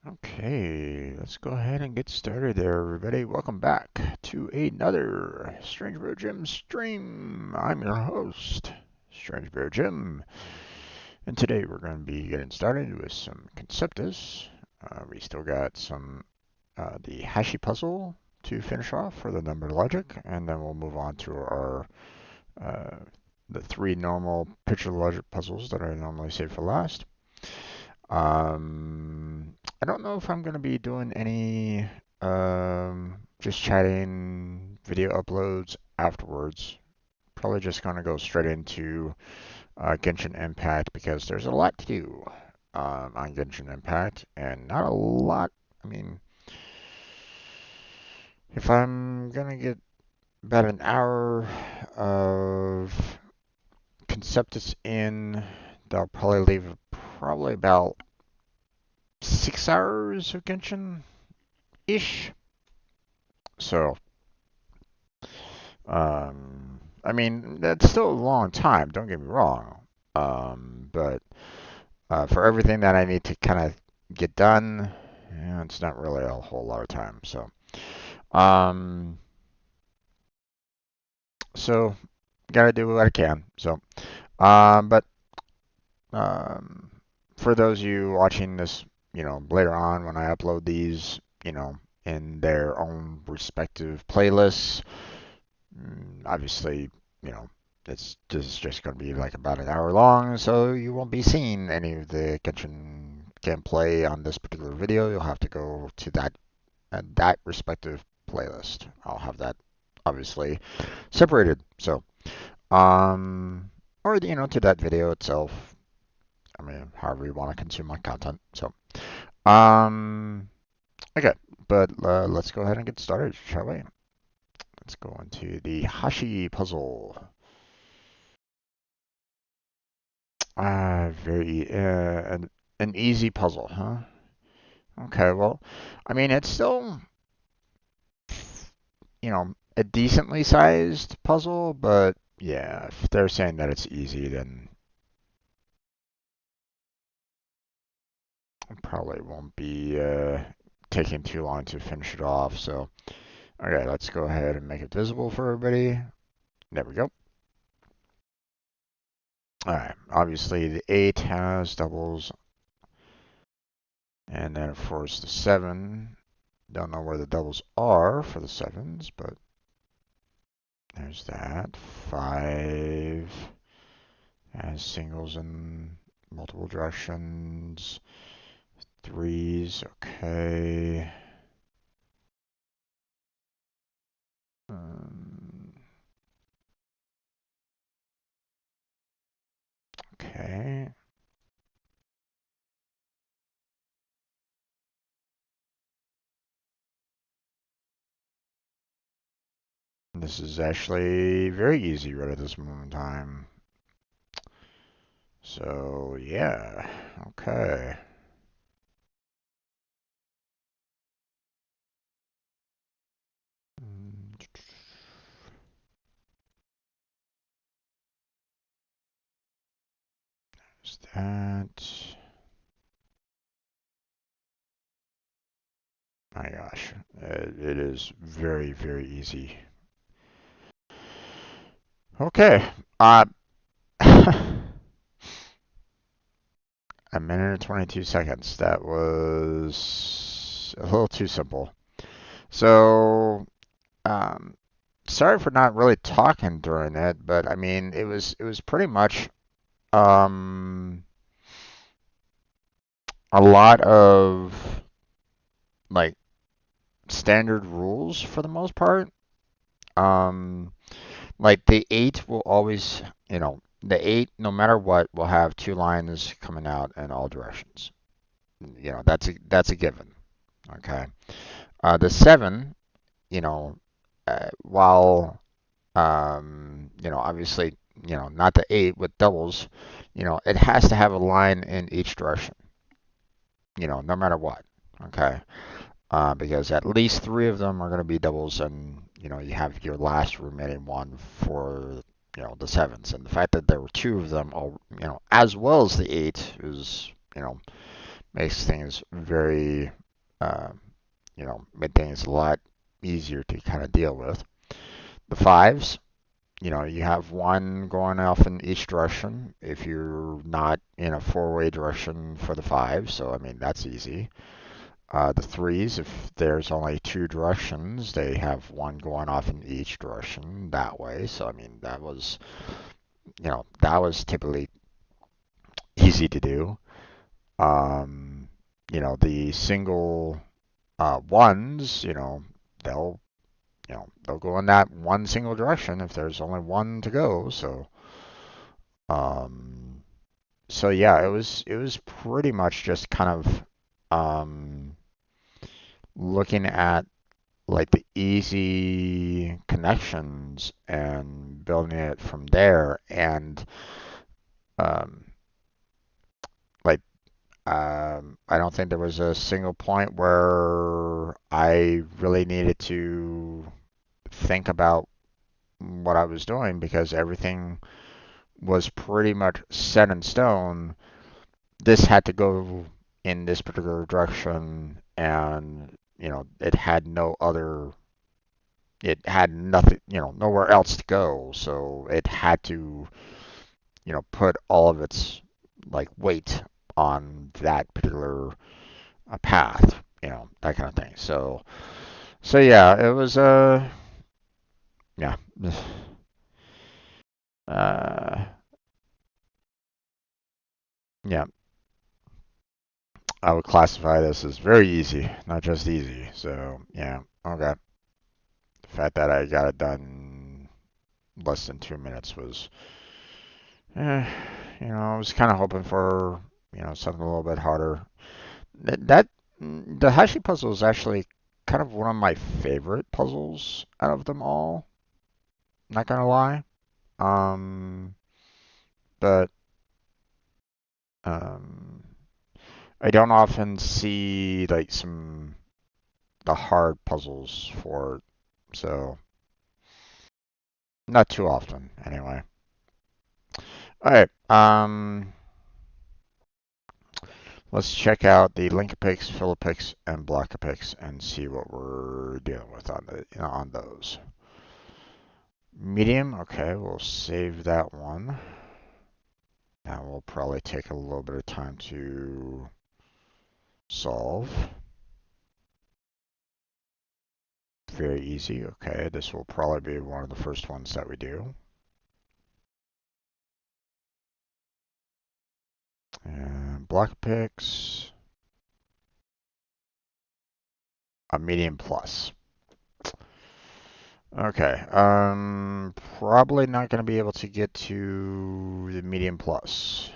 Okay, let's go ahead and get started there, everybody. Welcome back to another Strange Bear Jim stream. I'm your host, Strange Bear Jim, and today we're going to be getting started with some Conceptis. We still got some the Hashi puzzle to finish off for the number logic, and then we'll move on to our uh, the three normal picture logic puzzles that I normally save for last. I don't know if I'm going to be doing any just chatting video uploads afterwards. Probably just going to go straight into Genshin Impact because there's a lot to do on Genshin Impact and not a lot. I mean, if I'm going to get about an hour of Conceptus in, they'll probably leave probably about 6 hours of Genshin ish. So, I mean, that's still a long time, don't get me wrong. But for everything that I need to kind of get done, it's not really a whole lot of time. Um, so gotta do what I can. But um, for those of you watching this, later on when I upload these, in their own respective playlists. Obviously, you know, it's just going to be like about an hour long, so you won't be seeing any of the Genshin gameplay on this particular video. You'll have to go to that respective playlist. I'll have that obviously separated. So, or to that video itself. I mean, however you want to consume my content. So, um, okay, but let's go ahead and get started, shall we? Let's go into the Hashi puzzle. Very an easy puzzle, huh? Okay, well, I mean it's still, a decently sized puzzle, but yeah, if they're saying that it's easy, then it probably won't be taking too long to finish it off. So, okay, let's go ahead and make it visible for everybody. There we go. All right, obviously the 8 has doubles, and then of course the 7. Don't know where the doubles are for the 7s, but there's that. 5 has singles in multiple directions. 3s, okay. Okay. This is actually very easy right at this moment in time. So, yeah. Okay. There's that. My gosh. It is very, very easy. Okay. A minute and 22 seconds. That was a little too simple. So, sorry for not really talking during it, but I mean, it was pretty much um, a lot of like standard rules for the most part. Um, like the 8 will always, the 8, no matter what, will have 2 lines coming out in all directions. That's a given. Okay. The 7, while obviously, not the 8 with doubles, it has to have a line in each direction, no matter what. Okay. Because at least 3 of them are going to be doubles, and you have your last remaining one for the 7s. And the fact that there were 2 of them, all as well as the 8, is makes things very, uh, made things a lot easier to kind of deal with. The fives, you have one going off in each direction if you're not in a four-way direction for the five, so I mean, that's easy. The threes, if there's only two directions, they have one going off in each direction that way. So I mean, that was typically easy to do. Um, the single ones, they'll they'll go in that one single direction if there's only one to go. Um, so yeah, it was pretty much just kind of looking at like the easy connections and building it from there. And um, like I don't think there was a single point where I really needed to think about what I was doing because everything was pretty much set in stone. This had to go in this particular direction, and it had nothing, nowhere else to go. So it had to, put all of its like weight on that particular path, that kind of thing. So yeah, it was yeah, uh, yeah. I would classify this as very easy, not just easy. So yeah, okay. The fact that I got it done less than 2 minutes was, eh, I was kind of hoping for, something a little bit harder. The Hashi puzzle is actually kind of one of my favorite puzzles out of them all. Not gonna lie. Um, but um, I don't often see like the hard puzzles for it, so not too often anyway. All right. Let's check out the Linkopix, Philipix, and Blockopix and see what we're dealing with on those. Medium, okay, we'll save that one. That will probably take a little bit of time to solve. Very easy, okay. This will probably be one of the first ones that we do. And Blockopix, a medium plus. Okay, probably not going to be able to get to the medium plus,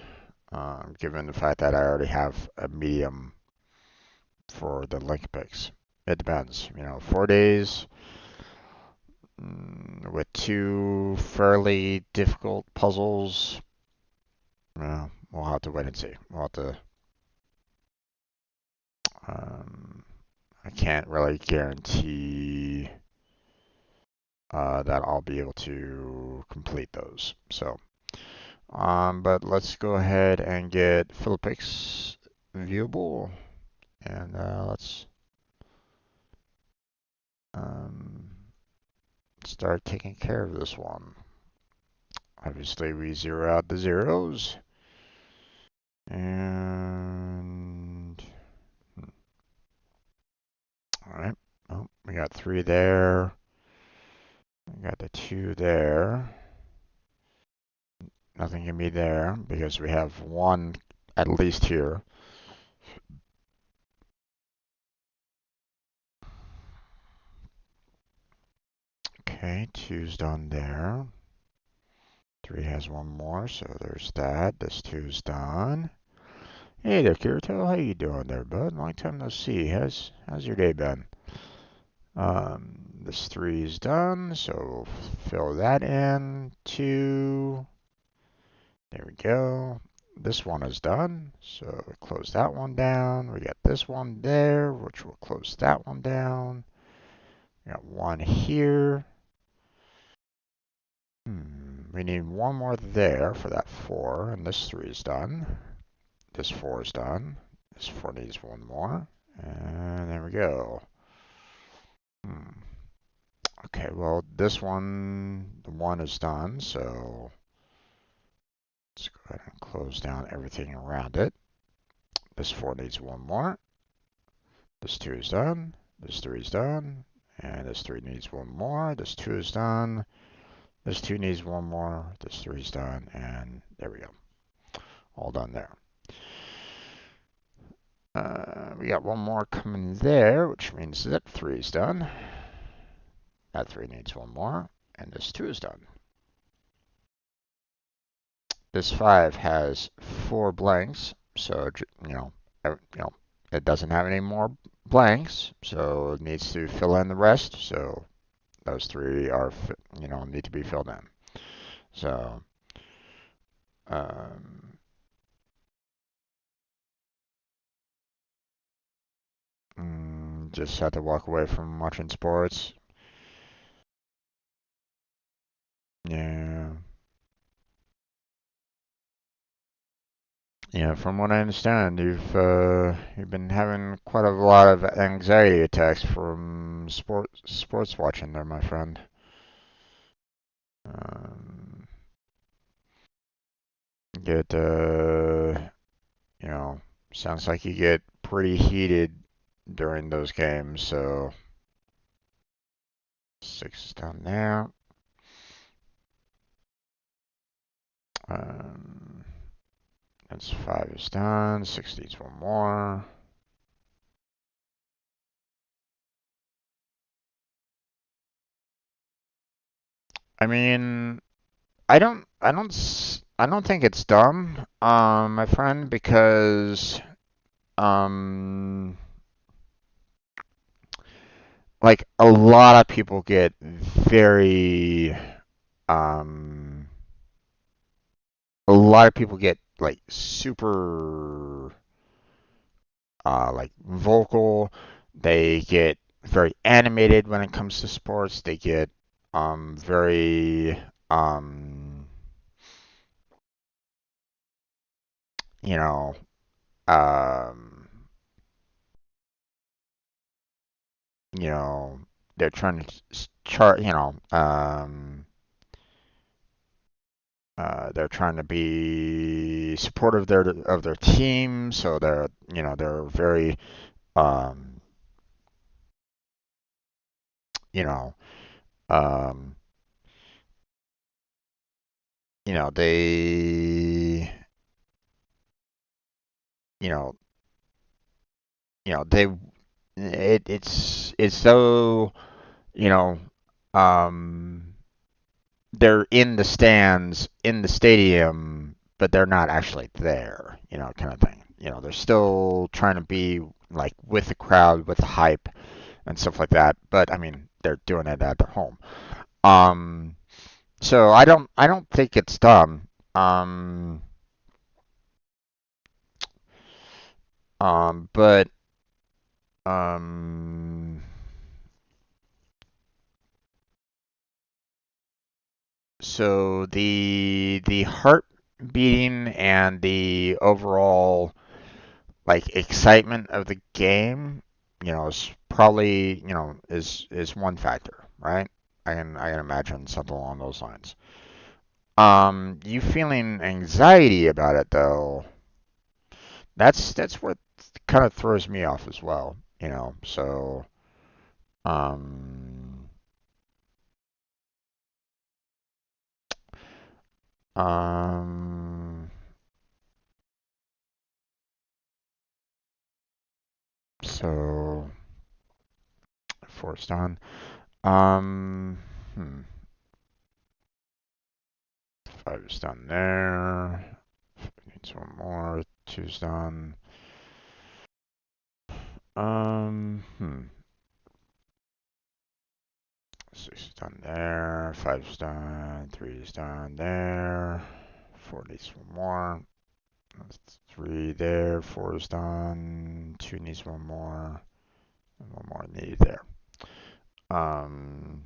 given the fact that I already have a medium for the link picks. It depends, 4 days with two fairly difficult puzzles. We'll have to wait and see. We'll have to. I can't really guarantee that I'll be able to complete those. So. But let's go ahead and get Philipix viewable, and let's um, start taking care of this one. Obviously, we zero out the zeros, and all right. Oh, we got 3 there. We got the 2 there. Nothing can be there because we have 1 at least here. Okay, 2's done there. 3 has 1 more, so there's that. This 2's done. Hey there, Kirito. How you doing there, bud? Long time no see. How's your day been? This 3 is done, so we'll fill that in. 2. There we go. This one is done, so we close that one down. We got this one there, which will close that one down. We got 1 here. We need 1 more there for that 4, and this 3 is done. This 4 is done. This 4 needs one more. And there we go. Okay, well, this one, the 1 is done, so let's go ahead and close down everything around it. This 4 needs one more. This 2 is done. This 3 is done. And this 3 needs one more. This 2 is done. This 2 needs one more. This 3 is done. And there we go. All done there. We got one more coming there, which means that 3 is done. That 3 needs one more. And this 2 is done. This 5 has 4 blanks, so it doesn't have any more blanks, so it needs to fill in the rest. So those 3 are need to be filled in. So just had to walk away from watching sports. Yeah. Yeah, from what I understand, you've been having quite a lot of anxiety attacks from sports watching there, my friend. Um, get sounds like you get pretty heated during those games. So 6 is down there. That's 5 is done. 6 needs one more. I mean, I don't think it's dumb, my friend, because like a lot of people get very um a lot of people get like super like vocal. They get very animated when it comes to sports. They get very you know um you know they're trying to chart they're trying to be supportive of their team, so they're very um you know um they you know they it's so you know um they're in the stands in the stadium, but they're not actually there, kind of thing. They're still trying to be like with the crowd, with the hype and stuff like that, but I mean they're doing it at their home. um so I don't think it's dumb. But um So the heart beating and the overall like excitement of the game, is probably, is one factor, right? I can imagine something along those lines. You feeling anxiety about it though, that's what kind of throws me off as well, So um um so forced on. Um, hmm. 5 is done there. Needs one more. 2's done. Hmm. 6 is done there. 5 is done. 3 is done there. 4 needs one more. That's 3 there. 4 is done. 2 needs one more. And one more needed there. Um,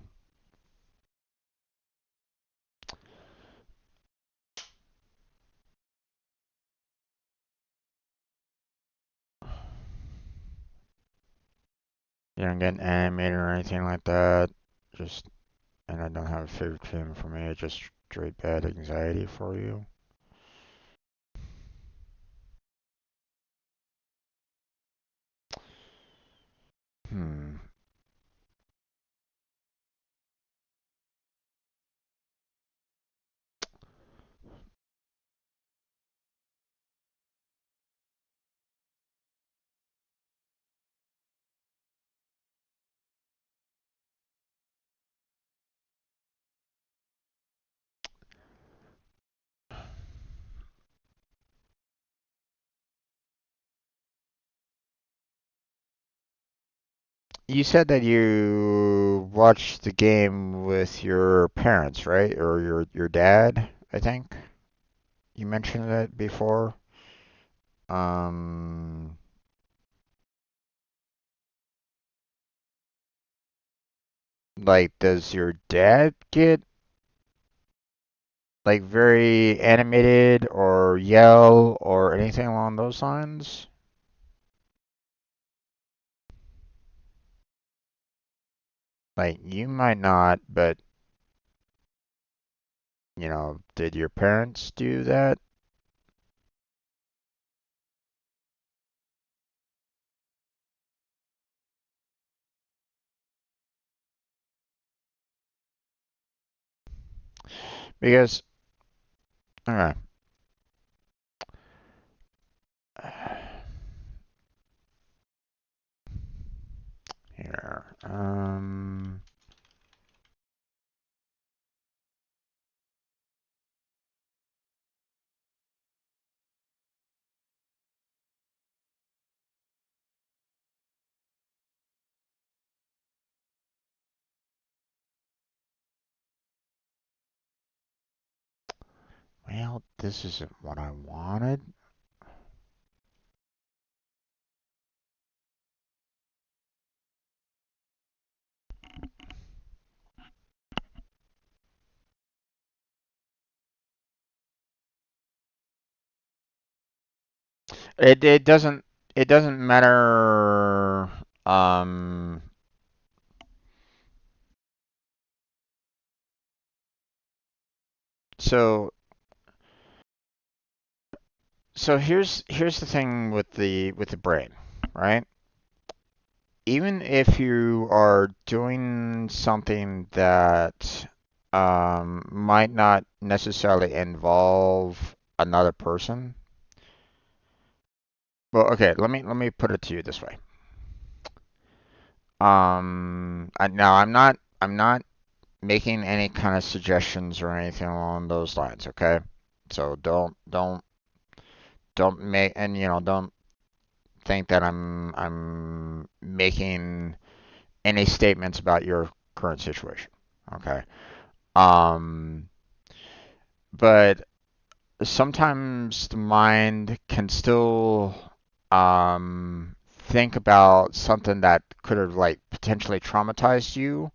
You don't get animated or anything like that. Just, and I don't have a favorite film for me. It's just straight bad anxiety for you. Hmm. You said that you watched the game with your parents, right? Or your dad, I think. You mentioned that before. Um, like, does your dad get like very animated or yell or anything along those lines? Like, you might not, but did your parents do that? Because, okay, here, well, this isn't what I wanted. It doesn't matter. So so here's the thing with the brain, right? Even if you are doing something that might not necessarily involve another person. Well, okay, let me put it to you this way. Now I'm not making any kind of suggestions or anything along those lines, okay? So don't make, and don't think that I'm making any statements about your current situation, okay? Um, but sometimes the mind can still think about something that could have like potentially traumatized you,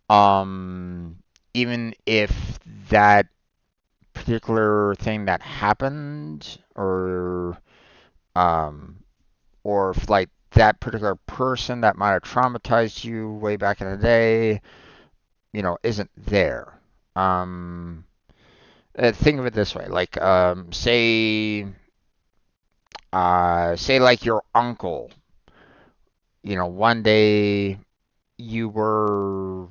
um, even if that particular thing that happened, um, or if like that particular person that might have traumatized you way back in the day, isn't there. Um, think of it this way, like say like your uncle, one day you were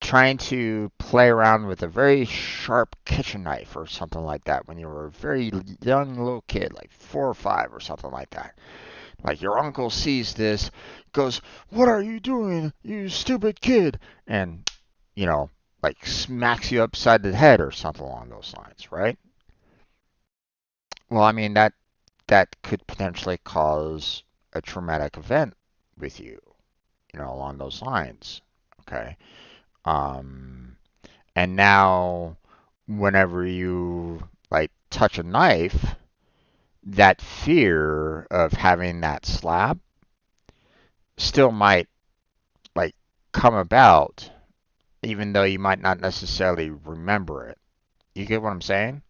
trying to play around with a very sharp kitchen knife or something like that when you were a very young little kid, like 4 or 5 or something like that. Like your uncle sees this, goes, "What are you doing, you stupid kid?" And, you know, like smacks you upside the head or something along those lines, right? Well, I mean that could potentially cause a traumatic event with you, along those lines. Okay. Um, and now whenever you like touch a knife, that fear of having that slap still might like come about even though you might not necessarily remember it. You get what I'm saying?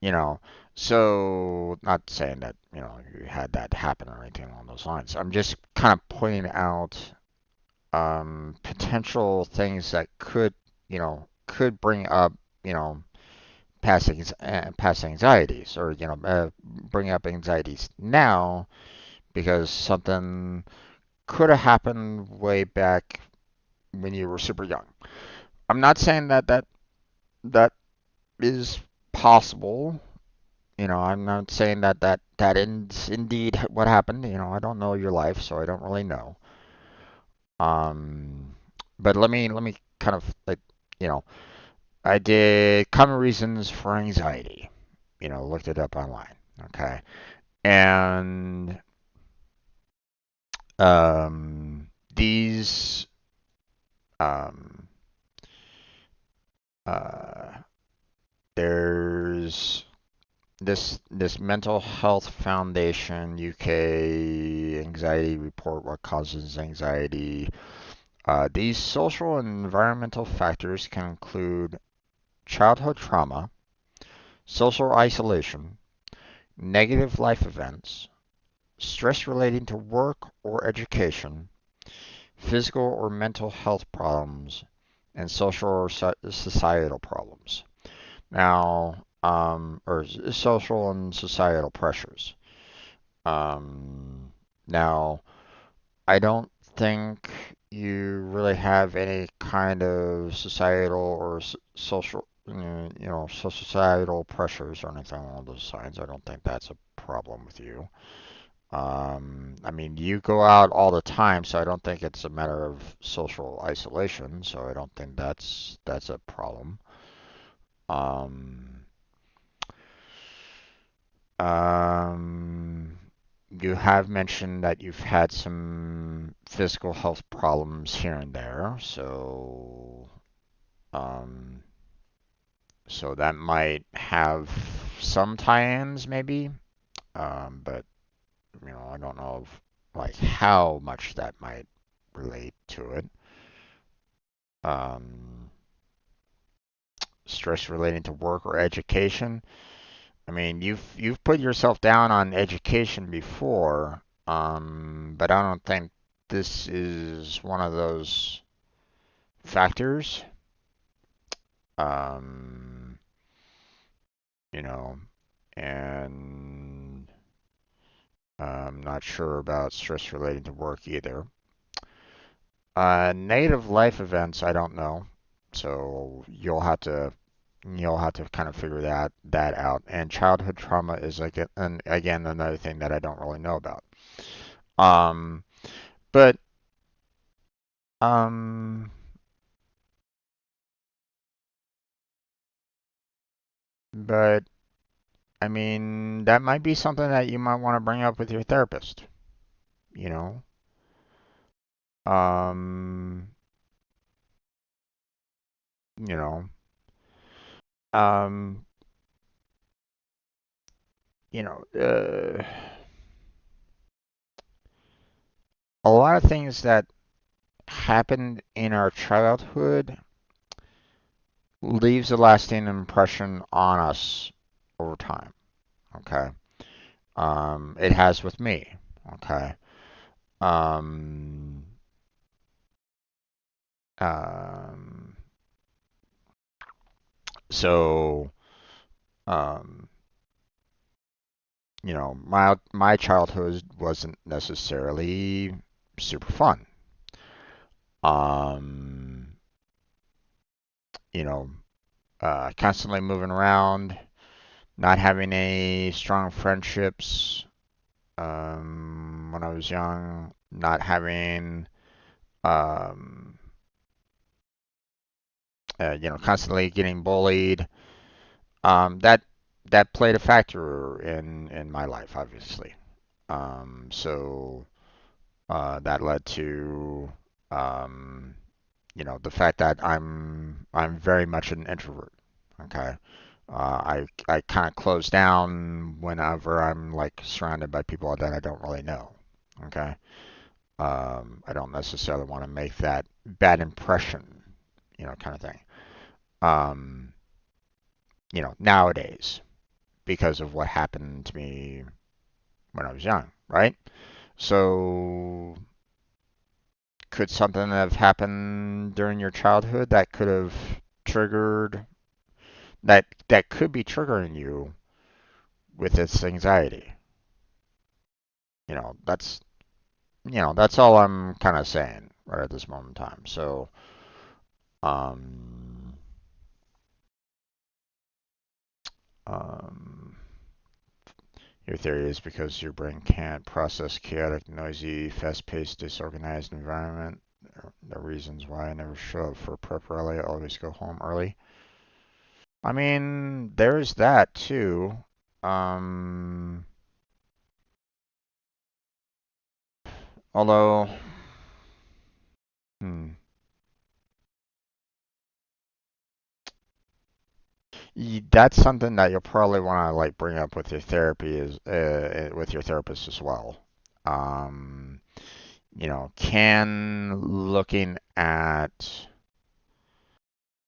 You know. So, not saying that, you had that happen or anything along those lines. I'm just kind of pointing out potential things that could bring up, you know, past anxieties, or bring up anxieties now because something could have happened way back when you were super young. I'm not saying that is possible. I'm not saying that is indeed what happened. I don't know your life, so I don't really know. Um, but let me kind of like, you know, I did common reasons for anxiety. Looked it up online. Okay, and these um uh there's this mental health foundation UK anxiety report, what causes anxiety. These social and environmental factors can include childhood trauma, social isolation, negative life events, stress relating to work or education, physical or mental health problems, and social or societal problems. Now, or social and societal pressures. Um, Now, I don't think you really have any kind of societal or social, societal pressures or anything along those lines. I don't think that's a problem with you. I mean, you go out all the time, so I don't think it's a matter of social isolation. So I don't think that's a problem. Um, Um, you have mentioned that you've had some physical health problems here and there, um, so that might have some tie-ins, maybe. But I don't know like how much that might relate to it. Um, Stress relating to work or education. I mean, you've put yourself down on education before, but I don't think this is one of those factors. Um, you know, and I'm not sure about stress related to work either. Negative life events, I don't know. So you'll have to kind of figure that out. And childhood trauma is like again another thing that I don't really know about. Um, but um, but I mean that might be something that you might want to bring up with your therapist. You know, um, you know, um, you know, a lot of things that happened in our childhood leaves a lasting impression on us over time. Okay. It has with me. Okay. Um, um, so, um, my childhood wasn't necessarily super fun. Um, you know, Constantly moving around, not having any strong friendships. When I was young, not having, um, constantly getting bullied. That played a factor in my life, obviously. So that led to, um, the fact that I'm very much an introvert. Okay. I kind of close down whenever I'm like surrounded by people that I don't really know. Okay. I don't necessarily want to make that bad impression, kind of thing. Um, Nowadays, because of what happened to me when I was young, right? So could something have happened during your childhood that could have triggered that could be triggering you with this anxiety? That's that's all I'm kind of saying right at this moment in time. So, um, um, your theory is because your brain can't process chaotic, noisy, fast-paced, disorganized environment. There are reasons why I never show up for prep early. I always go home early. I mean, there's that too. Um, although, hmm, that's something that you'll probably want to like bring up with your therapy is with your therapist as well. Um, can looking at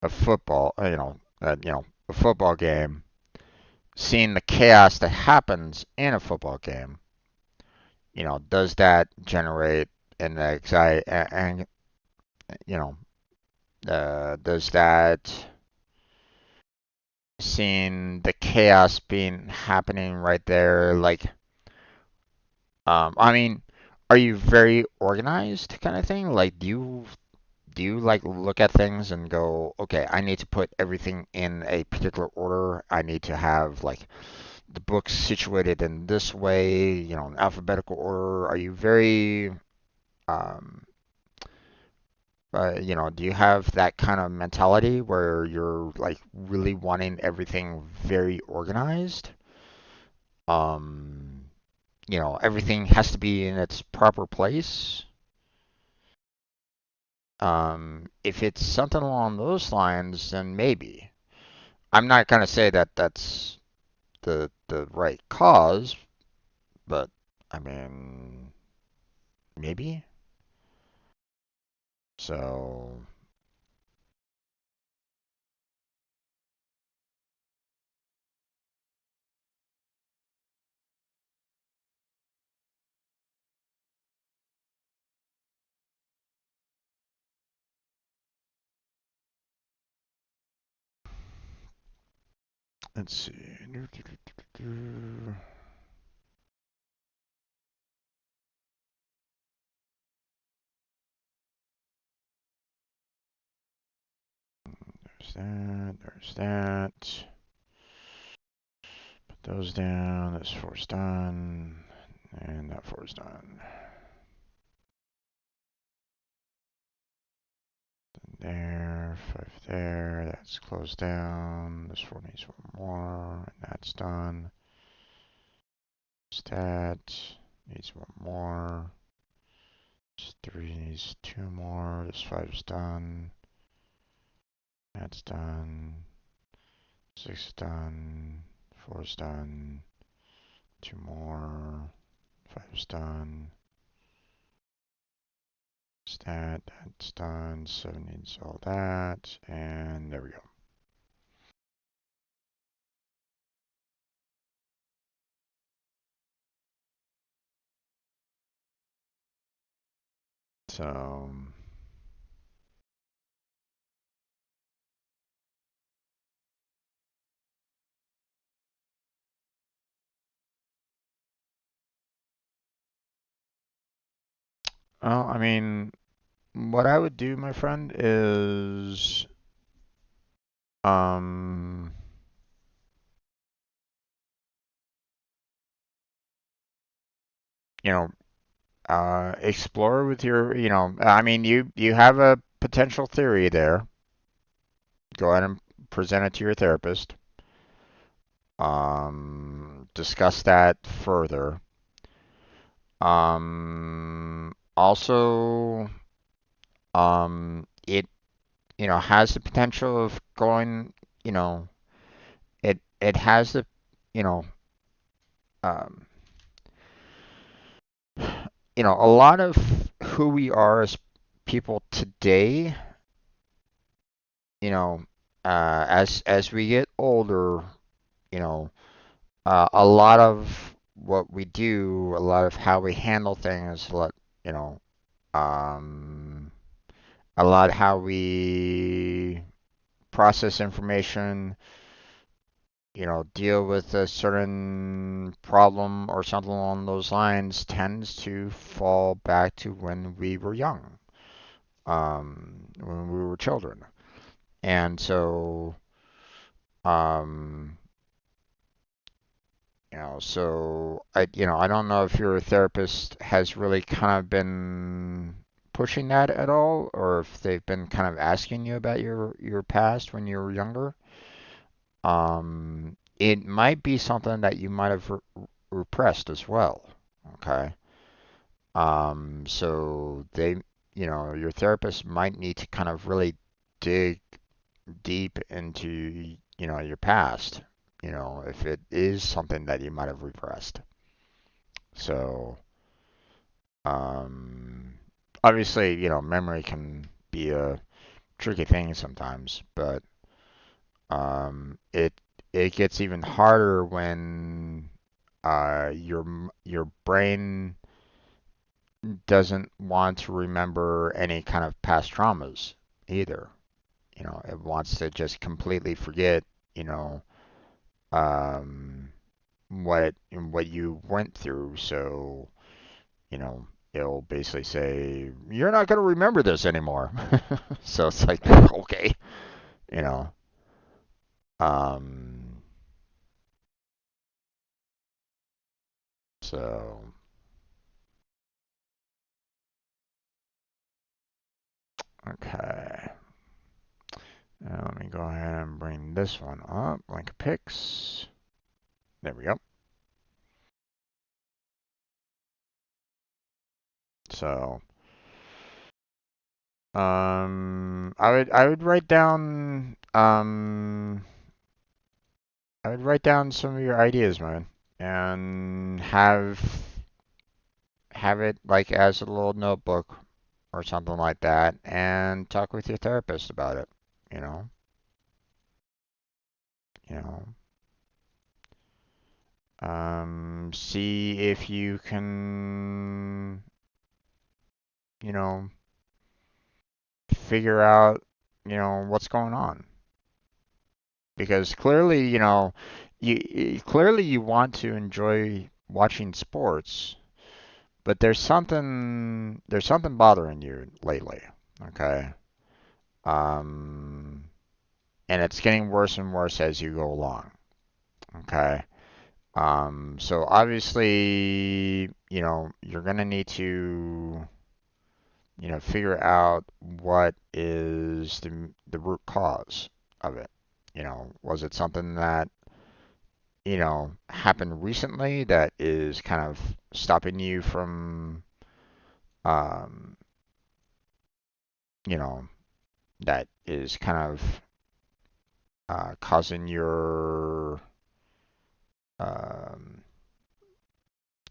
a football, a football game, seeing the chaos that happens in a football game, does that generate an anxiety, and you know, does that seeing the chaos being happening right there, like, I mean, are you very organized kind of thing? Like, do you like look at things and go, okay, I need to put everything in a particular order. I need to have like the books situated in this way, in alphabetical order. Are you very, um, do you have that kind of mentality where you're like really wanting everything very organized? Um, everything has to be in its proper place. If it's something along those lines, then maybe. I'm not gonna say that that's the right cause, but I mean, maybe. So, let's see. There's that. There's that. Put those down. This four's done, and that four's done. There, five there. That's closed down. This four needs one more, and that's done. That needs one more. This three needs two more. This five's done. That's done. Six is done. Four's done. Two more. Five's done. That's done. Seven needs all that. And there we go. So, well, I mean, what I would do, my friend, is, um, you know, explore with your, I mean, you have a potential theory there. Go ahead and present it to your therapist. Discuss that further. Also, it has the potential of going, you know, it has the, you know, um, a lot of who we are as people today, you know, as we get older, you know, a lot of what we do, a lot of how we handle things, you know, um, a lot how we process information, deal with a certain problem or something along those lines tends to fall back to when we were young, when we were children. And so, um, I don't know if your therapist has really kind of been pushing that at all, or if they've been kind of asking you about your past when you were younger. It might be something that you might have repressed as well. Okay. So your therapist might need to kind of really dig deep into, your past, if it is something that you might have repressed. So, um, obviously, memory can be a tricky thing sometimes, but it gets even harder when your brain doesn't want to remember any kind of past traumas either. It wants to just completely forget, you know, um, what you went through. So, you know, it'll basically say, "You're not going to remember this anymore." So it's like, okay, you know. Um, so okay. Now let me go ahead and bring this one up. Link of pics. There we go. So, I would write down some of your ideas, man, and have it like as a little notebook or something like that, and talk with your therapist about it. You know, you know, see if you can, you know, figure out, what's going on. Because clearly, clearly you want to enjoy watching sports, but there's something bothering you lately. Okay. Um, and it's getting worse and worse as you go along. Okay. So obviously, you're gonna need to, figure out what is the root cause of it. Was it something that, happened recently that is kind of stopping you from, um, you know, that is kind of um,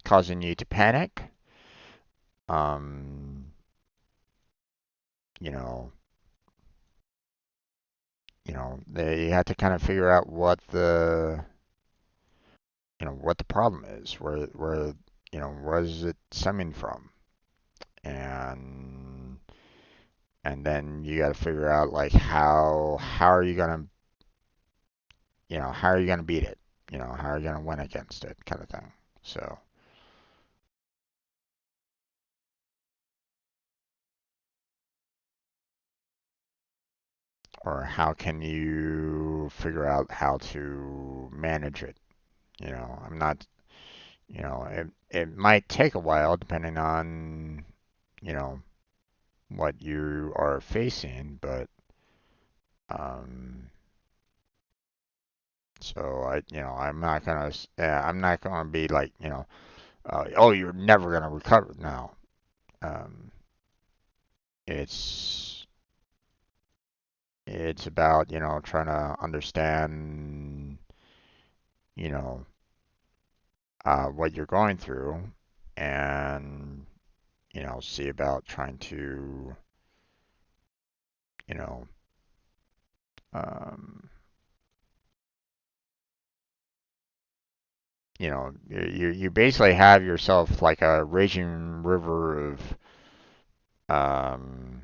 causing you to panic. Um, you know, they had to kind of figure out what the problem is, where is it stemming from, and then you got to figure out like how are you gonna beat it, how are you gonna win against it, kind of thing. So, or how can you figure out how to manage it? I'm not, it might take a while depending on, you know, what you are facing, but um, so I'm not gonna be like, oh, you're never gonna recover now. Um, it's it's about, trying to understand, you know, what you're going through, and see about trying to, you know, um, you basically have yourself like a raging river um,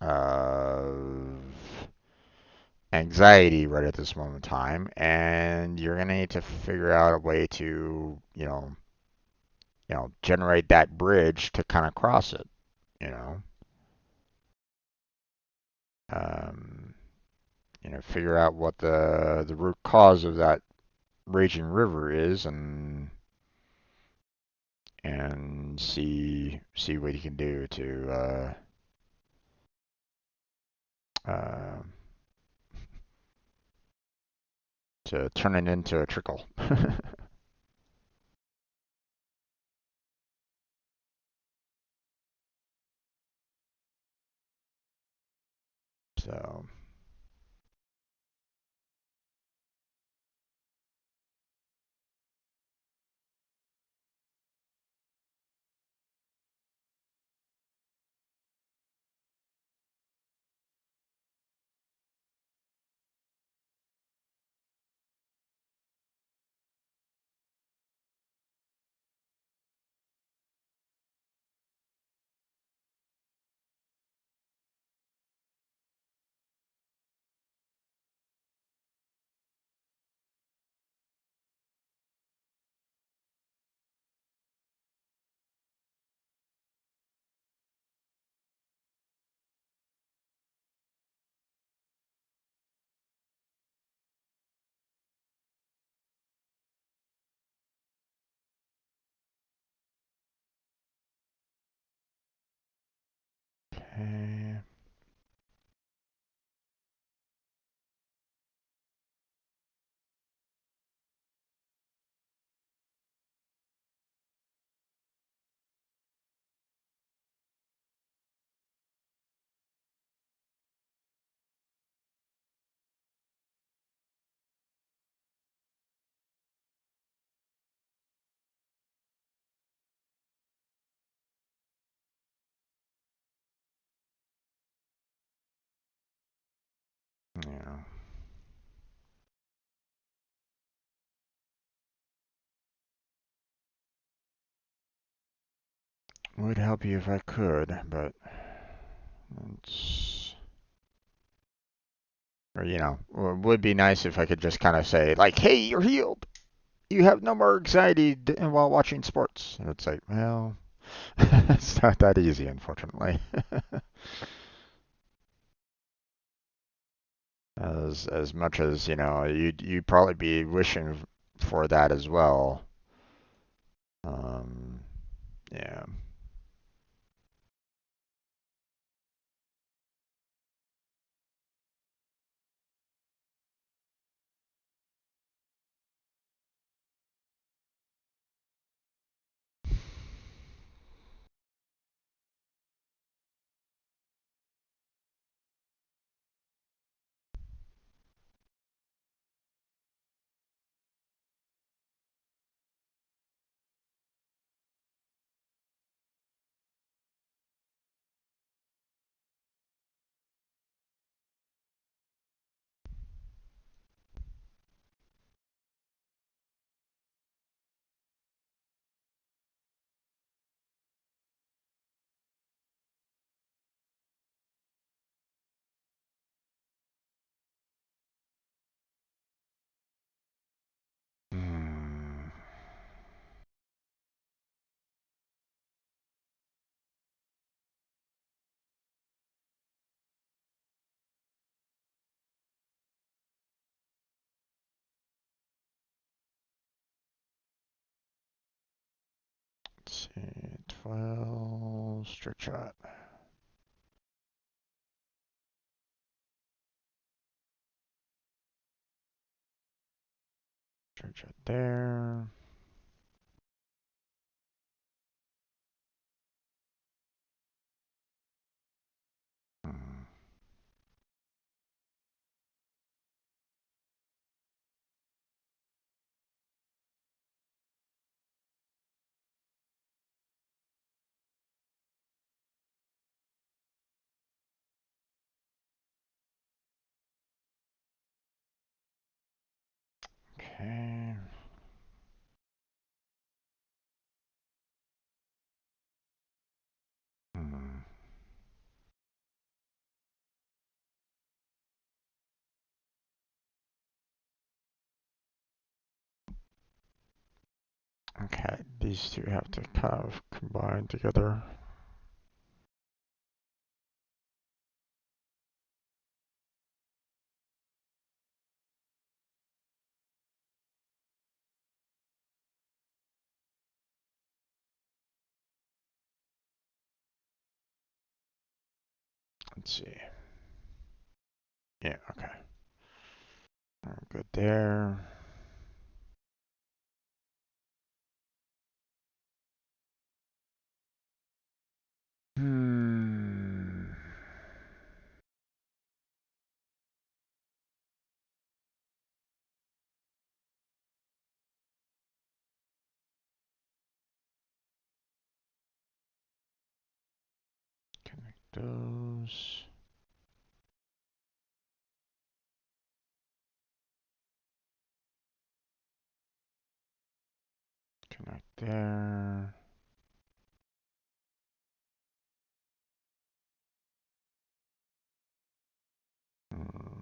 of anxiety right at this moment in time, and you're gonna need to figure out a way to, generate that bridge to kind of cross it, you know. Um, figure out what the root cause of that raging river is, and see what you can do uh, to turn it into a trickle. So, okay. Yeah. Would help you if I could, but it's, or would be nice if I could just kind of say like, "Hey, you're healed. You have no more anxiety while watching sports." And it's like, well, it's not that easy, unfortunately. As much as you'd probably be wishing for that as well. Um, yeah. Hmm. Let's see, 12 strict shot. Strict shot there. Hmm. Okay. Hmm. Okay, these two have to kind of combine together. Let's see. Yeah, okay. Good there. Hmm. Connect those. Connect there. Hmm.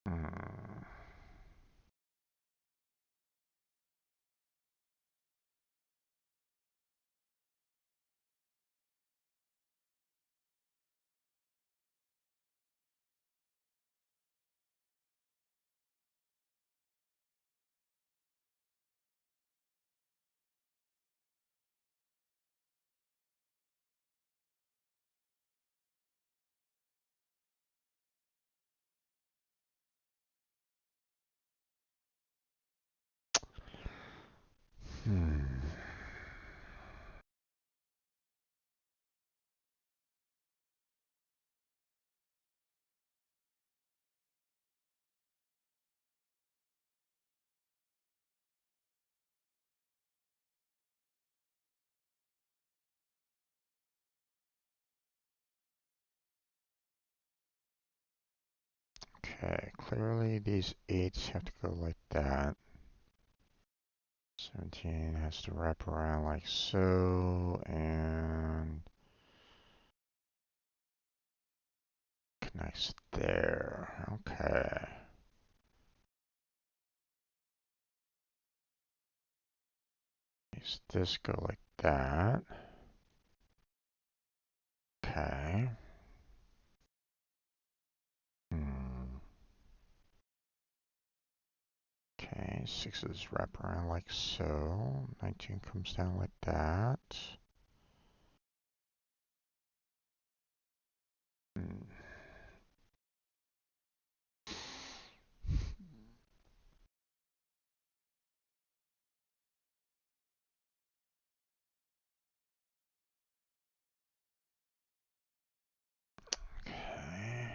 Hmm. Hmm. Okay, clearly these 8s have to go like that. 17 has to wrap around like so, and connects there. Okay. Makes this go like that. Okay. Hmm. Okay, 6s wrap around like so. 19 comes down like that. Hmm. Okay.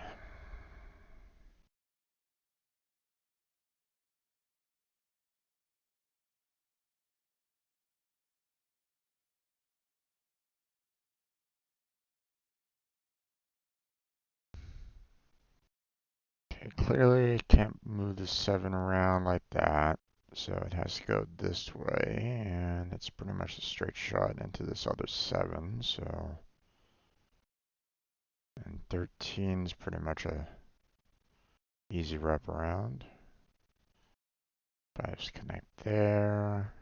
Okay, clearly can't move the 7 around like that, so it has to go this way, and it's pretty much a straight shot into this other 7, so... And 13 is pretty much a easy wraparound. 5s connect there.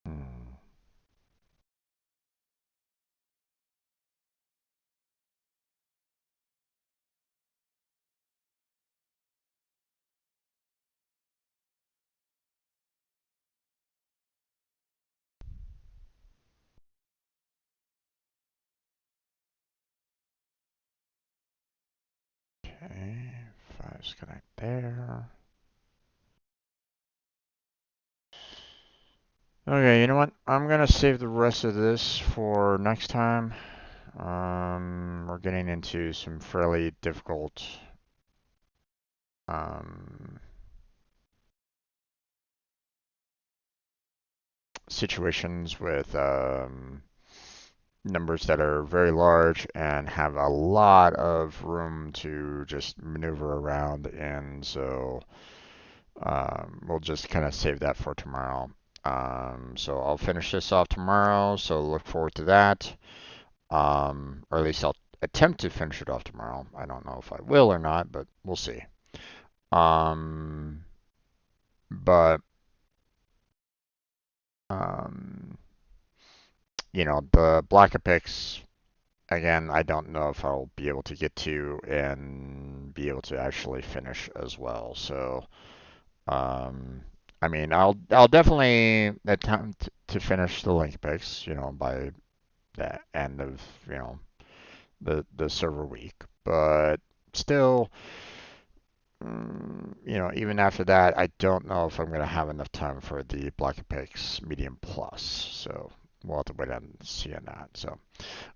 Hmm. disconnect there. Okay, you know what? I'm gonna save the rest of this for next time. We're getting into some fairly difficult um, situations with numbers that are very large and have a lot of room to just maneuver around in. So we'll just kind of save that for tomorrow. So I'll finish this off tomorrow. So look forward to that. Or at least I'll attempt to finish it off tomorrow. I don't know if I will or not, but we'll see. Um, but um, the Black Epics again, I don't know if I'll be able to get to and be able to actually finish as well. So, um, I mean, I'll definitely attempt to finish the link picks, by the end of, the server week. But still, even after that, I don't know if I'm going to have enough time for the Black Picks Medium Plus. So we'll have to wait and see on that. So.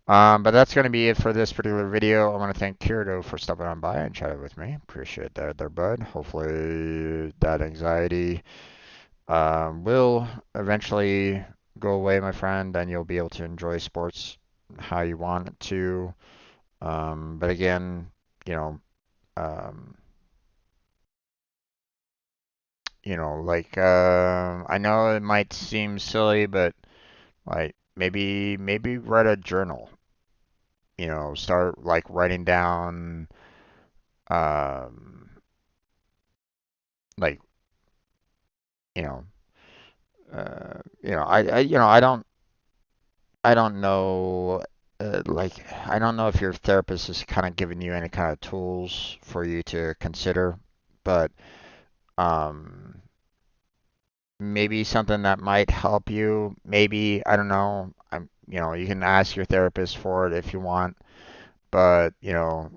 But that's going to be it for this particular video. I want to thank Kirito for stopping on by and chatting with me. Appreciate that there, bud. Hopefully that anxiety will eventually go away, my friend, and you'll be able to enjoy sports how you want it to. But again, you know, um, I know it might seem silly, but like maybe write a journal. Start like writing down um like you know I don't know I don't know if your therapist is kind of giving you any kind of tools for you to consider, but um maybe something that might help you. Maybe, I don't know, you can ask your therapist for it if you want, but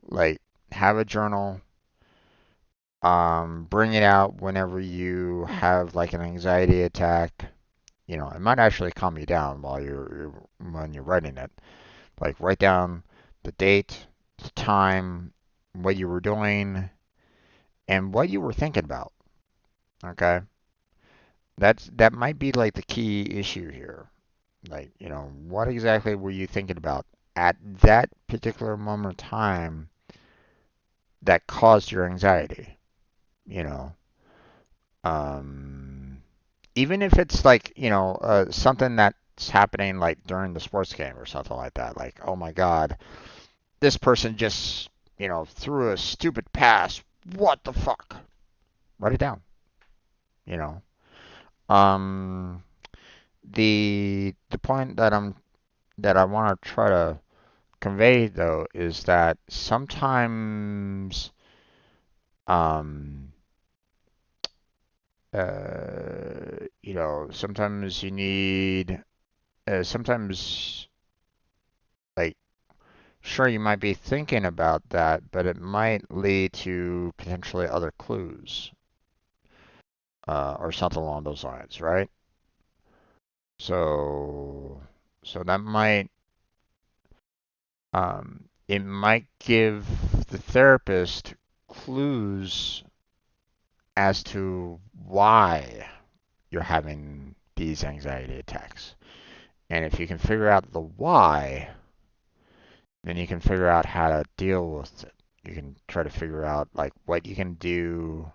like have a journal. Bring it out whenever you have like an anxiety attack. It might actually calm you down while when you're writing it. Like write down the date, the time, what you were doing, and what you were thinking about. Okay? That might be like the key issue here. Like, what exactly were you thinking about at that particular moment of time that caused your anxiety? You know, um, even if it's like, something that's happening like during the sports game or something like that. Like, oh my God, this person just, threw a stupid pass. What the fuck? Write it down. You know. Um, the point that I want to try to convey though is that sometimes um sometimes you need sometimes like sure you might be thinking about that, but it might lead to potentially other clues or something along those lines, right? So that it might give the therapist clues as to why you're having these anxiety attacks. And if you can figure out the why, then you can figure out how to deal with it. You can try to figure out like what you can do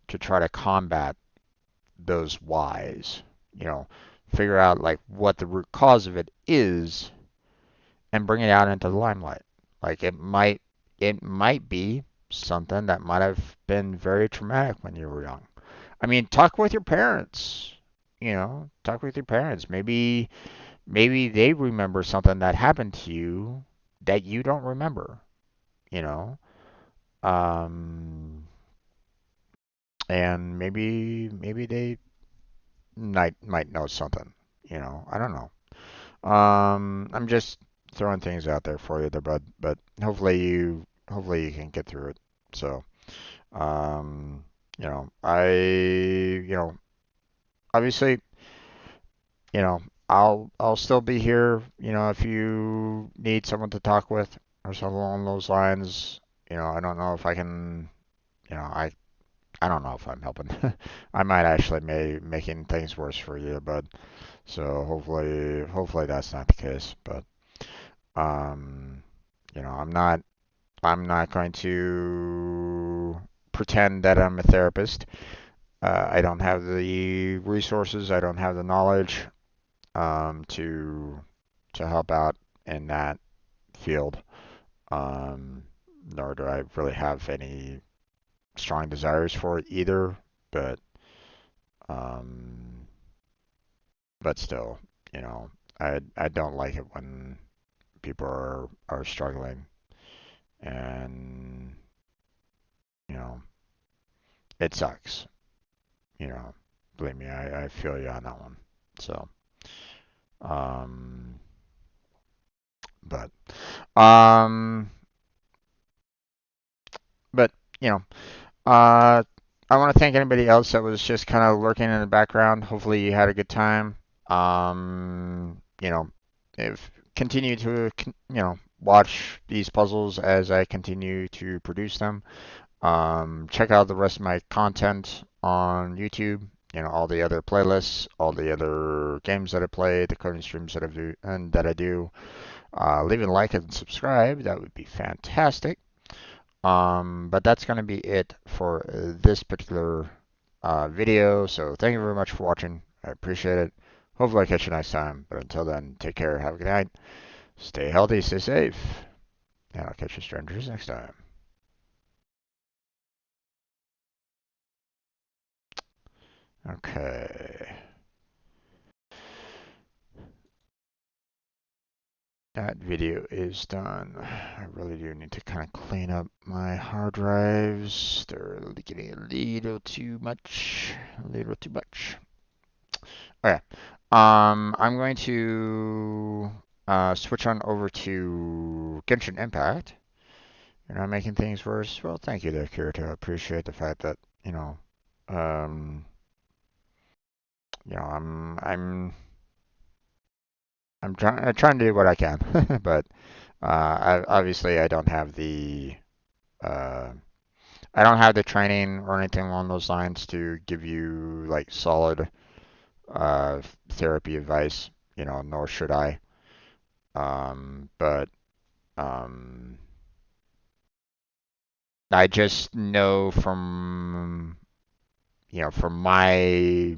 to try to combat those whys. You know, figure out like what the root cause of it is and bring it out into the limelight. Like it might be something that might have been very traumatic when you were young. I mean, talk with your parents. Talk with your parents. Maybe they remember something that happened to you that you don't remember, you know? Um, and maybe they might know something, I don't know. I'm just throwing things out there for you there, bud, but hopefully you can get through it. So, Um, obviously, you know, I'll still be here, if you need someone to talk with or something along those lines. I don't know if I can, you know, I don't know if I'm helping. I might actually making things worse for you, but so hopefully that's not the case. But um, I'm not going to pretend that I'm a therapist. I don't have the resources. I don't have the knowledge to help out in that field. Um, Nor do I really have any strong desires for it either. But um, but still, you know, I don't like it when people are struggling, and you know, it sucks. You know, believe me, I feel you on that one. So, um, but um, but you know, uh, I want to thank anybody else that was just kind of lurking in the background. Hopefully, you had a good time. If continue to watch these puzzles as I continue to produce them. Check out the rest of my content on YouTube. All the other playlists, all the other games that I play, the coding streams that I do. Leave a like and subscribe. That would be fantastic. But that's going to be it for this particular video. So thank you very much for watching. I appreciate it. Hopefully I catch you next time. But until then, take care. Have a good night. Stay healthy. Stay safe. And I'll catch you strangers next time. Okay. That video is done. I really do need to kind of clean up my hard drives. They're getting a little too much. A little too much. Okay. I'm going to switch on over to Genshin Impact. You're not making things worse. Well, thank you there, Kirito. I appreciate the fact that, um, I'm trying to do what I can, but obviously uh, I don't have the training or anything along those lines to give you like solid therapy advice. Nor should I. But um, I just know from my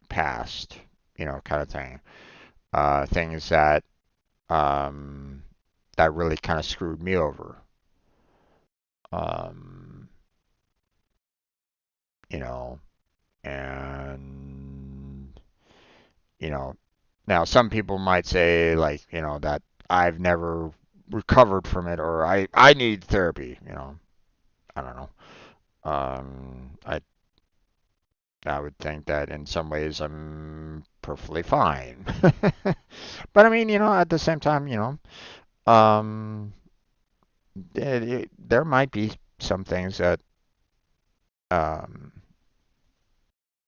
past, kind of thing, things um, that really kind of screwed me over. Um, you know, and now some people might say like, that I've never recovered from it or I need therapy. I don't know. I would think that in some ways I'm perfectly fine. But I mean, at the same time, um, there might be some things um,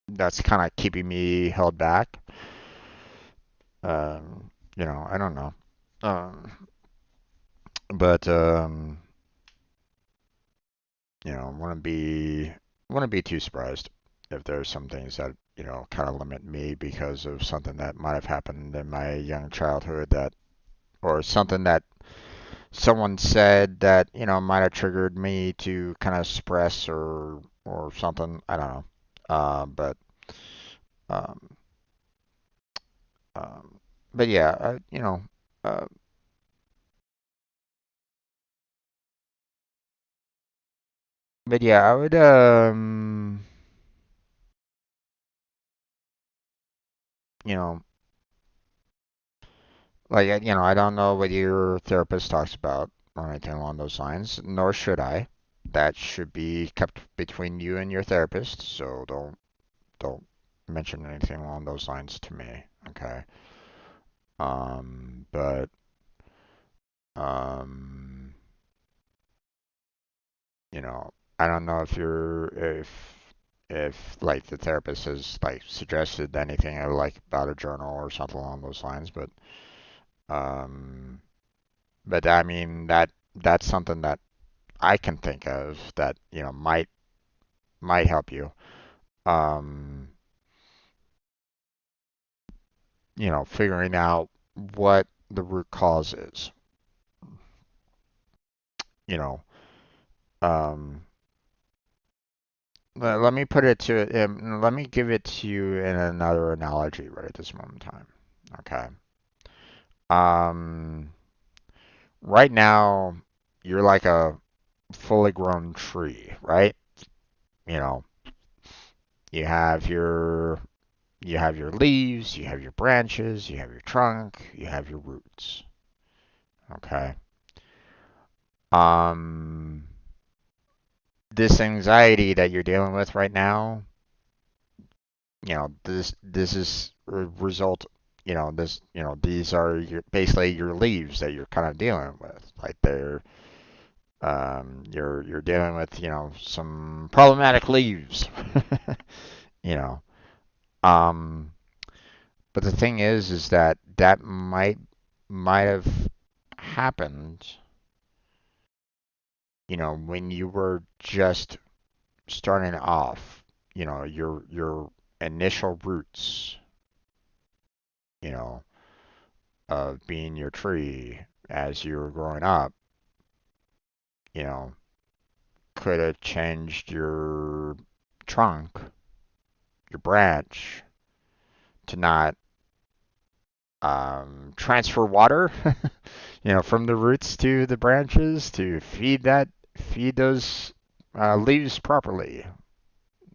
that's kind of keeping me held back. I don't know. But wouldn't be too surprised if there's some things that kind of limit me because of something that might have happened in my young childhood or something that someone said that might have triggered me to kind of express or something. I don't know. But um, um, but yeah, uh, but yeah, I would you know like I don't know what your therapist talks about or anything along those lines, nor should I. That should be kept between you and your therapist. So don't mention anything along those lines to me. Okay. But um, I don't know if you're if like the therapist has like suggested anything like about a journal or something along those lines, um, but I mean that's something that I can think of that might help you. Um, Figuring out what the root cause is. You know, um, let me put it to let me give it to you in another analogy right at this moment in time. Okay. Um, right now you're like a fully grown tree, right? You know, you have your you have your leaves, you have your branches, you have your trunk, you have your roots. Okay. Um, this anxiety that you're dealing with right now, this is a result, these are basically your leaves that you're kind of dealing with. Like you're dealing with, some problematic leaves. you know. Um, but the thing is that might have happened, when you were just starting off, your initial roots, you know, of being your tree as you were growing up, you know, could have changed your trunk, your branch, to not transfer water, from the roots to the branches to feed those leaves properly.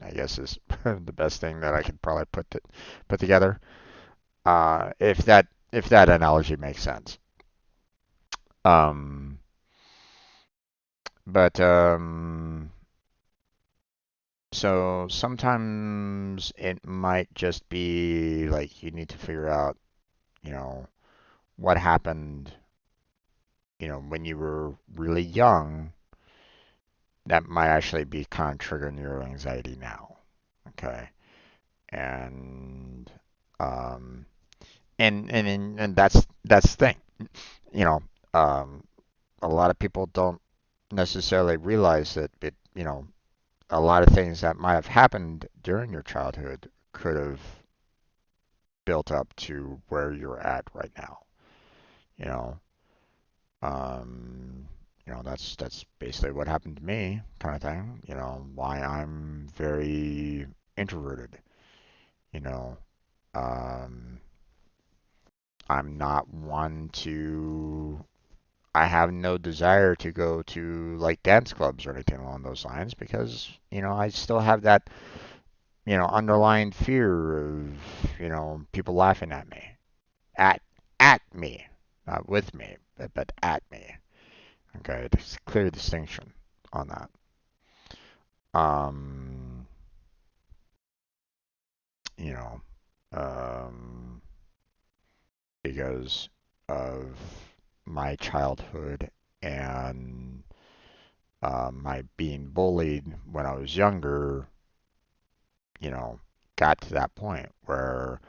I guess is the best thing that I could probably put together. If that analogy makes sense. Um, but So sometimes it might just be like you need to figure out, you know, what happened, when you were really young that might actually be kind of triggering your anxiety now. Okay. And um and that's the thing. You know, a lot of people don't necessarily realize that a lot of things that might have happened during your childhood could have built up to where you're at right now. You know, um, that's basically what happened to me, kind of thing. Why I'm very introverted. You know, um, I'm not one to. I have no desire to go to like dance clubs or anything along those lines because I still have that underlying fear of people laughing at me. at at me, not with me, but at me. Okay, there's a clear distinction on that. Um, you know, um, because of my childhood and my being bullied when I was younger, you know, got to that point where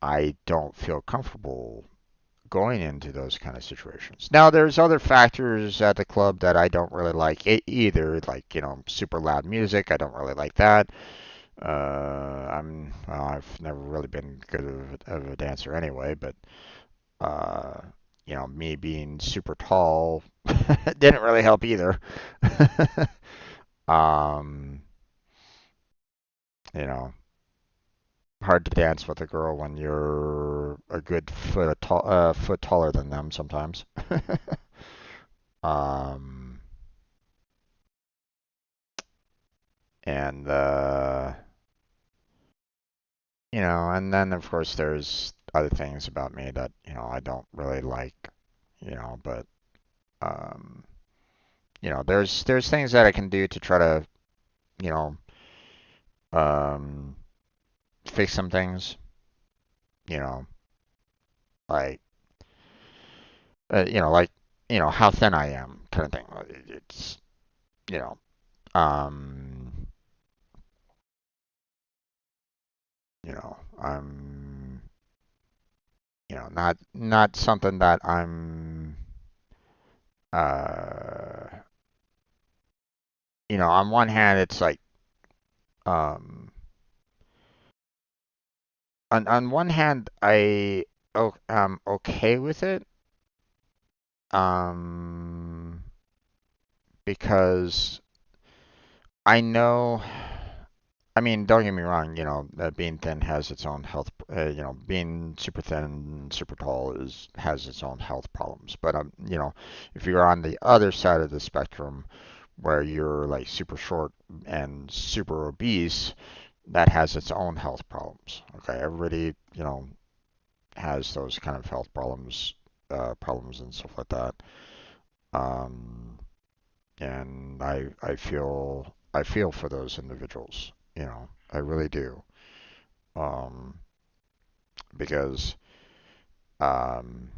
I don't feel comfortable going into those kind of situations. Now, there's other factors at the club that I don't really like either, like super loud music. I don't really like that. I've never really been good of a dancer anyway, but uh, me being super tall didn't really help either. um, you know, hard to dance with a girl when you're a good foot taller than them sometimes. um, and and then of course there's other things about me that I don't really like, but um, there's things that I can do to try to you know um, fix some things, you know, like like how thin I am, kind of thing. It's you know um, I'm, not something that I'm, uh, on one hand, it's like, um, on one hand, I'm okay with it, um, because I know. I mean, don't get me wrong, being thin has its own health, being super thin, super tall has its own health problems. But if you're on the other side of the spectrum where you're like super short and super obese, that has its own health problems. Okay, everybody, has those kind of health problems and stuff like that. Um, and I feel for those individuals. I really do. Um, because um,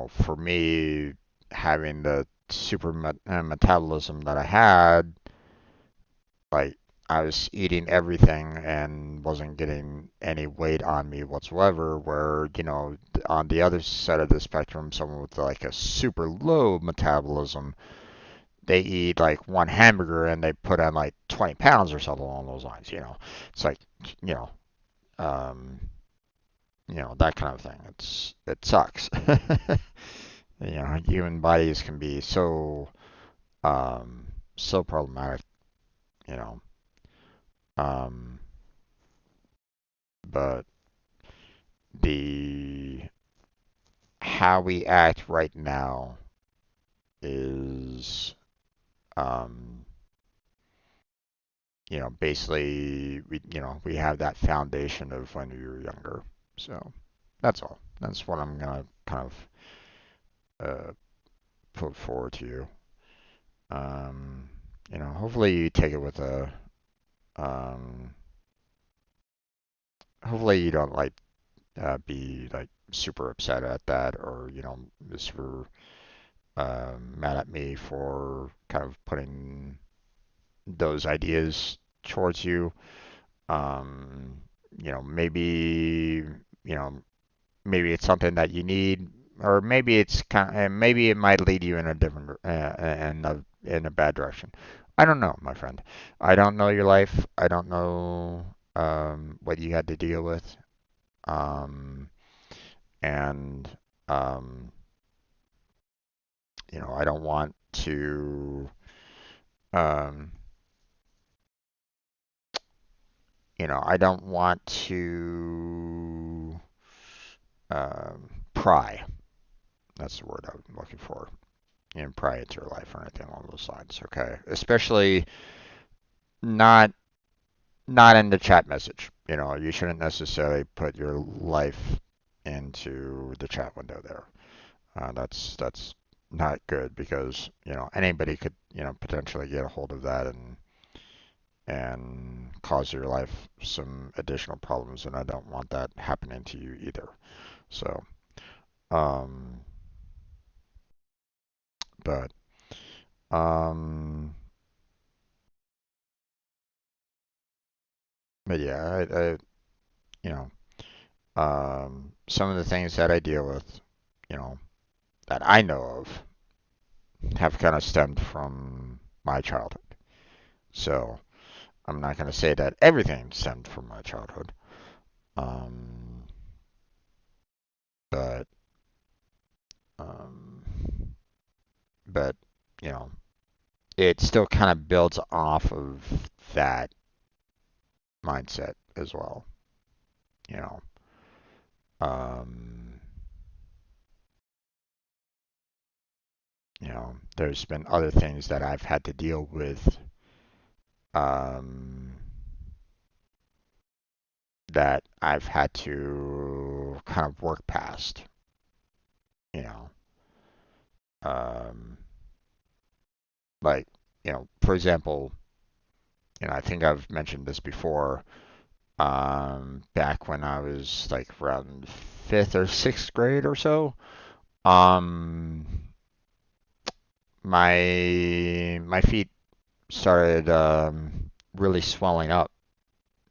for me, having the super metabolism that I had, like I was eating everything and wasn't getting any weight on me whatsoever. Where on the other side of the spectrum, someone with like a super low metabolism, they eat like one hamburger and they put on like 20 pounds or something along those lines. It's like you know. Um, that kind of thing. It sucks. Human bodies can be so problematic, you know. Um, but the how we act right now is, um, basically we have that foundation of when we were younger. So that's all. That's what I'm gonna kind of put forward to you. Um, hopefully you take it with a um, hopefully you don't like be like super upset at that, or super mad at me for kind of putting those ideas towards you. Um, maybe you know maybe it's something that you need, or maybe maybe it might lead you in a different in a bad direction. I don't know, my friend. I don't know your life. I don't know what you had to deal with. Um, and um, I don't want to, um, I don't want to pry. That's the word I'm looking for. Pry into your life or anything along those lines. Okay, especially not not in the chat message. You shouldn't necessarily put your life into the chat window there. That's not good, because anybody could potentially get a hold of that and cause your life some additional problems, and I don't want that happening to you either. So, um, but um, but yeah, you know, some of the things that I deal with, you know, that I know of, have kind of stemmed from my childhood. So I'm not going to say that everything stemmed from my childhood, um, but um, but you know, it still kind of builds off of that mindset as well. You know, um, there's been other things that I've had to deal with, um, that I've had to kind of work past. You know, um, like for example, I think I've mentioned this before. Back when I was like around fifth or sixth grade or so, um, my feet started really swelling up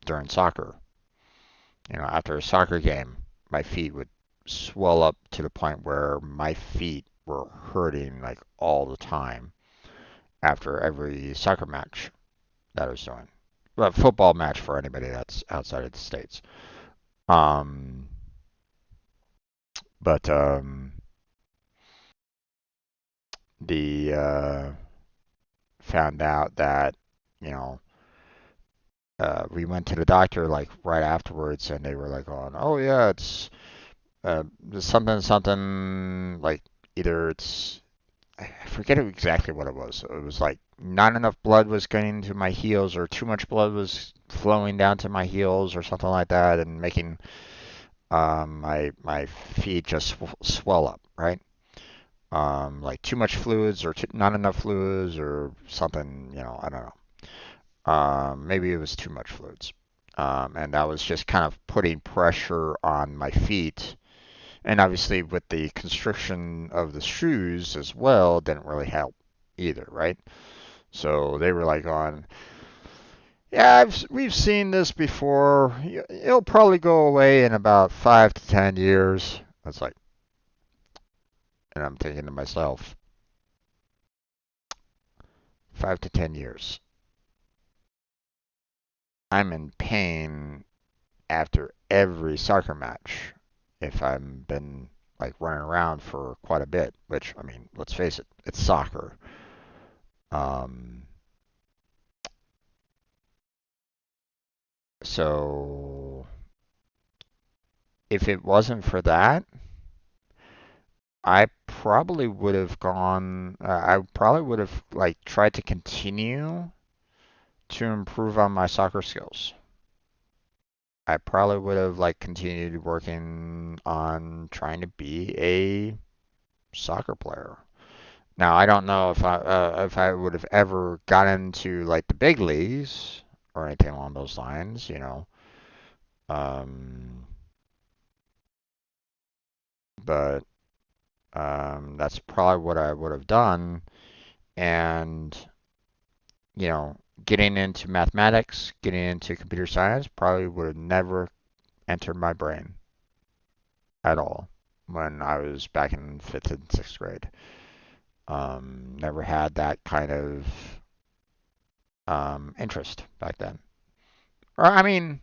during soccer. After a soccer game, my feet would swell up to the point where my feet were hurting like all the time after every soccer match that I was doing. Well, football match for anybody that's outside of the States. Um, but the found out that you know we went to the doctor like right afterwards, and they were like, "Oh yeah, it's something something like either it's I forget exactly what it was. It was like not enough blood was getting to my heels, or too much blood was flowing down to my heels, or something like that, and making my feet just swell up, right? Like too much fluids or not enough fluids or something, I don't know. Maybe it was too much fluids. And that was just kind of putting pressure on my feet. And obviously, with the constriction of the shoes as well, didn't really help either, right? So they were like yeah, we've seen this before. It'll probably go away in about 5 to 10 years. That's like, and I'm thinking to myself, 5 to 10 years. I'm in pain after every soccer match if I've been like running around for quite a bit, which, I mean, let's face it, it's soccer. Um, so if it wasn't for that, I probably would have gone, I probably would have like tried to continue to improve on my soccer skills. I probably would have like continued working on trying to be a soccer player. Now, I don't know if I would have ever gotten to like the big leagues or anything along those lines. Um, but that's probably what I would have done. And you know, getting into mathematics, getting into computer science probably would have never entered my brain at all when I was back in fifth and sixth grade. Never had that kind of interest back then. Or I mean,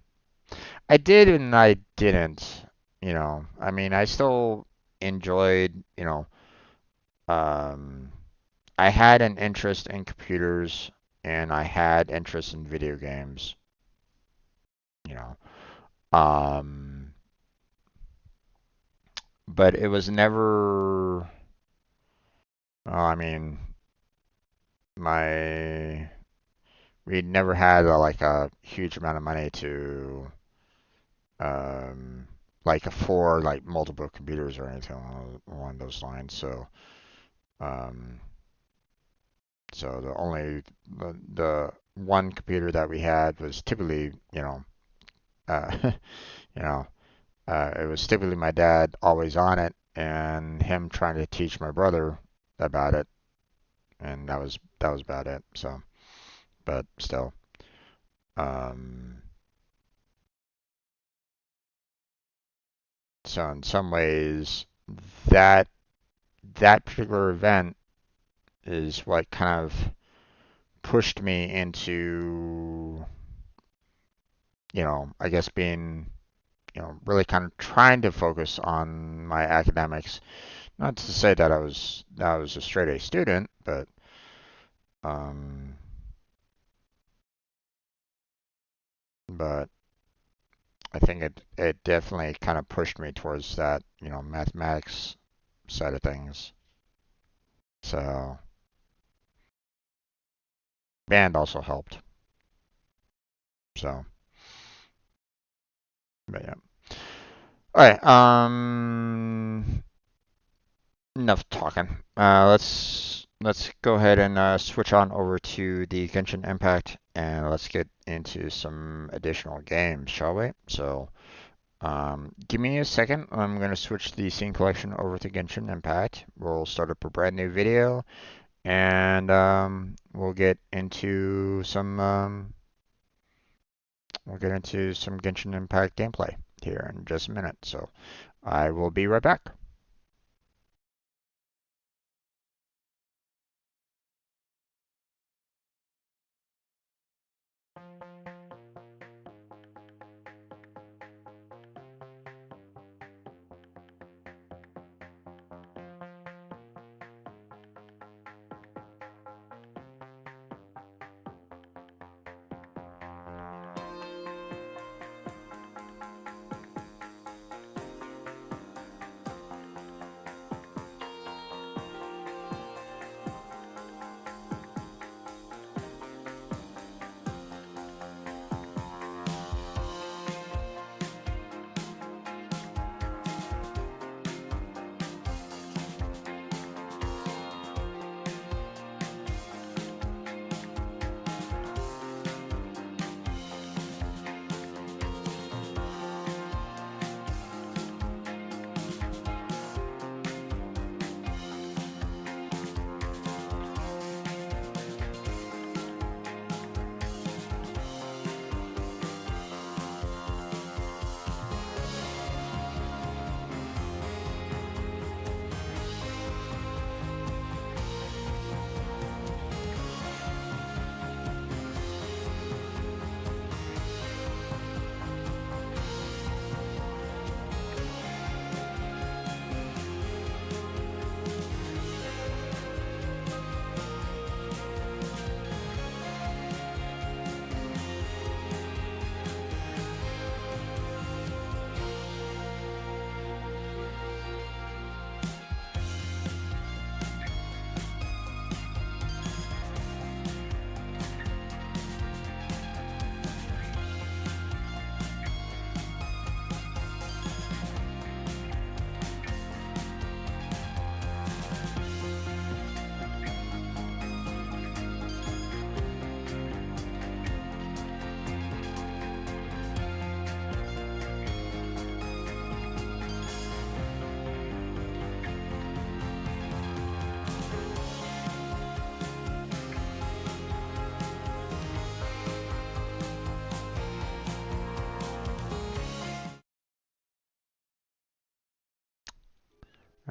I did and I didn't. I mean, I still enjoyed. Um, I had an interest in computers and I had interest in video games. You know, um, but it was never. I mean, my we never had like a huge amount of money to um, like afford like multiple computers or anything along those lines. Um, so the one computer that we had was typically, uh, you know, it was typically my dad always on it and him trying to teach my brother about it, and that was about it. So, but still, um, so in some ways, that that particular event is what kind of pushed me into, I guess being, really kind of trying to focus on my academics. Not to say that I was a straight A student, but um, but I think it definitely kind of pushed me towards that, mathematics side of things. So band also helped. So, but yeah. All right. Enough talking. Let's go ahead and switch on over to the Genshin Impact, and let's get into some additional games, shall we? So, give me a second. I'm gonna switch the scene collection over to Genshin Impact. We'll start up a brand new video, and we'll get into some Genshin Impact gameplay here in just a minute. So I will be right back.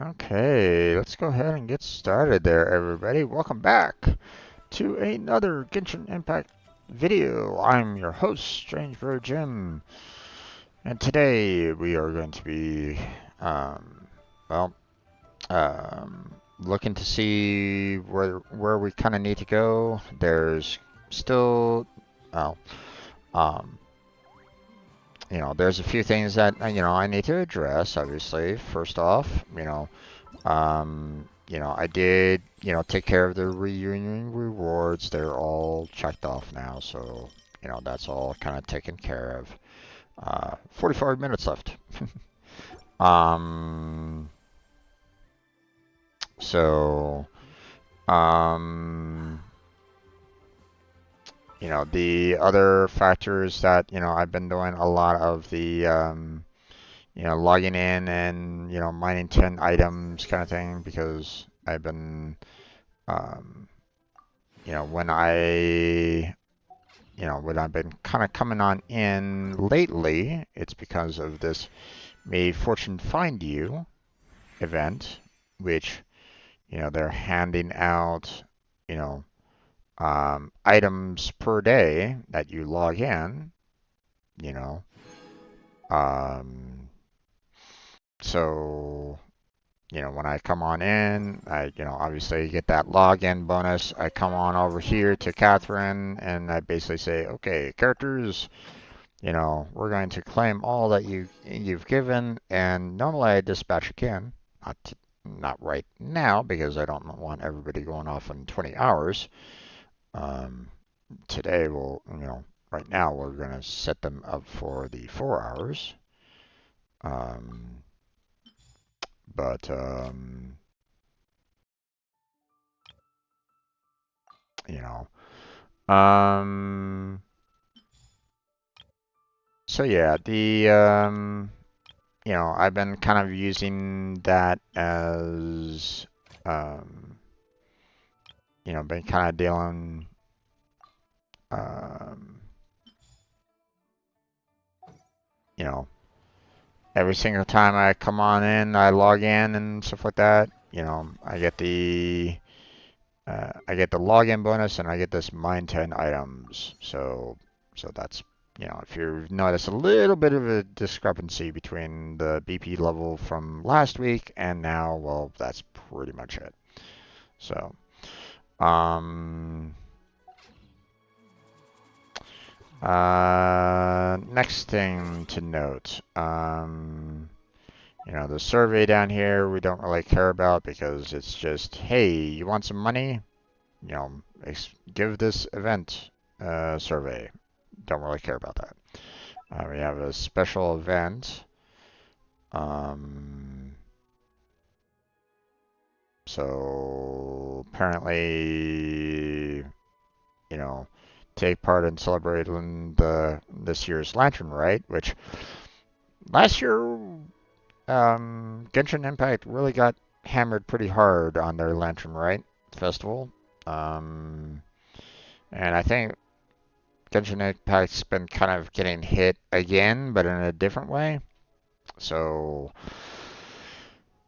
Okay, let's go ahead and get started there, everybody. Welcome back to another Genshin Impact video. I'm your host, Strange Bro Jim, and today we are going to be, well, looking to see where we kind of need to go. There's still, well, um, there's a few things that I need to address. Obviously, first off, I did, take care of the reunion rewards. They're all checked off now, so, that's all kind of taken care of. 45 minutes left. um, so, um, the other factors that, I've been doing a lot of the, logging in and, mining 10 items kind of thing because I've been, um, when when I've been kind of coming on in lately, it's because of this May Fortune Find You event, which, they're handing out, you know, items per day that you log in, you know. Um, so, when I come on in, I, obviously get that login bonus. I come on over here to Catherine and I basically say, okay, characters, we're going to claim all that you've given, and normally I dispatch again, not right now because I don't want everybody going off in 20 hours. Um, Today right now we're going to set them up for the 4 hours. Um, but you know, um, so yeah, I've been kind of using that as, um, been kind of dealing, um, you know, every single time I come on in, I log in and stuff like that. I get the login bonus and I get this mine 10 items. So that's, if you notice a little bit of a discrepancy between the BP level from last week and now, well, that's pretty much it. So, um, next thing to note, the survey down here we don't really care about because it's just, hey, you want some money? Give this event survey. Don't really care about that. We have a special event. So apparently, take part in celebrating this year's Lantern Rite, which last year, Genshin Impact really got hammered pretty hard on their Lantern Rite festival. And I think Genshin Impact's been kind of getting hit again, but in a different way. So,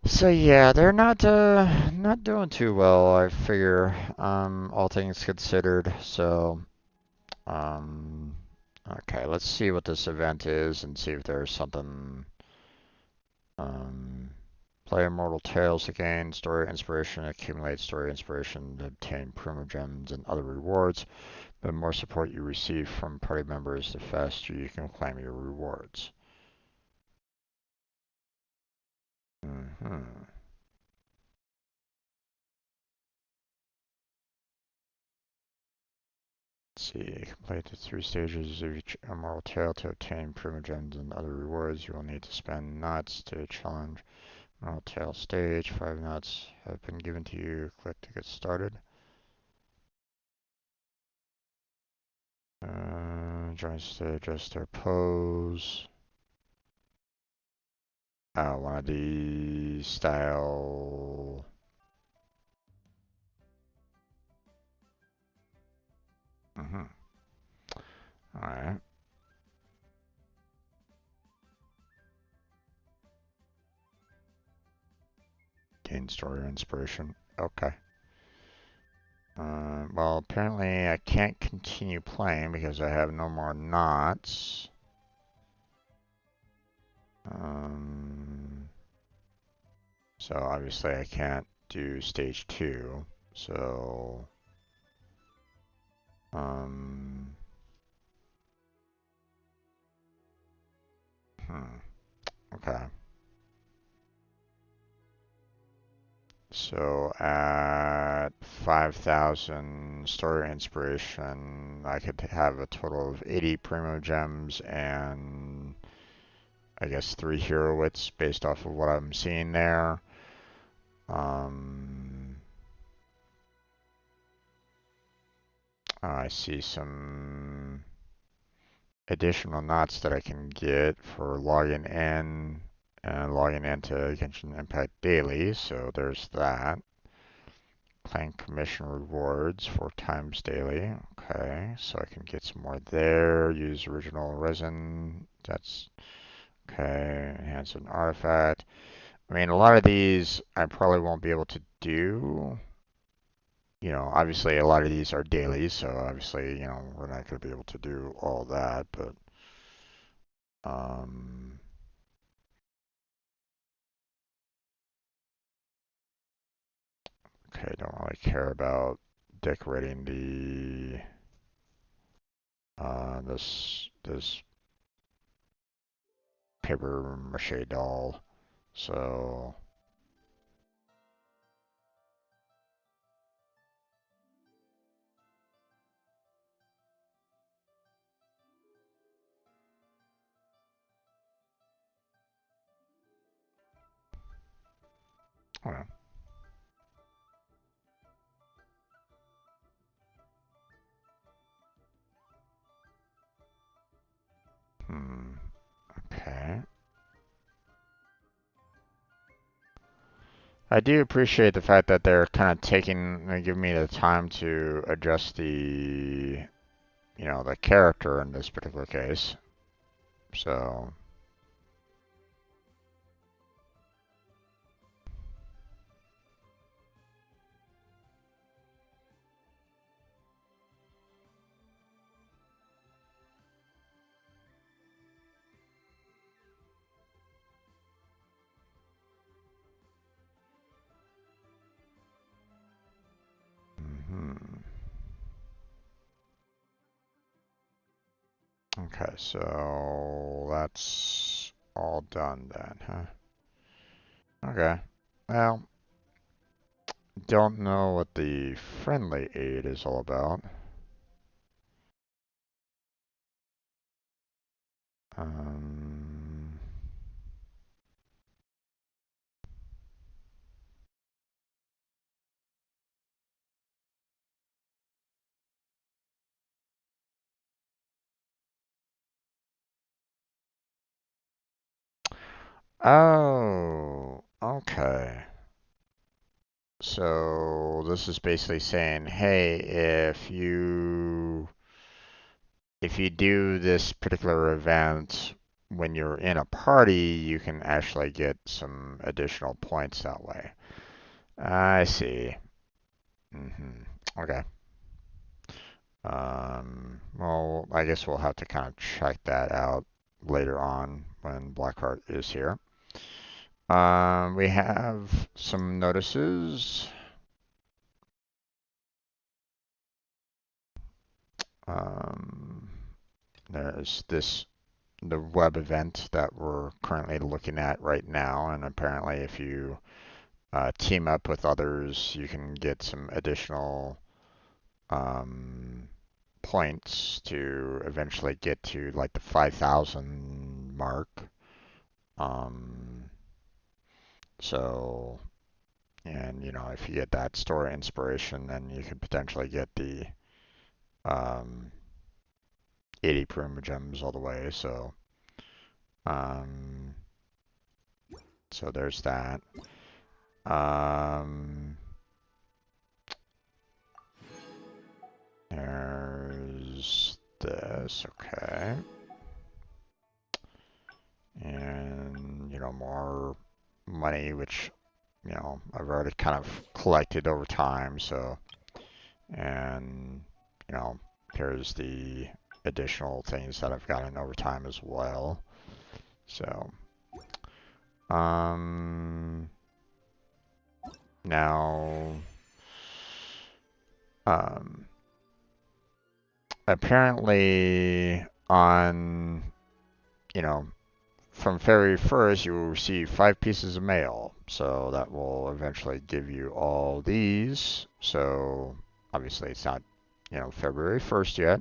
so yeah, they're not doing too well, I figure, all things considered. So, um, okay, let's see what this event is and see if there's something. Um, Play Immortal Tales to gain story inspiration, accumulate story inspiration to obtain primogems and other rewards. The more support you receive from party members, the faster you can claim your rewards. Mm-hmm. Let's see, complete the 3 stages of each Immortal Tale to obtain primogems and other rewards. You will need to spend nuts to challenge Immortal Tale stage. 5 nuts have been given to you. Click to get started. Joins to adjust their pose. One of these style. Mm-hmm. Alright. Gain story inspiration. Okay. Well, apparently I can't continue playing because I have no more knots. So obviously I can't do stage 2. So, okay. So at 5,000 story inspiration, I could have a total of 80 primo gems and I guess 3 hero wits based off of what I'm seeing there. I see some additional knots that I can get for logging in and logging into Genshin Impact Daily, so there's that. Claim commission rewards 4 times daily. Okay, so I can get some more there. Use original resin. That's okay. Enhance an artifact. I mean, a lot of these I probably won't be able to do. Obviously a lot of these are dailies, so obviously, we're not going to be able to do all that, but okay, don't really care about decorating this paper mache doll. So, I Okay. I do appreciate the fact that they're kind of giving me the time to adjust the character in this particular case. So, mhm. Okay, so that's all done then, huh? Okay. Well, don't know what the friendly aid is all about. Um, oh, okay. So this is basically saying, hey, if you do this particular event when you're in a party, you can actually get some additional points that way. I see. Okay. Well, I guess we'll have to kind of check that out later on when Blackheart is here. We have some notices. Um, there's the web event that we're currently looking at right now, and apparently if you team up with others, you can get some additional um, points to eventually get to like the 5,000 mark. Um, so, and if you get that store inspiration, then you could potentially get the um, 80 Prima Gems all the way. Um, so there's that. Um, there's this, okay. And, more money, which, I've already kind of collected over time, so, and, here's the additional things that I've gotten over time as well. So, now, um, apparently on, from February 1st, you will receive 5 pieces of mail. So that will eventually give you all these. So obviously it's not, February 1st yet.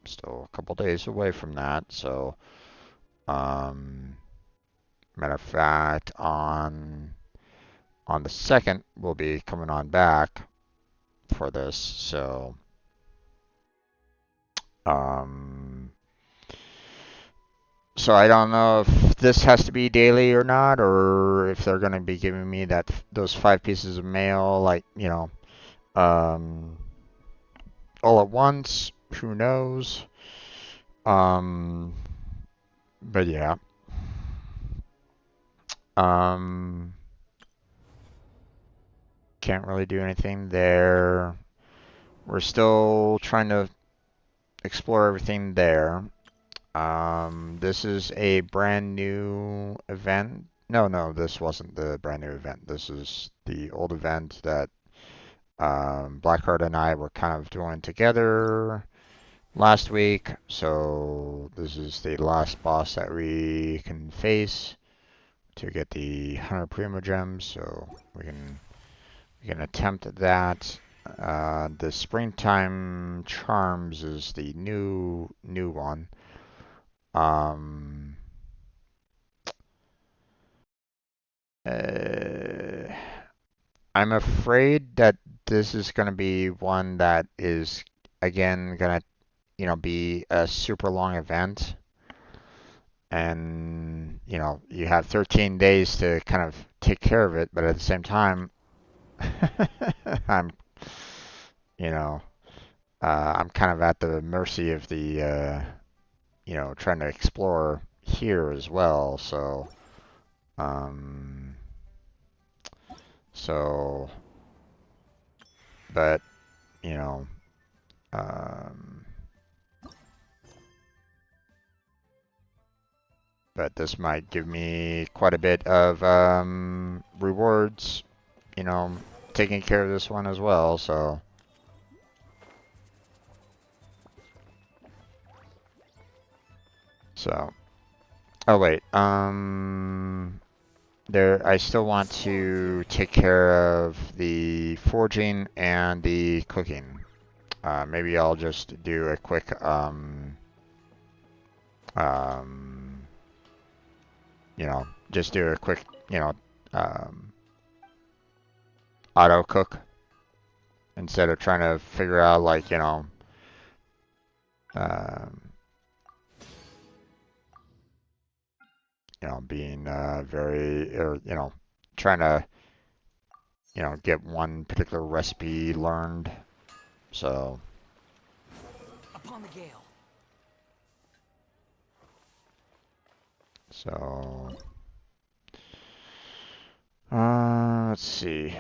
Still a couple days away from that. So, matter of fact, on the 2nd, we'll be coming on back for this. So, um, So I don't know if this has to be daily or not, or if they're going to be giving me those 5 pieces of mail, like um, all at once. Who knows? Um, but yeah. Um, can't really do anything there. We're still trying to explore everything there. This is a brand new event. No, this wasn't the brand new event. This is the old event that Blackheart and I were kind of doing together last week. So this is the last boss that we can face to get the 100 Primo Gems. So we can attempt that. The Springtime Charms is the new one. Um, uh, I'm afraid that this is going to be one that is again going to be a super long event. and you know, you have 13 days to kind of take care of it, but at the same time, I'm, you know, I'm kind of at the mercy of the, you know, trying to explore here as well. So, um, so, but you know, um, but this might give me quite a bit of rewards, you know, taking care of this one as well. So, oh wait, there, I still want to take care of the forging and the cooking. Maybe I'll just do a quick, um, you know, just do a quick, you know, um, auto cook instead of trying to figure out like, um, being very, or trying to, get one particular recipe learned. So. Upon the gale. So. Let's see.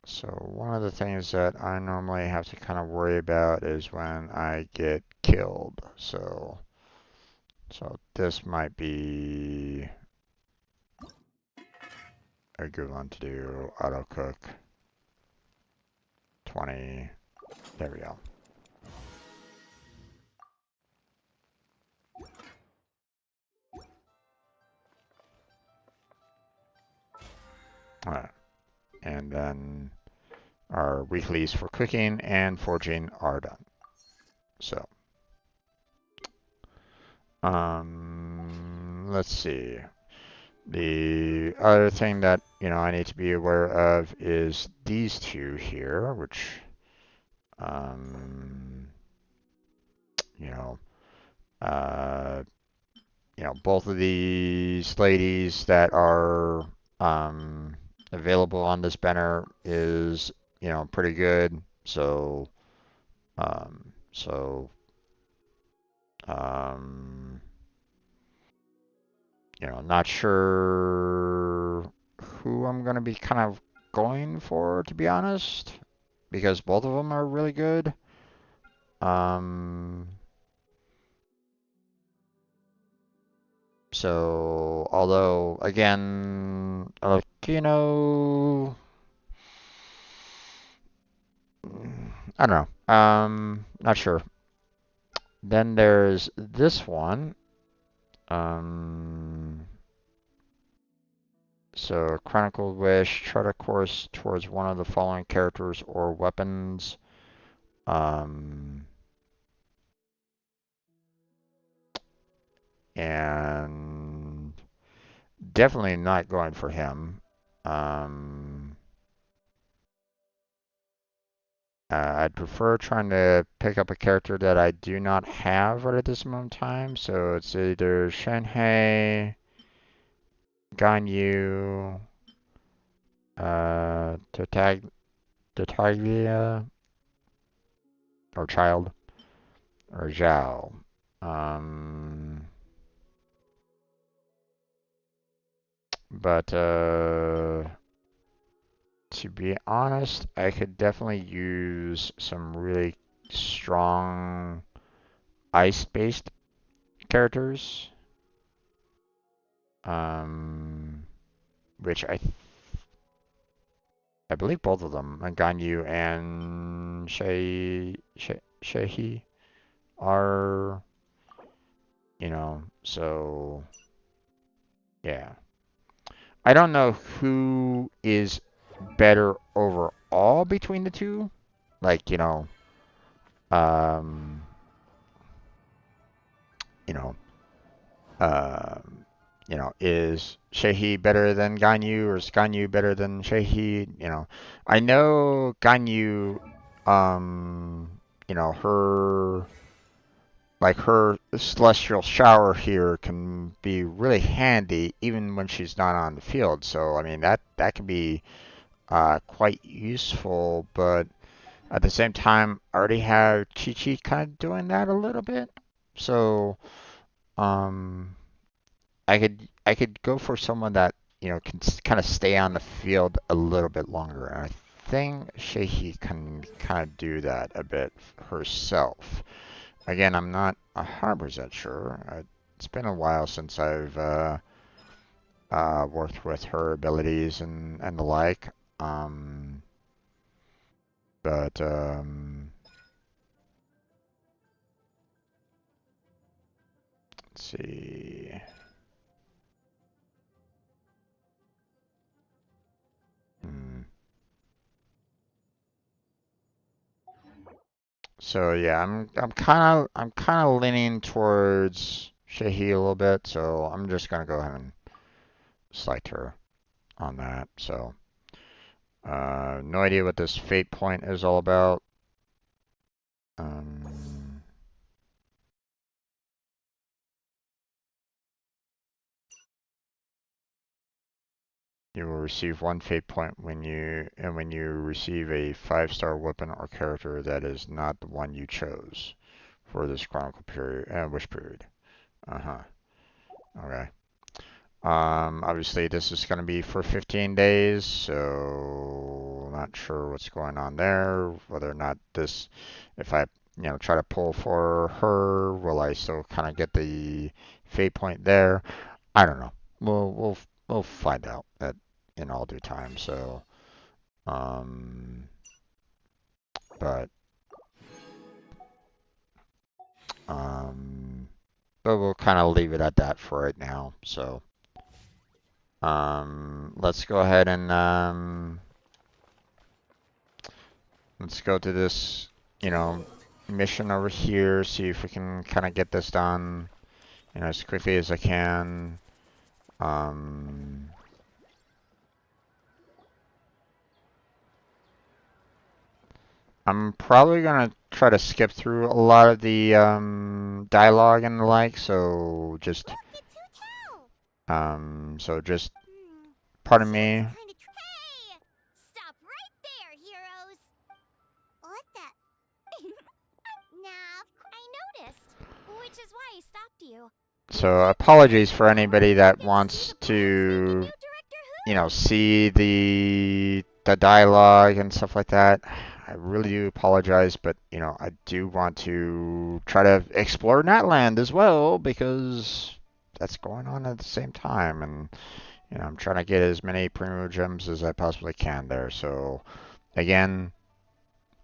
So one of the things that I normally have to kind of worry about is when I get killed. So this might be a good one to do. Auto cook 20. There we go. All right. And then our weeklies for cooking and forging are done. So, let's see. The other thing that, I need to be aware of is these two here, which, you know, uh, both of these ladies that are available on this banner is, pretty good. So, um, so, um, not sure who I'm going to be kind of going for, to be honest, because both of them are really good. Um, so, although, again, like, I don't know. Not sure. Then there's this one. Um, so, Chronicled Wish, chart a course towards one of the following characters or weapons. Um, and definitely not going for him. Um, I'd prefer trying to pick up a character that I do not have right at this moment in time. So it's either Shanhei, Ganyu, Tartaglia, or Child, or Zhao. Um, but to be honest, I could definitely use some really strong ice-based characters. Um, which I believe both of them, Ganyu and Shehi, are, so yeah. I don't know who is better overall between the two. Like, um, you know, um, is Shehi better than Ganyu or is Ganyu better than Shehi? I know Ganyu, um, you know, her celestial shower here can be really handy even when she's not on the field. So I mean that can be quite useful, but at the same time, I already have Chi-Chi kind of doing that a little bit. So um, I could go for someone that can kind of stay on the field a little bit longer. And I think Shehi can kind of do that a bit herself. Again, I'm not 100% sure. It's been a while since I've worked with her abilities and the like. Um, but let's see. Hmm. So yeah, I'm kind of leaning towards Shehi a little bit. So I'm just gonna go ahead and select her on that. So no idea what this fate point is all about. Um, You will receive one fate point when you receive a 5-star weapon or character that is not the one you chose for this chronicle period, wish period. Uh-huh. Okay. Obviously this is going to be for 15 days, so not sure what's going on there. Whether or not this, if I, try to pull for her, will I still kind of get the fate point there? I don't know. We'll find out that in all due time. So, um, but um, but we'll kind of leave it at that for right now. So, let's go ahead and let's go to this, mission over here. See if we can kind of get this done, as quickly as I can. Um, I'm probably gonna try to skip through a lot of the dialogue and the like, so just pardon me. Hey! Stop right there, heroes! What the? Nah, I noticed. Which is why I stopped you. So apologies for anybody that wants to, see the dialogue and stuff like that. I really do apologize, but I do want to try to explore Natland as well because that's going on at the same time, and I'm trying to get as many premium gems as I possibly can there. So again,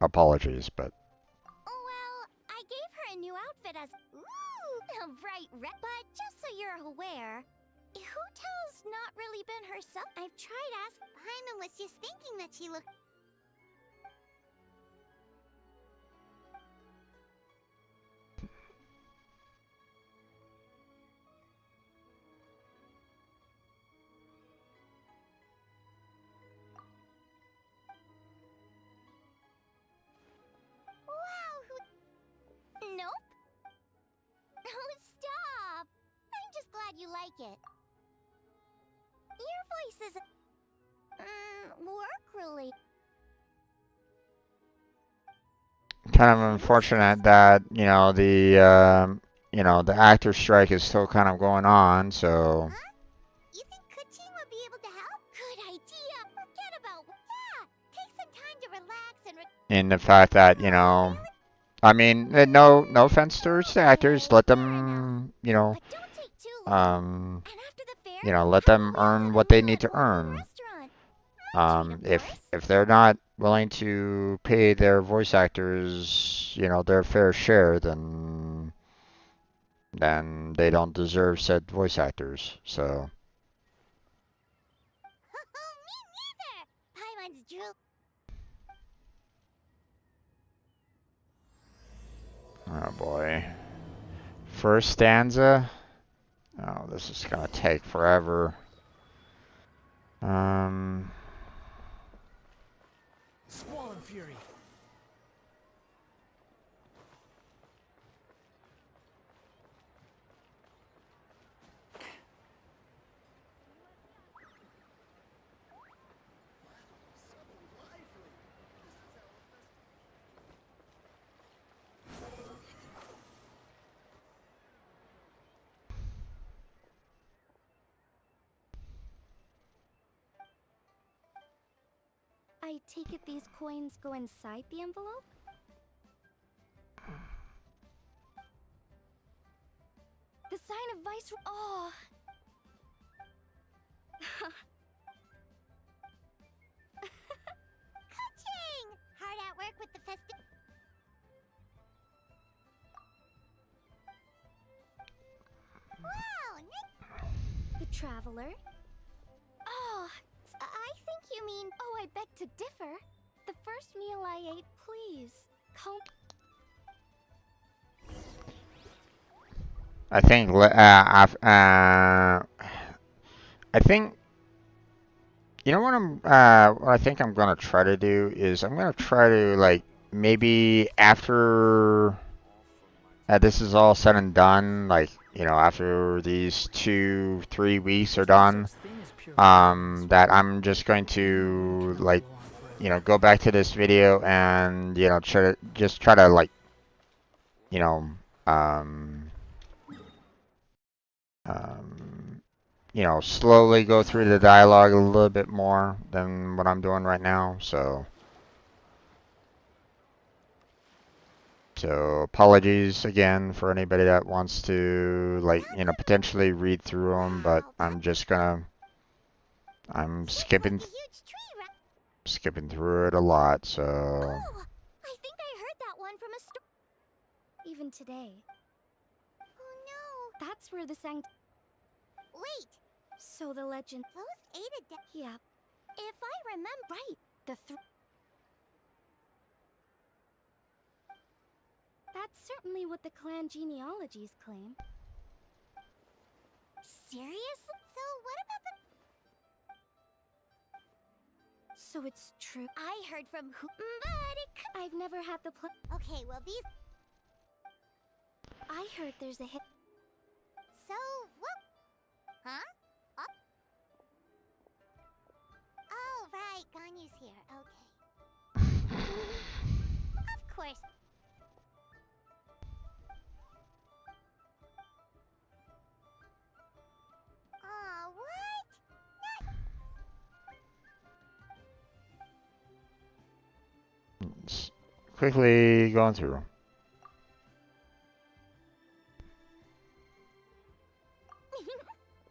apologies, but Well, I gave her a new outfit as a bright red. But just so you're aware, Hootel's not really been herself. I've tried asking. Paimon was just thinking that she looked. Wow, nope. Oh, stop! I'm just glad you like it. Your voice is work related. kind of unfortunate that the actor strike is still kind of going on. So Huh? You think Kuchin would be able to help? Good idea. Forget about. Yeah, take some time to relax and. in the fact that I mean, no offense towards the actors, let them But don't take too long. And after the fair, let have a them meal earn at a what they local need to earn. restaurant. My treat, of course. If they're not willing to pay their voice actors, their fair share, then they don't deserve said voice actors. So, Me neither. Paimon's drool. oh boy. First stanza. Oh, this is gonna take forever. Um, Squall and Fury. I take it these coins go inside the envelope? The sign of Vice. Oh. Ka-ching! Hard at work with the festive. Wow! The Traveler? Oh, I think you mean. Oh, I beg to differ. The first meal I ate, please. I think I think you know what I think I'm gonna try to do is I'm gonna try to like maybe after this is all said and done, like you know after these 2-3 weeks are done, that I'm just going to like you know go back to this video and you know try to like you know um um you know, slowly go through the dialogue a little bit more than what I'm doing right now. So apologies again for anybody that wants to, like, you know, potentially read through them, but I'm skipping through it a lot, so. Oh, I think I heard that one from a store. Even today. Oh no. That's where the Wait. So the legend. Those ate a Yeah. If I remember right, That's certainly what the clan genealogies claim. Seriously? So what about the... So it's true. I heard from who... But I've never had the Okay, well these... I heard there's a hit... So, what? Huh? Oh, right. Ganyu's here. Okay. Of course. Aw, what? It's quickly going through.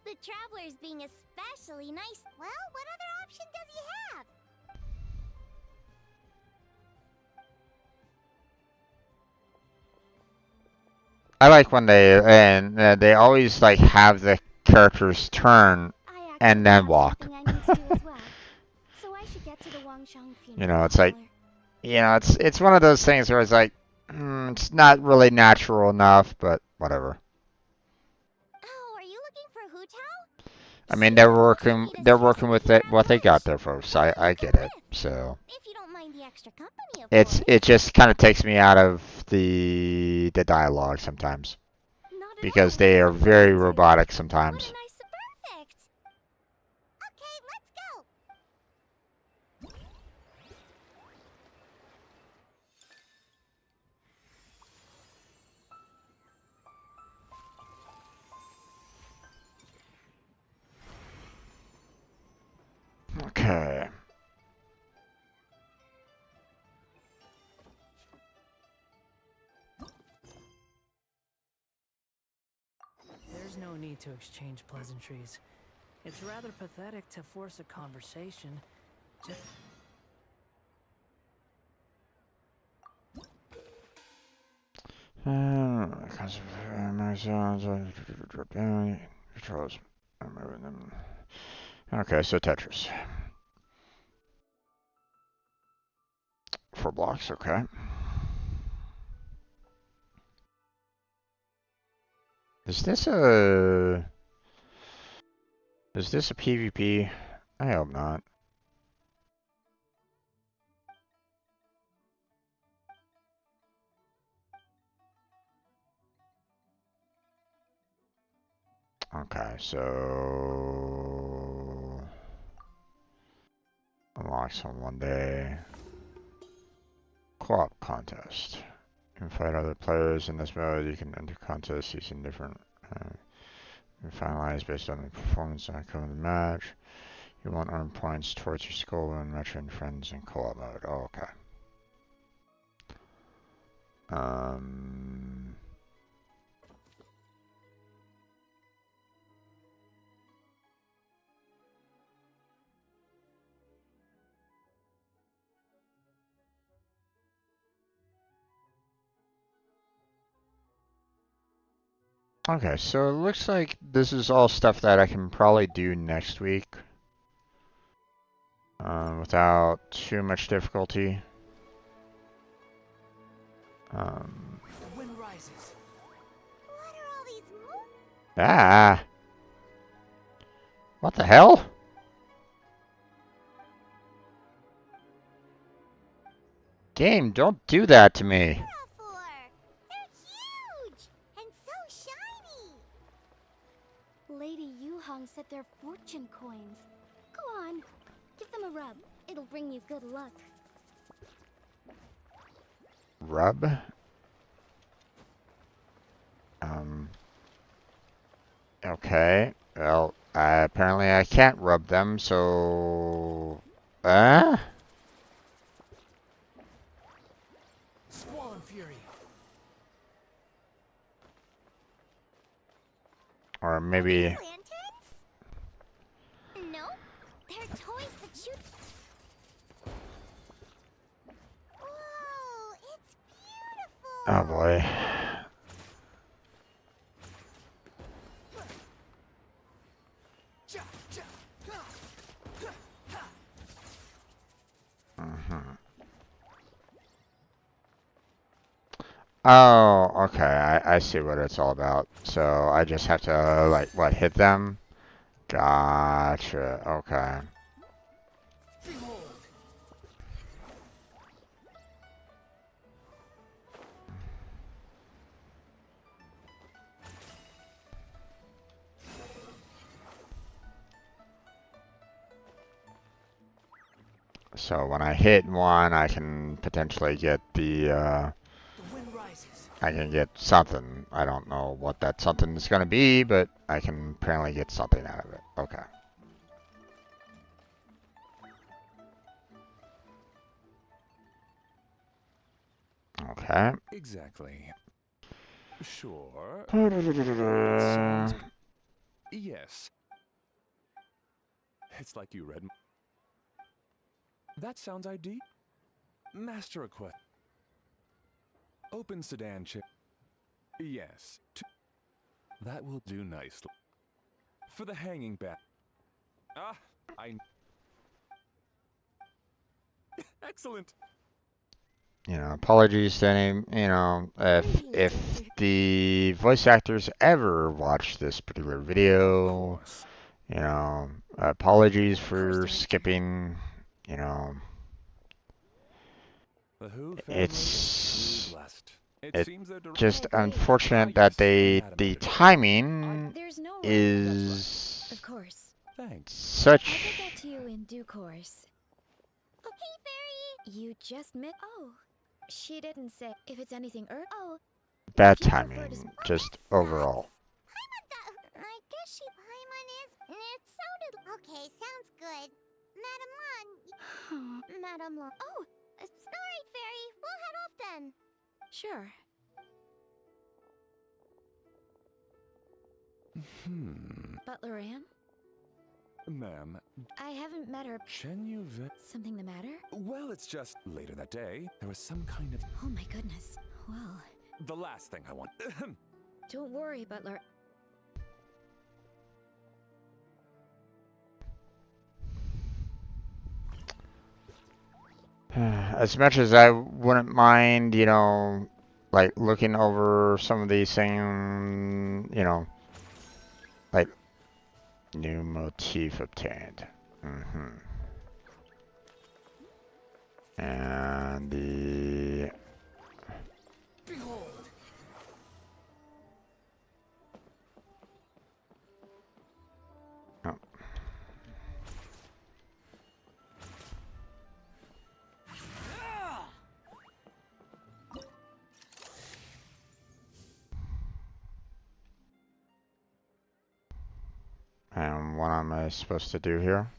The Traveler's being especially nice. Well, what other option does he have? I like when they always like have the characters turn and then walk. So I should get to the Wangshang funeral. You know, it's like, you know, it's one of those things where it's like, it's not really natural enough, but whatever. Oh, are you looking for Hu Tao? I mean, they're working with it, what they got there first. I get it. So If you don't mind the extra company, of course. it just kind of takes me out of the dialogue sometimes because they are very robotic sometimes. What a nice perfect. Okay, let's go. Okay. There's no need to exchange pleasantries. It's rather pathetic to force a conversation. Just... Okay, so Tetris. 4 blocks, okay. Is this a PvP? I hope not. Okay, so unlocks on 1 day. Co-op contest. You can fight other players in this mode. You can enter contests using different. You can finalize based on the performance outcome of the match. You won't earn points towards your school when mentoring friends in co-op mode. Oh, okay. Okay, so it looks like this is all stuff that I can probably do next week without too much difficulty. The wind rises. What are all these Ah! What the hell? Game, don't do that to me. for? They're huge and so shiny. Lady Yuhong said they're fortune coins. Go on, give them a rub. It'll bring you good luck. Rub? Okay. Well, apparently I can't rub them, so... Squall fury. Or maybe... Lanterns? Nope, they're toys that shoot. Whoa, it's beautiful. Oh boy. Oh, okay. I see what it's all about. So I just have to, like, what, hit them? Gotcha. Okay. Behold. So when I hit one, I can potentially get the, The wind rises. I can get something. I don't know what that something is going to be, but I can apparently get something out of it. Okay. Okay. Exactly. Sure. Uh, Yes. It's like you read. That sounds ID. Master request. Open sedan chair. Yes. That will do nicely. For the hanging back. Ah, I. Excellent. You know, apologies to any, you know, if the voice actors ever watch this particular Of video, course. you know, apologies Of course for there is. skipping, you know, The Who family is it's truly blessed. It it seems they're just I agree. unfortunate Ah, that yes, Madam the Editor. timing There's no rush. is Of course. Thanks. I'll get such that to you in due course. Okay, Fairy. You just met. Oh, she didn't say if it's anything. Oh, bad if you prefer timing, to. just overall. I guess she. Paimon is. It sounded. Okay, sounds good. Madam Lun. Madam Lun. Oh, it's all right, Fairy. We'll head off then. Sure. Butler Ann? Ma'am, I haven't met her. can you Something the matter? Well, it's just later that day, there was some kind of. Oh my goodness. Well, The last thing I want. don't worry, Butler. As much as I wouldn't mind, you know, like looking over some of these things, you know, like new motif obtained. And the Behold. oh, and what am I supposed to do here?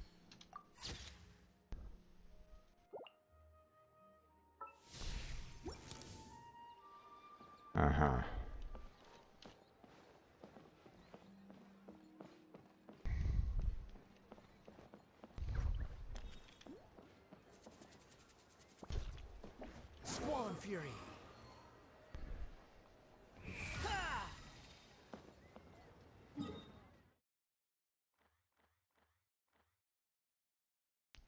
Fury.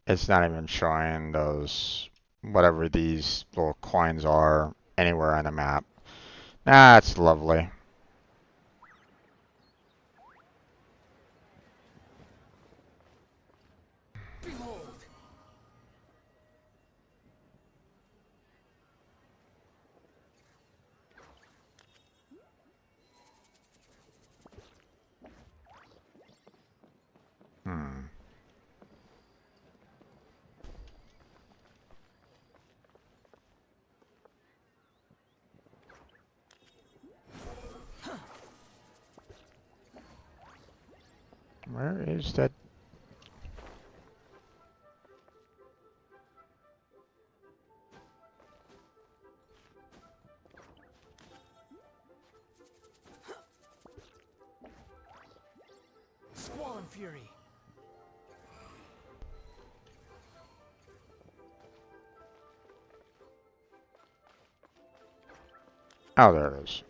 It's not even showing those, whatever these little coins are, anywhere on the map. That's lovely. Behold. Hmm. Where is that? Squall and Fury. Oh, there it is.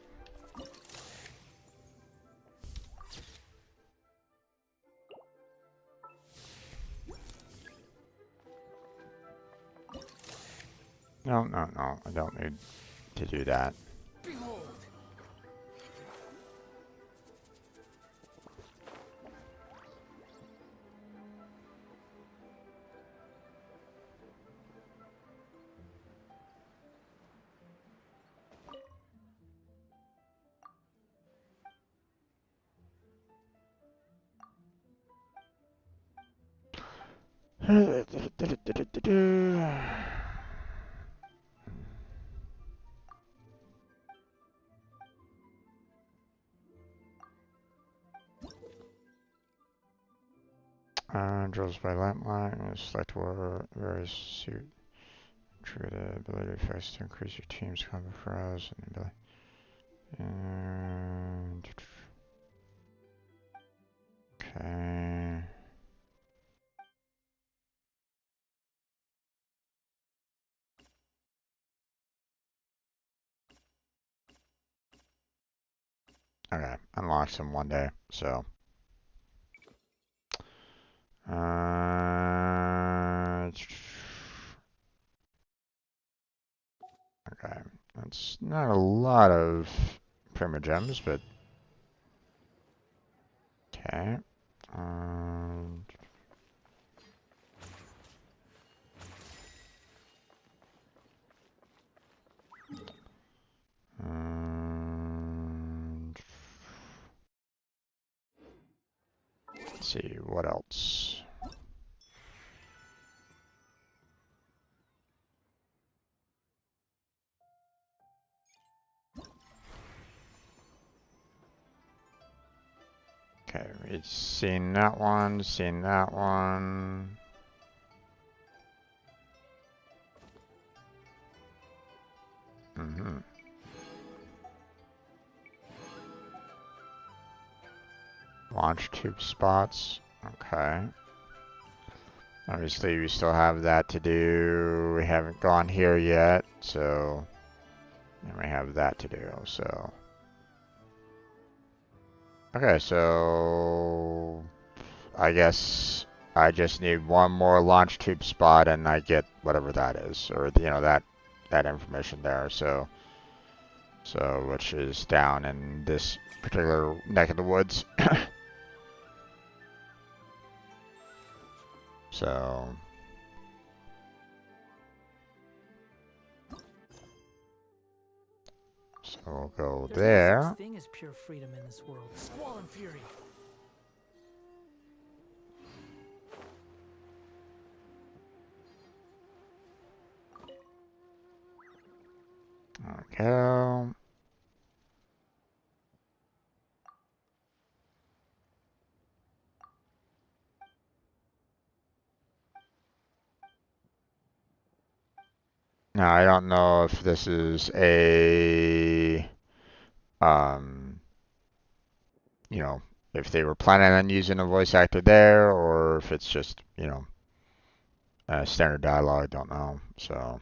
No, no, no. I don't need to do that. Behold. Drills by lamplight. Select where various suit. Trigger the ability effects to increase your team's combat throws and ability. And okay. Okay, unlocks them one day, so. Okay, that's not a lot of primogems, but okay. Um, um, let's see, what else? Okay, we've seen that one, seen that one. Mm-hmm. Launch tube spots. Okay. Obviously, we still have that to do. We haven't gone here yet, so. And we have that to do, so. Okay, so. I guess I just need one more launch tube spot and I get whatever that is, or, you know, that information there, so. So, which is down in this particular neck of the woods. So. So we'll go There's there. no such thing as pure freedom in this world. Squall and Fury. Okay. Now I don't know if this is a, you know, if they were planning on using a voice actor there, or if it's just, you know, standard dialogue. Don't know. So.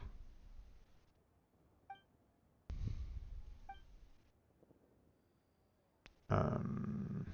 Um,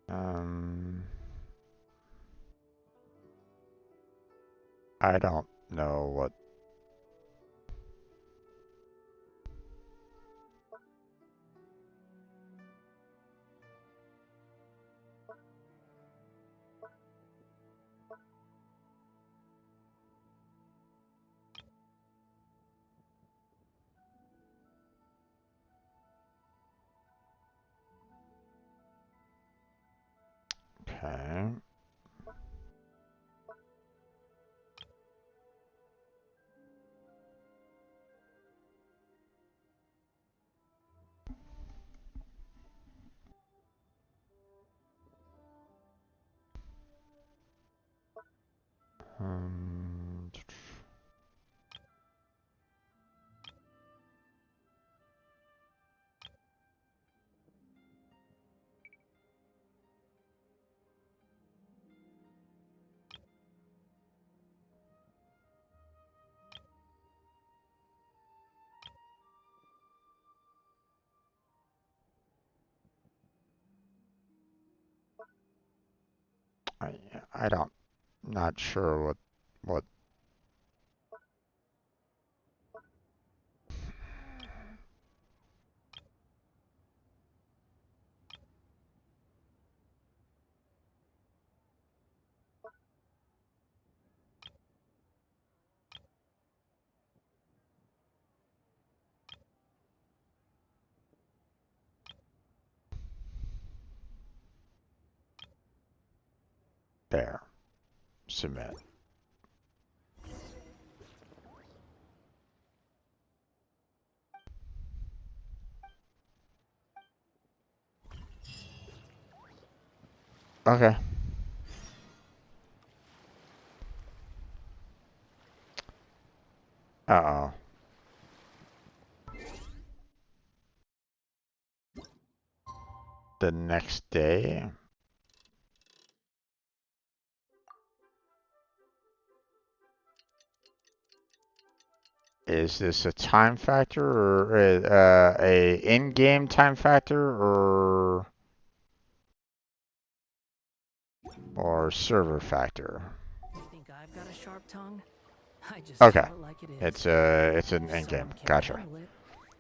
um, I don't know what. Okay. Um, I I don't. Not sure what. There. Submit. Okay. Uh-oh. The next day. Is this a time factor or a in-game time factor or server factor? You think I've got a sharp tongue? I just Okay. tell it like it is. It's an If in-game. someone can't Gotcha. handle it,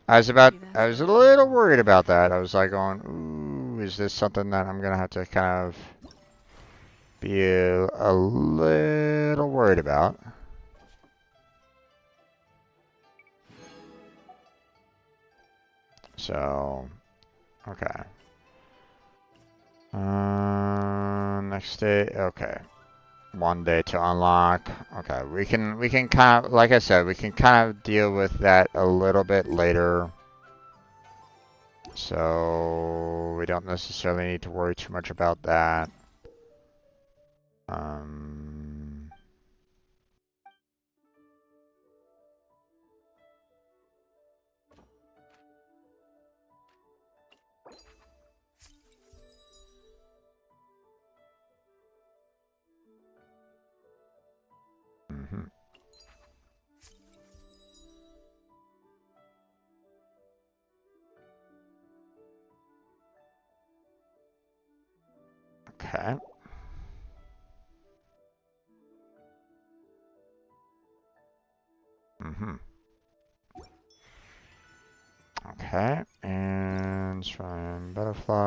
I maybe that's was a their problem. little worried about that. I was like going, ooh, is this something that I'm gonna have to kind of be a little worried about? So, okay. Next day, okay. 1 day to unlock. Okay, we can kind of, like I said, we can kind of deal with that a little bit later. So we don't necessarily need to worry too much about that. Um, mhm. Okay. Mhm. Okay. And trying butterflies.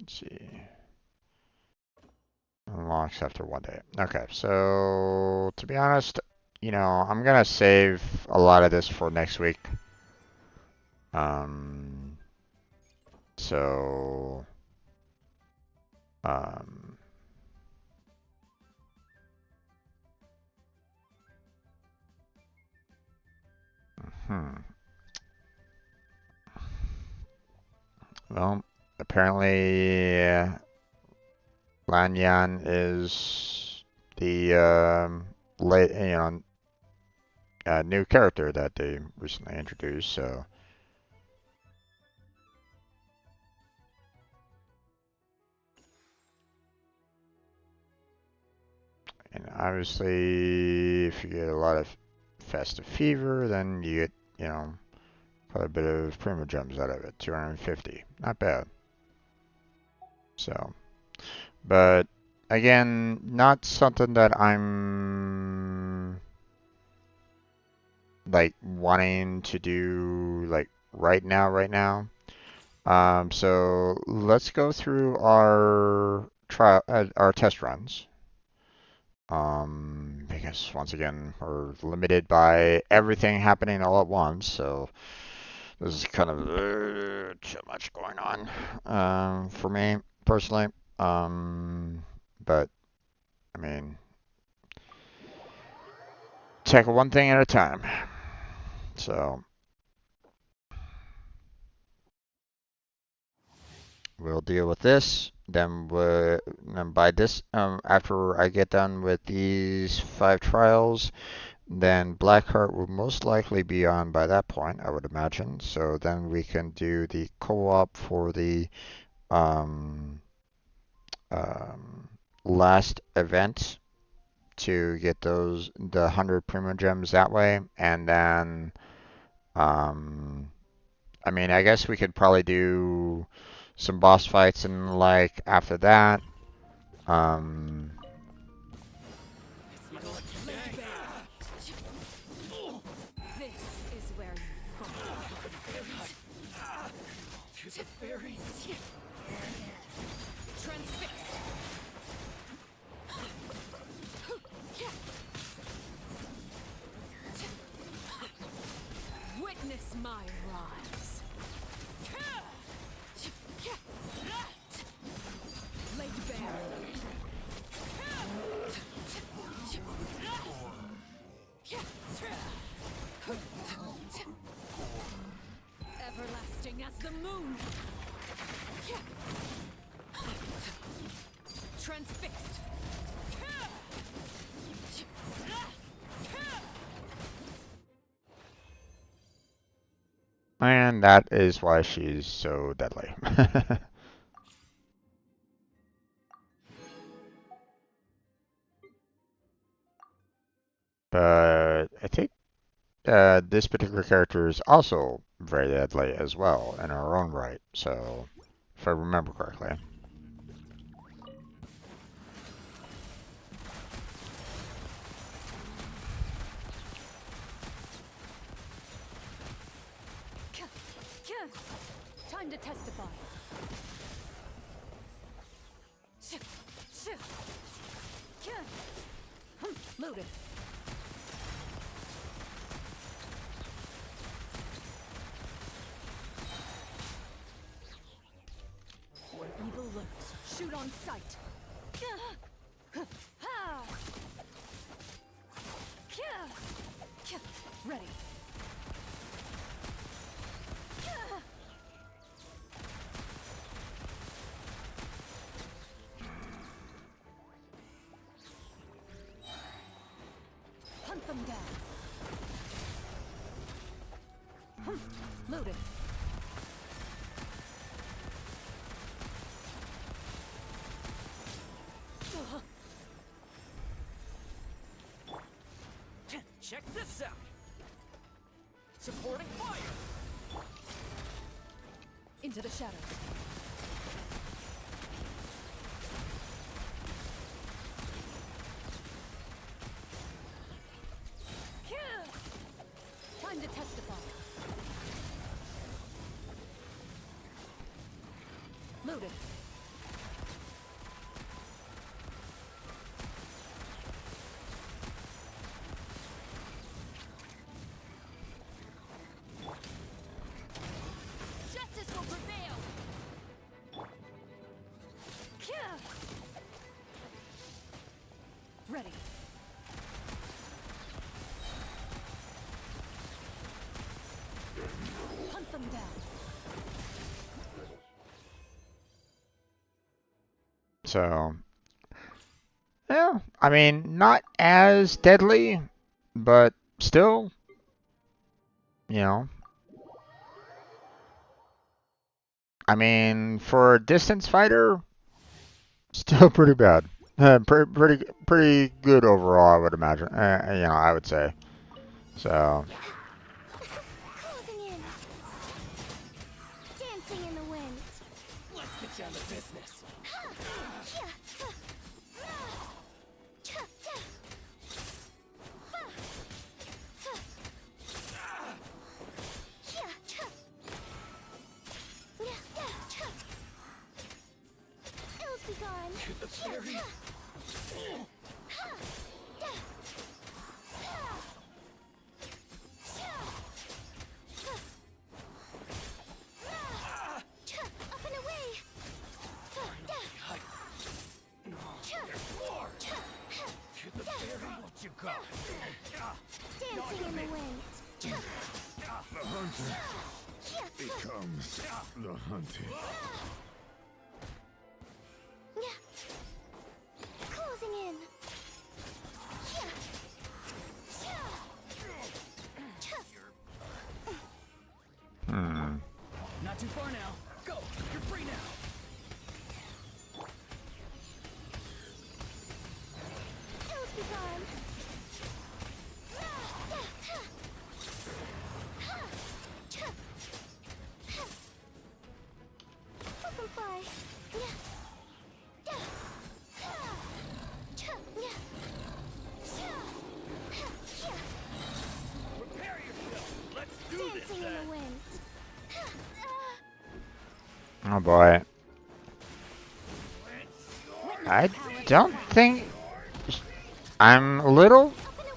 Let's see. Unlocks after 1 day. Okay, so to be honest, I'm gonna save a lot of this for next week. Um, so, um, Hmm. Well, apparently Lanyan is the new character that they recently introduced. So, and obviously, if you get a lot of festive fever, then you get, quite a bit of primo gems out of it. 250, not bad. So, but again, not something that I'm like wanting to do like right now. So let's go through our our test runs. Because once again, we're limited by everything happening all at once, so this is kind of too much going on for me personally. But I mean, take one thing at a time. So we'll deal with this. Then by this, after I get done with these 5 trials, then Blackheart will most likely be on by that point, I would imagine. So then we can do the co-op for the um, um, last event to get the 100 Primo Gems that way, and then um, I mean, I guess we could probably do some boss fights and like after that. Um, This is where you fall. Transfixed. Witness my rise. Laid bare. Everlasting as the moon. Transfixed. and that is why she's so deadly. But I think this particular character is also very deadly as well in her own right. So, if I remember correctly. Time to testify. Loaded. Where evil lurks, shoot on sight. Ready. Hunt them down. Loaded. Check this out. Supporting fire. Into the shadows. Time to testify. Loaded. Justice will prevail! Ready. them down. So, yeah, I mean, not as deadly, but still, you know, I mean, for a distance fighter, still pretty bad. Pretty good overall, I would imagine. You know, I would say. So, Closing in. Dancing in the wind. Let's get down to business. Ills be gone. The fairy. Up and away. The fairy. What you got? Dancing in the wind. The hunter becomes the hunted. Closing in. Not too far now. Go. You're free now. Ills be gone. Fly. Prepare yourself. Let's do Dancing in the wind. oh boy. I don't think I'm a little. Up and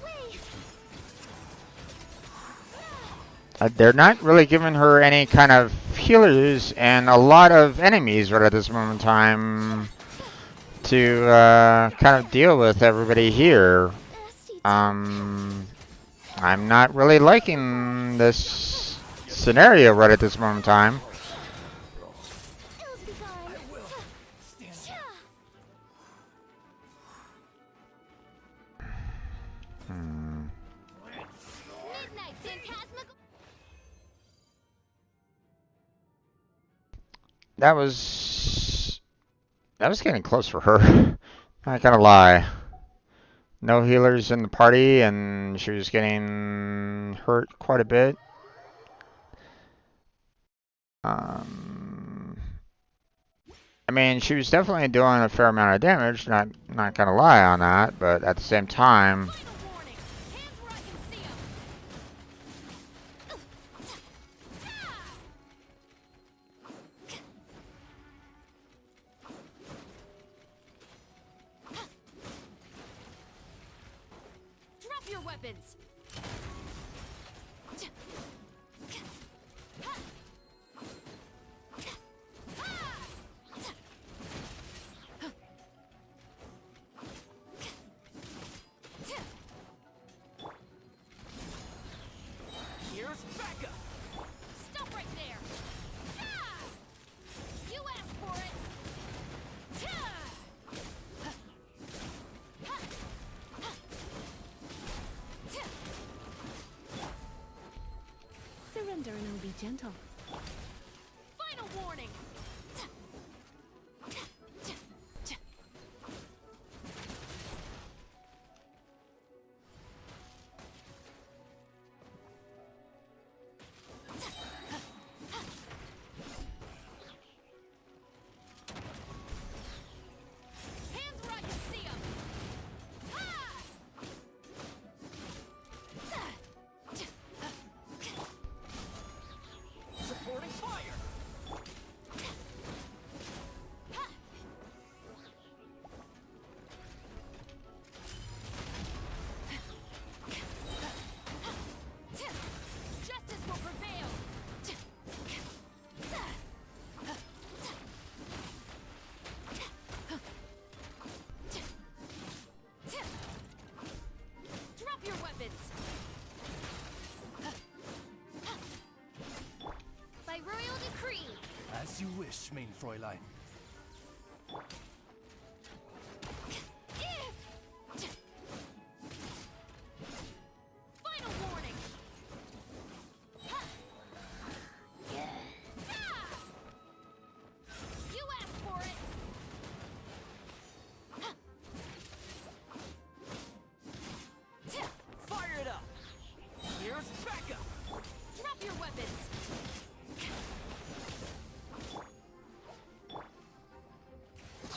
away. They're not really giving her any kind of healers and a lot of enemies right at this moment in time to kind of deal with everybody here. Nasty. I'm not really liking this scenario right at this moment in time. Ills be gone. Midnight phantasmical. That was getting close for her. Not gonna lie. No healers in the party, and she was getting hurt quite a bit. I mean, she was definitely doing a fair amount of damage. Not gonna lie on that, but at the same time, Final warning. Hands where I can see 'em. Drop your weapons. Here's Pega. Stop right there. You asked for it. Surrender and I'll be gentle. Final warning. Hands where I can see 'em. Supporting fire. wish, mein Fräulein. Final warning. You asked for it. Fire it up! Here's Pega! Drop your weapons.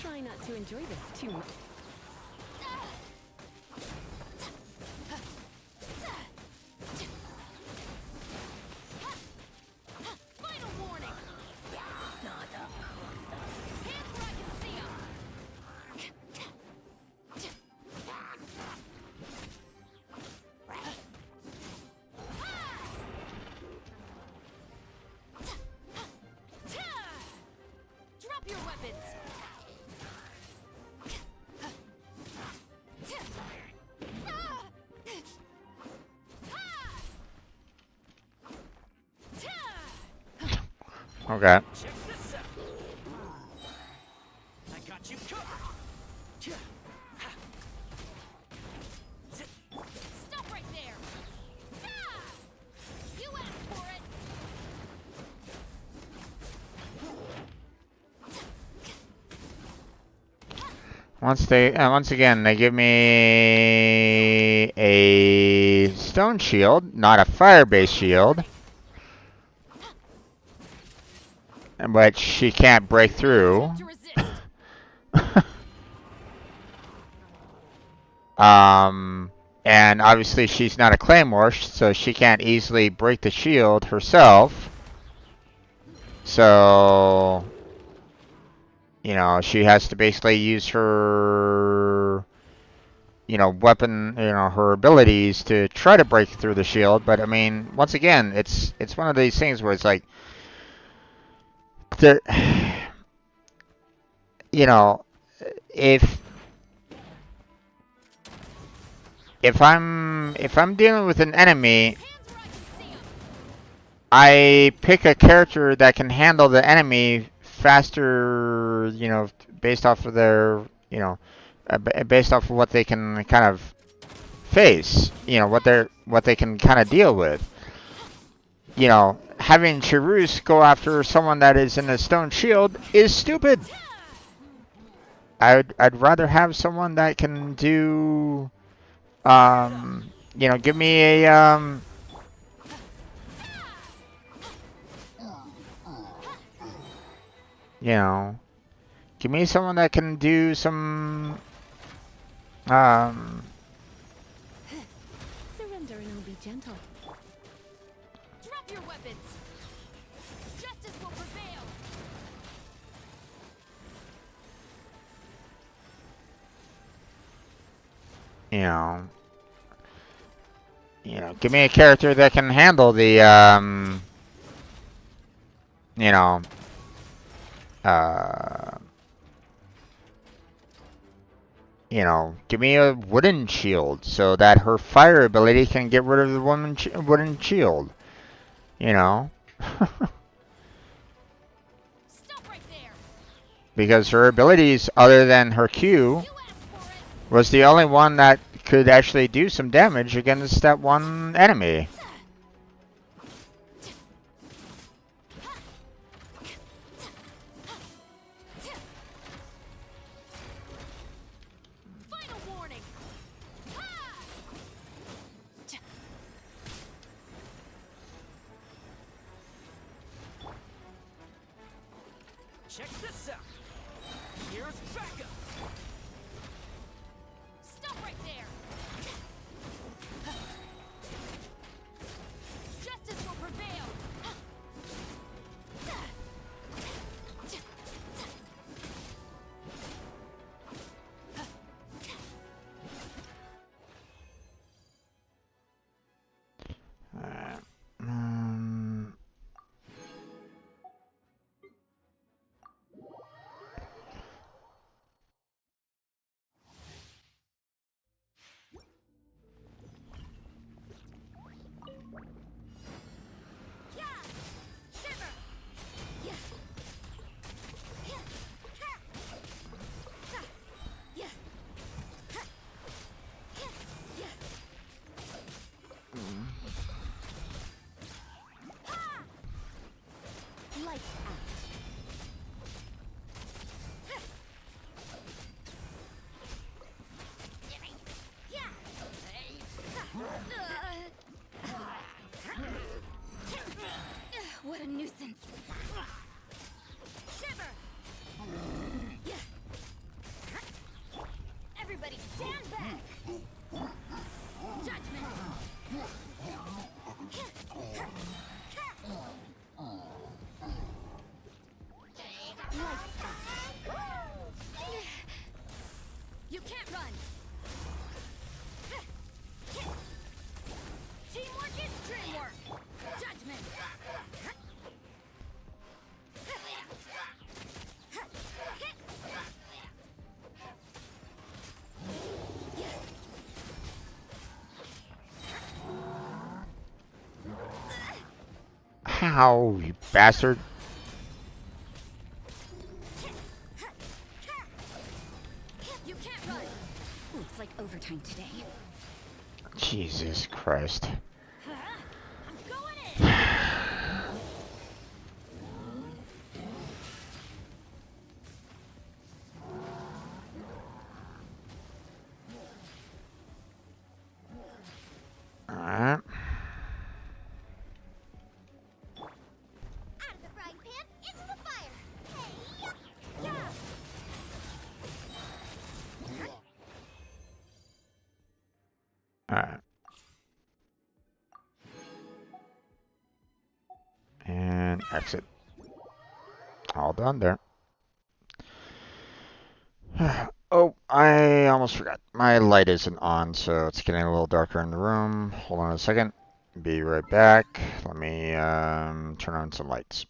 Try not to enjoy this too much. Final warning. Hands where I can see 'em. Drop your weapons. Okay. Check this out! I got you covered! Stop right there. You asked for it. Once again, they give me a stone shield, not a fire-based shield, but she can't break through. To resist. And obviously she's not a claymore, so she can't easily break the shield herself. So, you know, she has to basically use her, you know, weapon, you know, her abilities to try to break through the shield. But I mean, once again, it's one of these things where it's like, there, you know, if I'm dealing with an enemy, Hands where I can see 'em. I pick a character that can handle the enemy faster, you know, based off of their, you know, based off of what they can kind of face, you know, what they can kind of deal with. You know, having Charus go after someone that is in a stone shield is stupid. I'd rather have someone that can do, you know, give me a, you know, give me someone that can do some, Surrender and I'll be gentle. Drop your weapons. Justice will prevail. you know, give me a character that can handle the, you know, you know, give me a wooden shield so that her fire ability can get rid of the wooden shield. You know, Stop right there. because her abilities, other than her Q, You asked for it. was the only one that could actually do some damage against that one enemy. Final warning. Check this out! Here's Pega! Stop right there. Justice will prevail. Lights out. What a nuisance. Shiver! Everybody stand back! Judgment! You can't run! Teamwork is dreamwork! Judgment! How, you bastard? You can't run! Looks like overtime today. Jesus Christ. I'm going in! Alright. Out of the frying pan, into the fire! Hey, yeah! Alright. And exit. All done there. Oh, I almost forgot. My light isn't on, so it's getting a little darker in the room. Hold on a second. Be right back. Let me turn on some lights.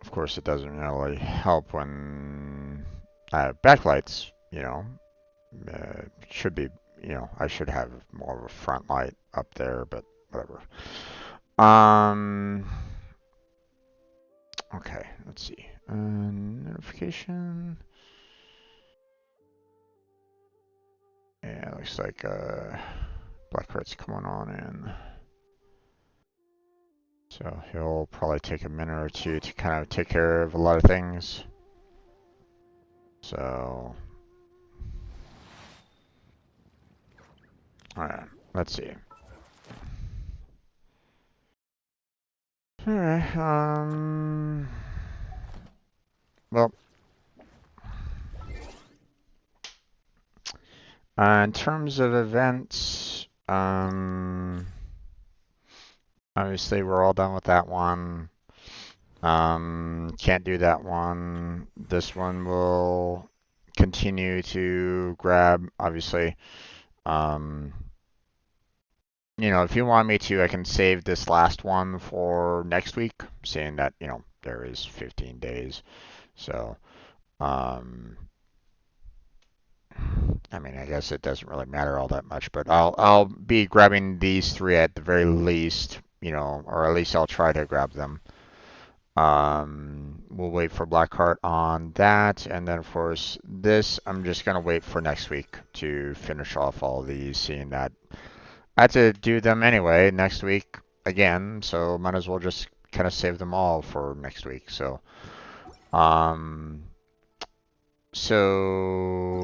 Of course, it doesn't really help when I have backlights, you know. Should be, you know, I should have more of a front light up there, but whatever. Okay, let's see. Notification. Yeah, looks like Blackheart's coming on in. So he'll probably take a minute or two to kind of take care of a lot of things. So, alright, let's see. Alright, well, in terms of events, obviously we're all done with that one. Can't do that one. This one will continue to grab, obviously. You know, if you want me to, I can save this last one for next week, saying that, you know, there is 15 days. So, I mean, I guess it doesn't really matter all that much, but I'll be grabbing these three at the very least, you know, or at least I'll try to grab them. We'll wait for Blackheart on that, and then of course this I'm just gonna wait for next week to finish off all of these, seeing that I had to do them anyway next week again, so might as well just kind of save them all for next week. So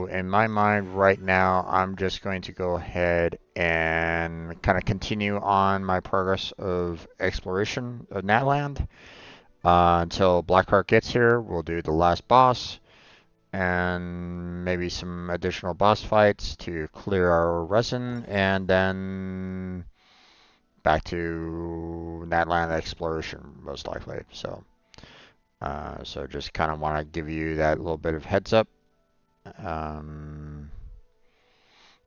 in my mind right now, I'm just going to go ahead and kind of continue on my progress of exploration of Natland. Until Blackheart gets here, we'll do the last boss and maybe some additional boss fights to clear our resin, and then back to Natland exploration, most likely. So, so just kind of want to give you that little bit of heads up.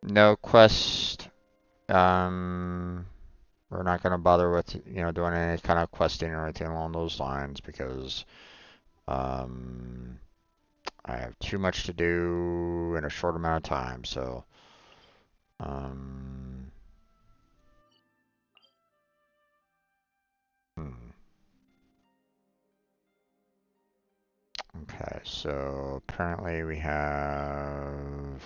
No quest We're not gonna bother with doing any kind of questing or anything along those lines because um, I have too much to do in a short amount of time. So um, hmm. Okay, so apparently we have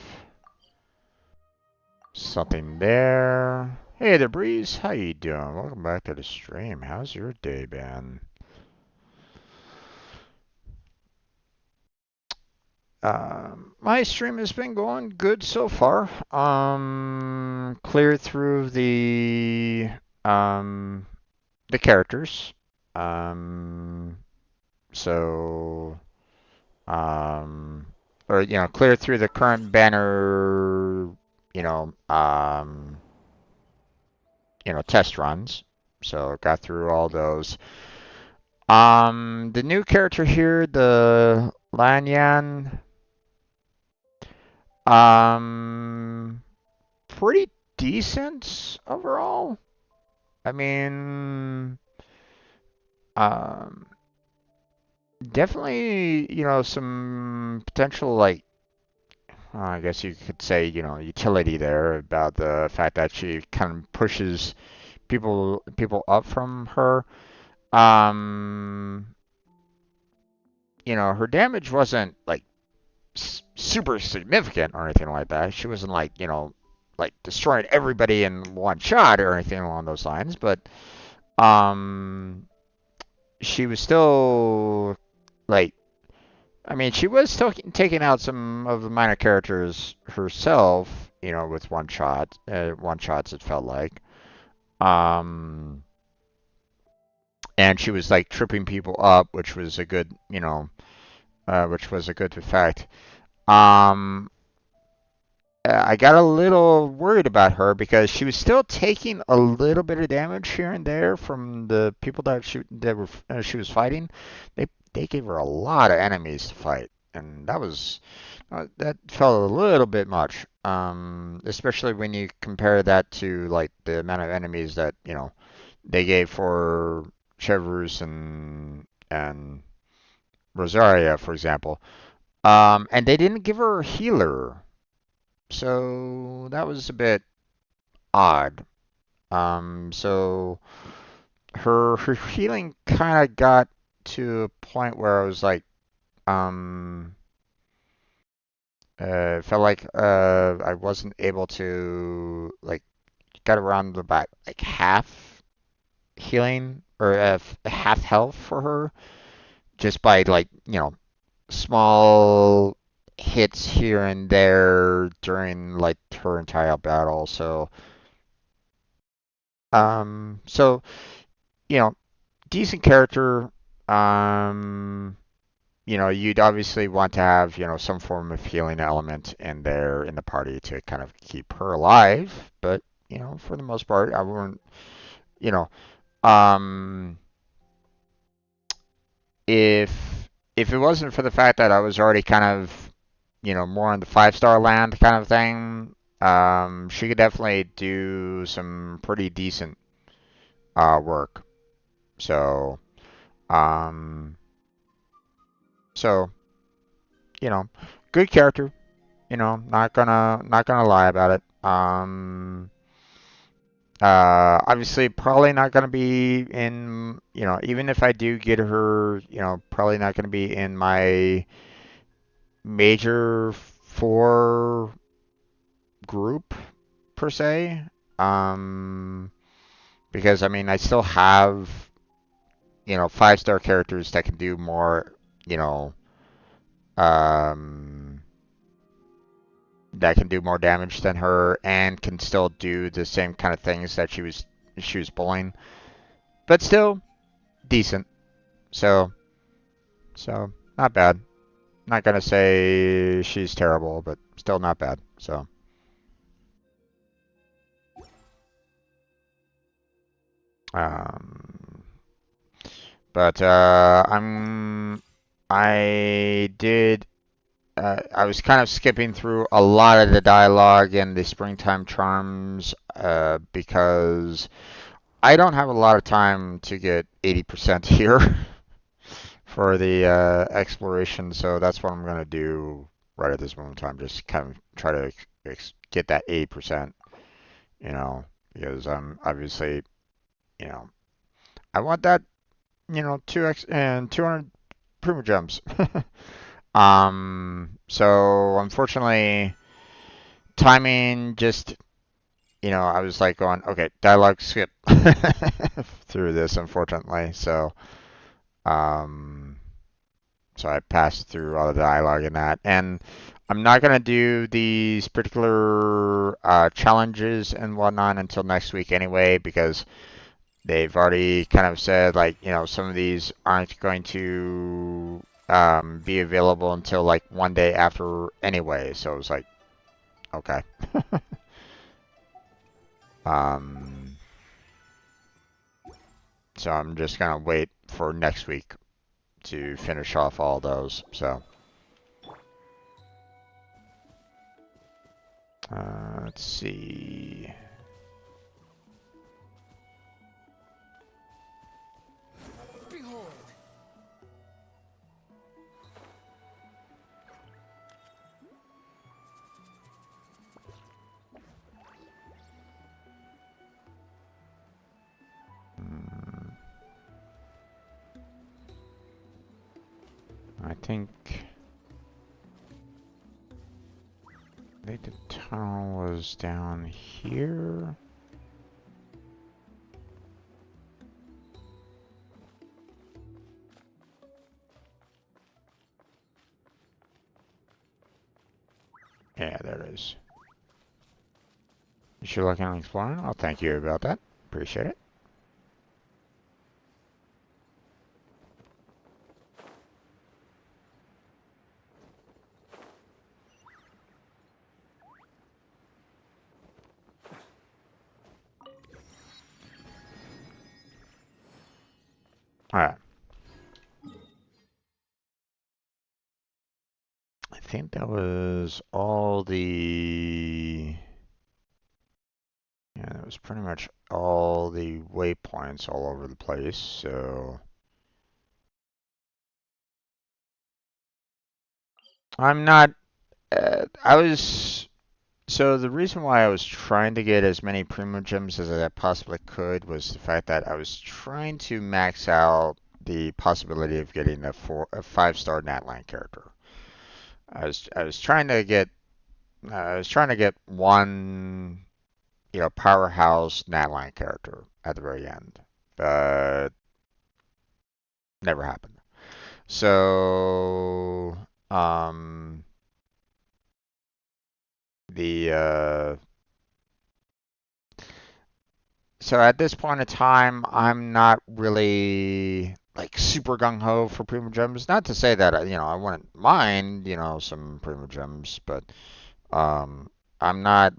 something there. Hey there, Breeze. How you doing? Welcome back to the stream. How's your day been? My stream has been going good so far. Cleared through the characters. Um, so or cleared through the current banner, you know, um, test runs. So got through all those. The new character here, the Lanyan, um, pretty decent overall. I mean, um, definitely, some potential like, I guess you could say, utility there about the fact that she kind of pushes people up from her. Um, her damage wasn't like super significant or anything like that. She wasn't like, like destroying everybody in one shot or anything along those lines, but um she was still like, I mean, she was still taking out some of the minor characters herself, with one shots it felt like. Um and she was like tripping people up, which was a good, which was a good effect. Um I got a little worried about her because she was still taking a little bit of damage here and there from the people she was fighting. They gave her a lot of enemies to fight, and that felt a little bit much. Especially when you compare that to like the amount of enemies that they gave for Chevreuse and Rosaria, for example. And they didn't give her a healer. So that was a bit odd. So her healing kind of got to a point where I was like, um, felt like I wasn't able to like get around about like half healing or half health for her just by like small hits here and there during like her entire battle. So you know, decent character. Um, you'd obviously want to have, some form of healing element in there in the party to kind of keep her alive. But, for the most part, I wouldn't, you know, um, if it wasn't for the fact that I was already kind of, more in the 5-star land kind of thing, she could definitely do some pretty decent work. So, um, so good character. Not gonna lie about it. Obviously, probably not gonna be in. Even if I do get her, probably not gonna be in my major 4 group per se. Um, because I mean, I still have 5-star characters that can do more. You know, um, that can do more damage than her and can still do the same kind of things that she was pulling, but still decent. So not bad. Not gonna say she's terrible, but still not bad. So um, but I did. I was kind of skipping through a lot of the dialogue in the Springtime Charms because I don't have a lot of time to get 80% here for the exploration, so that's what I'm gonna do right at this moment in time. Just kind of try to get that 80%, you know, because I'm obviously, you know, I want that, you know, 2x and 200 primo gems. So unfortunately, timing just, you know, I was like going, okay, dialogue skip through this, unfortunately. Um, so I passed through all the dialogue in that, and I'm not gonna do these particular challenges and whatnot until next week anyway, because they've already kind of said like, you know, some of these aren't going to be available until like one day after anyway. So it was like, okay. um, so I'm just gonna wait for next week to finish off all those. So let's see. Behold. I think the tunnel was down here. Yeah, there it is. You should look on exploring. I'll thank you about that. Appreciate it. Alright. I think that was all the... Yeah, that was pretty much all the waypoints all over the place, so... I'm not... I was... So the reason why I was trying to get as many Primo Gems as I possibly could was the fact that I was trying to max out the possibility of getting a 5-star Natline character. I was trying to get one, you know, powerhouse Natline character at the very end, but never happened. So the so at this point in time, I'm not really like super gung ho for Primo Gems. Not to say that you know I wouldn't mind, you know, some Primo Gems, but I'm not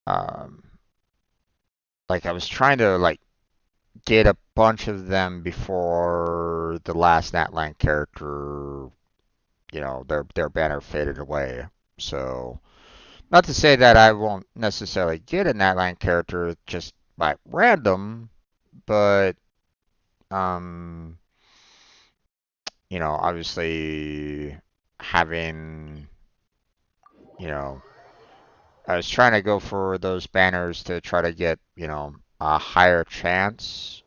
um like I was trying to like get a bunch of them before the last Natland character, you know, their banner faded away. So not to say that I won't necessarily get a Natland character just by random, but um, you know, obviously having, you know, I was trying to go for those banners to try to get, you know, a higher chance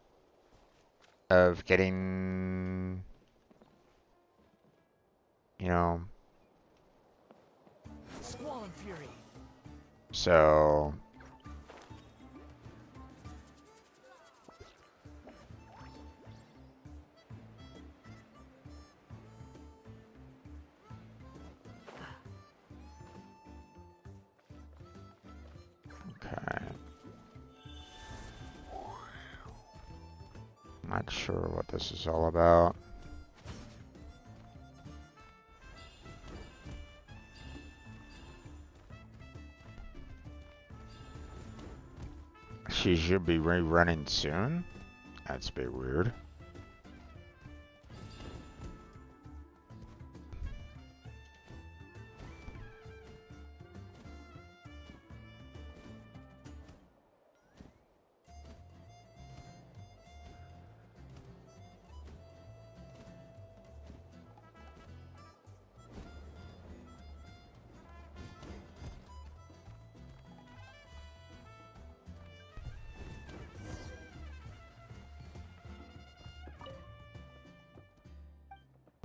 of getting, you know, Squall and Fury. so okay. Not sure what this is all about. She should be rerunning soon? That's a bit weird.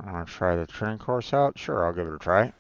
I want to try the training course out. Sure, I'll give it a try.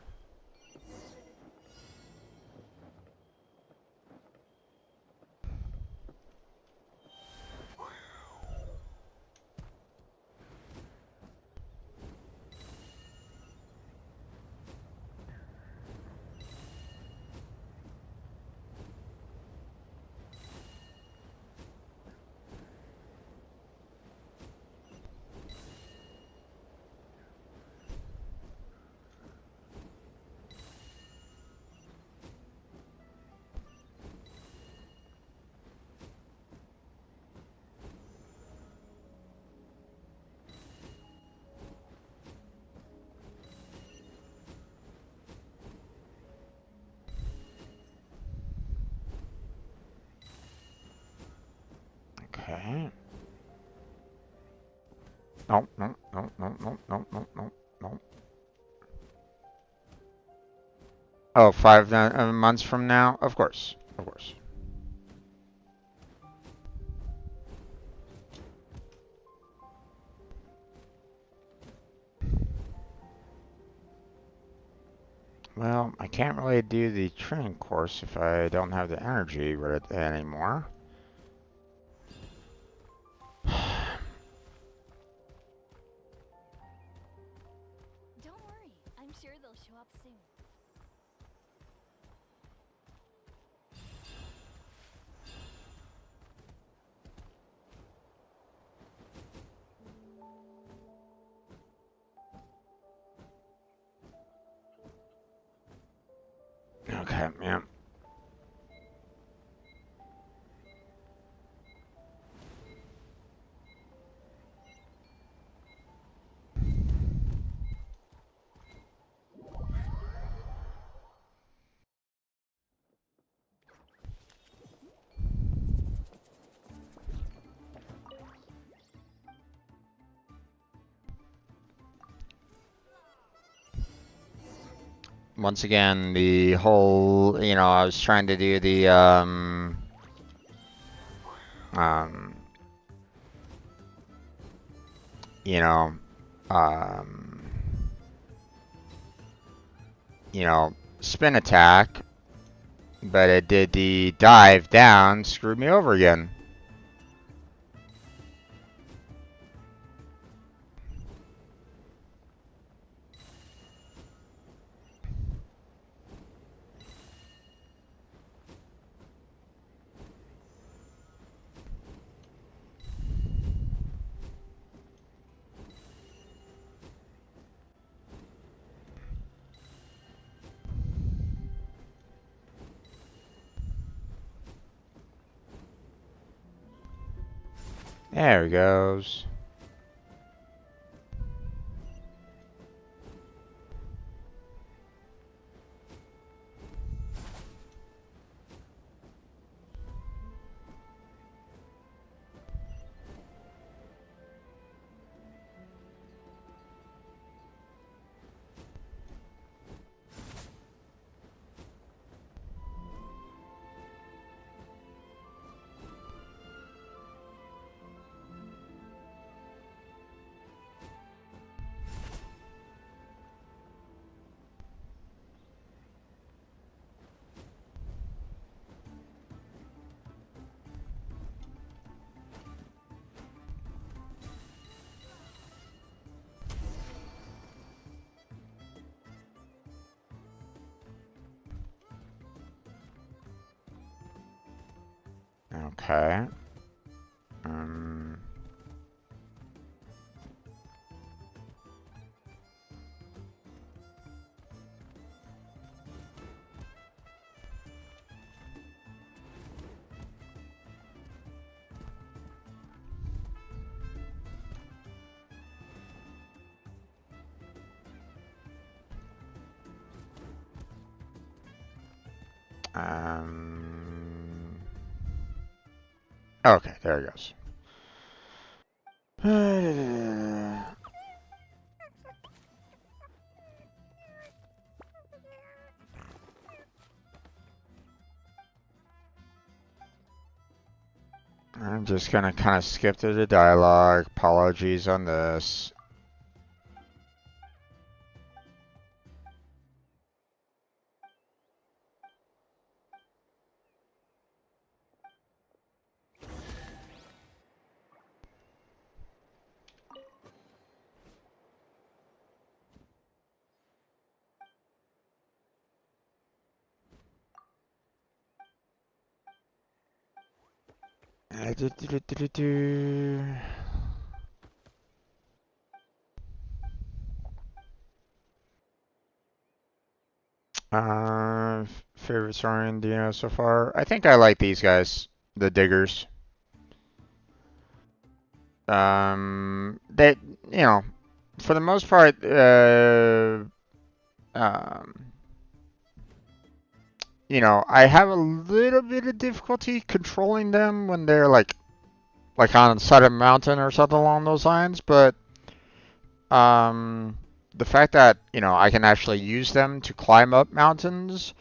Okay. No, no, no, no, no, no, no, no, no. Oh, 5 months from now? Of course. Of course. Well, I can't really do the training course if I don't have the energy with it anymore. Don't worry, I'm sure they'll show up soon. Okay, yeah. Once again, the whole, I was trying to do the, you know, um, spin attack, but it did the dive down, screwed me over again. There he goes. Okay. Um, um, okay, there he goes. I'm just gonna kind of skip through the dialogue. Apologies on this. Favorite Saurian Dino so far? I think I like these guys, the diggers. They, you know, for the most part, you know, I have a little bit of difficulty controlling them when they're like on the side of a mountain or something along those lines, but the fact that, you know, I can actually use them to climb up mountains,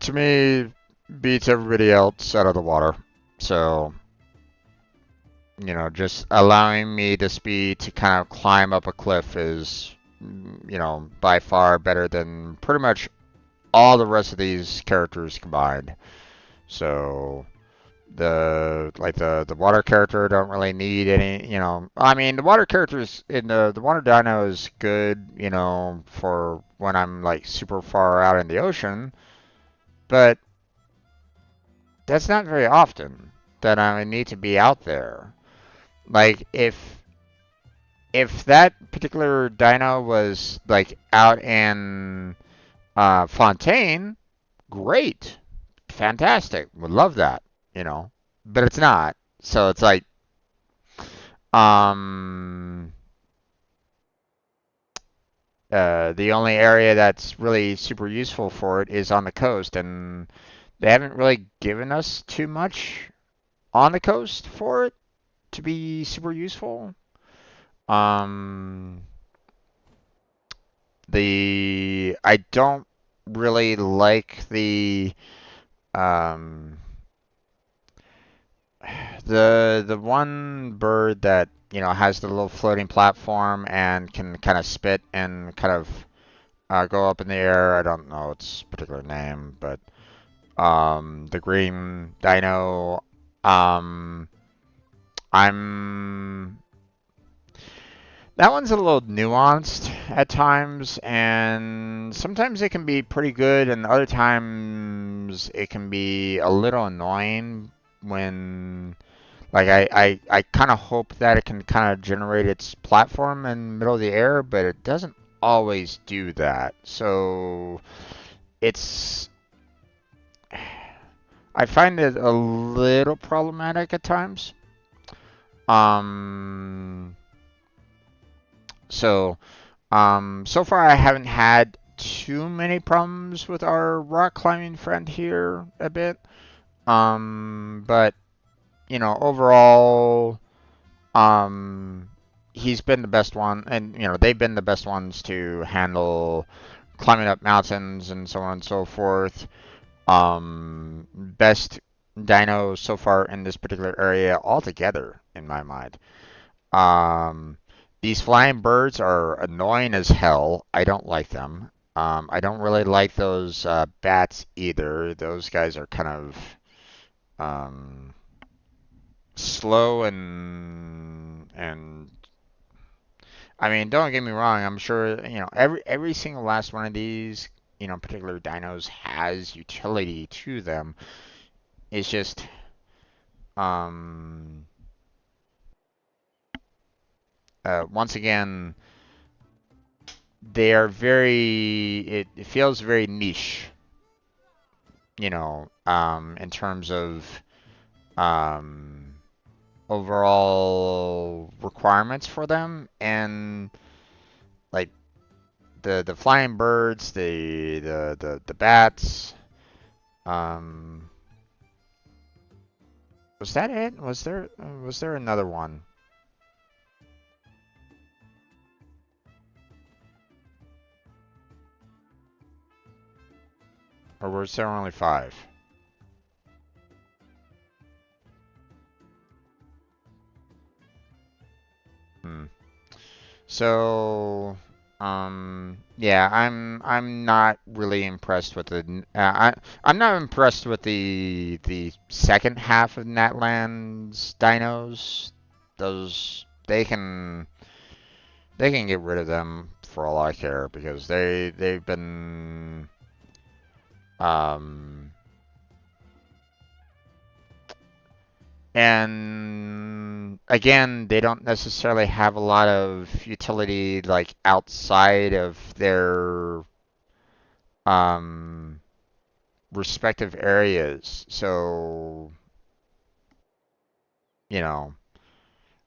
to me, beats everybody else out of the water. So, you know, just allowing me the speed to kind of climb up a cliff is, you know, by far better than pretty much all the rest of these characters combined. So, the water character don't really need any, you know, I mean, the water characters in the water dino is good, you know, for when I'm like super far out in the ocean, but that's not very often that I need to be out there. Like if that particular dino was like out in Fontaine, great, fantastic, would love that, you know, but it's not. So it's like, um, the only area that's really super useful for it is on the coast, and they haven't really given us too much on the coast for it to be super useful. Um, I don't really like um the one bird that, you know, has the little floating platform and can kind of spit and kind of go up in the air. I don't know its particular name, but the green dino. Um, I'm That one's a little nuanced at times, and sometimes it can be pretty good, and other times it can be a little annoying when, like, I kind of hope that it can kind of generate its platform in the middle of the air, but it doesn't always do that. So it's, I find it a little problematic at times. Um, so. So far I haven't had too many problems with our rock climbing friend here a bit. But you know, overall, he's been the best one, and you know, they've been the best ones to handle climbing up mountains and so on and so forth. Best dino so far in this particular area altogether, in my mind. Um, these flying birds are annoying as hell. I don't like them. I don't really like those bats either. Those guys are kind of um, slow and I mean, don't get me wrong. I'm sure, you know, every single last one of these, you know, particular dinos has utility to them. It's just um, once again, they are very, it feels very niche, you know, in terms of um, overall requirements for them, and like the flying birds, the bats. Um, was that it? Was there another one? Or was there only 5? Hmm. So, yeah, I'm not really impressed with I'm not impressed with the second half of Natlan's dinos. Those they can get rid of them for all I care, because they've been um And again, they don't necessarily have a lot of utility like outside of their um, respective areas. So, you know,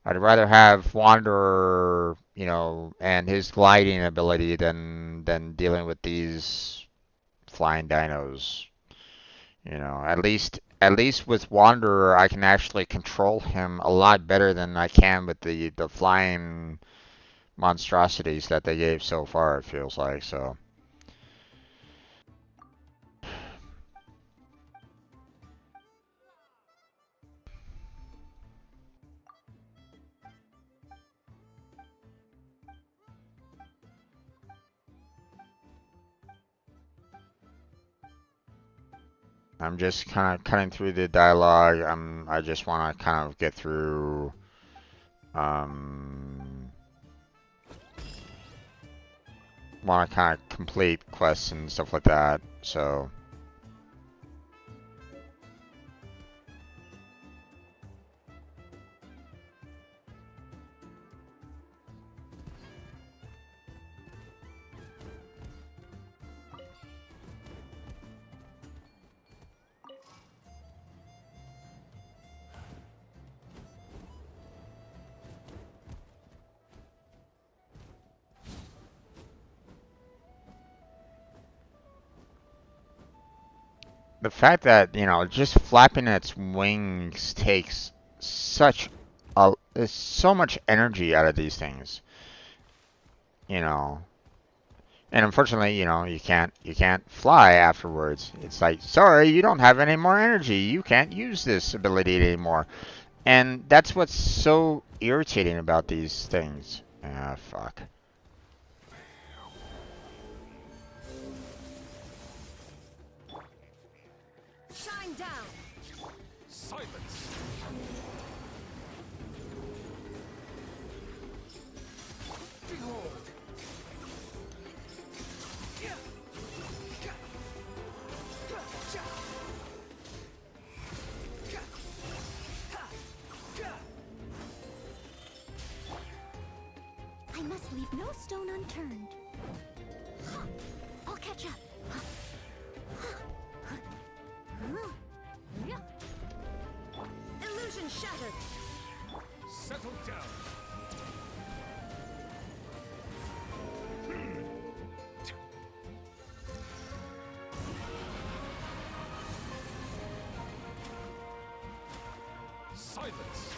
I'd rather have Wanderer, and his gliding ability than dealing with these flying dinos. At least with Wanderer, I can actually control him a lot better than I can with the flying monstrosities that they gave so far. It feels like so. I'm just kind of cutting through the dialogue. I just want to kind of get through. Um, Want to kind of complete quests and stuff like that. So. The fact that, just flapping its wings takes so much energy out of these things, you know. And unfortunately, you can't fly afterwards. It's like, sorry, you don't have any more energy. You can't use this ability anymore. And that's what's so irritating about these things. Ah, fuck. Shine down. Silence. Behold. I must leave no stone unturned. I'll catch up. Illusion shattered. Settle down. Silence.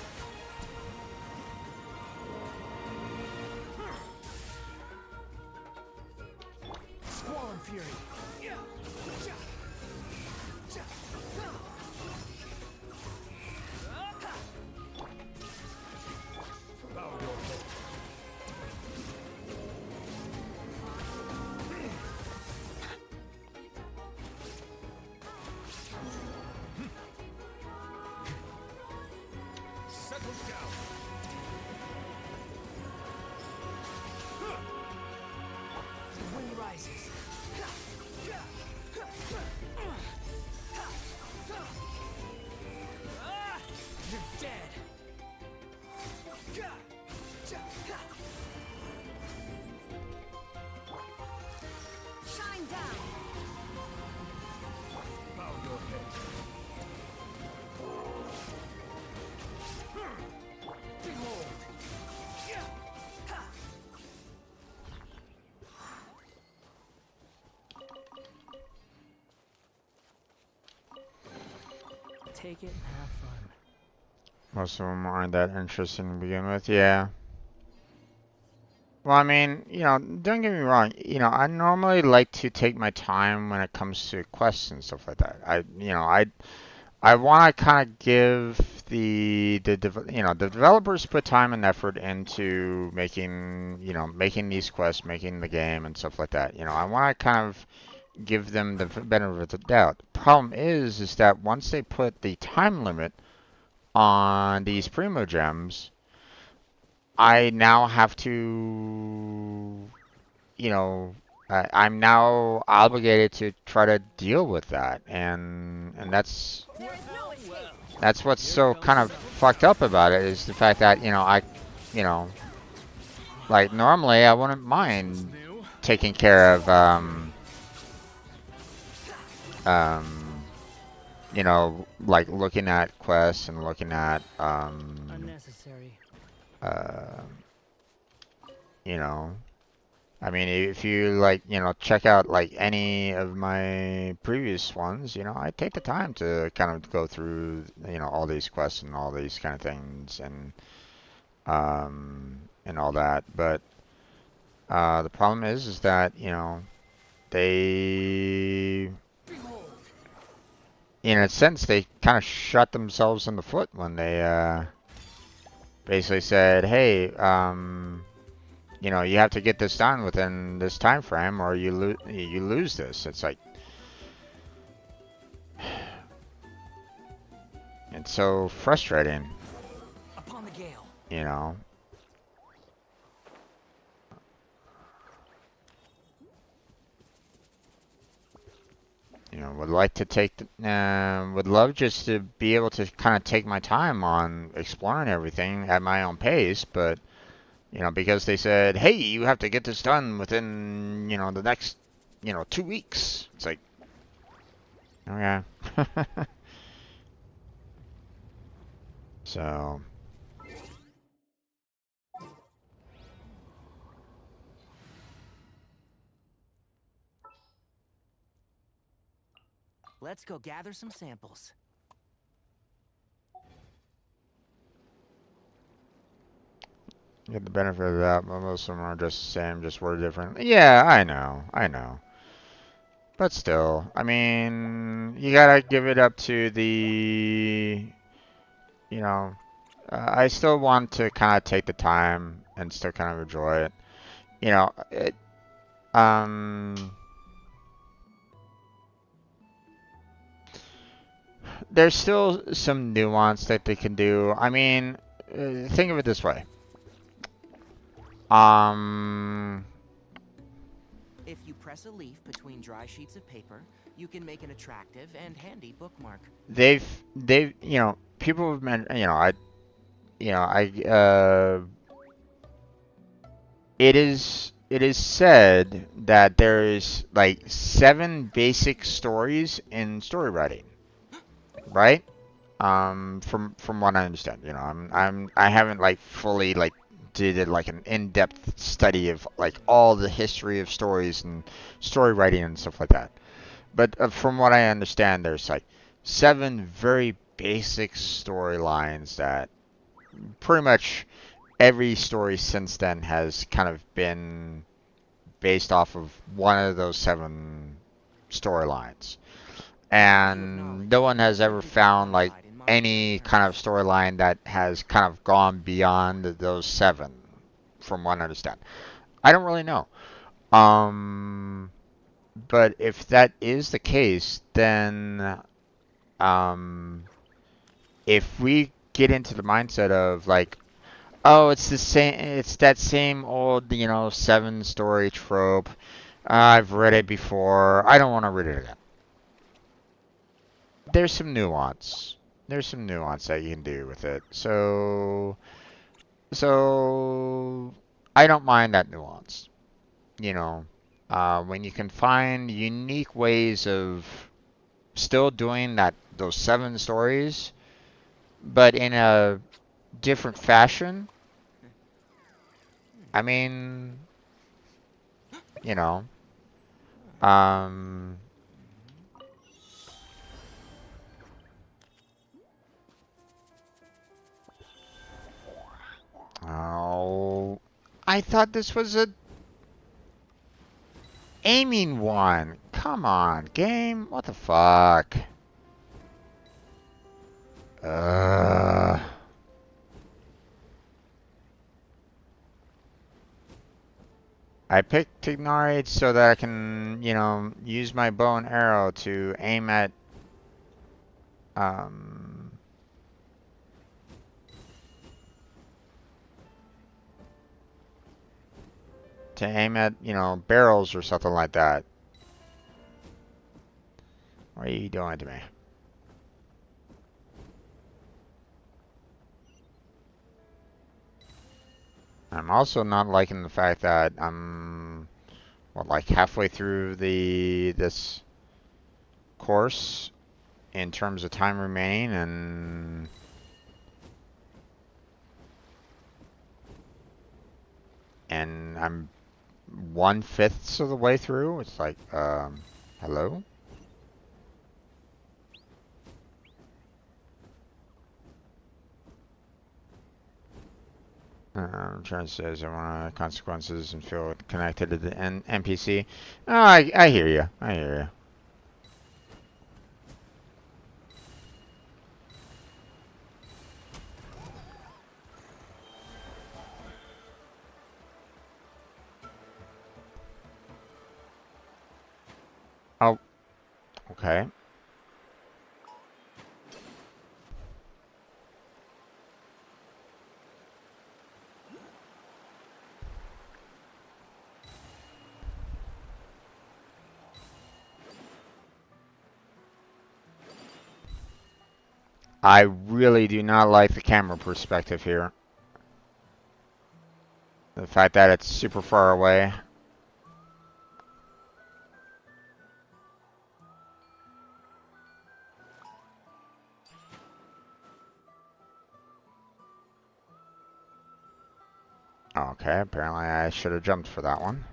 Squall and fury. Bow your head. Settle down. The wind rises. You're dead. Shine down. Bow your head. Behold. Take it and have fun. Most of them aren't that interesting to begin with. Yeah. Well, I mean, don't get me wrong. I normally like to take my time when it comes to quests and stuff like that. I want to kind of give the developers put time and effort into making these quests, making the game and stuff like that. I want to kind of give them the benefit of the doubt. The problem is that once they put the time limit on these Primo Gems, I now have to, I'm now obligated to try to deal with that, and that's There is no escape. That's what's so kind of fucked up about it, is the fact that, you know, like normally I wouldn't mind taking care of, like looking at quests and looking at, Unnecessary. uh, you know, I mean, if you like, check out like any of my previous ones, I take the time to kind of go through, all these quests and all these kind of things and all that. But the problem is that, they, in a sense, they kind of shot themselves in the foot when they basically said, hey, you have to get this done within this time frame, or you lose this. It's like, it's so frustrating, Upon the gale. you know. Would like to would love just to be able to kind of take my time on exploring everything at my own pace, but because they said, hey, you have to get this done within, the next, 2 weeks. It's like, okay. So. Let's go gather some samples. Get the benefit of that, but most of them are just the same, just worded different. Yeah, I know. But still, I mean, you gotta give it up to the, I still want to kind of take the time and still kind of enjoy it. Um, there's still some nuance that they can do. I mean, think of it this way. If you press a leaf between dry sheets of paper, you can make an attractive and handy bookmark. They've, people have mentioned, it is said that there's like 7 basic stories in story writing, right? From what I understand, I haven't like fully like did it like an in-depth study of like all the history of stories and story writing and stuff like that. But from what I understand, there's like 7 very basic storylines that pretty much every story since then has kind of been based off of one of those 7 storylines. And no one has ever found like any kind of storyline that has kind of gone beyond those 7, from what I understand. I don't really know. But if that is the case, then if we get into the mindset of like, oh, it's the same, it's that same old, 7 story trope. I've read it before. I don't want to read it again. There's some nuance. There's some nuance that you can do with it. So I don't mind that nuance. When you can find unique ways of still doing those 7 stories, but in a different fashion. I mean, you know, um, oh, I thought this was a aiming one. Come on, game. What the fuck? I picked Tignari so that I can, use my bow and arrow to aim at, barrels or something like that. What are you doing to me? I'm also not liking the fact that I'm, what, like halfway through this course in terms of time remaining, and I'm 1/5 of the way through. It's like, hello? Trent says I want consequences and feel connected to the NPC. Oh, I hear you. I hear you. Oh, okay. I really do not like the camera perspective here. The fact that it's super far away. Okay, apparently I should have jumped for that one.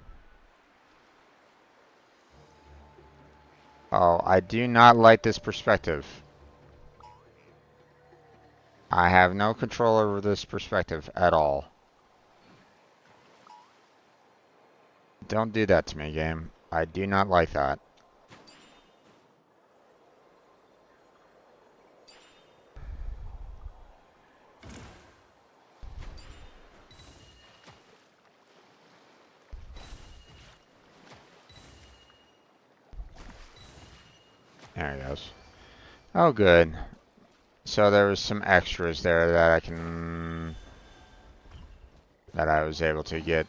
Oh, I do not like this perspective. I have no control over this perspective at all. Don't do that to me, game. I do not like that. There he goes. Oh, good. So there was some extras there that I was able to get.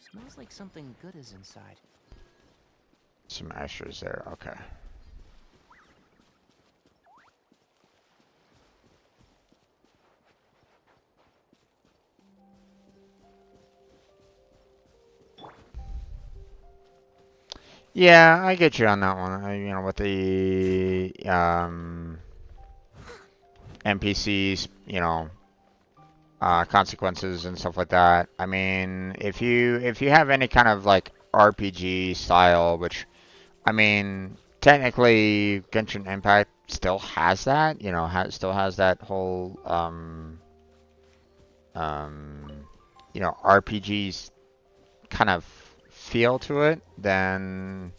Smells like something good is inside. Some extras there, okay. Yeah, I get you on that one. You know, with the NPCs, you know, consequences and stuff like that. I mean, if you have any kind of like RPG style, which I mean, technically Genshin Impact still has that, you know, still has that whole you know, RPGs kind of feel to it, then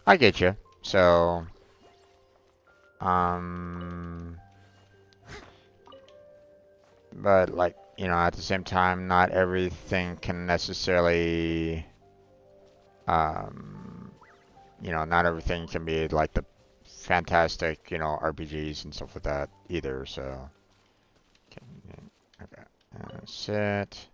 I get you. So, but like, you know, at the same time, not everything can necessarily, you know, not everything can be like the fantastic, you know, RPGs and stuff like that either. So, okay, sit.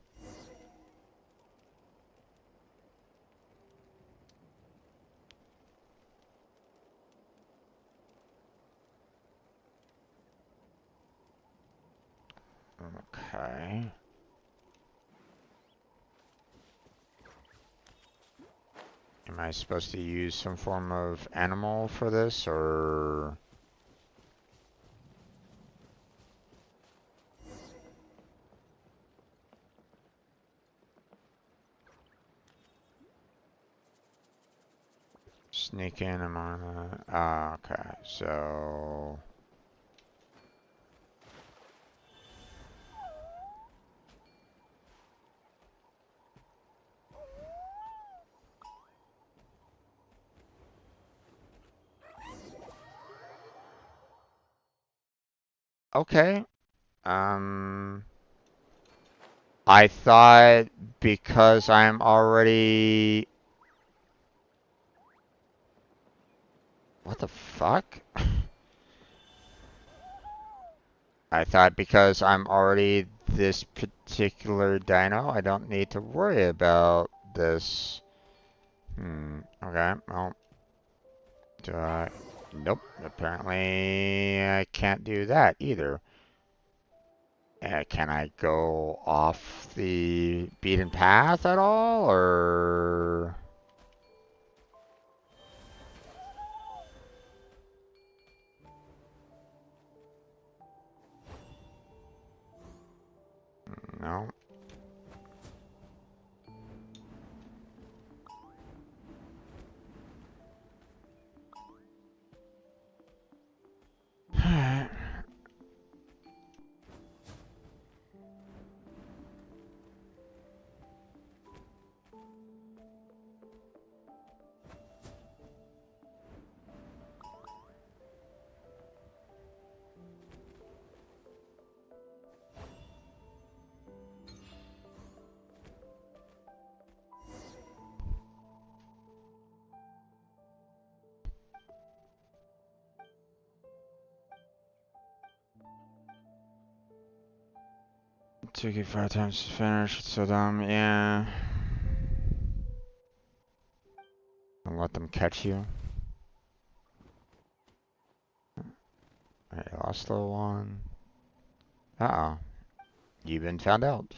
Okay. Am I supposed to use some form of animal for this, or? Sneak in among the, okay, so. Okay. I thought because I'm already... What the fuck? I thought because I'm already this particular dino, I don't need to worry about this. Okay, well, do I... Nope, apparently I can't do that either. Can I go off the beaten path at all, or? No. Took you 5 times to finish. It's so dumb. Yeah. Don't let them catch you. I lost the one. Uh-oh. You've been found out.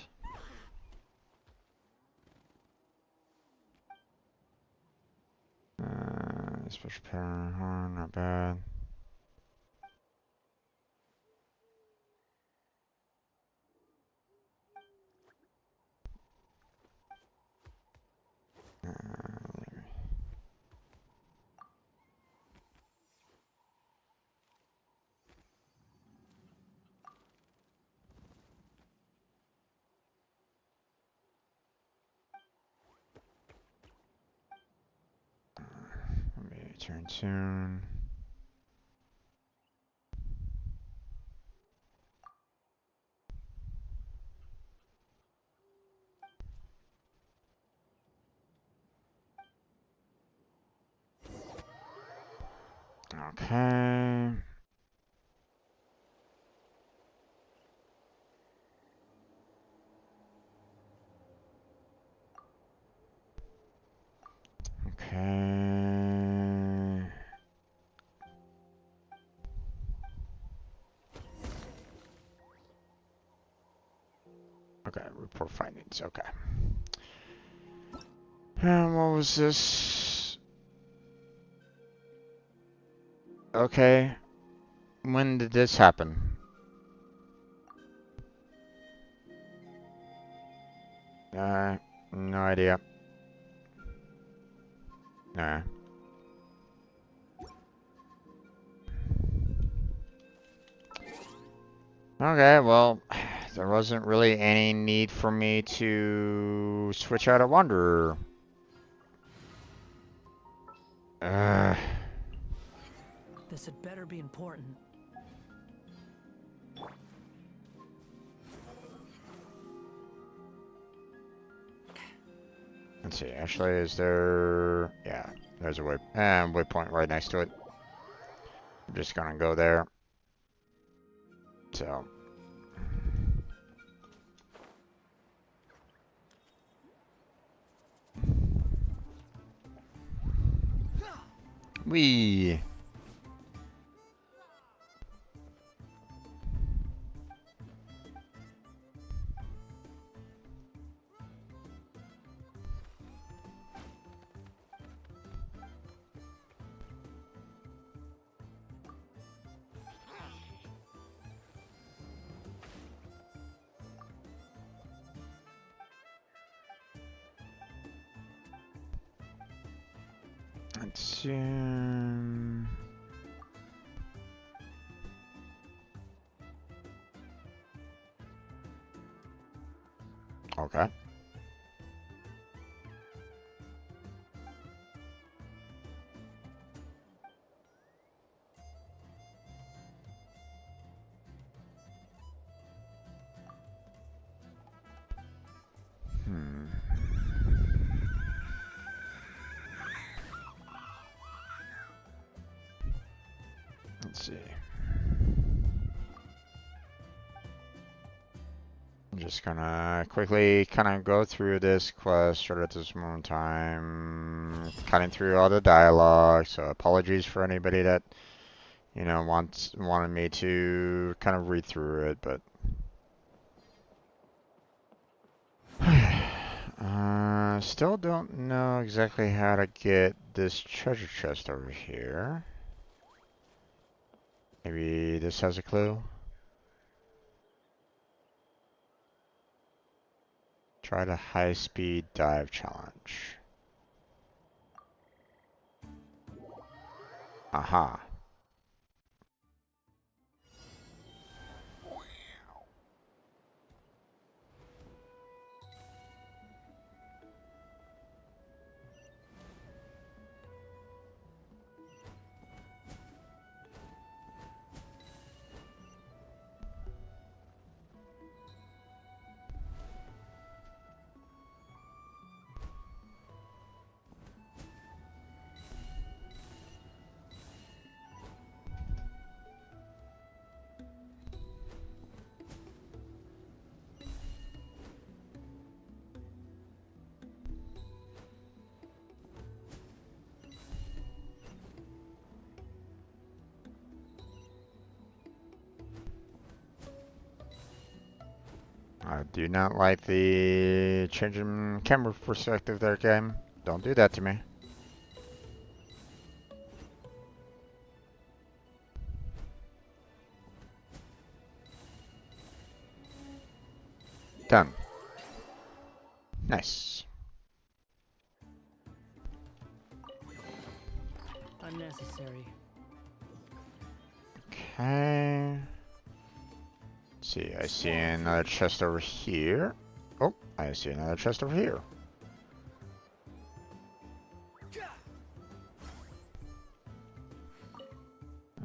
Special pattern, horn, not bad. Maybe turn soon. Okay. Okay. Okay, report findings. Okay. And what was this? Okay. When did this happen? No idea. Nah. Okay, well, there wasn't really any need for me to switch out a Wanderer. This had better be important. Let's see, actually, is there... Yeah, there's a waypoint right next to it. I'm just gonna go there. So... Wee! Let's see... Okay. Let's see. I'm just gonna quickly kind of go through this quest right at this moment in time, cutting through all the dialogue. So apologies for anybody that, you know, wanted me to kind of read through it, but Still don't know exactly how to get this treasure chest over here. Maybe this has a clue? Try the high-speed dive challenge. Aha. I do not like the changing camera perspective there, game. Don't do that to me. Done. Nice. Unnecessary. Okay. Let's see, I see another chest over here. Oh, I see another chest over here.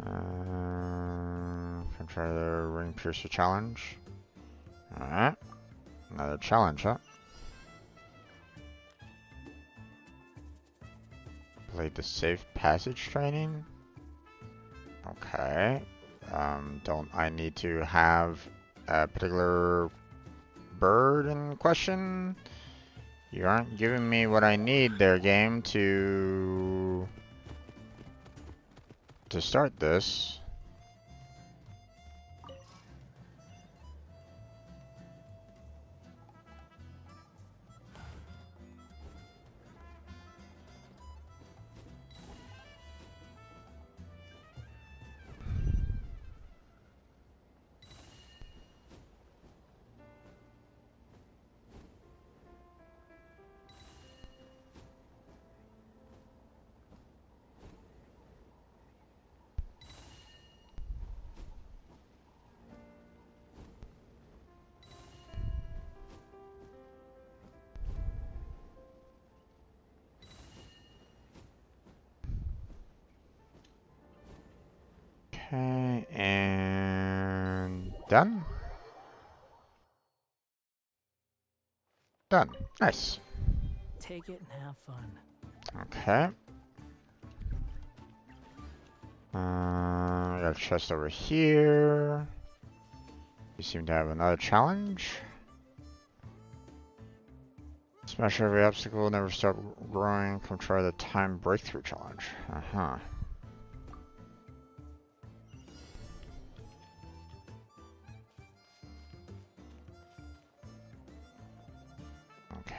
Can try the ring piercer challenge. Alright. Another challenge, huh? Play the safe passage training. Okay. Don't I need to have a particular bird in question? You aren't giving me what I need there, game, to start this. Okay, and done. Done. Nice. Take it and have fun. Okay. I got a chest over here. You seem to have another challenge. Smash every obstacle, never stop growing. Come try the time breakthrough challenge. Uh-huh.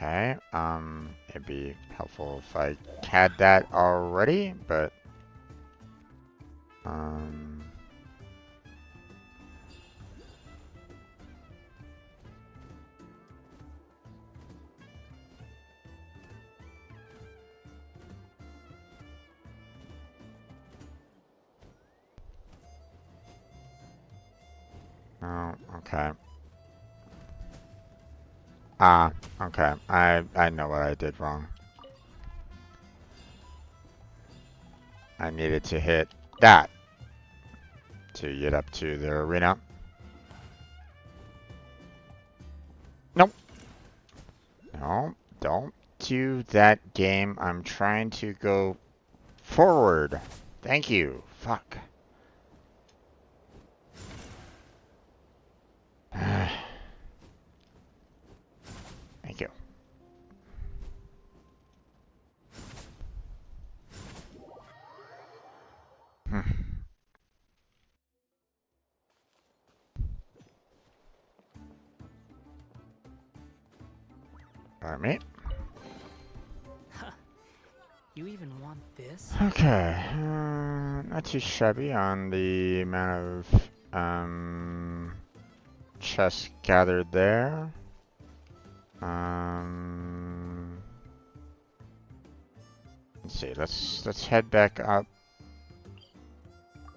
Okay, it'd be helpful if I had that already, but oh, okay. Ah, okay. I know what I did wrong. I needed to hit that to get up to the arena. Nope. No, don't do that, game. I'm trying to go forward. Thank you. Fuck. Thank you. Alright, mate. You even want this? Okay, not too shabby on the amount of chests gathered there. Let's see. Let's head back up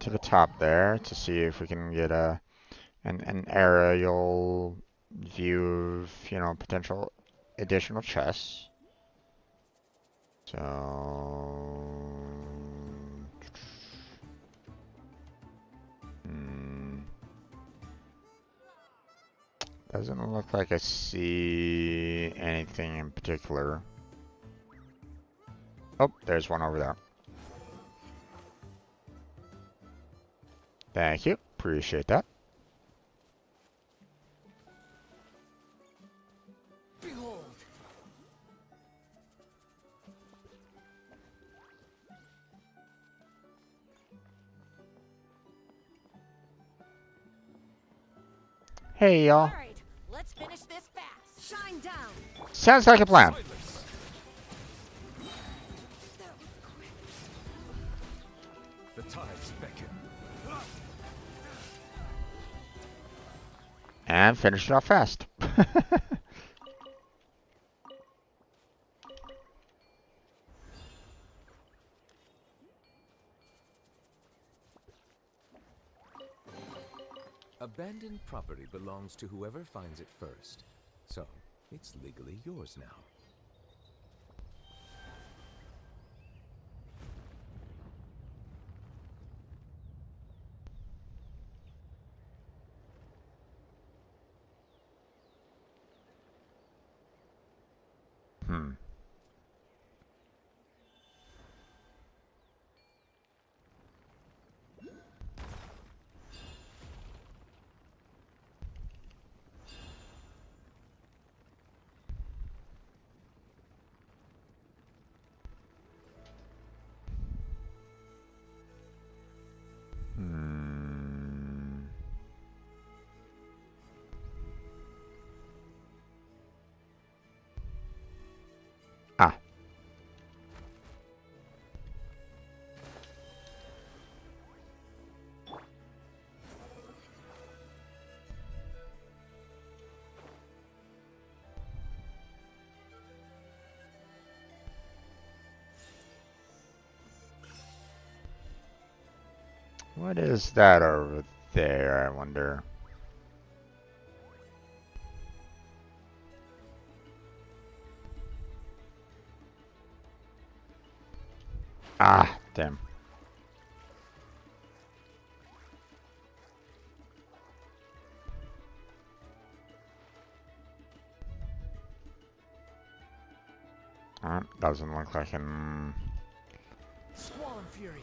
to the top there to see if we can get an aerial view of, you know, potential additional chests. So doesn't look like I see anything in particular. Oh, there's one over there. Thank you. Appreciate that. Behold. Hey, y'all. Alright, let's finish this fast. Shine down. Sounds like a plan. Silence. The tides beckon. And finish it off fast. Abandoned property belongs to whoever finds it first. So, it's legally yours now. Hmm. Hmm. Ah. What is that over there, I wonder? Ah, damn. Doesn't look like an... Squall and Fury.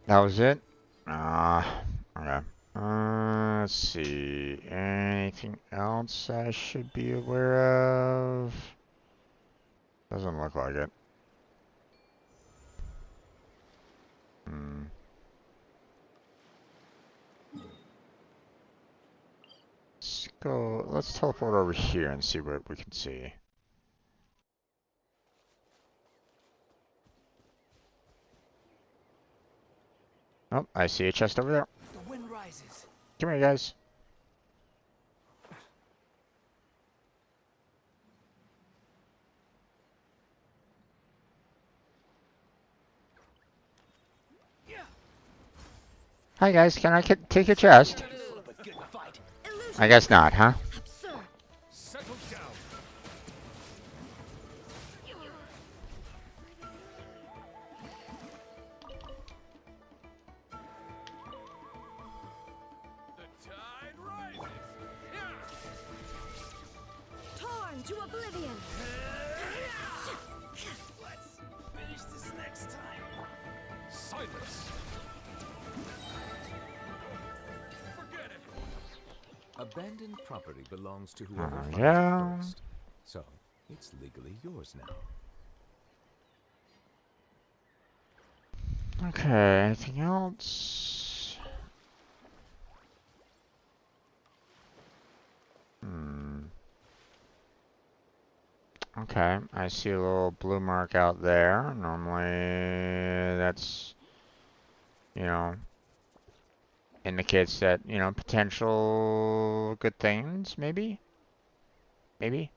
That was it? Okay. Let's see. Anything else I should be aware of? Doesn't look like it. Hmm. Let's teleport over here and see what we can see. Oh, I see a chest over there. The wind rises. Come here, guys. Hi, guys. Can I take your chest? I guess not, huh? Settle down. The tide rises. Torn to oblivion. Let's finish this next time. Silence. Forget it. Abandoned property belongs to whoever finds yeah. it first. So, it's legally yours now. Okay, anything else? Okay, I see a little blue mark out there. Normally, that's, you know, indicates that, you know, potential good things, maybe? Maybe?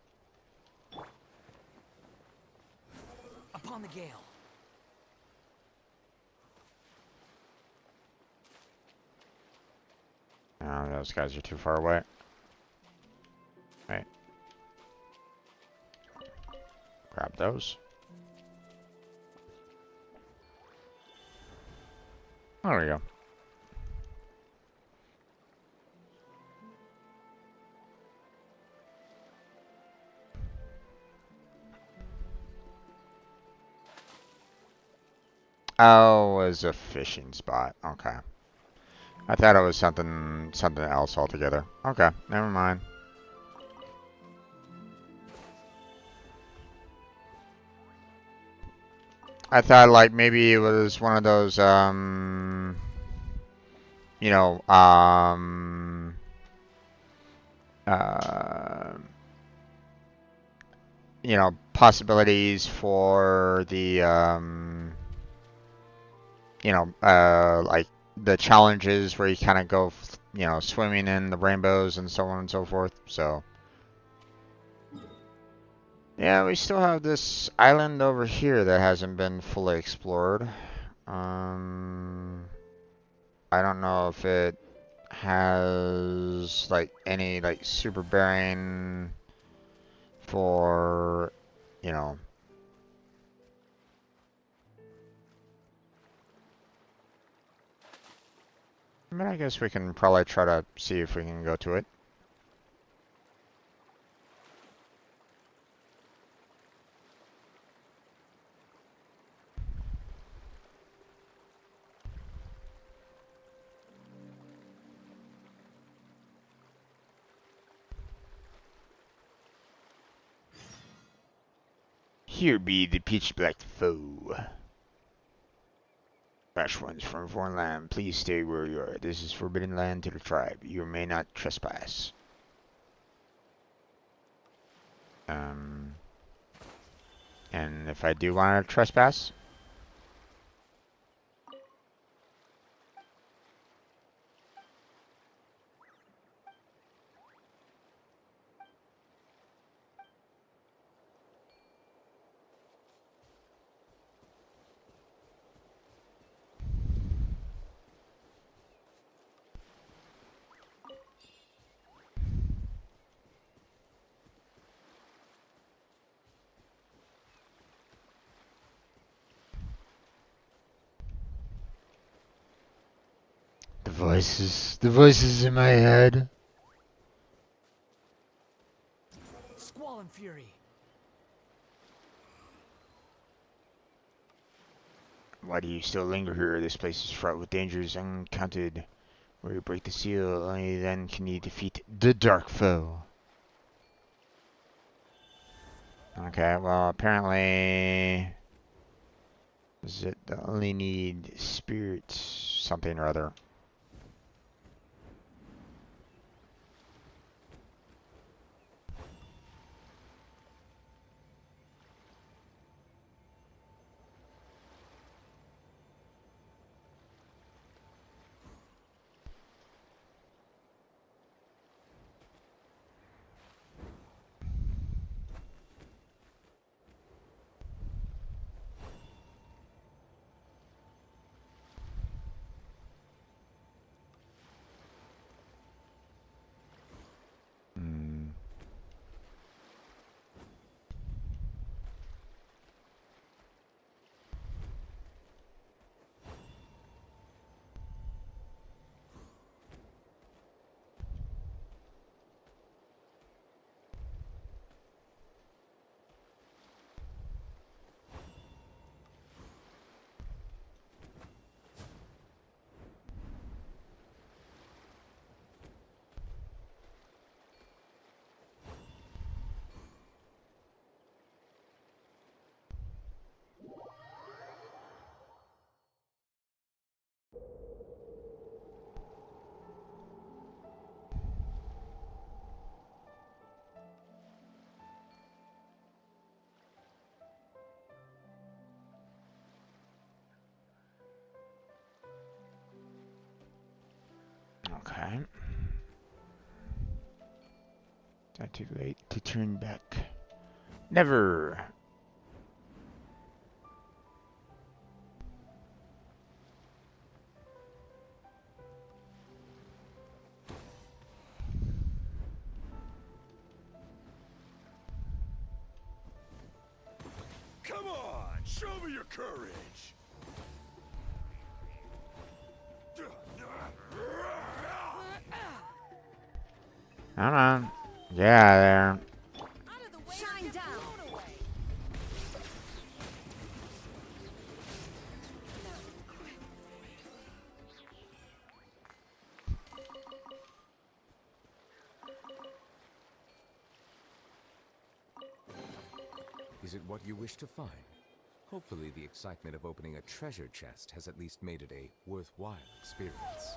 Upon the gale. No, those guys are too far away. Right. Grab those. There we go. Oh, it was a fishing spot. Okay. I thought it was something else altogether. Okay, never mind. I thought like maybe it was one of those you know, uh, you know, possibilities for the you know, like the challenges where you kind of go, you know, swimming in the rainbows and so on and so forth. So, yeah, we still have this island over here that hasn't been fully explored. Um, I don't know if it has like any like super bearing for, you know, I mean, I guess we can probably try to see if we can go to it. Here be the pitch black foe. Rash ones from foreign land, please stay where you are. This is forbidden land to the tribe. You may not trespass. And if I do want to trespass, the voices in my head. Squall and fury. Why do you still linger here? This place is fraught with dangers uncounted. Where you break the seal, only then can you defeat the dark foe. Okay, well, apparently... Is it only need spirits something or other? Not too late to turn back. Never. Come on, show me your courage. Come on. Yeah, there. Shine down. Is it what you wish to find? Hopefully the excitement of opening a treasure chest has at least made it a worthwhile experience.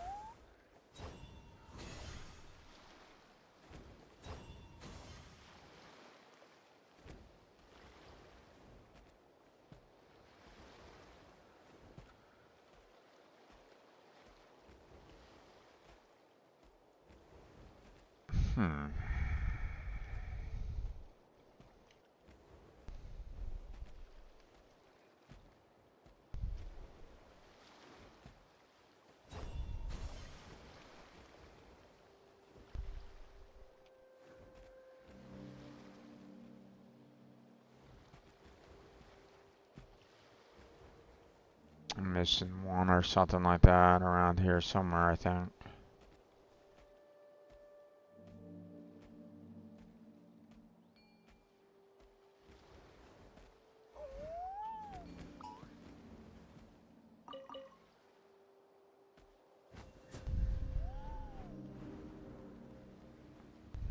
Hmm. I'm missing one or something like that around here somewhere, I think.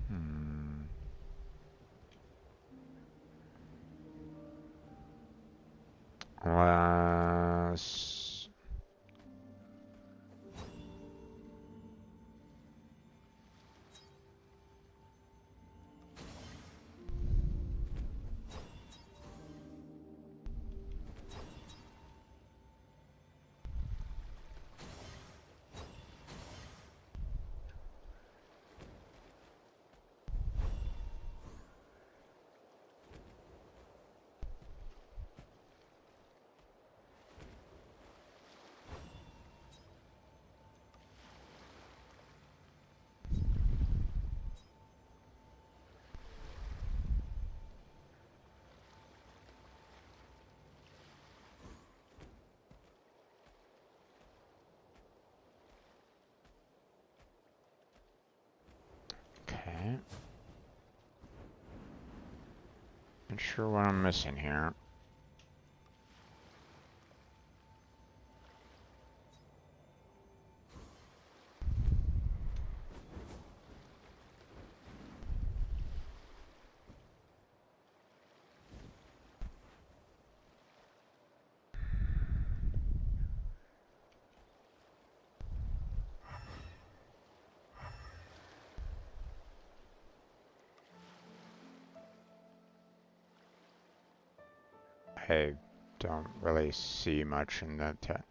Hmm. Let's... Okay. Not sure what I'm missing here. I don't really see much in that text.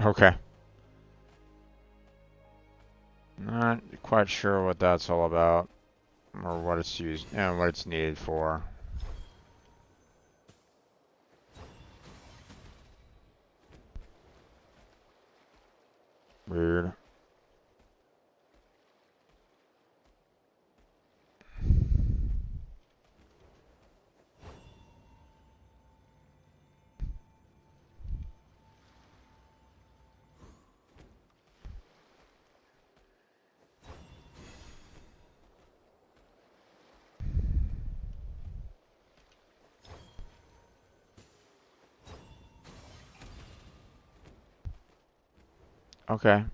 Okay. Not quite sure what that's all about, or what it's used, and what it's needed for. Weird. Okay.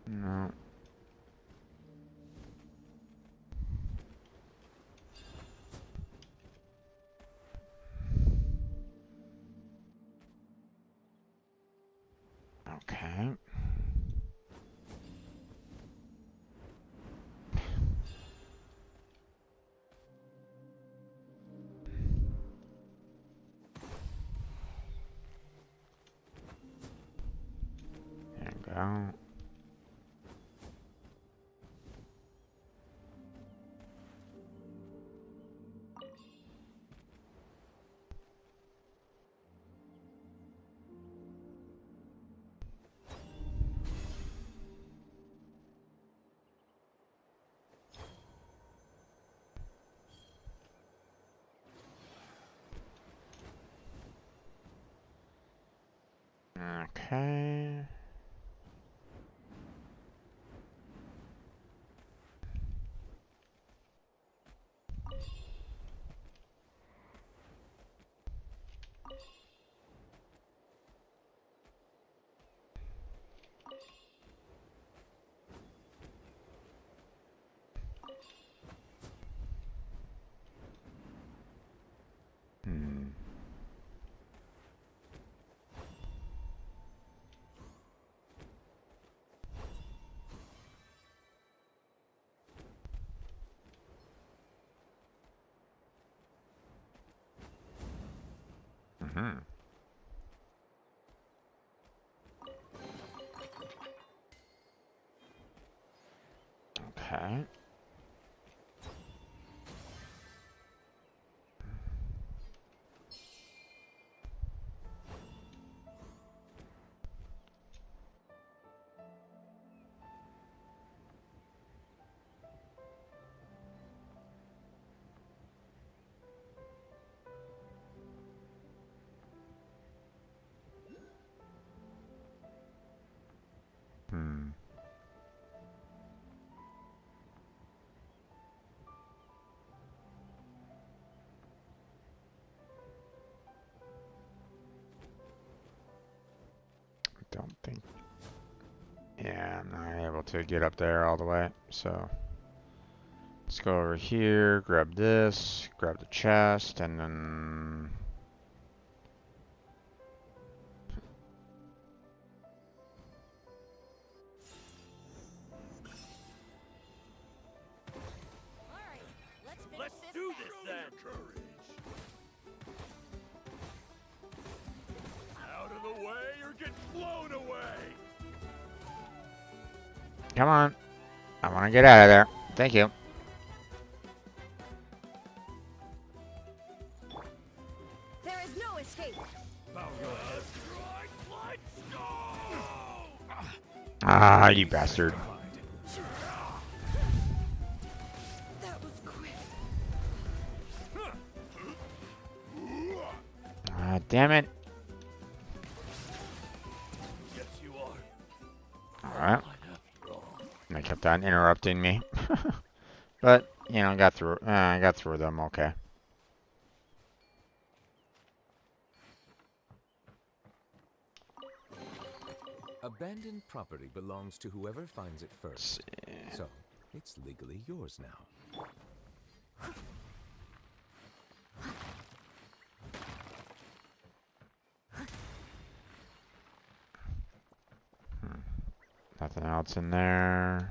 No. Okay. There we go. Okay. Hmm. Mm-hmm. Okay. Hmm. Don't think. Yeah, I'm not able to get up there all the way, so let's go over here, grab this, grab the chest, and then Alright, let's finish Let's this do fast. this then. Courage. Out of the way or get blown away. come on. I want to get out of there. Thank you. There is no escape. Ah, you bastard. That was quick. Ah, damn it. Yes, you are. Alright. After all. They kept on interrupting me. But, you know, I got through them okay. Abandoned property belongs to whoever finds it Let's first. see. So, it's legally yours now. Nothing else in there.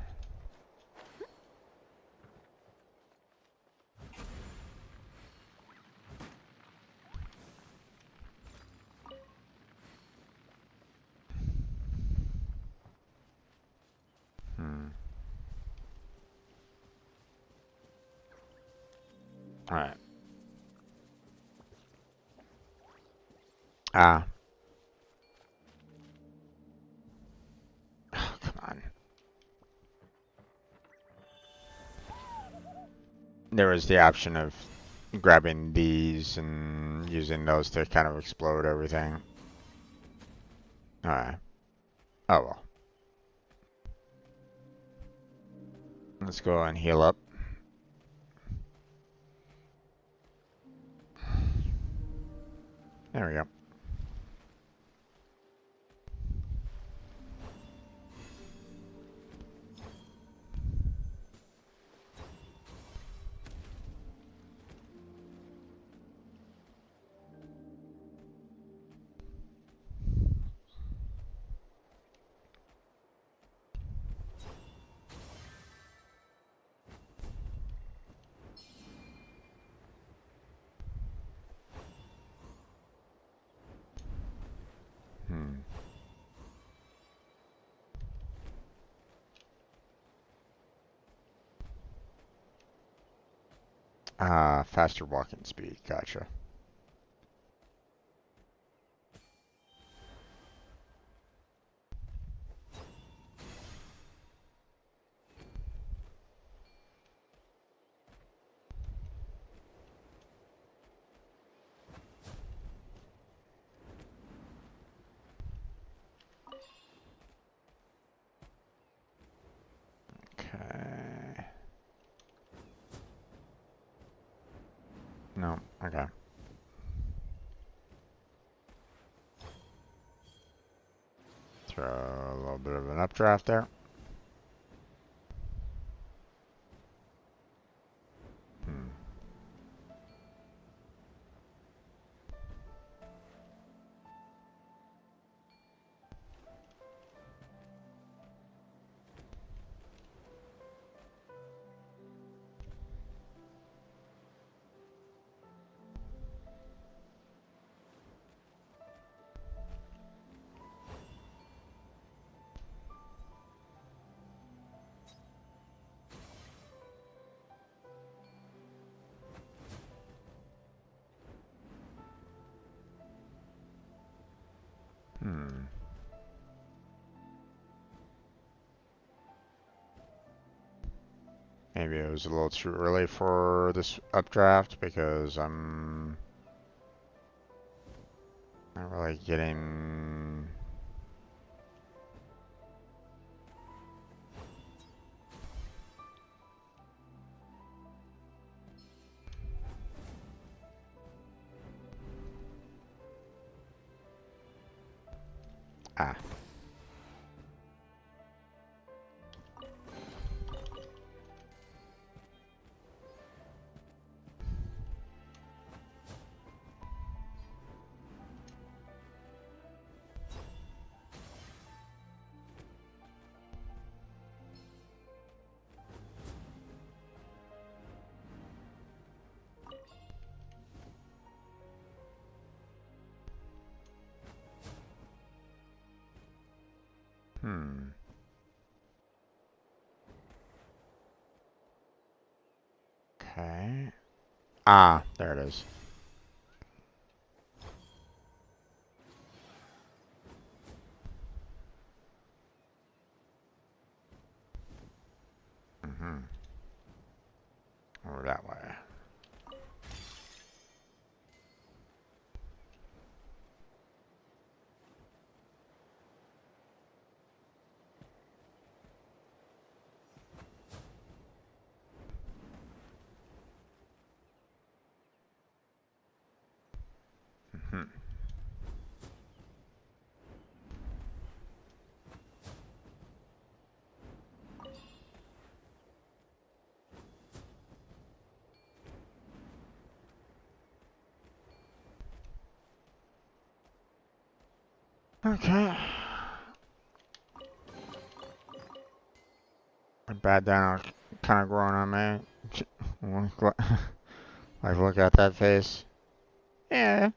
All right. Ah. Oh, come on. There was the option of grabbing these and using those to kind of explode everything. Alright. Oh well. Let's go and heal up. There we go. Faster walking speed. Gotcha. Okay. No. Okay. Throw a little bit of an updraft there. Maybe it was a little too early for this updraft because I'm not really getting... Ah. Okay. Ah, there it is. Over that way. Okay. My bad down kind of growing on me. Like, look at that face. Yeah.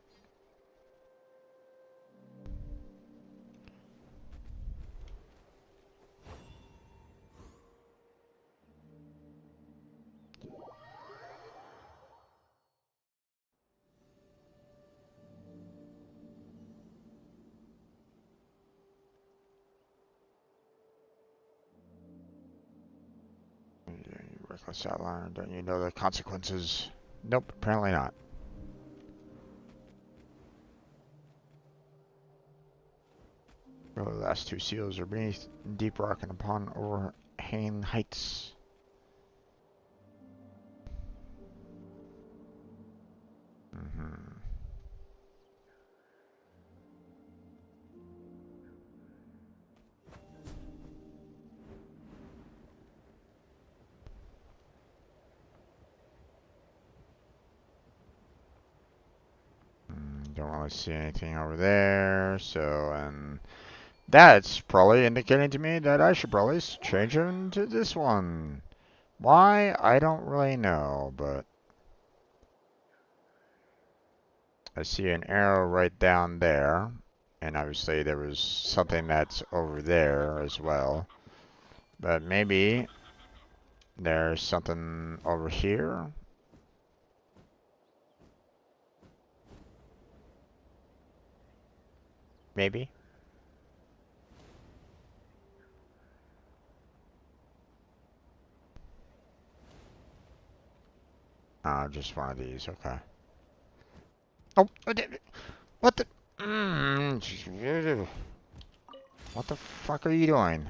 You reckless outlier, don't you know the consequences? Nope, apparently not. The last two seals are beneath deep rock and upon overhanging heights. Don't really see anything over there, so, and that's probably indicating to me that I should probably change him to this one. Why? I don't really know, but I see an arrow right down there, and obviously there was something that's over there as well. But maybe there's something over here. Maybe. Just one of these, okay. Oh, what the? What the fuck are you doing?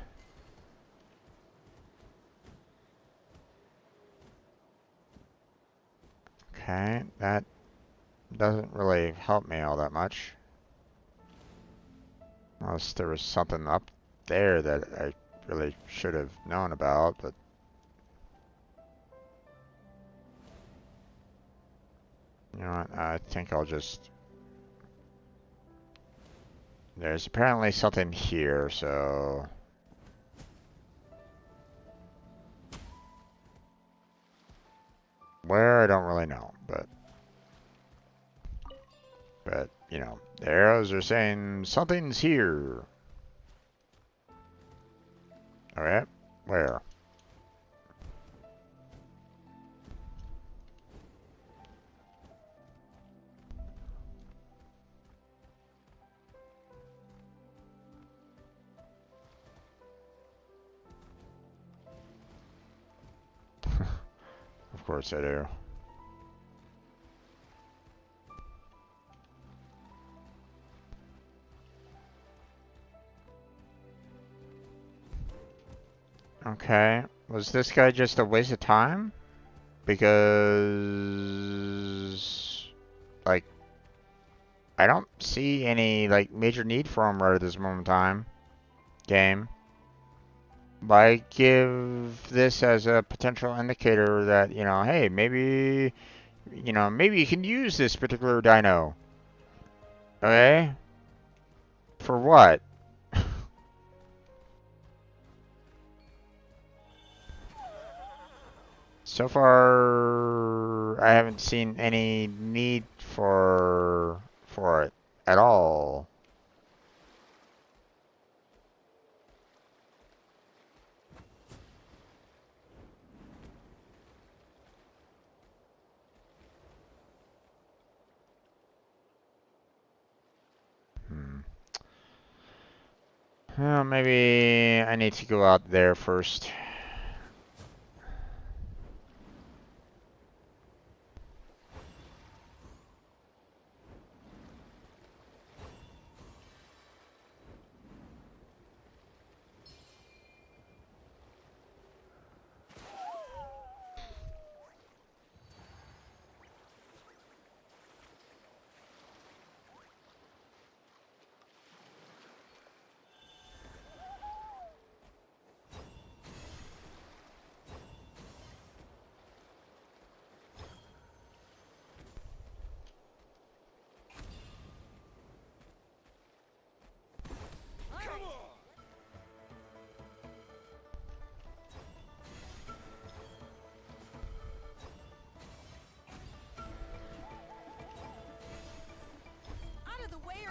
Okay, that doesn't really help me all that much. Unless there was something up there that I really should have known about, but you know what, I think I'll just... There's apparently something here, so... Where, I don't really know, but... But, you know, the arrows are saying something's here. Alright, where? Of course I do. Okay, was this guy just a waste of time? Because... Like... I don't see any, like, major need for him right at this moment in time. Game. But I give this as a potential indicator that, you know, hey, maybe, you know, maybe you can use this particular dino. Okay? For what? So far, I haven't seen any need for it at all. Well, maybe I need to go out there first.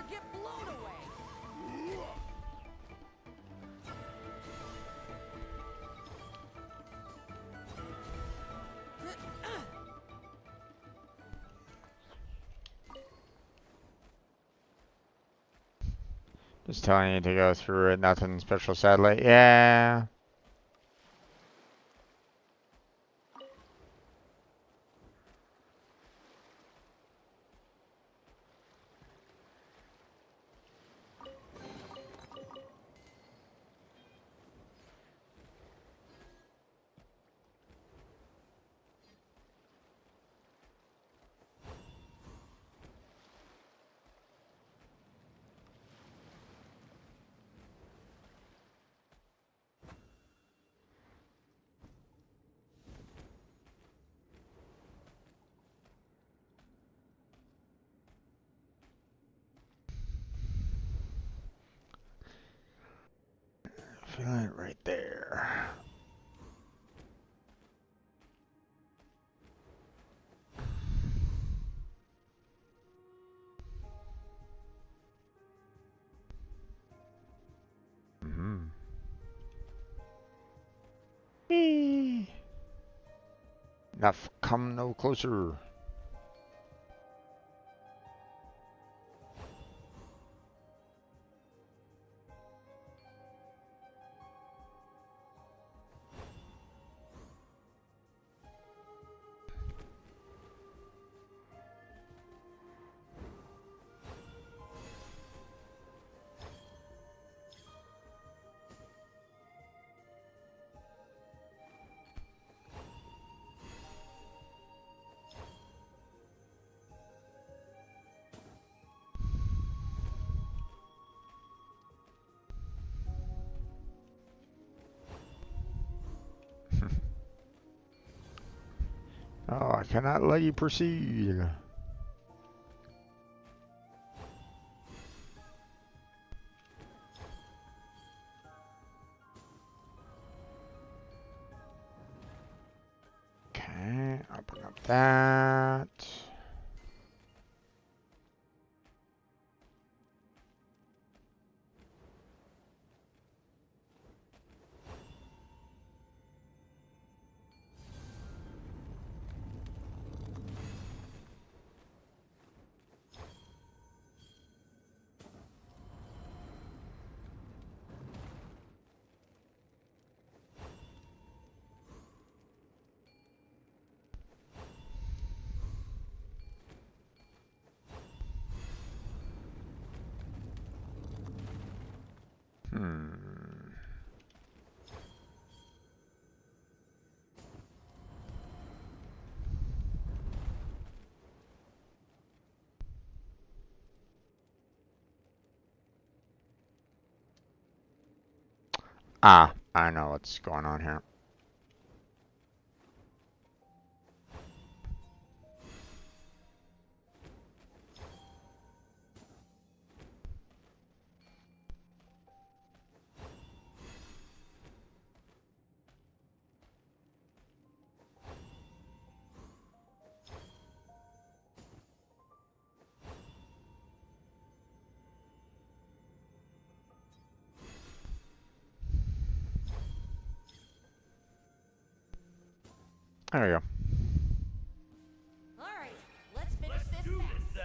get blown away. Just telling you to go through it, nothing special sadly. Yeah. Feeling it right there. Enough, come no closer. Oh, I cannot let you proceed. Okay, open up that. Ah, I know what's going on here. There we go. All right, let's finish Let's this do task. this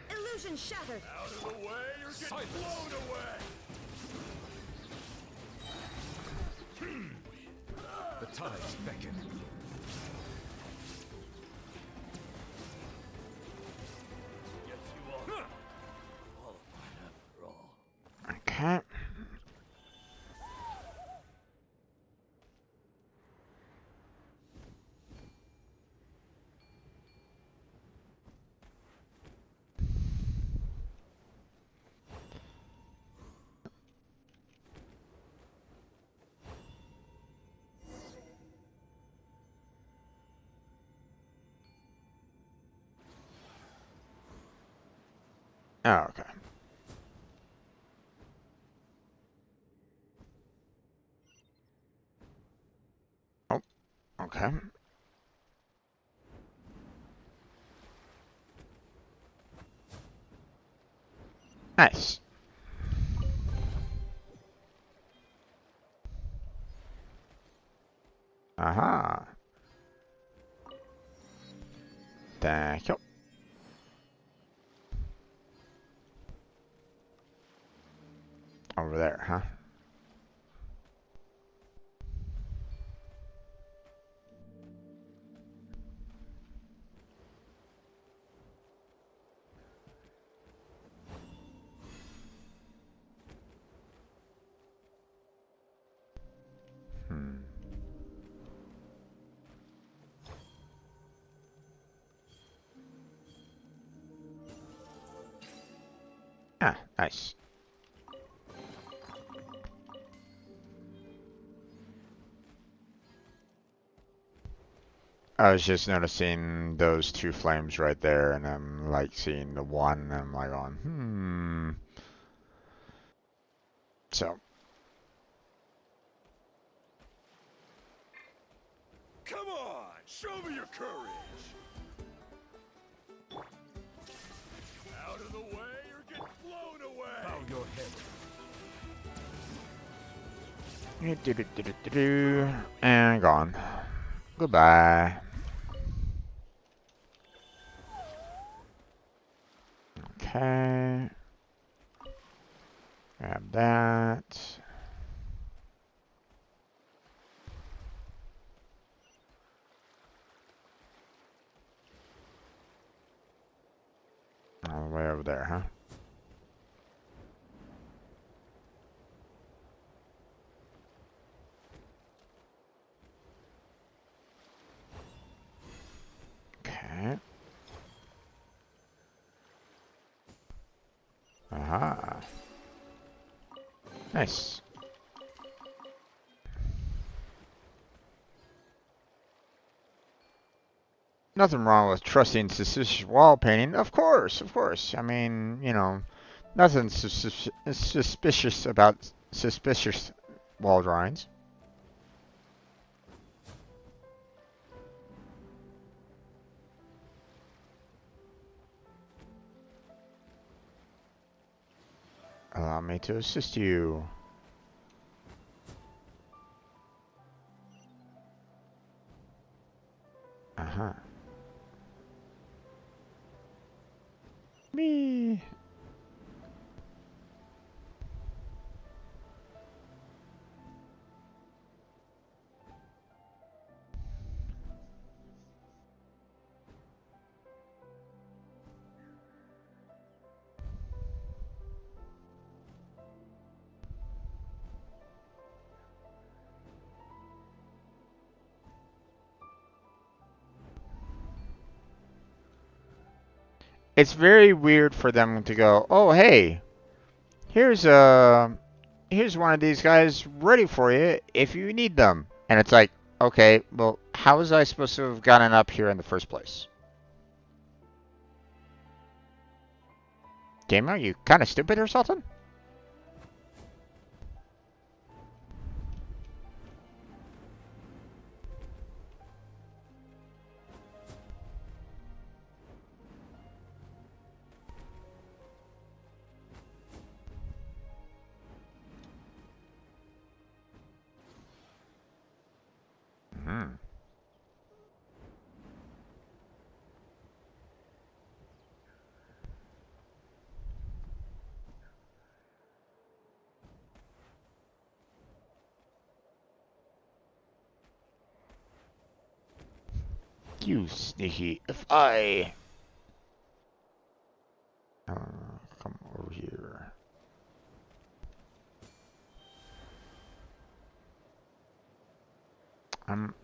then. Illusion shattered. Out of the way or get Silence. blown away. The tides beckon. Yes, you are. Qualified after all. Okay. Oh, okay. Oh, okay. Nice. Aha. Thank you. Over there, huh? Hmm. Ah, nice. I was just noticing those two flames right there, and I'm like seeing the one, and I'm like going, So, Come on, show me your courage. Out of the way or get blown away. Bow your head. and gone. Goodbye. Okay. Grab that. All the way over there, huh? Okay. Aha. Nice. Nothing wrong with trusting suspicious wall painting. Of course, of course. I mean, you know, nothing suspicious about suspicious wall drawings. Allow me to assist you. Uh-huh. Me. It's very weird for them to go, oh, hey, here's one of these guys ready for you if you need them. And it's like, okay, well, how was I supposed to have gotten up here in the first place? Game, are you kind of stupid or something? Hmm. You sneaky. If I come over here.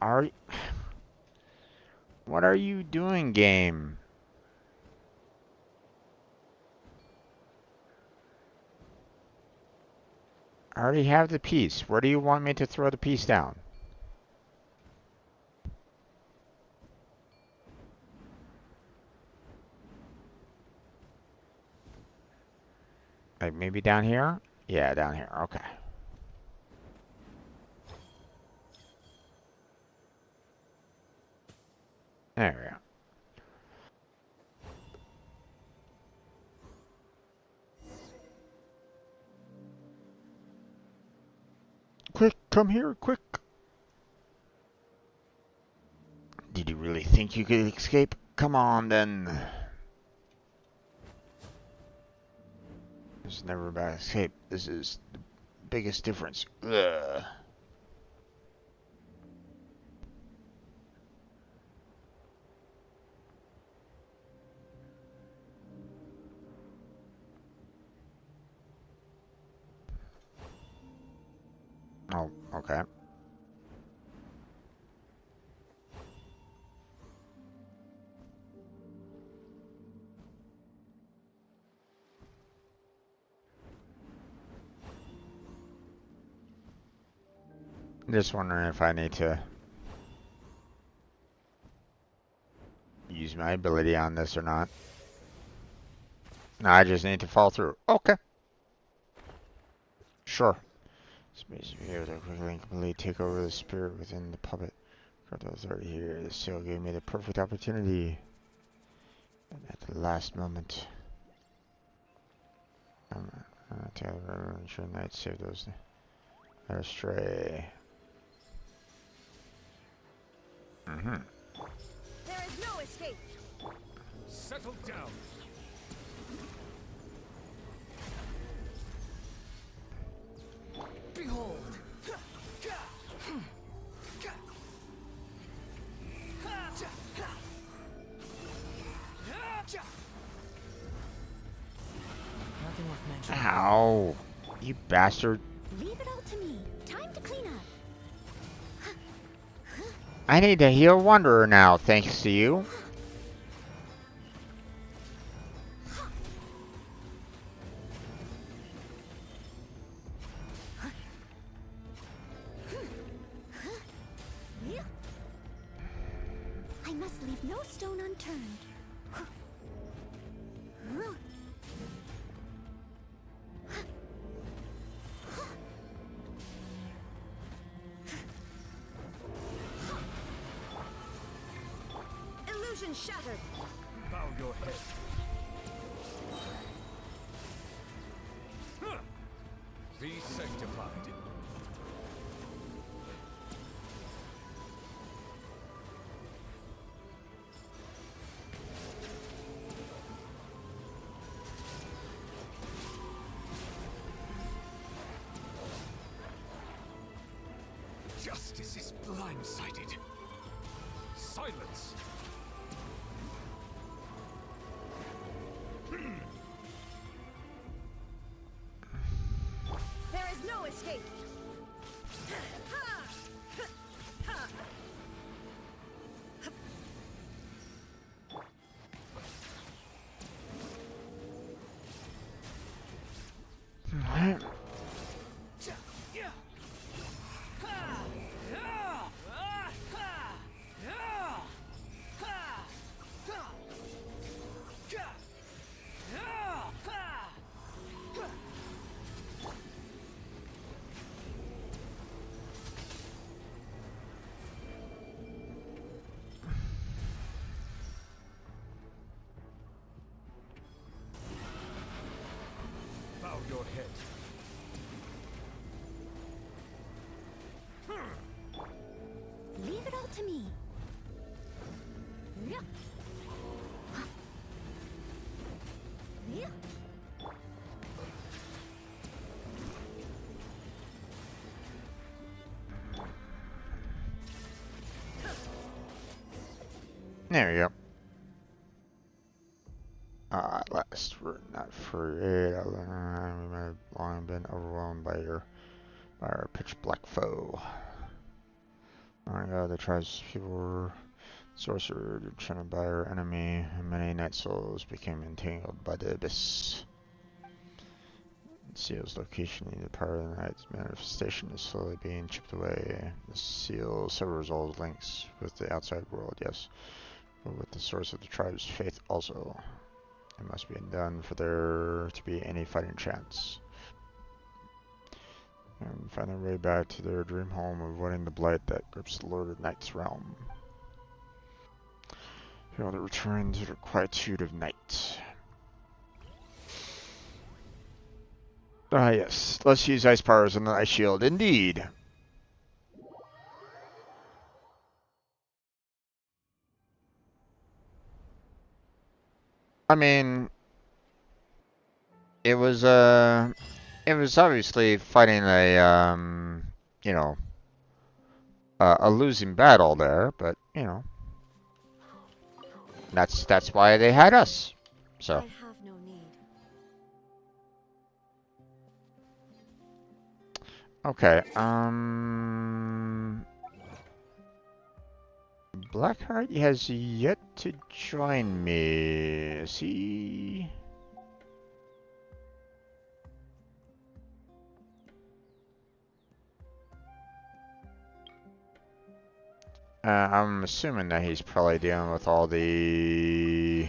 Are what are you doing, game? I already have the piece. Where do you want me to throw the piece down? Like maybe down here? Yeah, down here. Okay. There we go. come here, quick. Did you really think you could escape? Come on, then. This is never about escape. This is the biggest difference. Ugh. Oh, okay. Just wondering if I need to use my ability on this or not. No, I just need to fall through. Okay. Sure. Space be able to quickly and completely take over the spirit within the puppet. Cartel authority here. The seal gave me the perfect opportunity. And at the last moment. Taylor, ensure Knight save those that are stray. There is no escape. Settle down. Behold! Nothing worth mentioning. Ow! You bastard. Leave it all to me. Time to clean up. I need to heal Wanderer now, thanks to you. I must leave no stone unturned. Illusion shattered. Bow your head. Be sanctified. Justice is blindsided. Silence! There is no escape. Bow your head. Leave it all to me. There we go. At last, we're not free. We have long been overwhelmed by our pitch black foe. Long ago, the tribe's people were sorcered, enchanted by our enemy, and many night souls became entangled by the abyss. The seal's location in the power of the night's manifestation is slowly being chipped away. The seal severs all links with the outside world, yes, but with the source of the tribe's faith also. It must be done for there to be any fighting chance. And find their way back to their dream home, avoiding the blight that grips the Lord of Night's realm. Be able to return to the quietude of night. Ah yes, let's use ice powers on the ice shield, indeed. I mean, it was obviously fighting a you know, a losing battle there, but you know, that's why they had us. So. I have no need. Okay, Blackheart has yet to join me. See? I'm assuming that he's probably dealing with all the...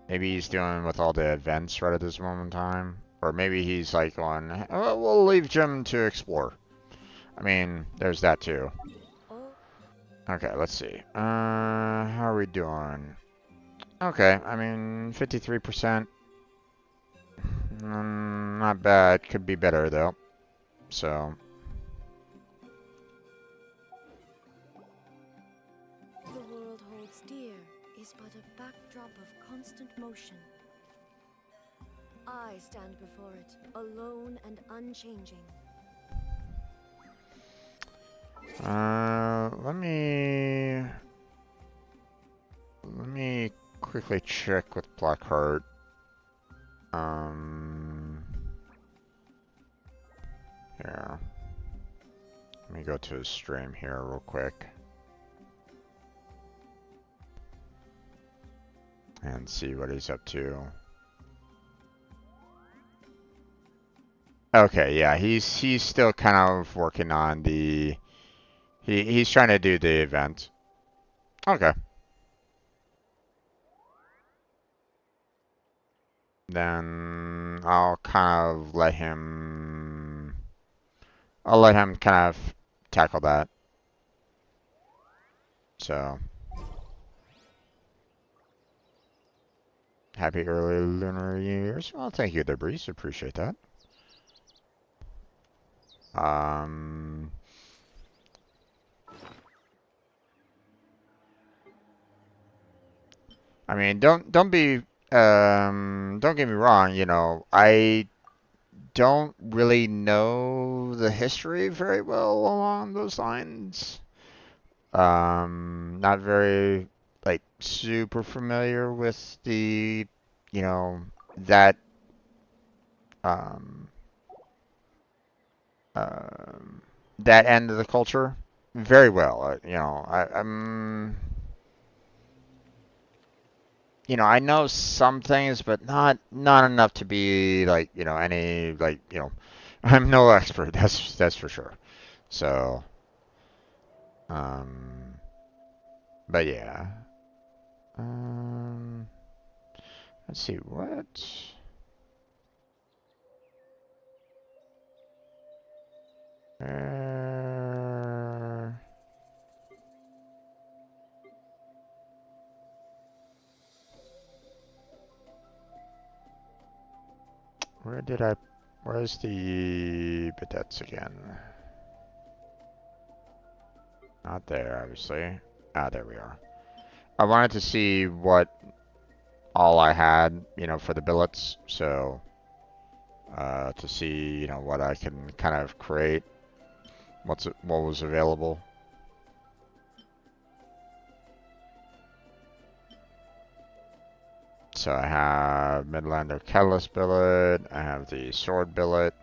Maybe he's dealing with all the events right at this moment in time. Or maybe he's like going, oh, we'll leave Jim to explore. I mean, there's that too. Oh, Okay, let's see. How are we doing? Okay, I mean, 53%. Not bad. Could be better, though. So... the world holds dear is but a backdrop of constant motion. I stand before it, alone and unchanging. Let me quickly check with Blackheart. Here. Let me go to his stream here real quick. And see what he's up to. Okay, yeah, he's still kind of working on the... He's trying to do the event. Okay. Then I'll kind of let him... I'll let him kind of tackle that. So... Happy early Lunar New Year's. Well, thank you there, Breeze. Appreciate that. I mean, don't get me wrong, you know, I don't really know the history very well along those lines. Not very, like, super familiar with the, you know, that, that end of the culture very well. You know, you know, I know some things, but not enough to be like, you know, any like, you know, I'm no expert. That's for sure. So, but yeah. Let's see what. Where's the bidets again? Not there, obviously. Ah, there we are. I wanted to see what all I had, you know, for the billets, so to see, you know, what I can kind of create, what was available. So I have Midlander Catalyst billet, I have the Sword billet.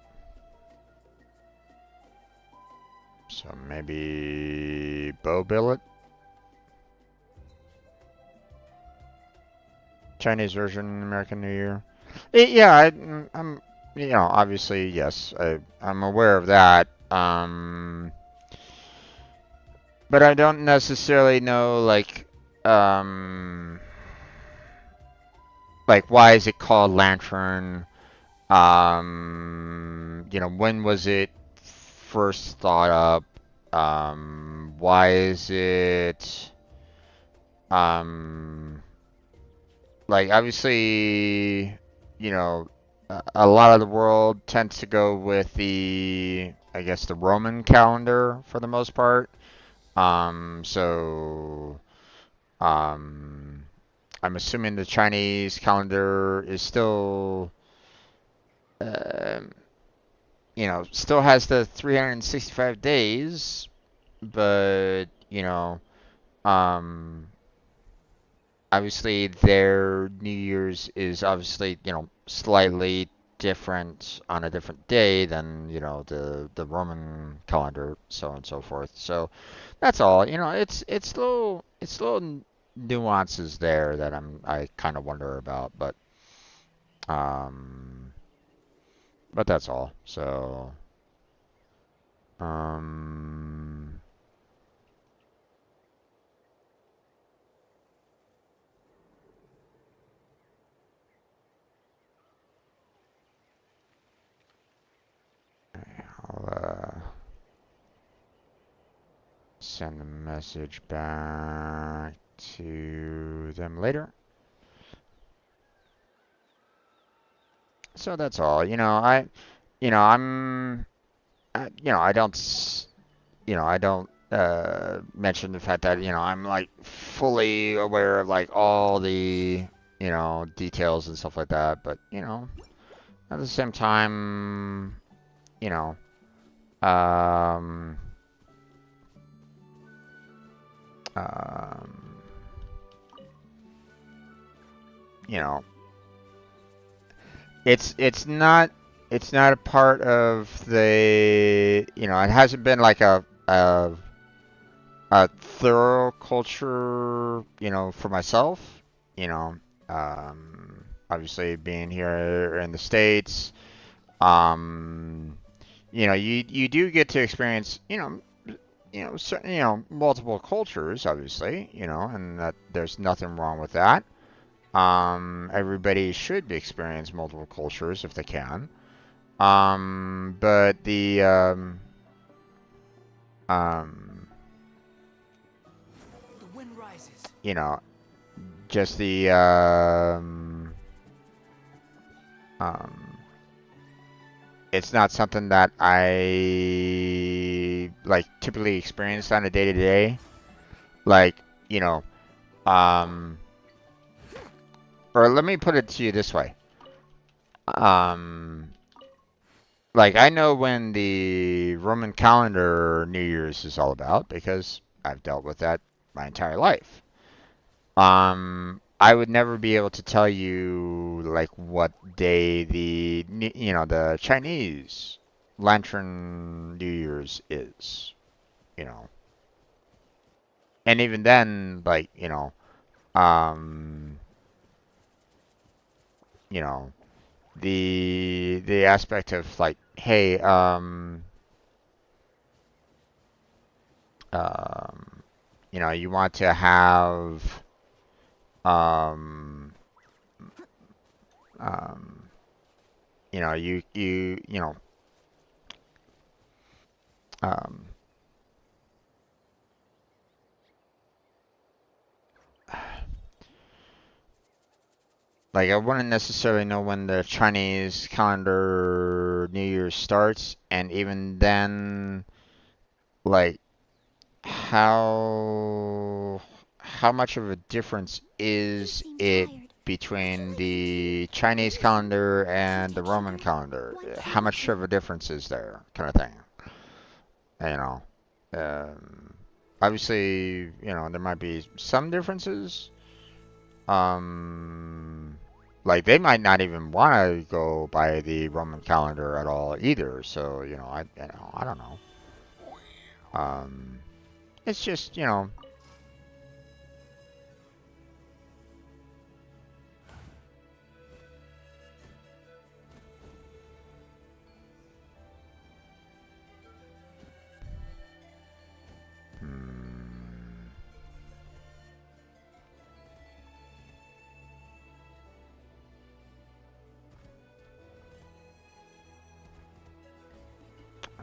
So maybe Bow billet. Chinese version, American New Year. Yeah, I'm, you know, obviously, yes, I'm aware of that. But I don't necessarily know, like why is it called Lantern? You know, when was it first thought up? Why is it, like, obviously, you know, a lot of the world tends to go with the, I guess, the Roman calendar for the most part. So, I'm assuming the Chinese calendar is still, um, still has the 365 days, but, um, obviously their New Year's is obviously, slightly different on a different day than, the Roman calendar, so on and so forth. So that's all. It's little nuances there that I kind of wonder about, um but that's all. So um I'll send a message back to them later. So that's all. I don't mention the fact that, I'm like fully aware of like all the, details and stuff like that, but, at the same time, you know, um, um, you know, it's not a part of the, it hasn't been like a thorough culture, for myself, you know, obviously being here in the States, um, you do get to experience, certain, multiple cultures, obviously, and that there's nothing wrong with that. Everybody should experience multiple cultures if they can. But um, The wind rises. you know, just um, it's not something that I like typically experience on a day to day. Like, um, or let me put it to you this way. Um, like I know when the Roman calendar New Year's is all about because I've dealt with that my entire life. I would never be able to tell you like what day the Chinese Lantern New Year's is, you know. And even then, like, um, you know, the aspect of like, hey, um, you want to have, um, um, um, like I wouldn't necessarily know when the Chinese calendar New Year starts, and even then, like how much of a difference You is seem it tired. between Listen, the Chinese calendar and the Roman calendar? One How thing much of too. a difference is there, kind of thing? You know, um, obviously, there might be some differences. Um, like they might not even want to go by the Roman calendar at all either. So, I don't know. Um, it's just, hmm,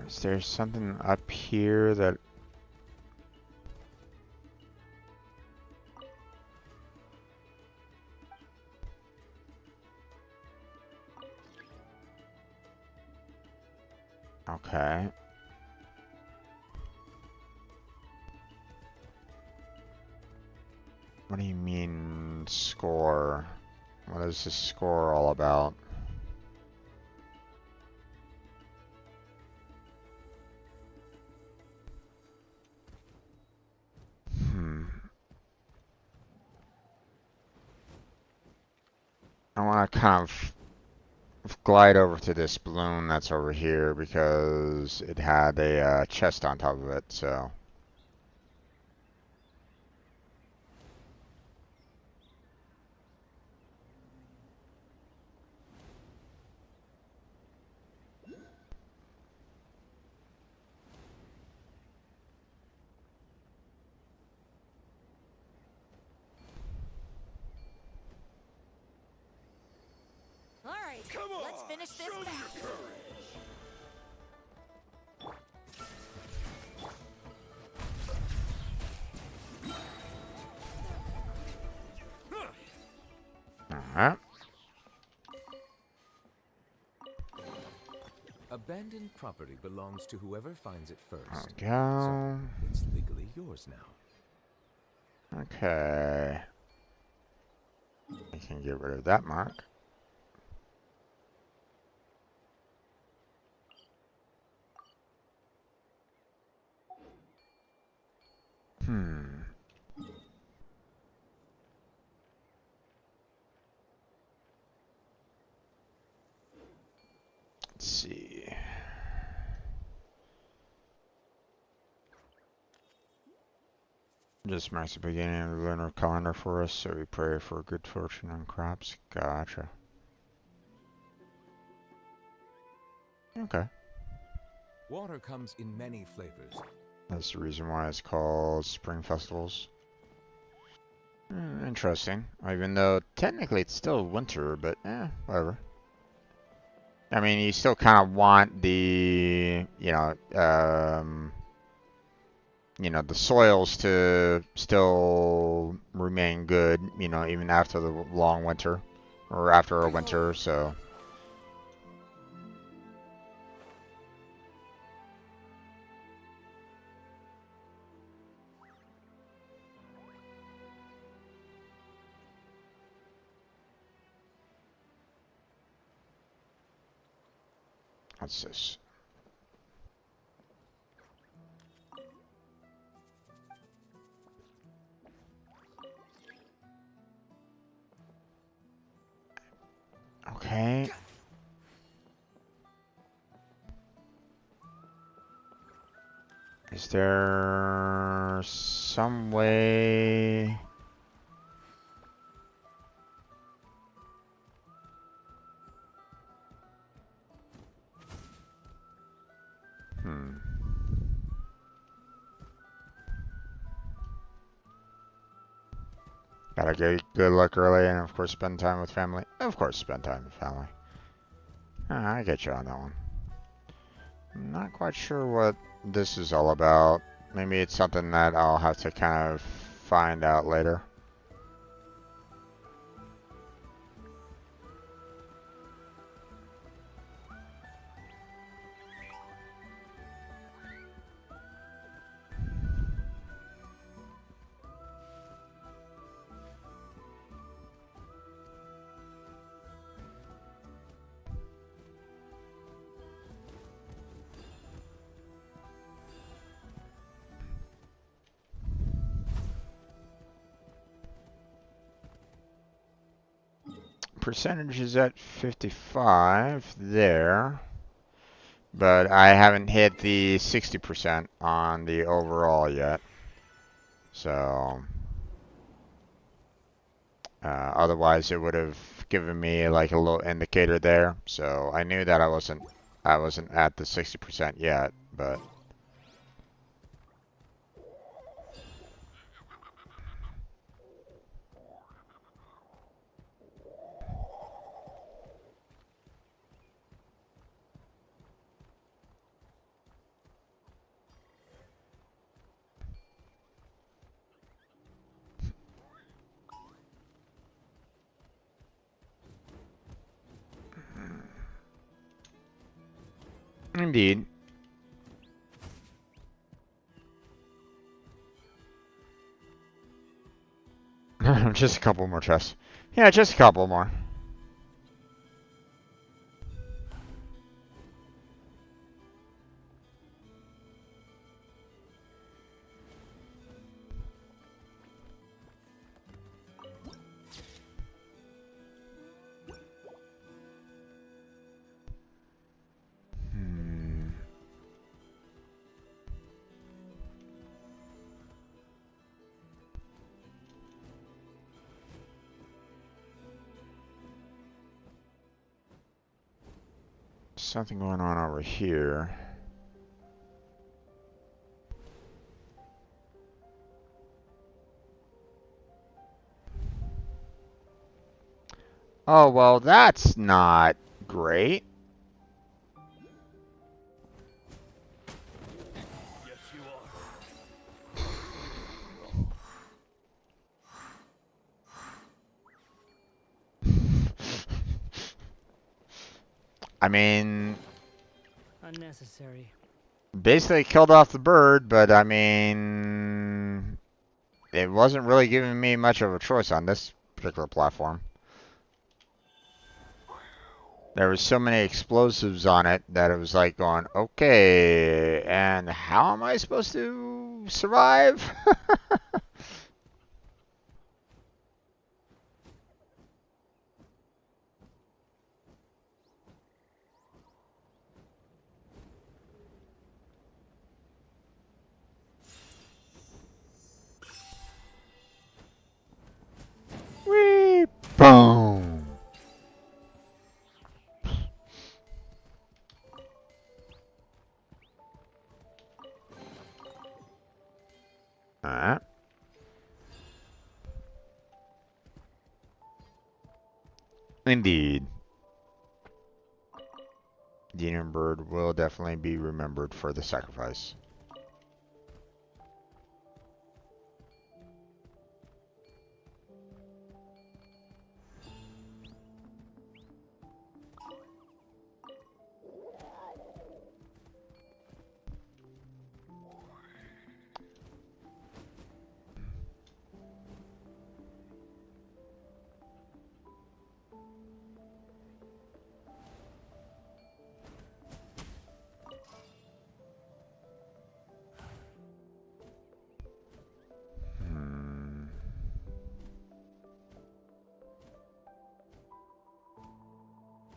is there something up here that okay. What do you mean score. What is this score all about? I want to kind of glide over to this balloon that's over here because it had a chest on top of it, so. All right, Come on, let's finish this show your fast. courage. Alright. Abandoned property belongs to whoever finds it There first. we go. So it's legally yours now. Okay. I can get rid of that mark. Let's see. Just marks the beginning of the lunar calendar for us, so we pray for good fortune on crops. Gotcha. Okay. Water comes in many flavors. That's the reason why it's called Spring Festivals. Interesting. Even though technically it's still winter, but whatever. I mean, you still kind of want the, the soils to still remain good, even after the long winter, or after a winter, so. What's this? Okay. Is there some way? Gotta get good luck early and of course spend time with family. Of course spend time with family. I get you on that one. I'm not quite sure what this is all about. Maybe it's something that I'll have to kind of find out later. Percentage is at 55 there, but I haven't hit the 60% on the overall yet. So otherwise it would have given me like a little indicator there. So I knew that I wasn't at the 60% yet, but indeed. Just a couple more chests. Yeah, just a couple more. Something going on over here. Oh, well, that's not great. Yes, you are. I mean, Unnecessary. basically killed off the bird, but I mean, it wasn't really giving me much of a choice on this particular platform. There was so many explosives on it that it was like going, okay, and how am I supposed to survive? Whee! Boom! Alright. Indeed. Demon Bird will definitely be remembered for the sacrifice.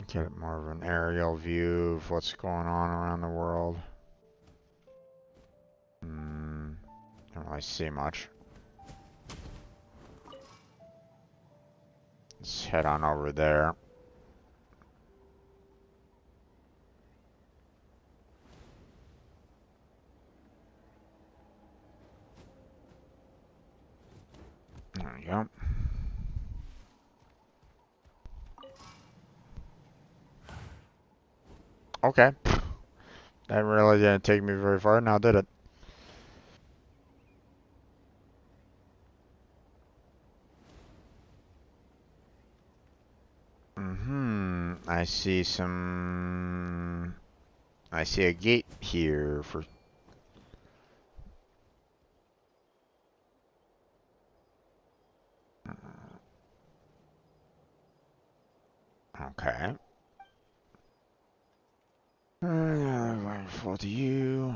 Get more of an aerial view of what's going on around the world. Don't really see much. Let's head on over there. There we go. Okay. That really didn't take me very far, now did it? I see some... I see a gate here for... Okay. Wonderful to you.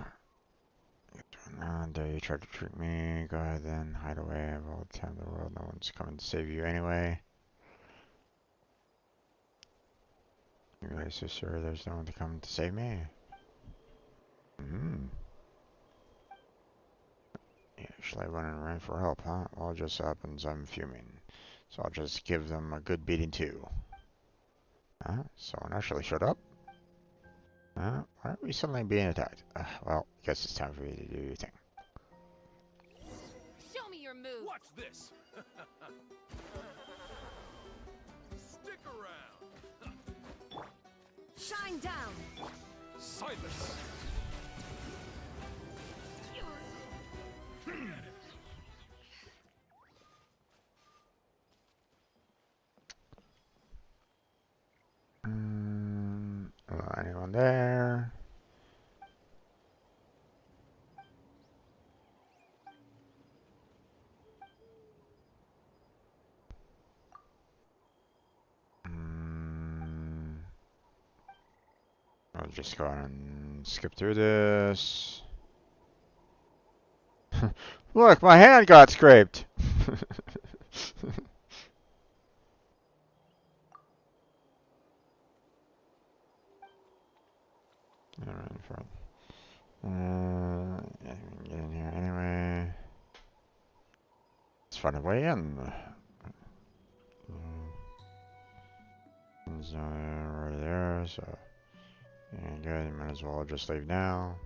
Dare you try to trick me? Go ahead then, hide away. Of all the time in the world, no one's coming to save you anyway. You're really so sure there's no one to come to save me? Yeah, actually, I went and ran for help, huh? Well, it just happens I'm fuming. So I'll just give them a good beating too. Someone actually showed up? Why are we suddenly being attacked? Well, I guess it's time for you to do your thing. Show me your move. Watch this. Stick around. Shine down! Silence. Anyone there? I'll just go ahead and skip through this. Look, my hand got scraped. Yeah, we can get in here anyway. Let's find a way in. It's right there, so yeah, good. You might as well just leave now.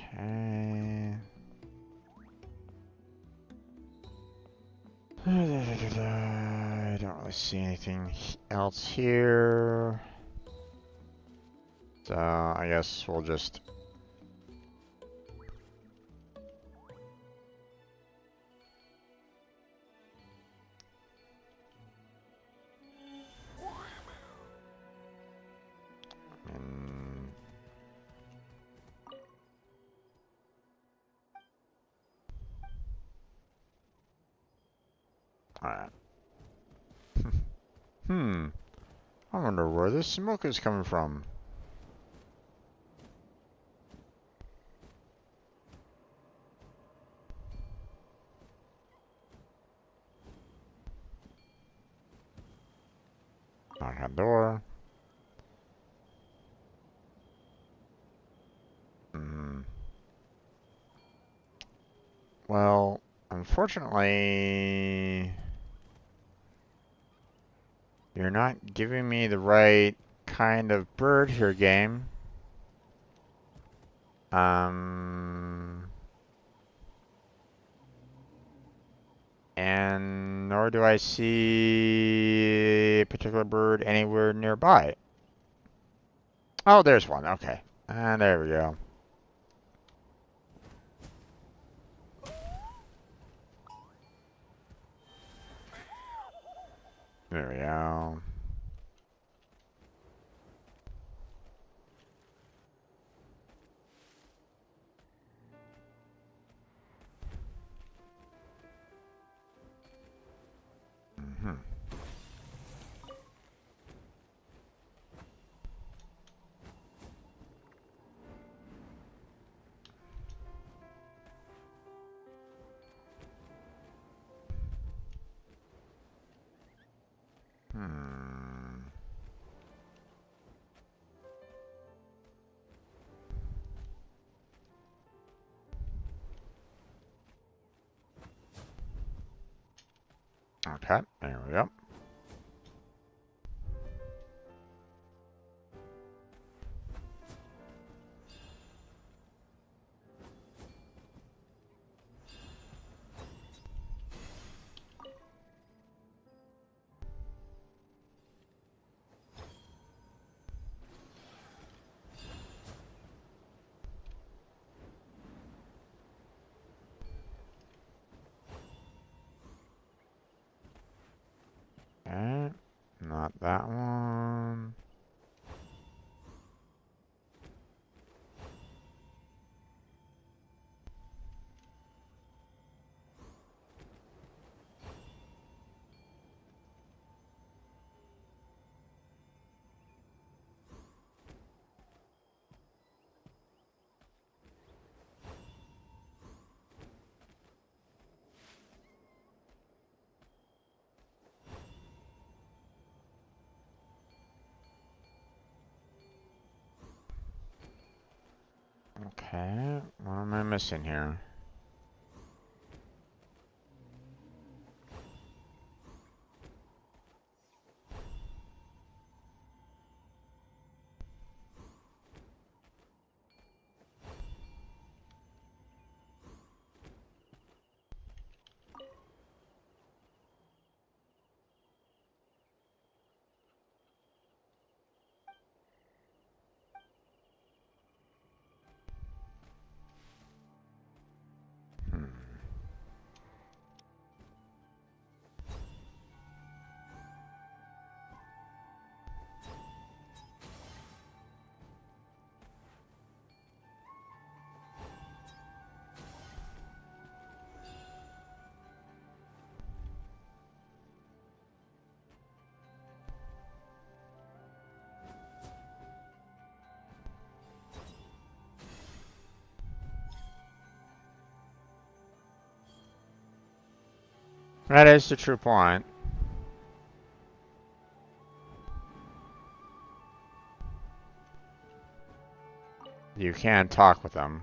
Okay. I don't really see anything else here. So I guess we'll just alright. I wonder where this smoke is coming from. Knock on door. Well, unfortunately, you're not giving me the right kind of bird here, game. And nor do I see a particular bird anywhere nearby. Oh, there's one. Okay. And there we go. There we go. Okay, there we go. Okay, not that one. Okay, what am I missing here? That is the true point. You can talk with them.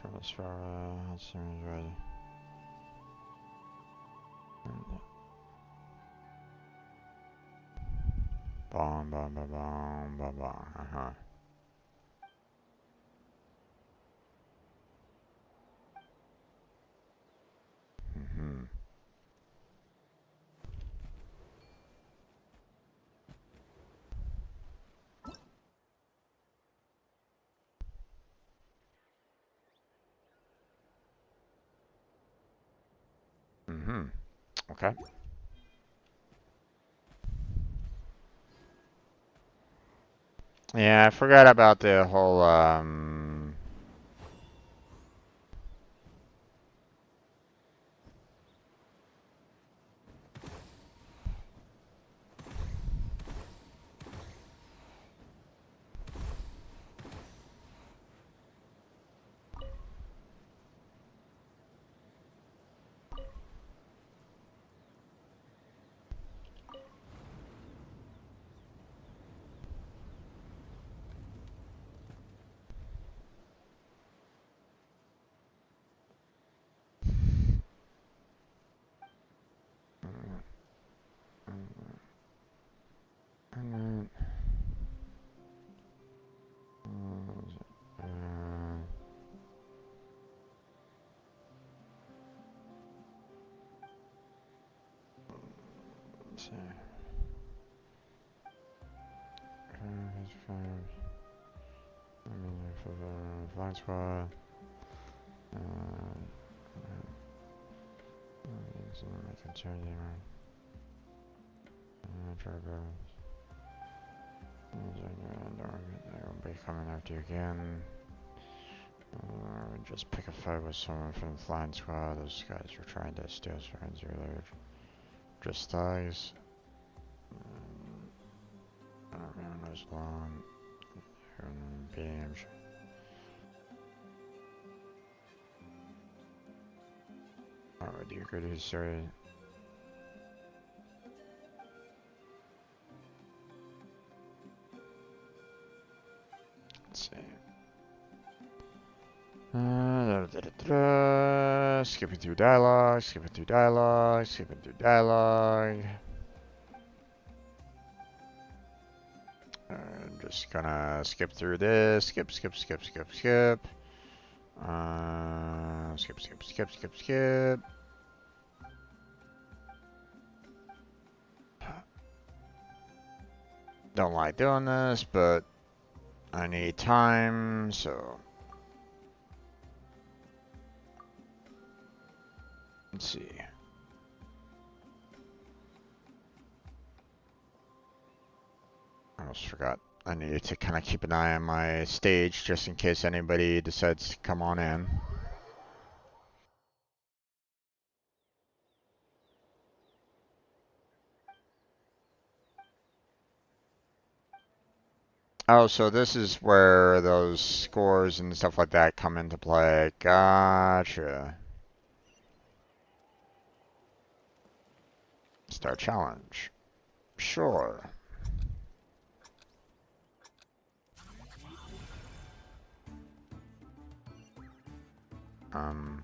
From as far as seems ready. Bong, bong, bong, bong, bong, bong. Uh-huh. Mm-hmm. Mm-hmm. Okay. Yeah, I forgot about the whole, let's see. Flying squad. I'll be coming after you again. Just pick a fight with someone from the flying squad. Those guys were trying to steal friends earlier. Just thighs. I don't remember those long. Beams. Alright, do you agree to his story? Let's see. Skipping through dialogue, skipping through dialogue, skipping through dialogue. I'm just gonna skip through this. Skip. Skip. Don't like doing this, but I need time, so let's see. I almost forgot. I needed to kind of keep an eye on my stage just in case anybody decides to come on in. Oh, so this is where those scores and stuff like that come into play. Gotcha. Start challenge. Sure. Um.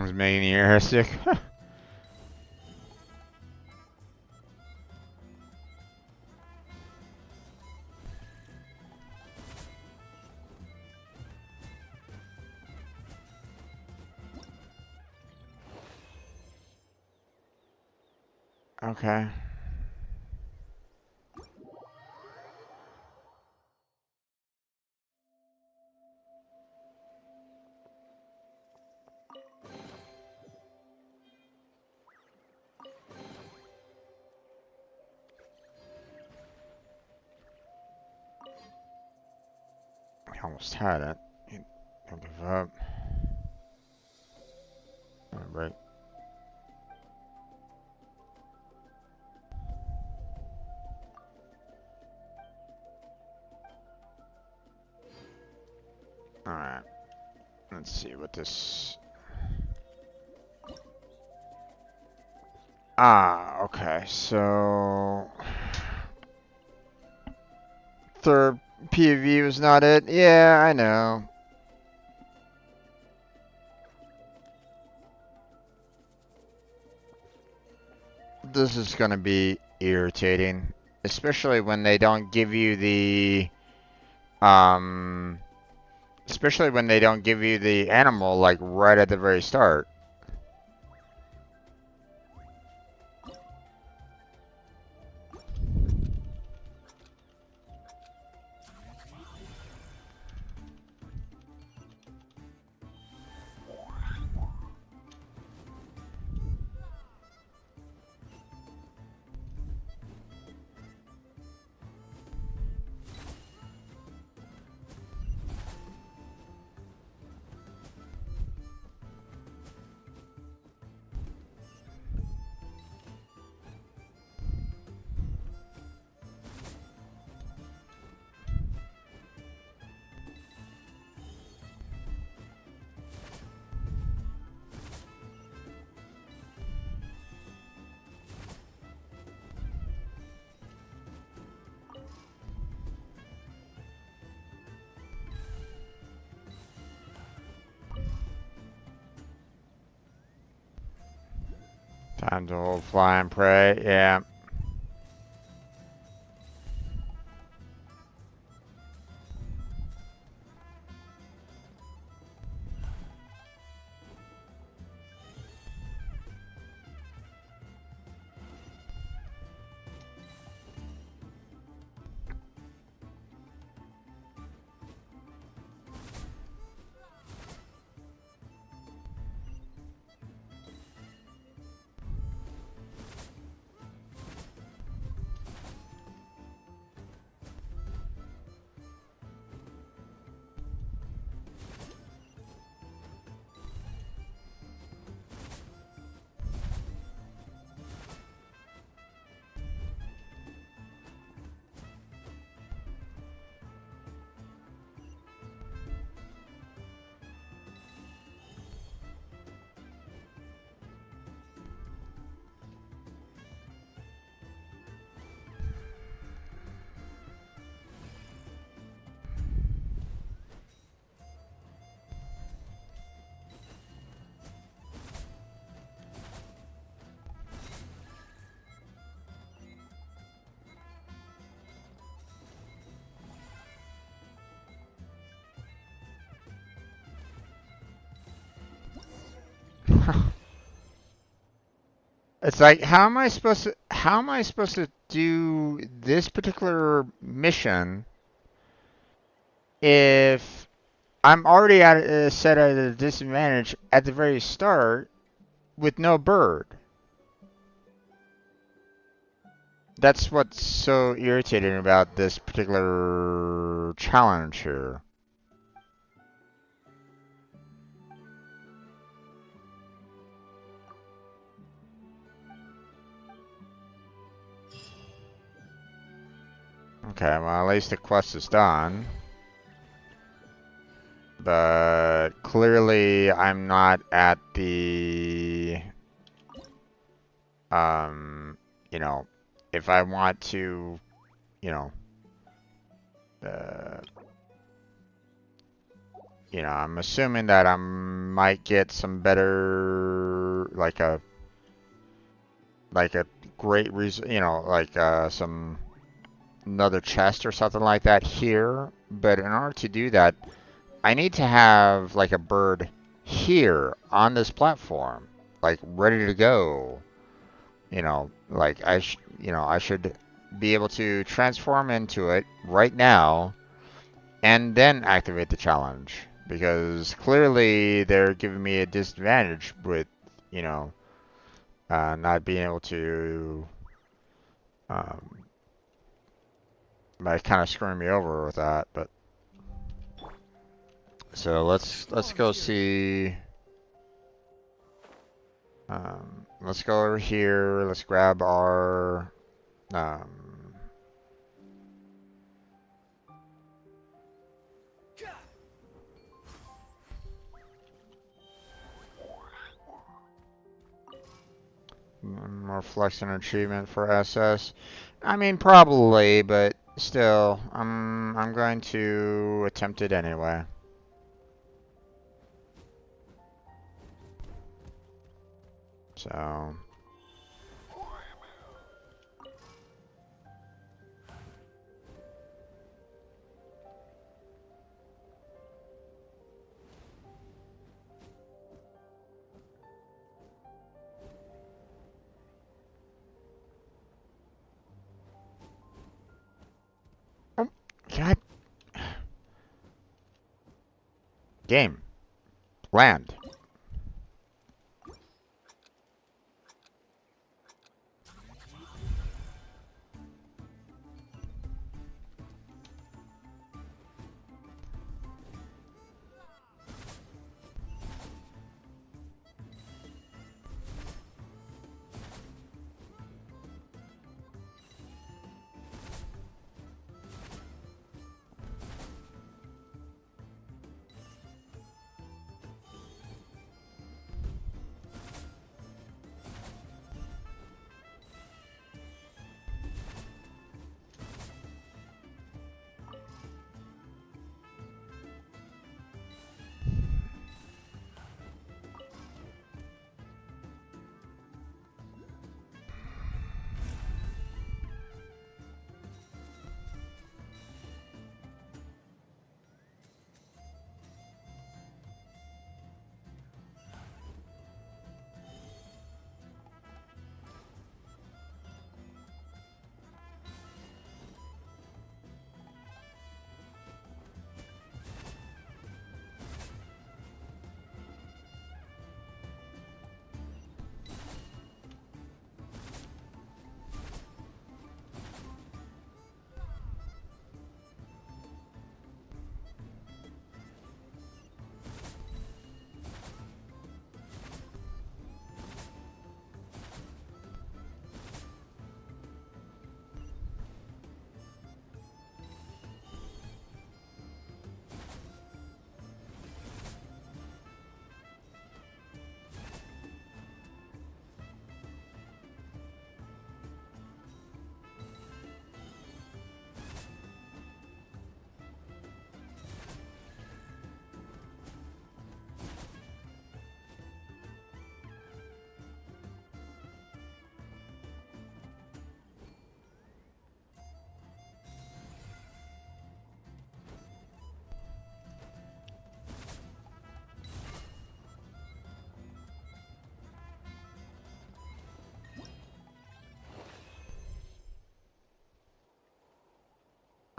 was making your hair sick. Okay. I almost had it. Don't give up. Alright. Alright. Let's see what this... Ah, okay, so... Third PV was not it? Yeah, I know. This is gonna be irritating. Especially when they don't give you the... Especially when they don't give you the animal, like, right at the very start. Time to hold fly and pray, yeah. It's like, how am I supposed to do this particular mission if I'm already set at a disadvantage at the very start with no bird? That's what's so irritating about this particular challenge here. Okay, well, at least the quest is done. But clearly I'm not at the... you know, if I want to, you know, you know, I'm assuming that I might get some better, like a great reason, you know, like some another chest or something like that here. But in order to do that, I need to have like a bird here on this platform, like ready to go. You know, like you know, I should be able to transform into it right now and then activate the challenge, because clearly they're giving me a disadvantage with, you know, not being able to, um, like kind of screwing me over with that. But so let's go see. Let's go over here. Let's grab our um, more flex and achievement for SS. I mean, probably, but still, I'm going to attempt it anyway. So. Can I? Game. Land.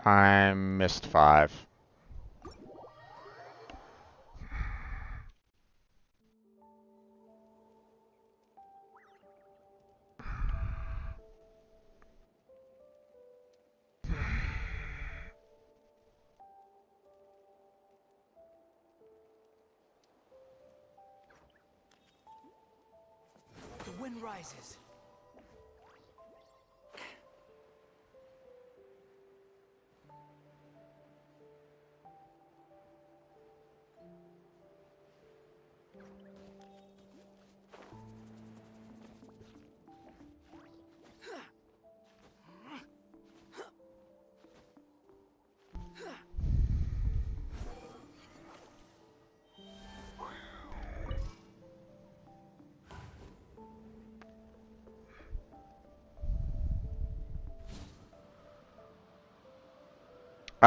I missed 5. The wind rises.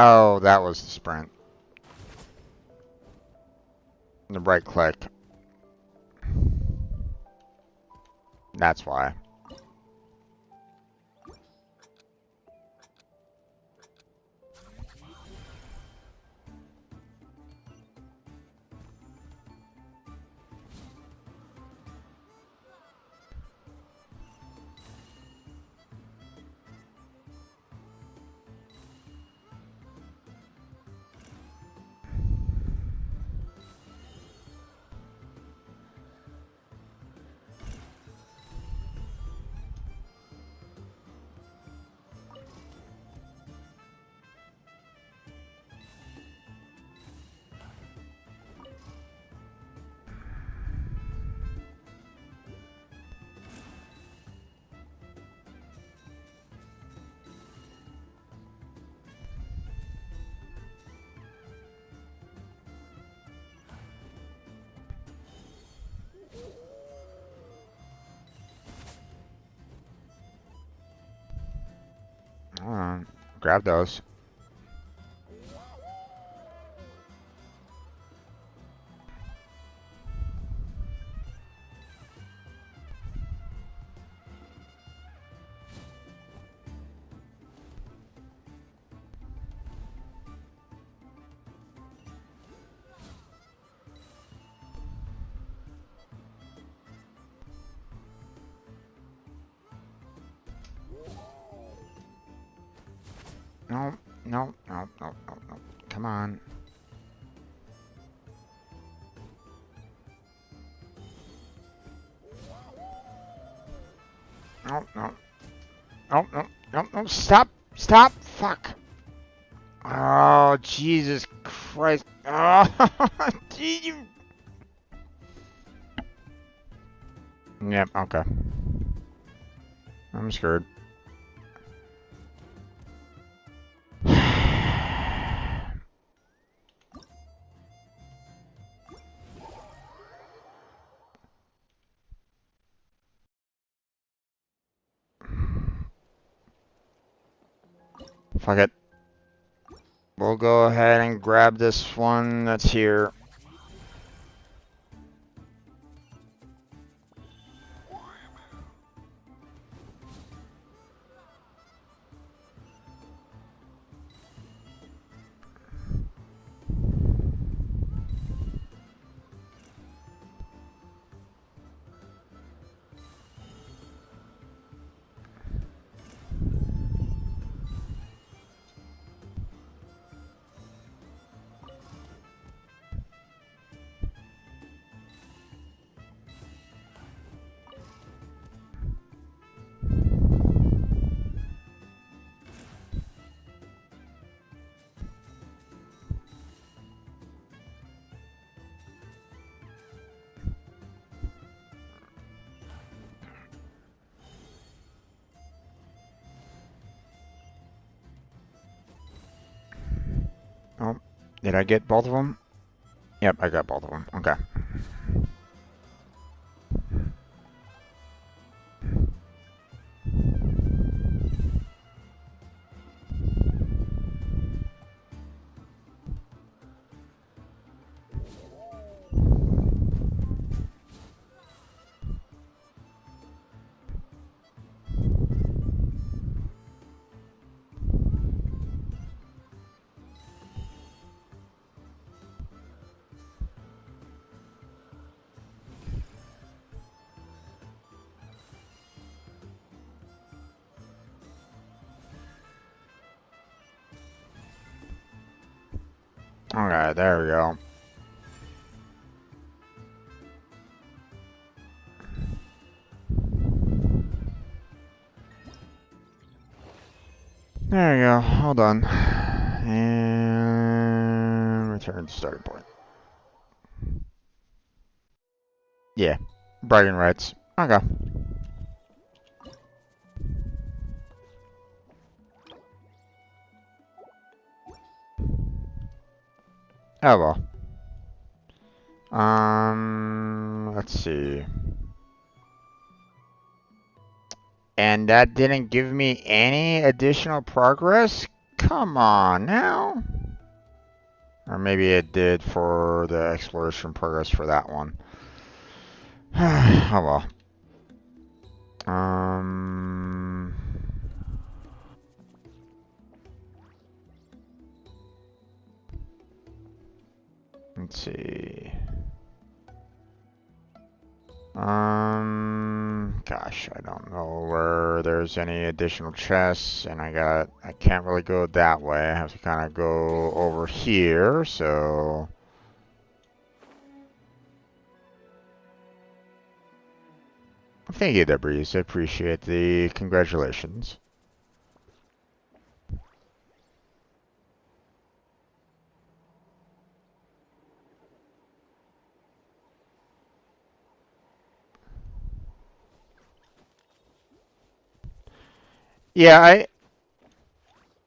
Oh, that was the sprint. The right click. That's why. Grab those. No, no, no, no, no, no. Come on. No, no. No, no, no, no. Stop. Stop. Fuck. Oh, Jesus Christ. Oh, gee, you. Yep, okay. I'm scared. Fuck it. We'll go ahead and grab this one that's here. Oh, did I get both of them? Yep, I got both of them. Okay. Okay, there we go. There we go. Hold on. And return to starting point. Yeah. Bragging rights. Okay. Oh well. Let's see. And that didn't give me any additional progress? Come on now. Or maybe it did for the exploration progress for that one. Oh well. Let's see. Gosh, I don't know where there's any additional chests, and I can't really go that way. I have to kind of go over here, so. Thank you, Breeze. I appreciate the congratulations. Yeah,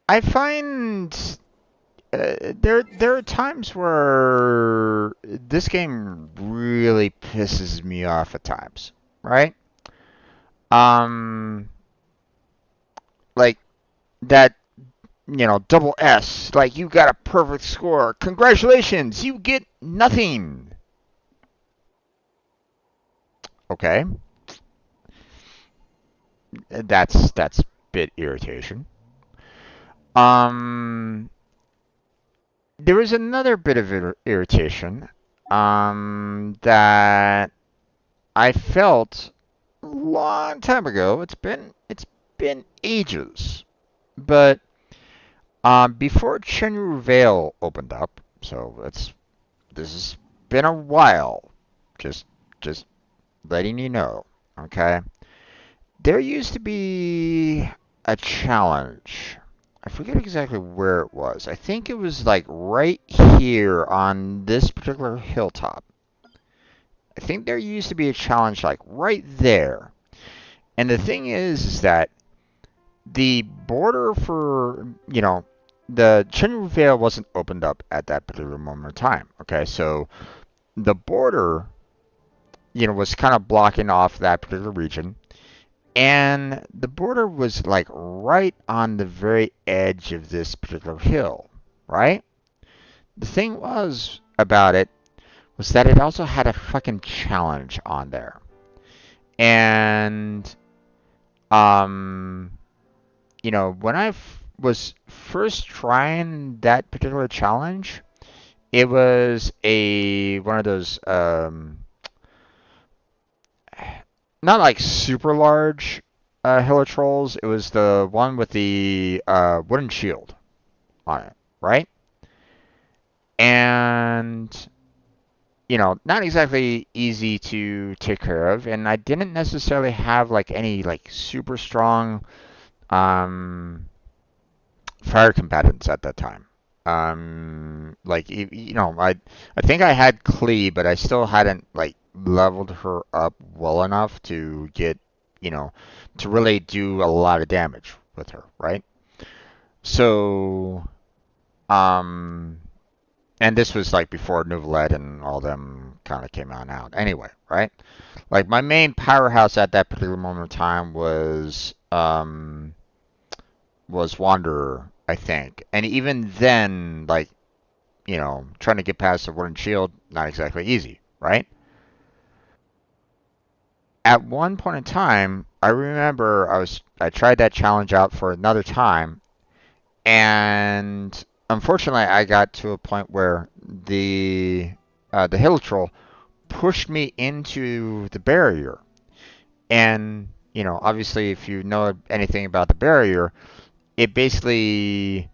I find there are times where this game really pisses me off at times, right? Like that, double S, like you got a perfect score. Congratulations, you get nothing. Okay. That's bit irritation. There was another bit of irritation that I felt a long time ago. It's been ages, but before Chenru Vale opened up, so this has been a while. Just letting you know, okay? There used to be a challenge. I forget exactly where it was. I think it was like right here on this particular hilltop. I think there used to be a challenge like right there. And the thing is that the border for, the Chenru Vale wasn't opened up at that particular moment in time. Okay, so the border, was kind of blocking off that particular region. And the border was like right on the very edge of this particular hill, right? The thing was about it was that it also had a fucking challenge on there. And, when I was first trying that particular challenge, it was one of those, not like super large Hilitrolls. It was the one with the wooden shield on it, right? And, not exactly easy to take care of. And I didn't necessarily have like any like super strong fire combatants at that time. I think I had Klee, but I still hadn't like leveled her up well enough to get, to really do a lot of damage with her, right? So, and this was like before Nouvellette and all them kind of came on out. Anyway, right? Like my main powerhouse at that particular moment in time was Wanderer, I think. And even then, like, trying to get past the wooden shield, not exactly easy, right? At one point in time, I remember I tried that challenge out for another time, and unfortunately, I got to a point where the hill troll pushed me into the barrier, and obviously, if you know anything about the barrier, it basically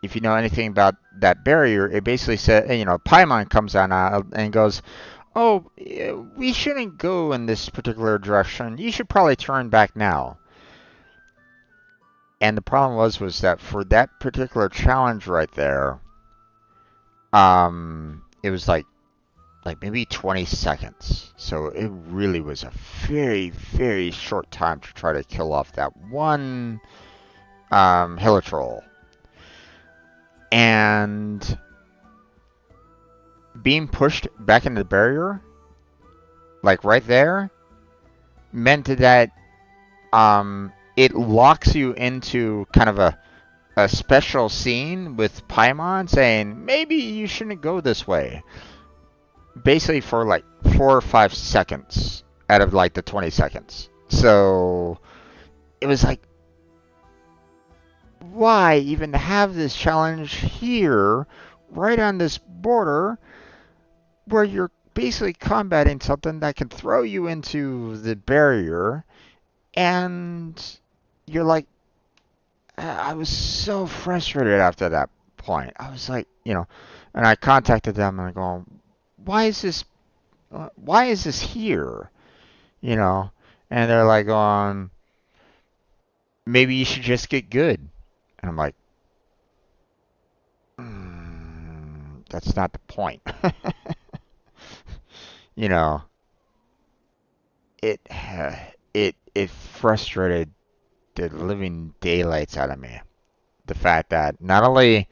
if you know anything about that barrier, it basically said, Paimon comes on out and goes, "Oh, we shouldn't go in this particular direction. You should probably turn back now." And the problem was that for that particular challenge right there, it was like maybe 20 seconds. So it really was a very, very short time to try to kill off that one Hilitroll. And being pushed back into the barrier, like right there, meant that it locks you into kind of a special scene with Paimon saying, maybe you shouldn't go this way. Basically for like 4 or 5 seconds out of like the 20 seconds. So it was like, why even have this challenge here, right on this border, where you're basically combating something that can throw you into the barrier, and you're like, I was so frustrated after that point. I was like, and I contacted them and I go, why is this here? And they're like, maybe you should just get good. And I'm like, that's not the point. you know, it it frustrated the living daylights out of me. The fact that not only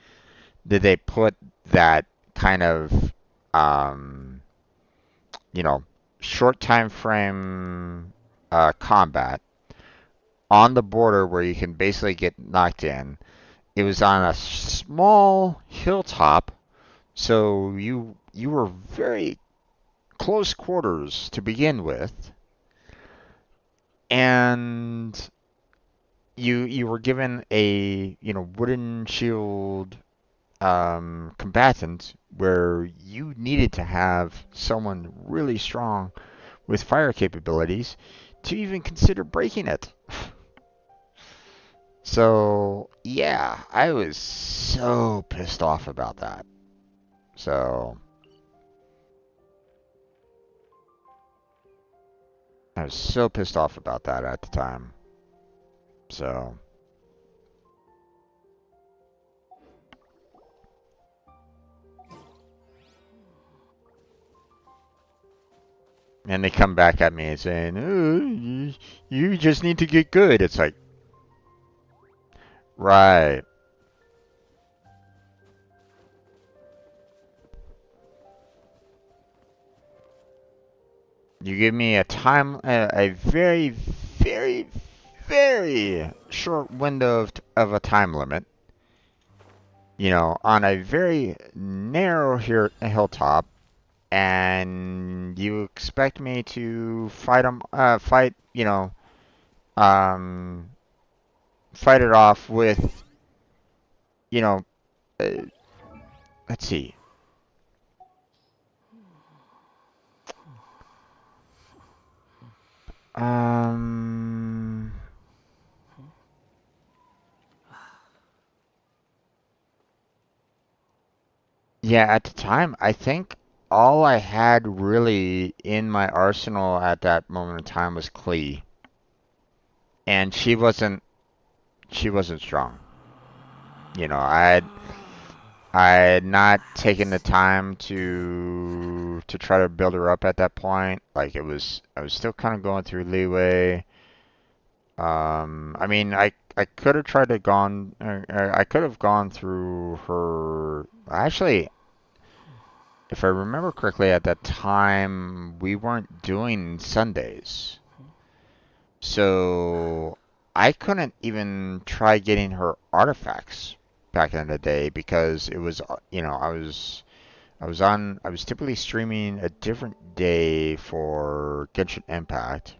did they put that kind of you know short time frame combat on the border where you can basically get knocked in. It was on a small hilltop, so you were very close quarters to begin with, and you were given a wooden shield combatant where you needed to have someone really strong with fire capabilities to even consider breaking it. So yeah, I was so pissed off about that. So I was so pissed off about that at the time. So and they come back at me saying, "Oh, you just need to get good." It's like, right. You give me a very, very, very short window of a time limit. On a very narrow hilltop, and you expect me to um, fight it off with, you know, uh, let's see. Um, yeah, at the time, I think all I had really in my arsenal at that moment in time was Klee, and she wasn't strong. I had not taken the time to try to build her up at that point. Like I was still kind of going through leeway. I mean, I could have tried to gone, I could have gone through her. Actually, if I remember correctly, at that time we weren't doing Sundays, so I couldn't even try getting her artifacts back in the day because it was, I was typically streaming a different day for Genshin Impact.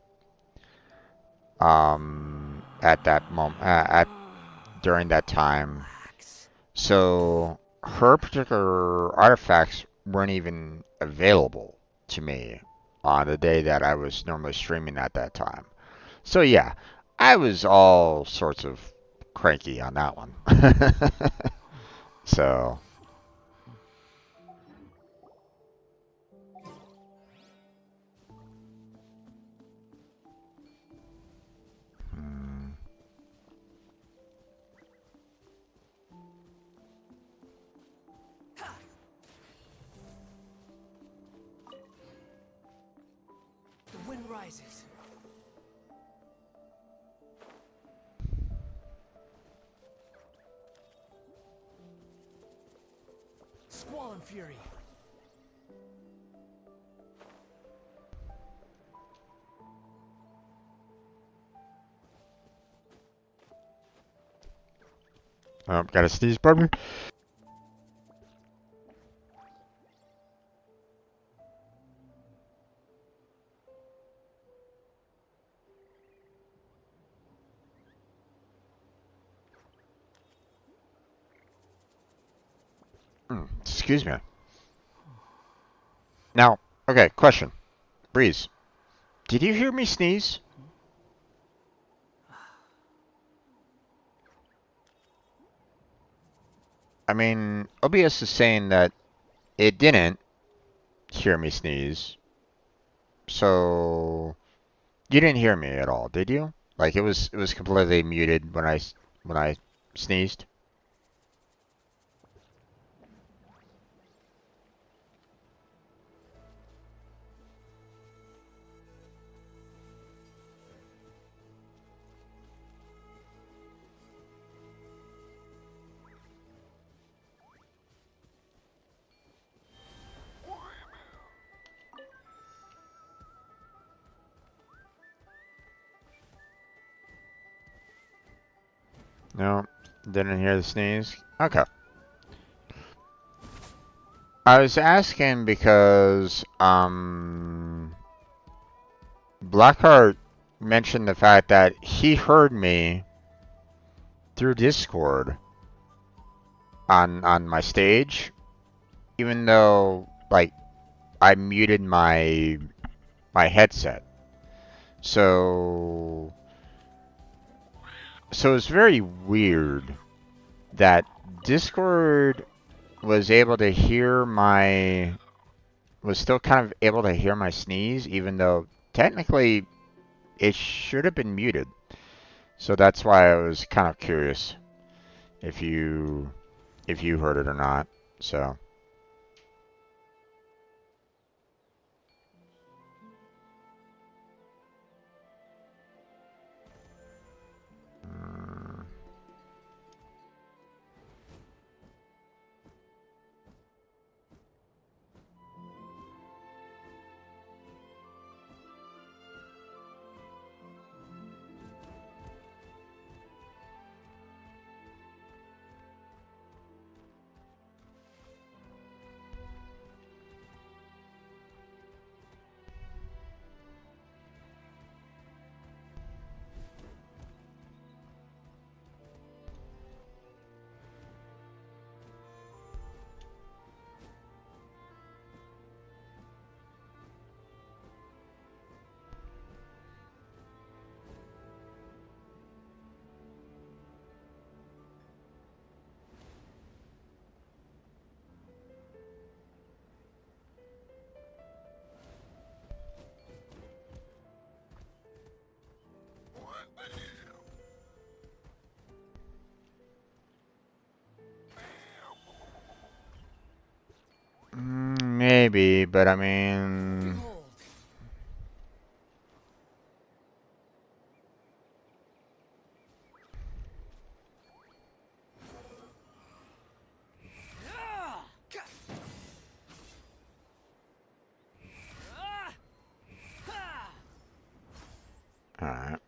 At that moment, during that time, so her particular artifacts weren't even available to me on the day that I was normally streaming at that time. So yeah, I was all sorts of cranky on that one. So. Hmm. The wind rises. Squall and fury. Oh, got a sneeze, pardon me. Excuse me. Now, okay, question. Breeze, did you hear me sneeze? I mean, OBS is saying that it didn't hear me sneeze. So you didn't hear me at all, did you? Like it was completely muted when I sneezed. No, didn't hear the sneeze. Okay. I was asking because Blackheart mentioned the fact that he heard me through Discord on my stage, even though like I muted my headset. So it's very weird that Discord was able to hear was still kind of able to hear my sneeze, even though technically it should have been muted. So that's why I was kind of curious if you heard it or not. So. Maybe, but I mean, alright.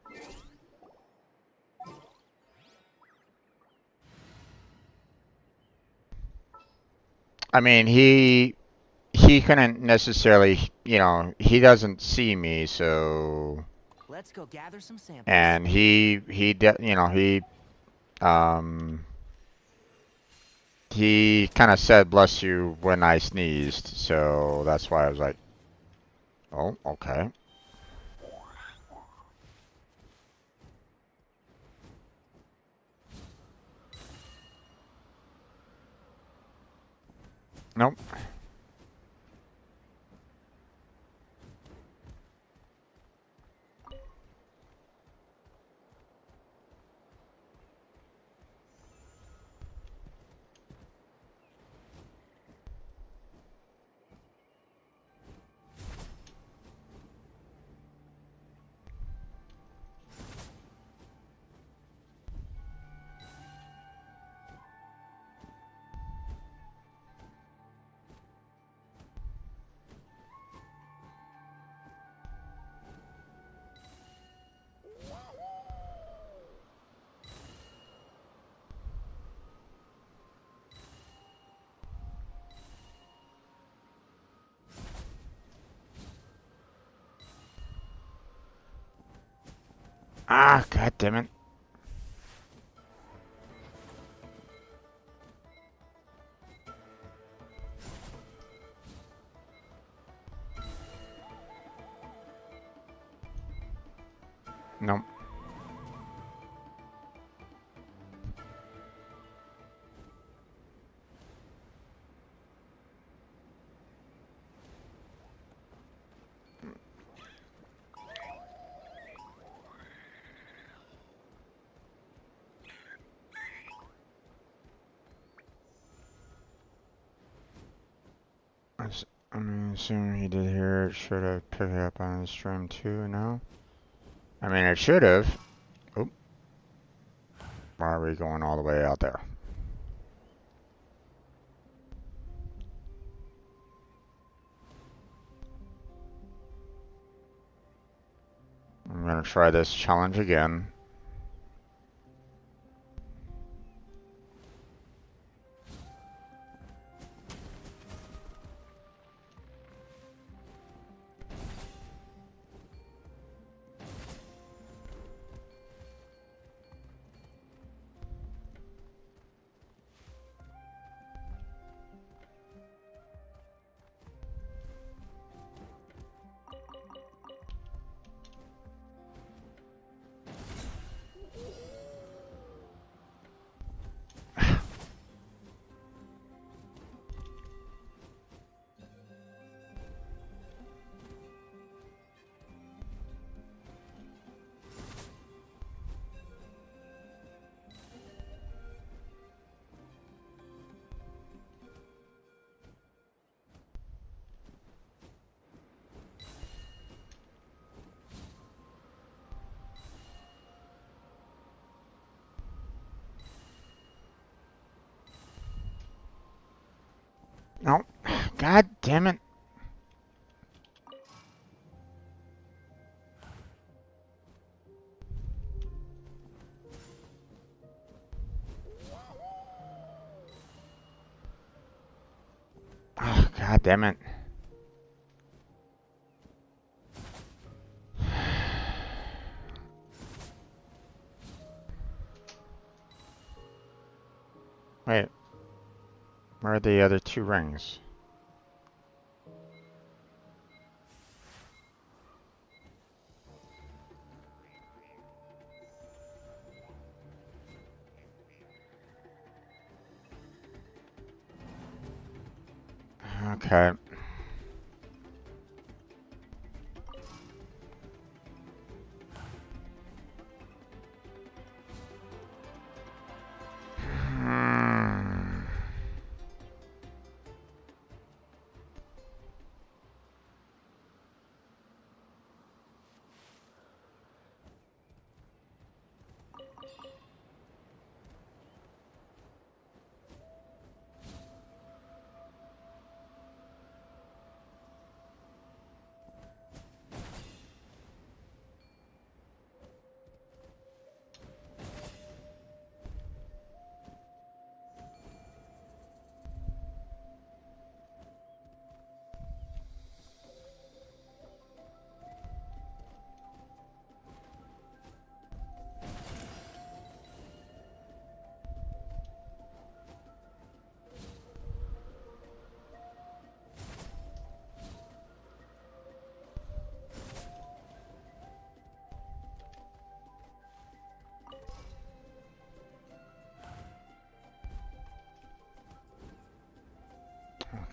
I mean, he couldn't necessarily, he doesn't see me, so. Let's go gather some samples. And um he kind of said bless you when I sneezed, so that's why I was like, oh, okay. Nope. Ah, god damn it. Nope. I'm assuming he did hear it. Should have picked it up on the stream too, no? I mean, it should have. Oop. Why are we going all the way out there? I'm gonna try this challenge again. No. God damn it. Oh, god damn it. Wait. Where are the other two rings? Okay. Hmm.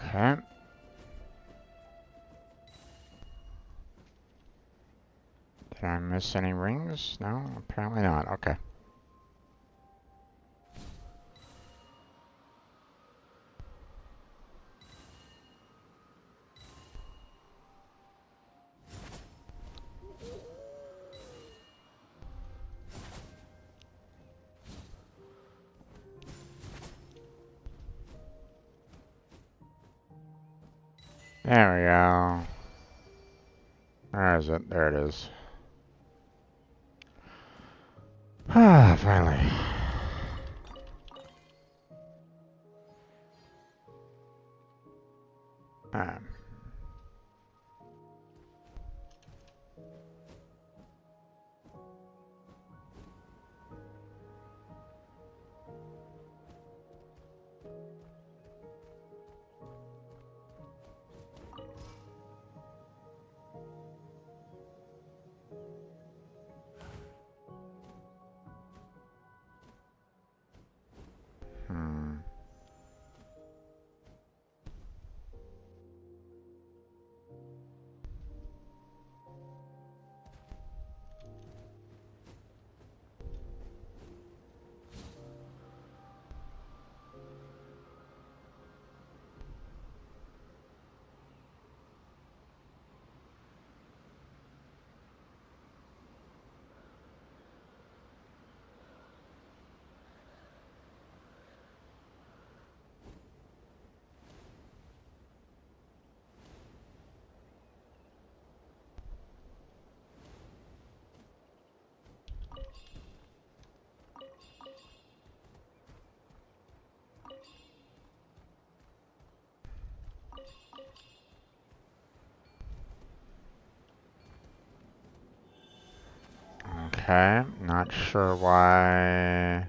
Okay. Did I miss any rings? No, apparently not. Okay. There we go. Where is it? There it is. Ah, finally. Um. Okay, not sure why.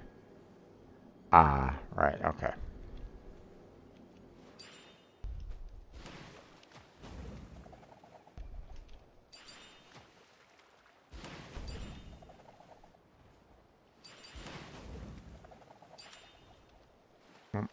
Ah, right, okay. Hmm.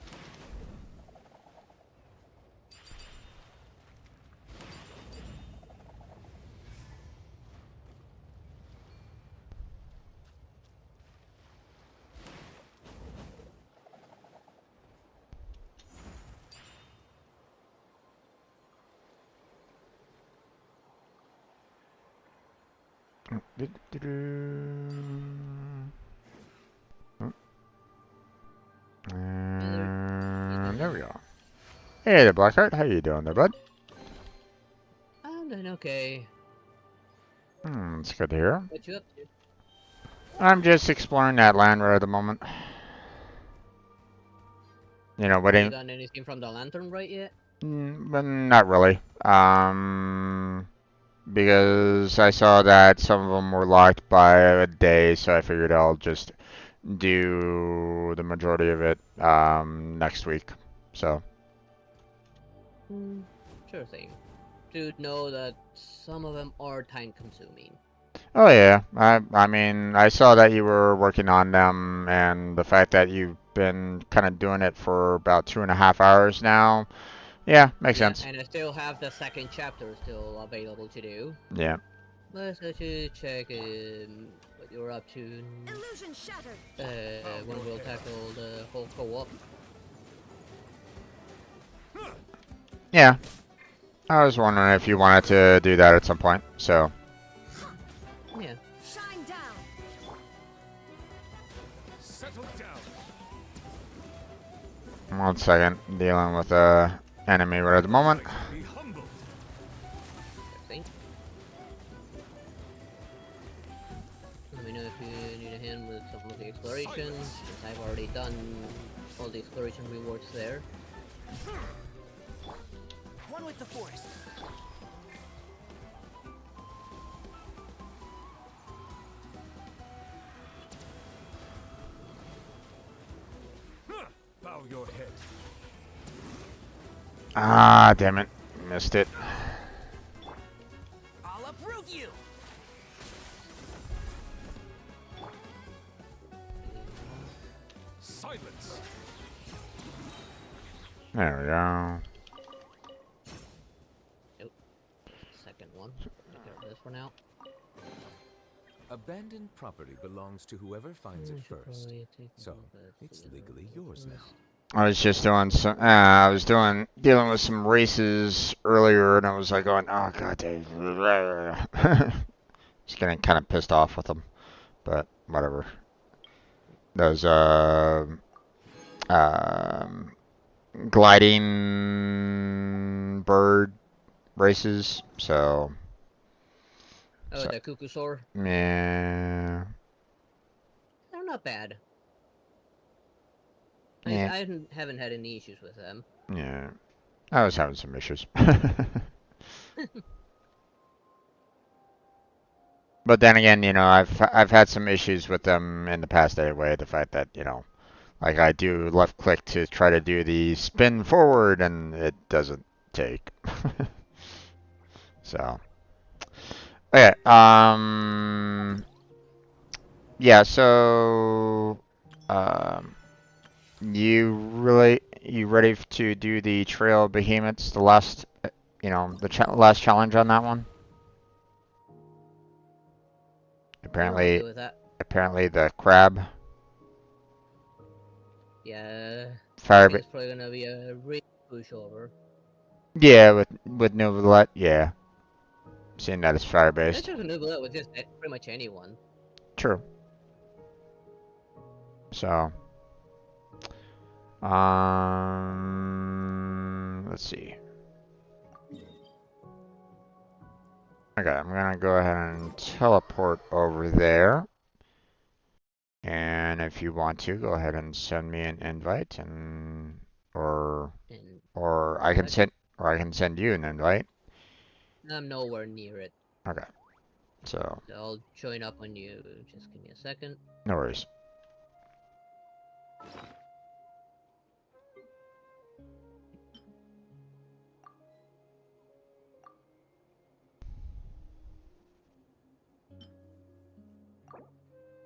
And there we go. Hey there, Blackheart. How you doing there, bud? I'm doing okay. It's good to hear. What you up to? I'm just exploring that land right at the moment. You know, Have you waiting. done anything from the lantern right yet? But not really. Because I saw that some of them were locked by a day, so I figured I'll just do the majority of it next week. So. Sure thing. To know that some of them are time consuming. Oh yeah, I mean, I saw that you were working on them, and the fact that you've been kind of doing it for about 2.5 hours now. Yeah, makes sense. And I still have the second chapter still available to do. Yeah. Let's actually check what you're up to. Illusion shattered. When we'll tackle the whole co-op. Yeah. I was wondering if you wanted to do that at some point, so. Yeah. Shine down. Settle down. 1 second, dealing with a enemy right at the moment. Be humble. I think. Let me know if you need a hand with some of the exploration, since I've already done all the exploration rewards there. One with the forest. Bow your head. Ah, damn it. Missed it. I'll uproot you. Silence. There we go. Second one. Take care of this for now. Abandoned property belongs to whoever finds it Should first. probably take So, care of that it's together. legally yours now. I was just doing some, I was dealing with some races earlier, and I was like going, oh god, Dave. Just getting kind of pissed off with them, but whatever. Those, gliding bird races, so. Oh, the cuckoo soar? Yeah. They're not bad. Yeah. I haven't had any issues with them. Yeah. I was having some issues. But then again, you know, I've had some issues with them in the past anyway. The fact that, you know, like I do left click to try to do the spin forward and it doesn't take. So, okay. Yeah. So, you ready to do the Trail of Behemoths? The last, you know, the last challenge on that one. I'm okay with that. Apparently the crab. Yeah. Fire. I think it's probably gonna be a real pushover. Yeah, with Novelet, yeah. Seeing that it's fire That's based. just gonna do that with just pretty much anyone. True. So, let's see. Okay, I'm gonna go ahead and teleport over there. And if you want to, go ahead and send me an invite, and or I can send you an invite. I'm nowhere near it. Okay. So, I'll join up on you. Just give me a second. no worries.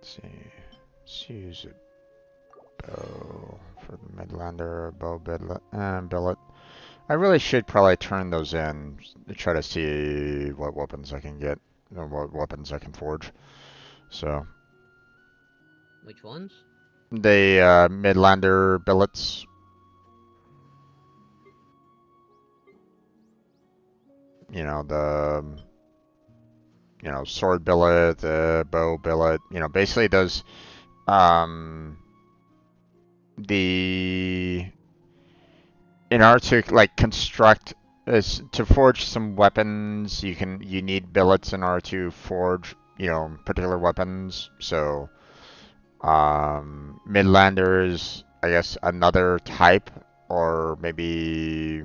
Let's see, use a bow for the Midlander, bow billet. I really should probably turn those in to try to see what weapons I can get, or what weapons I can forge. So, Which ones? the Midlander billets. You know, the sword billet, the bow billet. You know, basically those um the in order to like construct is to forge some weapons, you need billets in order to forge, particular weapons. So, Midlander is, I guess, another type, or maybe,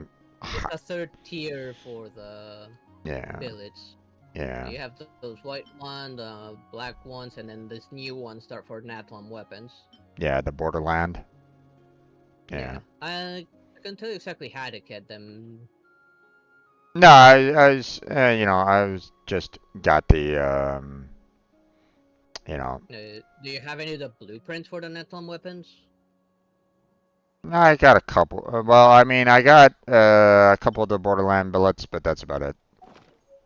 It's a third tier for the yeah, billets. yeah, You have those white ones, the black ones, and then this new one start for Natlan weapons. yeah, the Borderland. Yeah. Yeah. I can tell you exactly how to get them. No, I was, I was just got the, you know, Do you have any of the blueprints for the Natlan weapons? I got a couple. Well, I mean, I got a couple of the Borderland billets, but that's about it.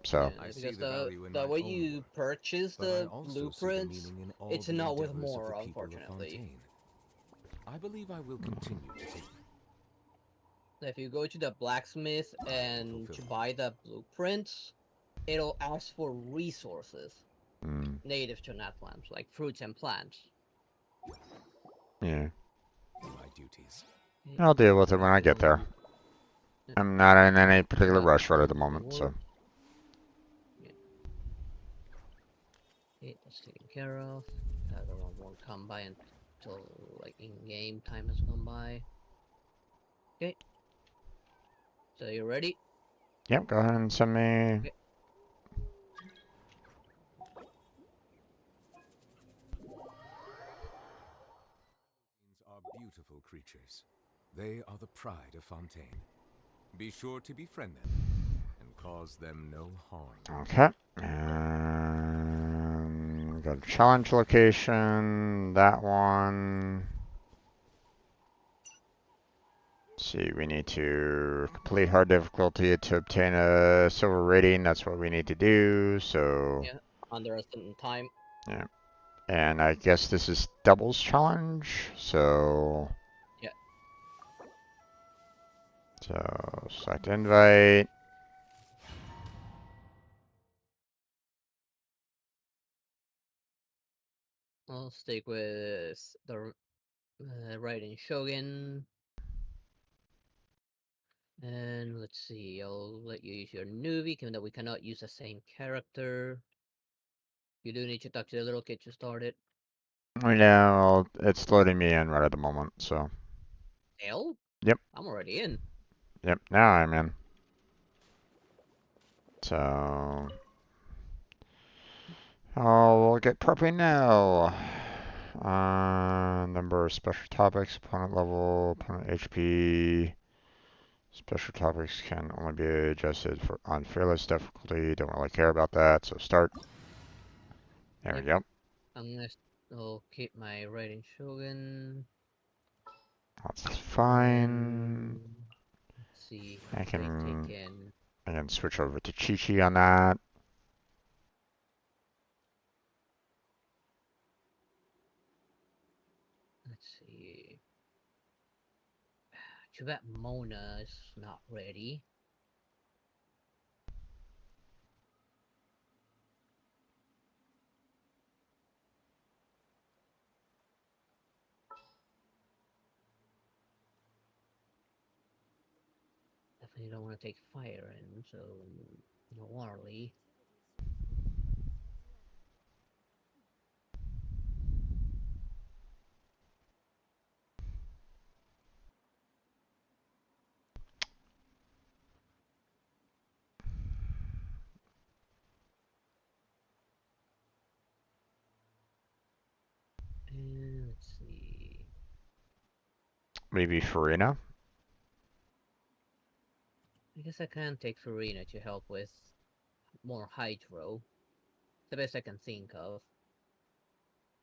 So, I see Because the value in the my way own you work, purchase but I the also see the blueprints, meaning in all it's the not with endeavors of more, the people of unfortunately. Fontaine. I believe I will continue to take If you go to the blacksmith and to buy the blueprints, it'll ask for resources mm, native to Natlands, like fruits and plants. yeah, my duties. I'll deal with it when I get there. I'm not in any You particular got rush right at the some moment, so. wood. Yeah. Okay, that's taken care of. The other one won't come by until like in-game time has gone by. Okay. So you ready? Yep, go ahead and send me. Okay. Are beautiful creatures. They are the pride of Fontaine. Be sure to befriend them and cause them no harm. Okay. And go to challenge location. That one. Let's see, we need to complete hard difficulty to obtain a silver rating. That's what we need to do. So, Yeah. Under a certain time. yeah. And I guess this is doubles challenge. So, Yeah. select invite. I'll stick with the Raiden Shogun. And let's see, I'll let you use your newbie, given that we cannot use the same character. You do need to talk to the little kid to start it. Right now, it's loading me in right at the moment. So, Hell? yep, I'm already in. yep. Now I'm in. So, we'll get prepping now. Number of special topics, opponent level, opponent HP. Special topics can only be adjusted for on fearless difficulty. Don't really care about that, so start. There we Yep. go. I'm gonna still keep my Raiden Shogun. That's fine. Let's see, I they can taken. I can switch over to Chi-Chi on that. Let's see. Too bad Mona is not ready. Definitely don't want to take fire in, so no worry. Maybe Farina? I guess I can take Farina to help with more hydro. The best I can think of.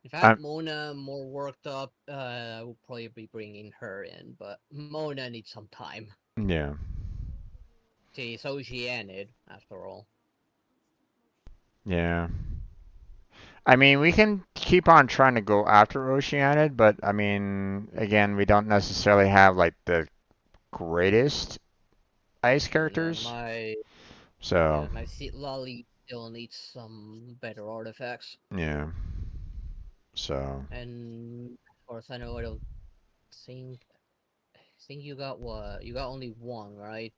If I had I'm, Mona more worked up, I would probably be bringing her in, but Mona needs some time. yeah. She's Oceanid, after all. Yeah. I mean, we can keep on trying to go after Oceanid, but I mean, again, we don't necessarily have like the greatest ice Yeah, characters. my So, Lolly still needs some better artifacts. yeah. So, And as far as I know, I don't think you got what? You got only one, right?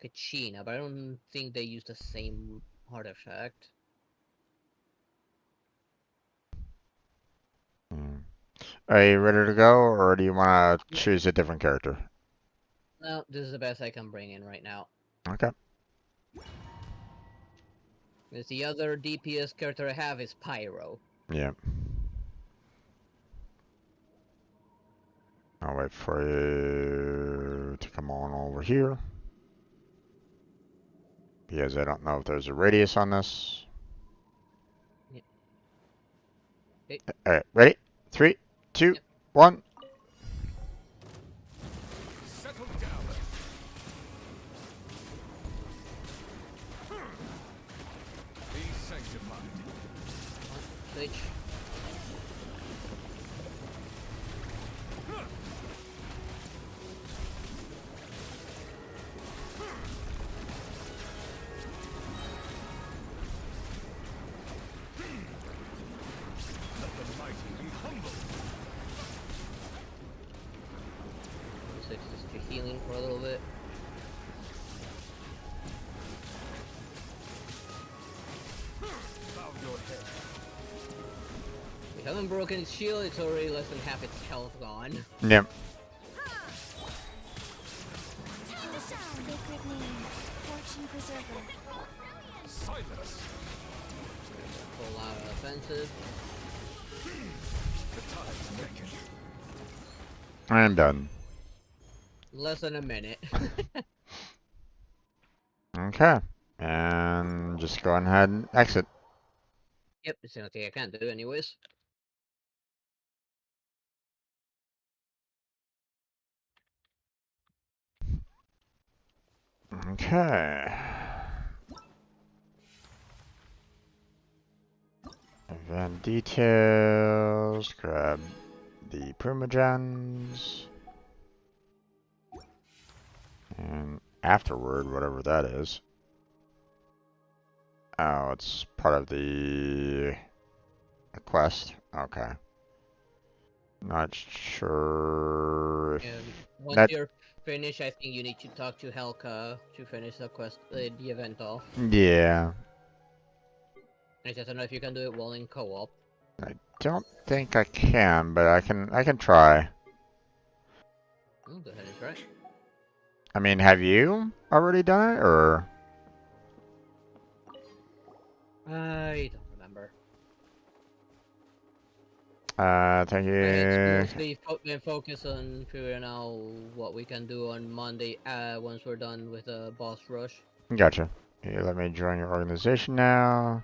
Kachina, but I don't think they use the same artifact. mm. Are you ready to go, or do you want to Yeah. choose a different character? No, this is the best I can bring in right now. Okay. Because the other DPS character I have is Pyro. Yeah. I'll wait for you to come on over here. Because I don't know if there's a radius on this. Yep. Okay. Alright, ready? 3, 2, Yep. 1. Settle down. Be sanctified. Switch. Let the mighty be humble. Switch this to healing for a little bit. Bow your head. We haven't broken its shield, it's already less than half its health gone. Yep. Sacred name, fortune preserver. Silence. Pull out offensive. The tide's making. I'm done. Less than a minute. Okay. And just go ahead and exit. Yep, it's the only thing I can do anyways. Okay. Event details. Grab the Primogens. And afterward, whatever that is. Oh, it's part of the quest. Okay. Not sure if Once that. you're finished, I think you need to talk to Helka to finish the quest, the event off. Yeah. I just don't know if you can do it while in co-op. I don't think I can, but I can try. Oh, go ahead and try. I mean, have you already done it, or? I don't remember. Thank you. It's mostly been focused on figuring out what we can do on Monday, once we're done with the boss rush. Gotcha. Here, let me join your organization now.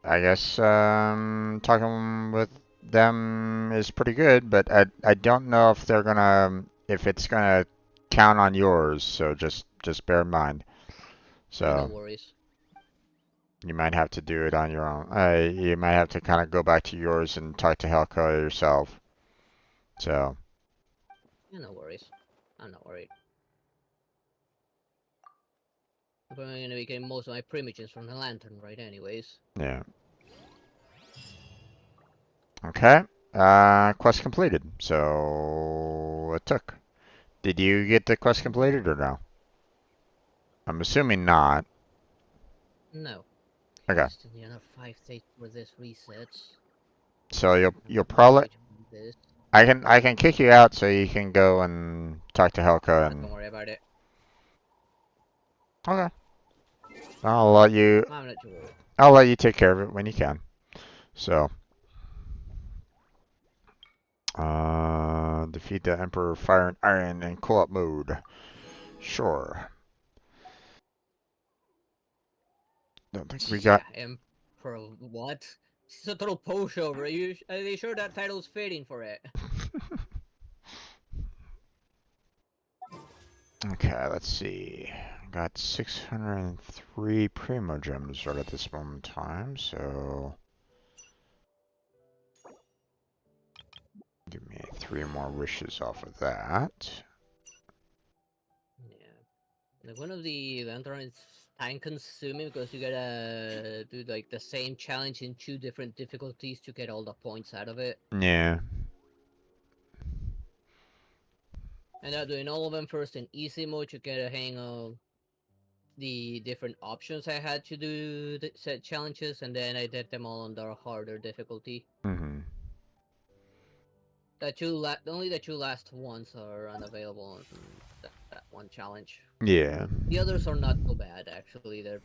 I guess talking with them is pretty good, but I don't know if they're gonna if it's gonna count on yours. So just bear in mind. Yeah, no So worries. you might have to do it on your own. You might have to kind of go back to yours and talk to Helco yourself. So Yeah, no worries. I'm not worried. I'm probably gonna be getting most of my primogens from the lantern, right? Anyways. yeah. Okay. Quest completed. So it took. Did you get the quest completed or no? I'm assuming not. No. Okay. Still need another 5 days for this resets. So you'll I'm probably happy to do this. I can kick you out so you can go and talk to Helka and Don't worry about it. okay. I'll let you I'm not too worried. I'll let you take care of it when you can. So, defeat the Emperor Fire and Iron in co-op mode. Sure. Don't think we got. Yeah, Emperor, what? It's a total pushover. Are they sure that title's fitting for it? Okay, let's see. Got 603 Primo Gems right at this moment in time, so give me 3 more wishes off of that. Yeah. Like one of the event runs time consuming because you gotta do like the same challenge in 2 different difficulties to get all the points out of it. Yeah. And doing all of them first in easy mode to get a hang of the different options I had to do the set challenges, and then I did them all on the harder difficulty. Mm-hmm. Only the 2 last ones are unavailable on that one challenge. Yeah. The others are not so bad, actually. They're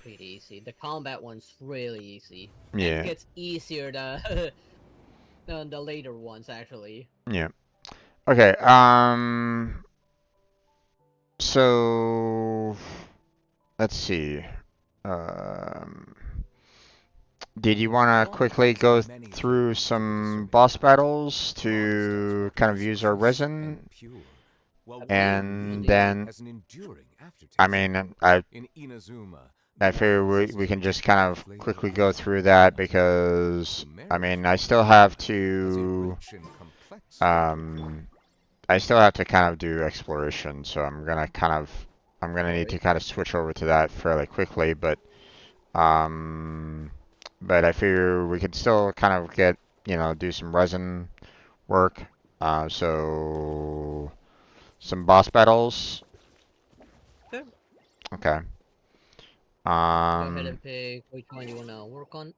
pretty easy. The combat one's really easy. Yeah. And it gets easier than the later ones, actually. Yeah. Okay, so let's see. Um, did you want to quickly go through some boss battles to kind of use our resin? And then, I mean, I figure we can just kind of quickly go through that because, I mean, I still have to kind of do exploration, so I'm gonna need to kind of switch over to that fairly quickly, but I figure we could still kind of get, do some resin work. So some boss battles. Sure. Okay. Go ahead and pick which one you wanna work on.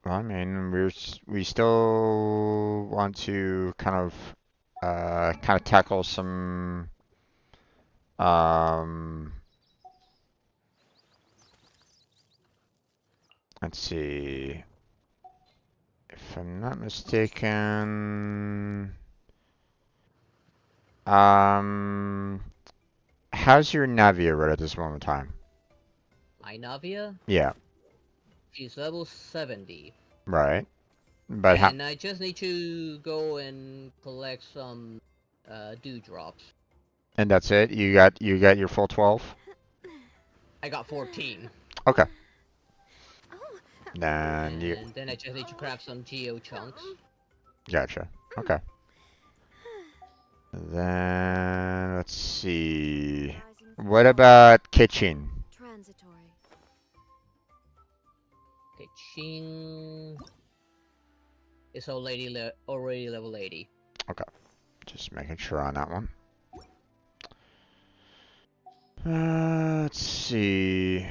Well, I mean, we still want to kind of tackle some let's see. If I'm not mistaken, how's your Navia right at this moment in time? My Navia? Yeah. She's level 70. Right. But and I just need to go and collect some dewdrops. And that's it? You got your full 12? I got 14. Okay. And then I just need to grab some geo chunks. Gotcha. Okay. Then let's see. What about kitchen? Transitory. Kitchen is already level 80. Okay. Just making sure on that one. Let's see.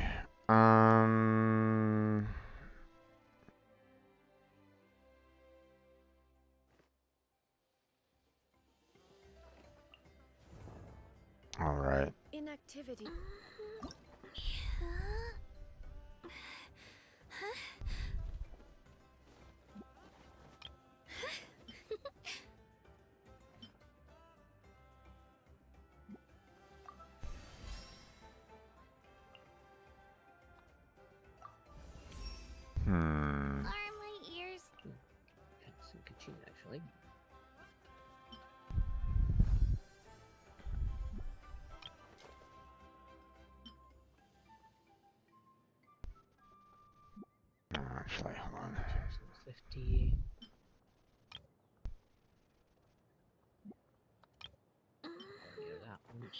All right. Inactivity. Are my ears? Some kitchen, actually. Actually, hold on. 50. That one.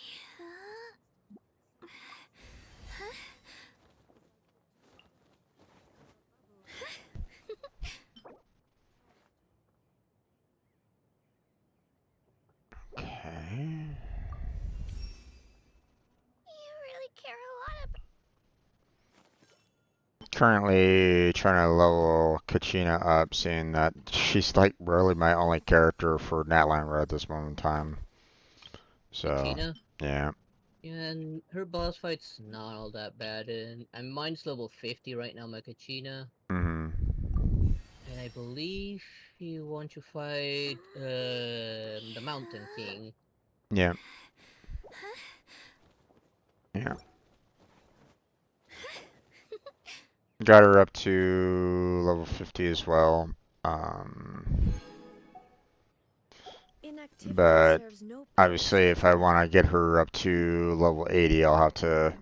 Okay. You really care a lot about. Currently trying to level Kachina up, seeing that she's like really my only character for Natlan right at this moment in time. So, Kachina? yeah. Yeah, and her boss fight's not all that bad, and mine's level 50 right now, my Kachina. Mm-hmm. believe you want to fight the Mountain King. Yeah. Yeah. Got her up to level 50 as well. Inactivity But serves no purpose obviously, if I want to get her up to level 80, I'll have to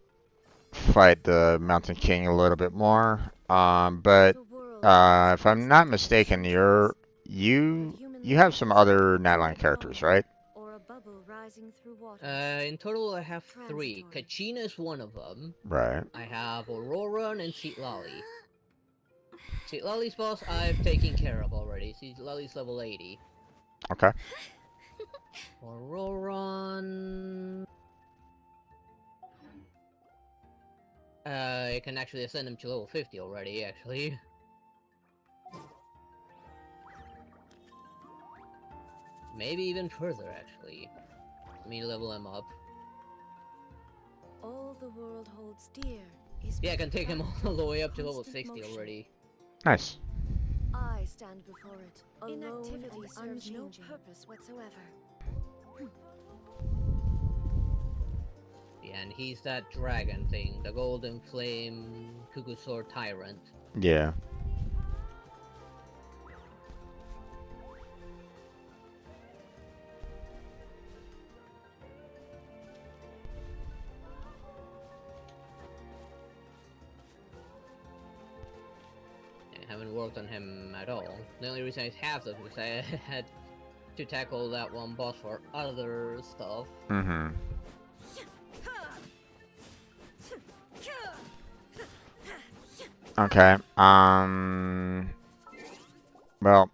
fight the Mountain King a little bit more. But The world remains if I'm constant not over mistaken, centuries, but you human you have life some is like other the dew Nightline at characters, dawn, right? or a bubble rising through water. In total, I have 3. Transitory. Kachina is one of them. Right. I have Aurora and Citlali. Citlali's boss I've taken care of already. Citlali's level 80. Okay. Auroron... I can actually ascend him to level 50 already, actually. Maybe even further, actually. Let me level him up. All the world holds dear is Yeah, I but can a take him backdrop all the of way up to level constant 60 motion. already. Nice. I stand before it, alone Inactivity and serves no unchanging. purpose whatsoever. Yeah, and he's that dragon thing, the Golden Flame Cuckoo Sword Tyrant. Yeah. I haven't worked on him at all. The only reason I have them is I had to tackle that one boss for other stuff. Mm-hmm. Okay. Well.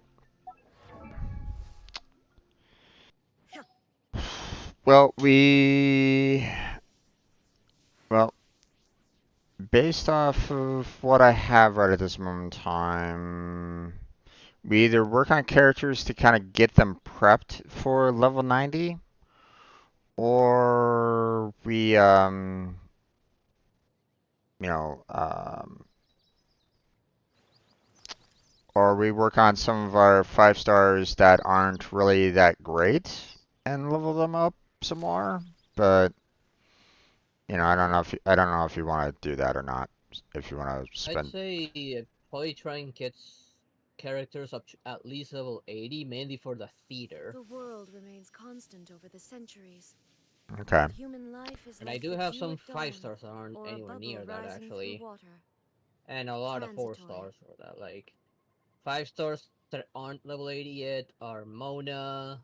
Well, well, based off of what I have right at this moment in time, we either work on characters to kind of get them prepped for level 90, or we, you know, or we work on some of our 5 stars that aren't really that great and level them up some more. But I don't know if you want to do that or not. If you want to I'd spend. say probably try and get characters up to at least level 80, mainly for the theater. The world remains constant over the centuries. Okay. But human life is And I like do the have dew some at 5 dawn, stars that aren't or a anywhere bubble near that rising actually. through water. And a lot of 4 Transitory. stars for that. Like 5 stars that aren't level 80 yet are Mona,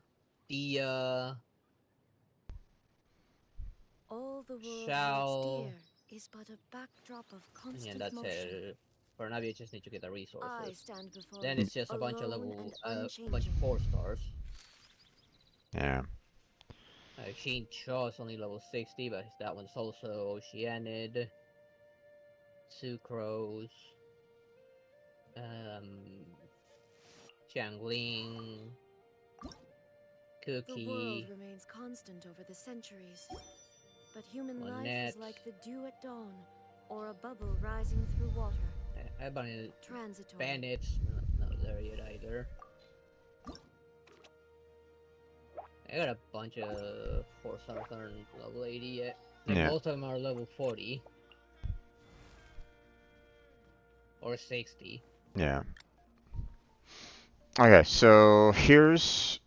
Dia, All the world Shao. holds dear is but a backdrop of And constant that's motion. it. For now, you just need to get the I resources. stand before Then it, it's just a bunch of alone level, and a bunch of unchanging. 4 stars. Yeah. Sheen Shaw is only level 60, but that one's also Oceanid, Sucrose, Jiangling, The world Cookie, remains constant over the centuries. But human life Lynette. is like the dew at dawn, or a bubble rising through water. Transitory. Transitory. Bandits, not there yet either. I got a bunch of 4 stars that aren't level 80 yet. Like Yeah. most of them are level 40. Or 60. Yeah. Okay, so here's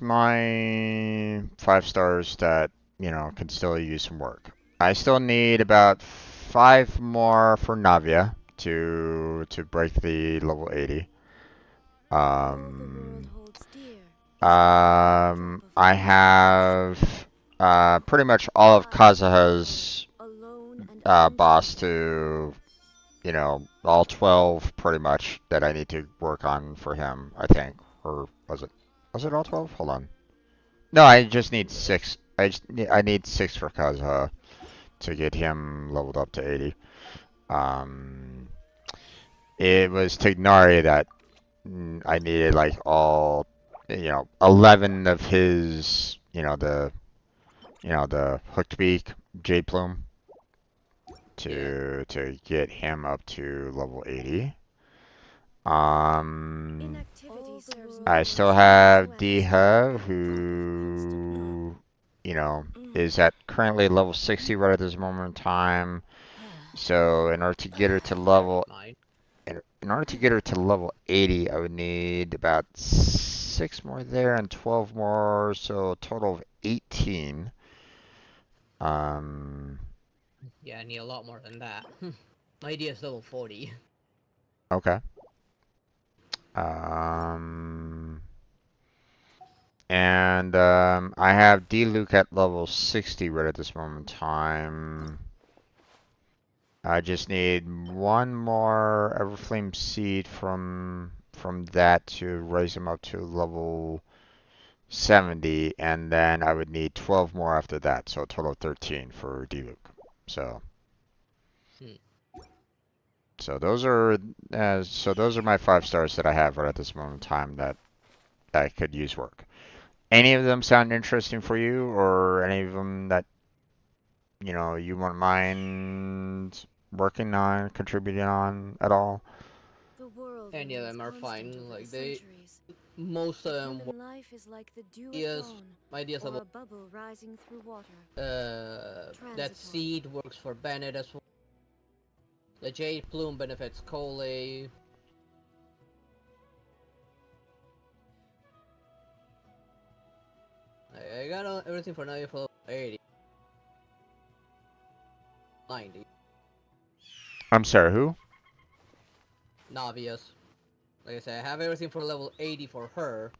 my 5 stars that can still use some work. I still need about 5 more for Navia to break the level 80. All the world holds dear is but a I backdrop of have pretty much all of Kazuha's alone and boss unchanging. to all 12 pretty much that I need to work on for him, I think. Or was it all 12? Hold on. No, I just need 6. I need 6 for Kazuha to get him leveled up to 80. It was Tignari that I needed like all 11 of his the hooked beak jade plume to get him up to level 80. I still have D-Hub, who, you know, is at currently level 60 right at this moment in time. So in order to get her to level, in order to get her to level 80, I would need about 6 more there and 12 more, so a total of 18. Yeah, I need a lot more than that. My idea is level 40. Okay. And I have D-Luke at level 60 right at this moment in time. I just need one more Everflame seed from that to raise him up to level 70, and then I would need 12 more after that, so a total of 13 for D-Luke. So those are my 5 stars that I have right at this moment in time that could use work. Any of them sound interesting for you, or any of them that you wouldn't mind working on, contributing on at all? Any of them are fine. Like most of them were ideas level. That seed works for Bennett as well. The Jade Plume benefits Cole. I got everything for now for 80. 90. I'm sorry, who? Navias. Like I said, I have everything for level 80 for her.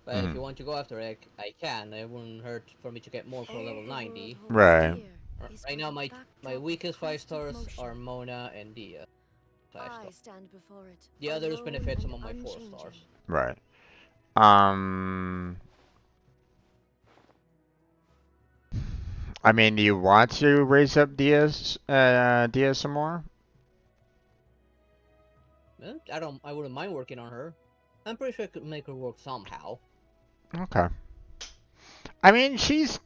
But if you want to go after it, I can. It wouldn't hurt for me to get more for level 90. Right. Right now, my weakest 5 stars are Mona and Dia. The others benefit some of my 4 stars. Right. I mean, do you want to raise up Diaz some more? I wouldn't mind working on her. I'm pretty sure I could make her work somehow. Okay. I mean, she's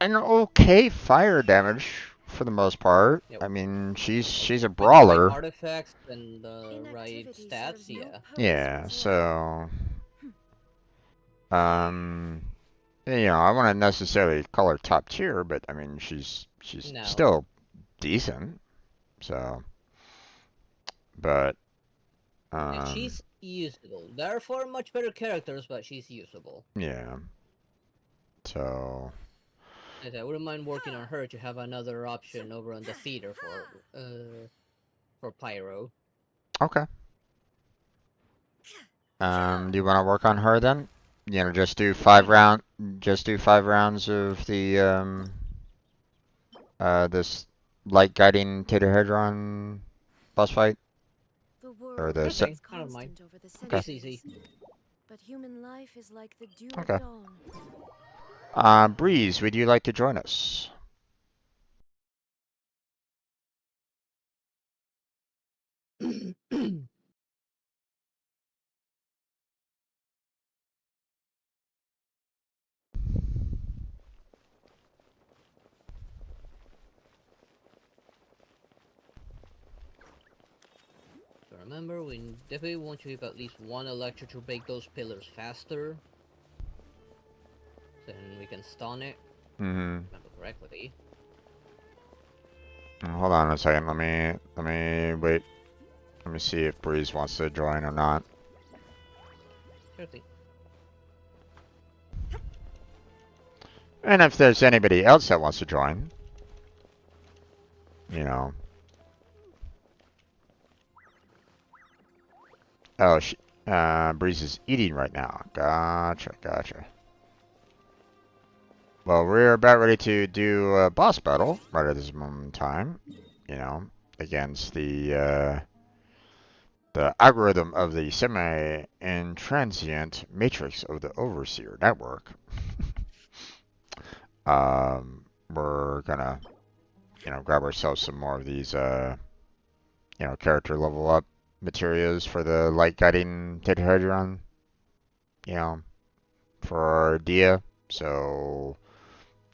an okay fire damage for the most part. Yep. I mean, she's a brawler. Right artifacts and the right stats, yeah. Yeah. So, I wouldn't necessarily call her top tier, but I mean, she's still decent. So, but she's usable. There are 4 much better characters, but she's usable. Yeah. So I wouldn't mind working on her to have another option over on the theater for Pyro. Okay. Do you want to work on her then? Just do 5 rounds of the this light guiding Tetrahedron boss fight? Or the I don't mind. Okay. It's easy. But human life is like the dew okay. of dawn. Breeze, would you like to join us? So remember, we definitely want to have at least 1 electro to make those pillars faster. Then we can stun it. Remember correctly. Hold on a second. Let me wait. Let me see if Breeze wants to join or not. Sure thing. And if there's anybody else that wants to join, Oh, Breeze is eating right now. Gotcha. Well, we're about ready to do a boss battle right at this moment in time. Against the algorithm of the semi-intransient matrix of the Overseer network. We're gonna, grab ourselves some more of these, character level up materials for the light guiding tetrahedron, for Dia. So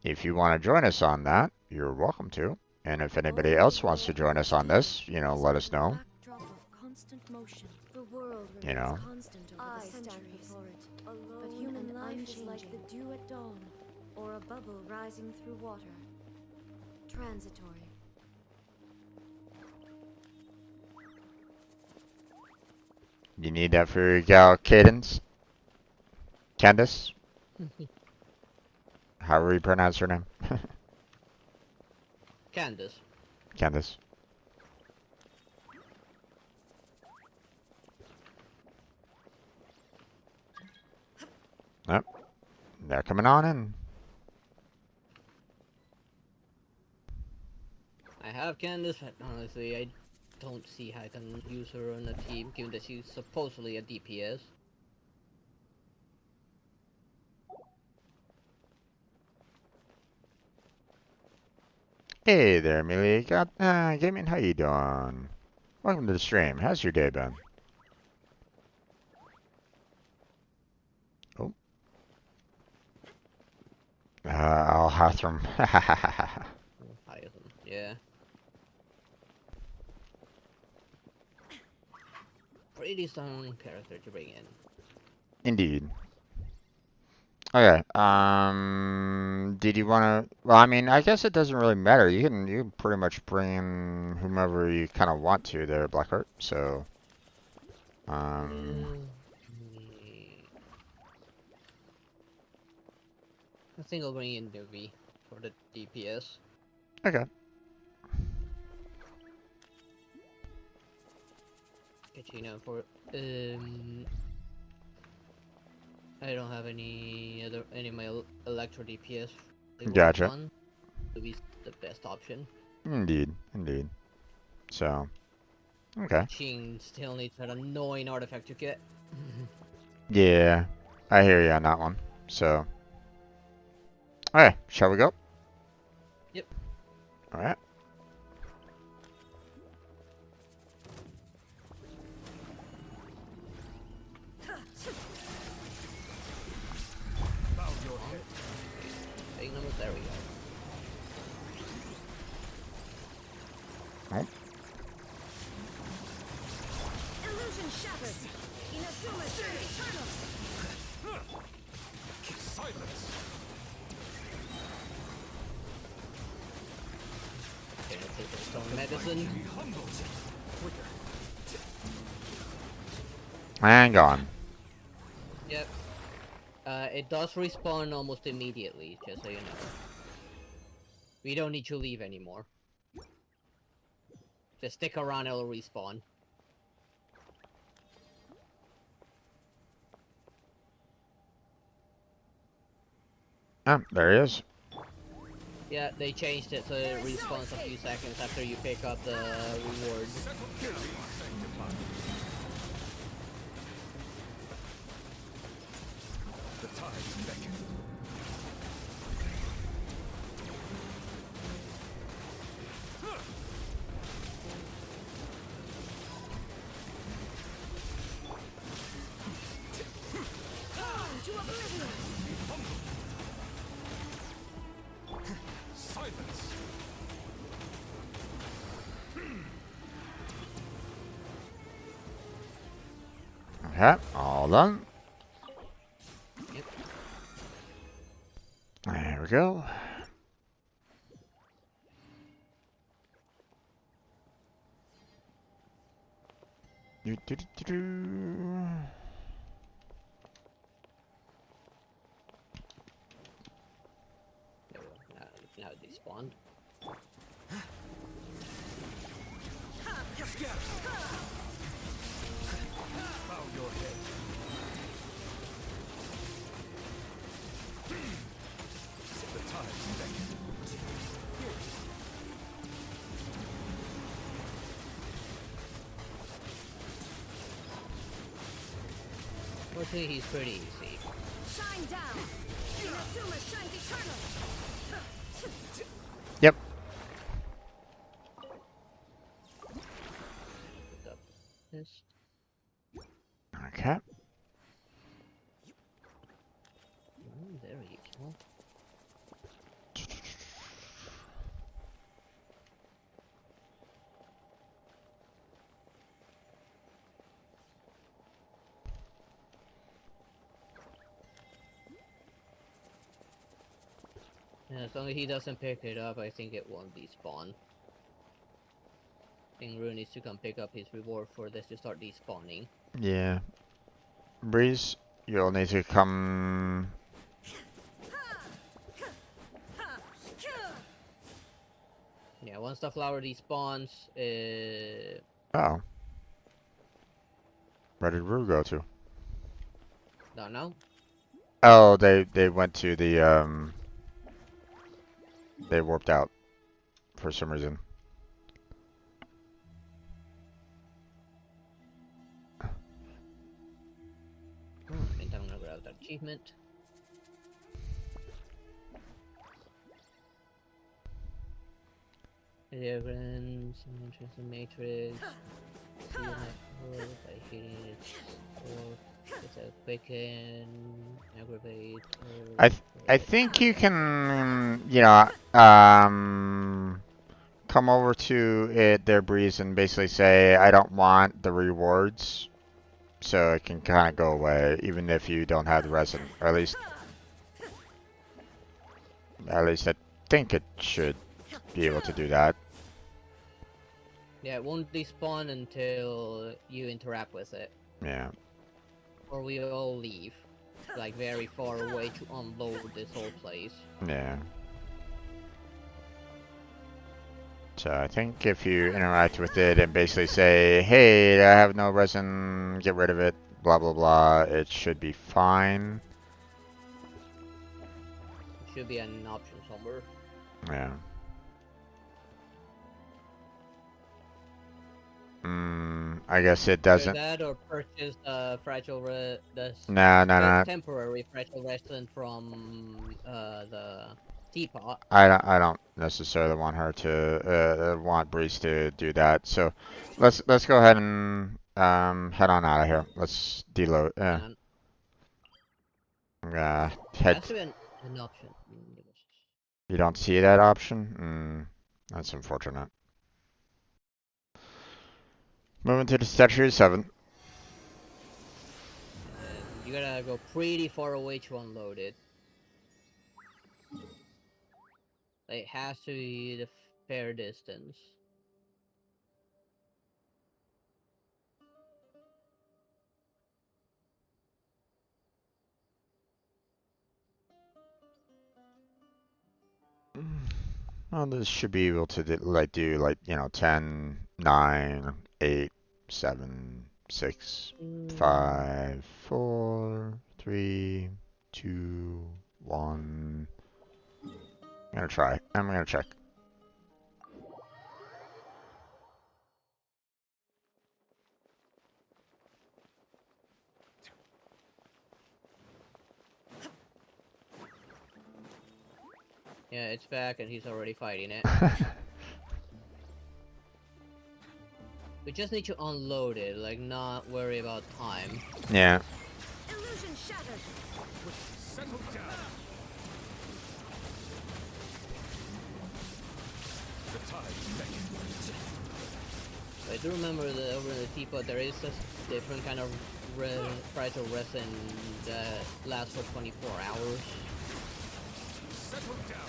if you want to join us on that, you're welcome to. And if anybody else wants to join us on this, let us know. world you know. remains constant over the centuries. Before it, but human life is like the dew at dawn, or a bubble rising through water. Transitory. You need that for your gal Cadence? Candace? However you pronounce her name. Candace. Candace. Yep. They're coming on in. I have Candace, but honestly, I don't see how I can use her on a team, given that she's supposedly a DPS. Hey there, Amelia. Gaming, how you doing? Welcome to the stream. How's your day been? Oh. I'll Hathram. Yeah. Pretty strong character to bring in. Indeed. Okay. Did you want to? Well, I mean, I guess it doesn't really matter. You can pretty much bring in whomever you kind of want to there, Blackheart. So, I think I'll bring in Nuvi for the DPS. Okay. Kachina for I don't have any of my Electro DPS. Gotcha. Nuvi's the best option. Indeed. So, okay. Ching still needs that annoying artifact to get. Yeah, I hear you on that one. So, okay, shall we go? Yep. All right. There we go. Oh. Illusion shattered. Inazuma turns eternal. Silence. Okay, let's take some medicine. And gone. Yep. It does respawn almost immediately, just so you know. We don't need to leave anymore. Just stick around, it'll respawn. Ah, there he is. Yeah, they changed it so it respawns a few seconds after you pick up the reward. The tides beckon. Silence. Okay, all done. Yep. There we go. Do. There we go. Now they spawned. Bow your head. The tides beckon. Fortunately, he's pretty easy. Shine down. Inazuma shines eternal. Yep. Pick up this. Okay. There you go. And as long as he doesn't pick it up, I think it won't despawn. I think Rune needs to come pick up his reward for this to start despawning. Yeah. Breeze, you'll need to come. Yeah, once the flower despawns, Oh. Where did Rue go to? don't know. Oh, they went to the they warped out for some reason. Meantime, I'm gonna grab that achievement. Diagrams, interest in matrix. See your network by hitting it. Or it's a quicken, aggravate. I think you can, you know, come over to it there, Breeze, and basically say, I don't want the rewards, so it can kind of go away, even if you don't have the resin, or at least I think it should be able to do that. Yeah, it won't despawn until you interact with it. Yeah. Or we all leave, like very far away to unload this whole place. Yeah. So I think if you interact with it and basically say, hey, I have no resin, get rid of it, blah blah blah, it should be fine. Should be an option somewhere. Yeah. I guess it doesn't. Either that or purchase fragile No. temporary fragile resin from the teapot. I don't necessarily want her to want Breeze to do that. So let's go ahead and head on out of here. Let's deload. And I'm gonna has head. to be an option. You don't see that option? That's unfortunate. Moving to the Statue 7. You gotta go pretty far away to unload it. It has to be the fair distance. Well, this should be able to do like, you know, 10, 9, 8, 7, 6, 5, 4, 3, 2, 1. I'm gonna try. I'm gonna check. Yeah, it's back and he's already fighting it. We just need to unload it, like not worry about time. Yeah. Illusion shattered. Settle down. The tide beckons. I do remember that over in the teapot there is a different kind of fragile resin that lasts for 24 hours. Settle down.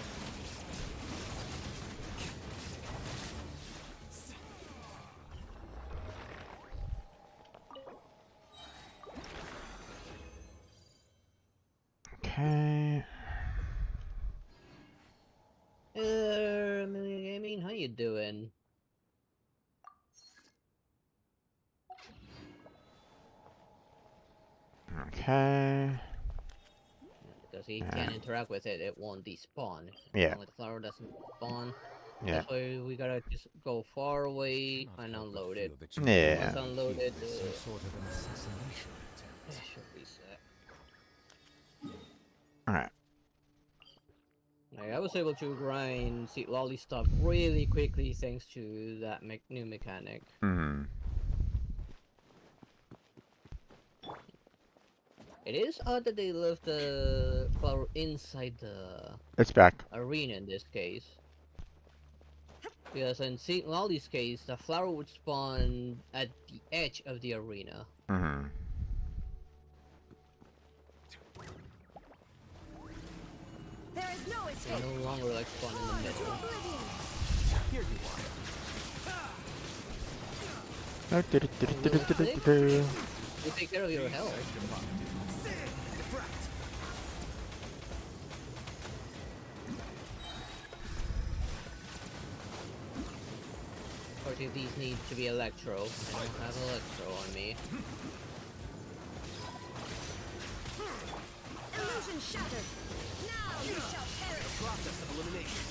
Okay. Million Gaming, how you doing? Okay. Because he can't interact with it, it won't despawn. Yeah. When the flower doesn't spawn. Yeah. That's why we gotta just go far away and unload it. Yeah. Once unloaded, Some sort of an assassination it attempt. should be set. Alright. Like, I was able to grind Seed Lolly stuff really quickly thanks to that new mechanic. It is odd that they left the flower inside the It's back. arena in this case. Because in Seed Lolly's case, the flower would spawn at the edge of the arena. There is no escape. They no longer like spawn in the middle. Here you are. You take care of your health. Or do these need to be electro? I don't have electro on me. Illusion shattered. Now you shall perish. Process of elimination.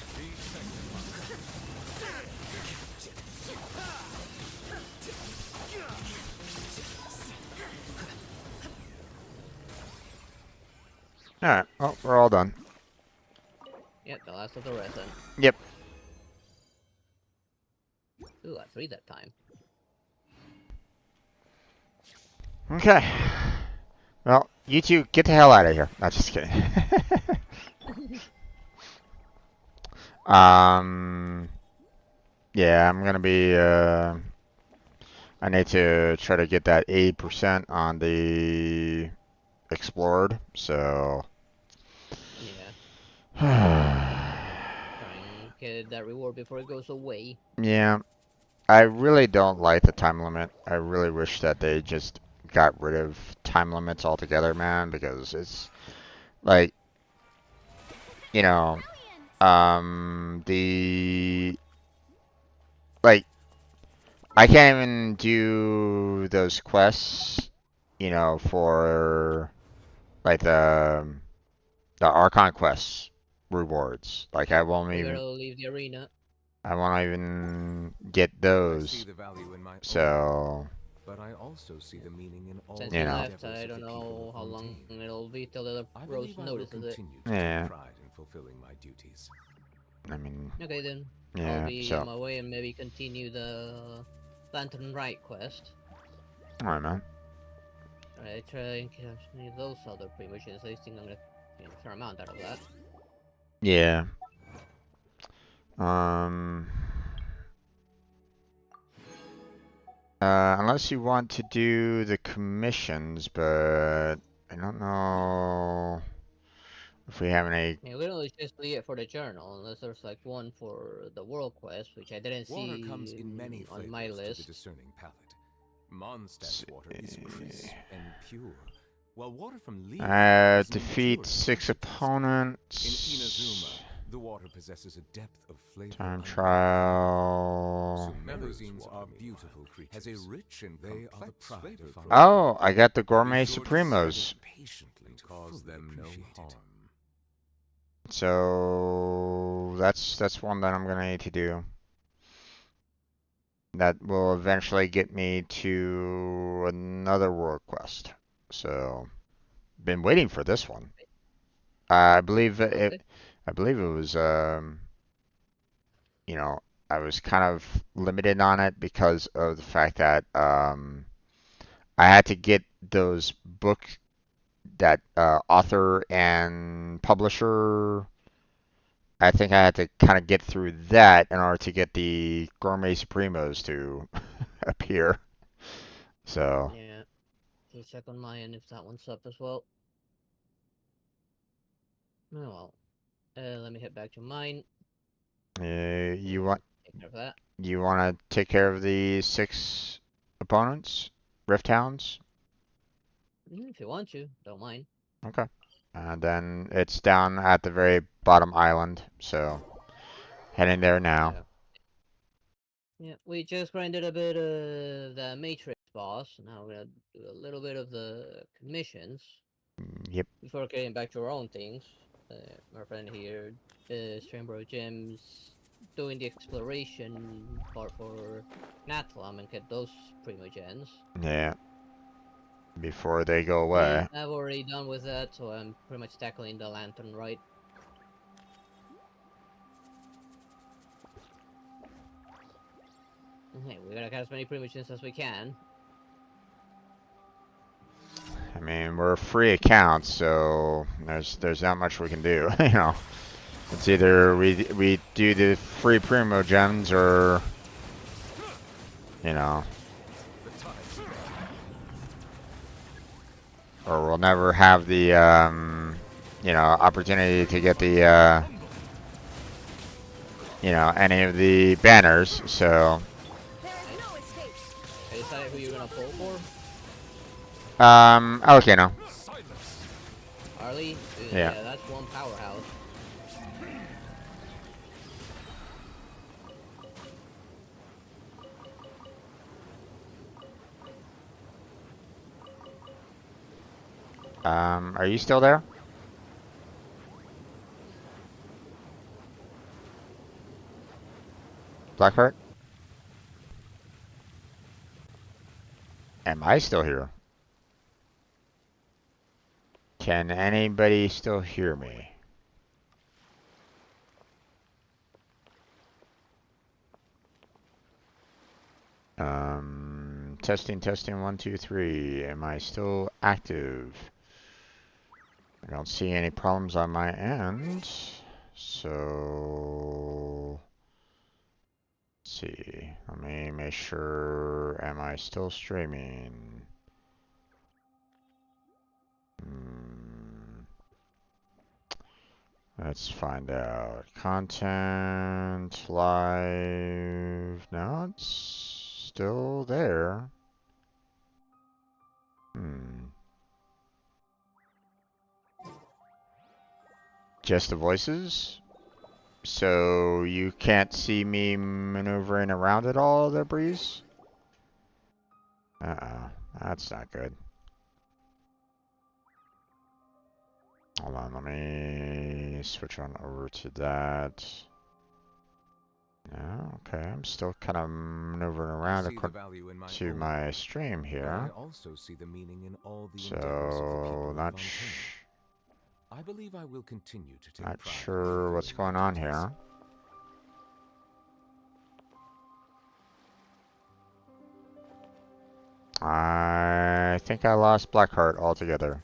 Alright, well, we're all done. Yep, the last of the rest then. Yep. Ooh, I 3 that time. Okay. Well, you two, get the hell out of here. Not just kidding. Yeah, I'm gonna be, I need to try to get that 80% on the explored, so... Yeah. Try and get that reward before it goes away. Yeah. I really don't like the time limit. I really wish that they just got rid of time limits altogether, man, because it's like, you know, like, I can't even do those quests, you know, for like the Archon quests rewards. Like, I won't You even gotta leave the arena. get I see those. the value in my own, So, but I also see the meaning in all Since the you know. left, endeavors I of don't the people know of how long Fontaine. it'll be till the I Rose believe I will notices it. continue to Yeah. take pride in fulfilling my duties. I mean, Okay then. yeah, I'll be so, on my way and maybe continue the Lantern Right quest. alright, man. I try and catch any of those other pre-missions. I think I'm gonna get a fair amount out of that. Yeah. Unless you want to do the commissions, but I don't know if we have any. Yeah, we don't just leave it for the journal, unless there's like one for the world quest, which I didn't Water see comes in many on my flavors to the list. discerning palate. Mondstadt's water is crisp and pure, while water from Lee is Defeat enduring 6 aftertaste. In opponents. Inazuma, the water possesses a depth of flavor Time unrivaled. trial. Melusines are beautiful creatures. Has a rich and they are the pride of Fontaine. Oh, I got the Gourmet Be sure to Supremos. serve it patiently to cause them no harm. So that's one that I'm gonna need to do. That will eventually get me to another world quest. So, been waiting for this one. I believe it. I believe it was. You know, I was kind of limited on it because of the fact that I had to get those books that author and publisher. I think I had to kind of get through that in order to get the Gourmet Supremos to appear. So, Yeah. Just check on my end if that one's up as well. Oh well. Let me head back to mine. you want Take care of that. to take care of the 6 opponents, Rift Hounds? If you want to, don't mind. Okay. And then it's down at the very bottom island, so heading there now. Yeah, we just grinded a bit of the Matrix boss. Now we're gonna do a little bit of the commissions. Yep. Before getting back to our own things, my friend here, Streambro Gems, doing the exploration part for Natlam and get those primogens. Yeah. Before they go away. I've already done with that, so I'm pretty much tackling the lantern right. Okay, we gotta catch as many primogens as we can. I mean, we're a free account, so there's not much we can do. You know, it's either we do the free primo gems or, you know, or we'll never have the you know, opportunity to get the you know, any of the banners. So, I decided who you're gonna pull for. okay, no, Harley? yeah. Yeah, that's one powerhouse. Are you still there? Blackheart? Am I still here? Can anybody still hear me? Testing, testing, 1, 2, 3. Am I still active? I don't see any problems on my end. So, let's see. Let me make sure. Am I still streaming? Let's find out. Content, live. No, it's still there. Just the voices? So you can't see me maneuvering around at all there, Breeze? Uh-oh. That's not good. Hold on, let me switch on over to that. No, okay, I'm still kind of maneuvering around according to my stream here. I also see the meaning in all the So, not I believe I will continue to take not pride in sure what's going on here. I think I lost Blackheart altogether.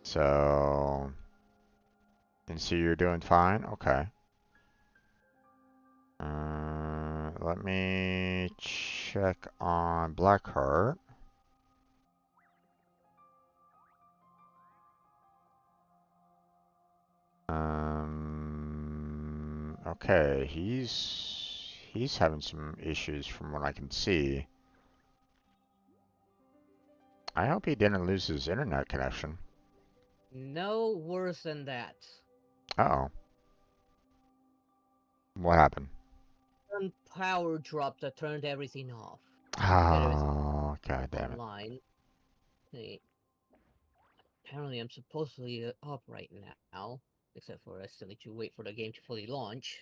So, and see you're doing fine? Okay. Let me check on Blackheart. Okay, he's having some issues from what I can see. I hope he didn't lose his internet connection. No worse than that. Uh-oh. What happened? One power drop that turned everything off. Oh, god damn it. Online. Hey, apparently I'm supposedly up right now, except for I still need to wait for the game to fully launch.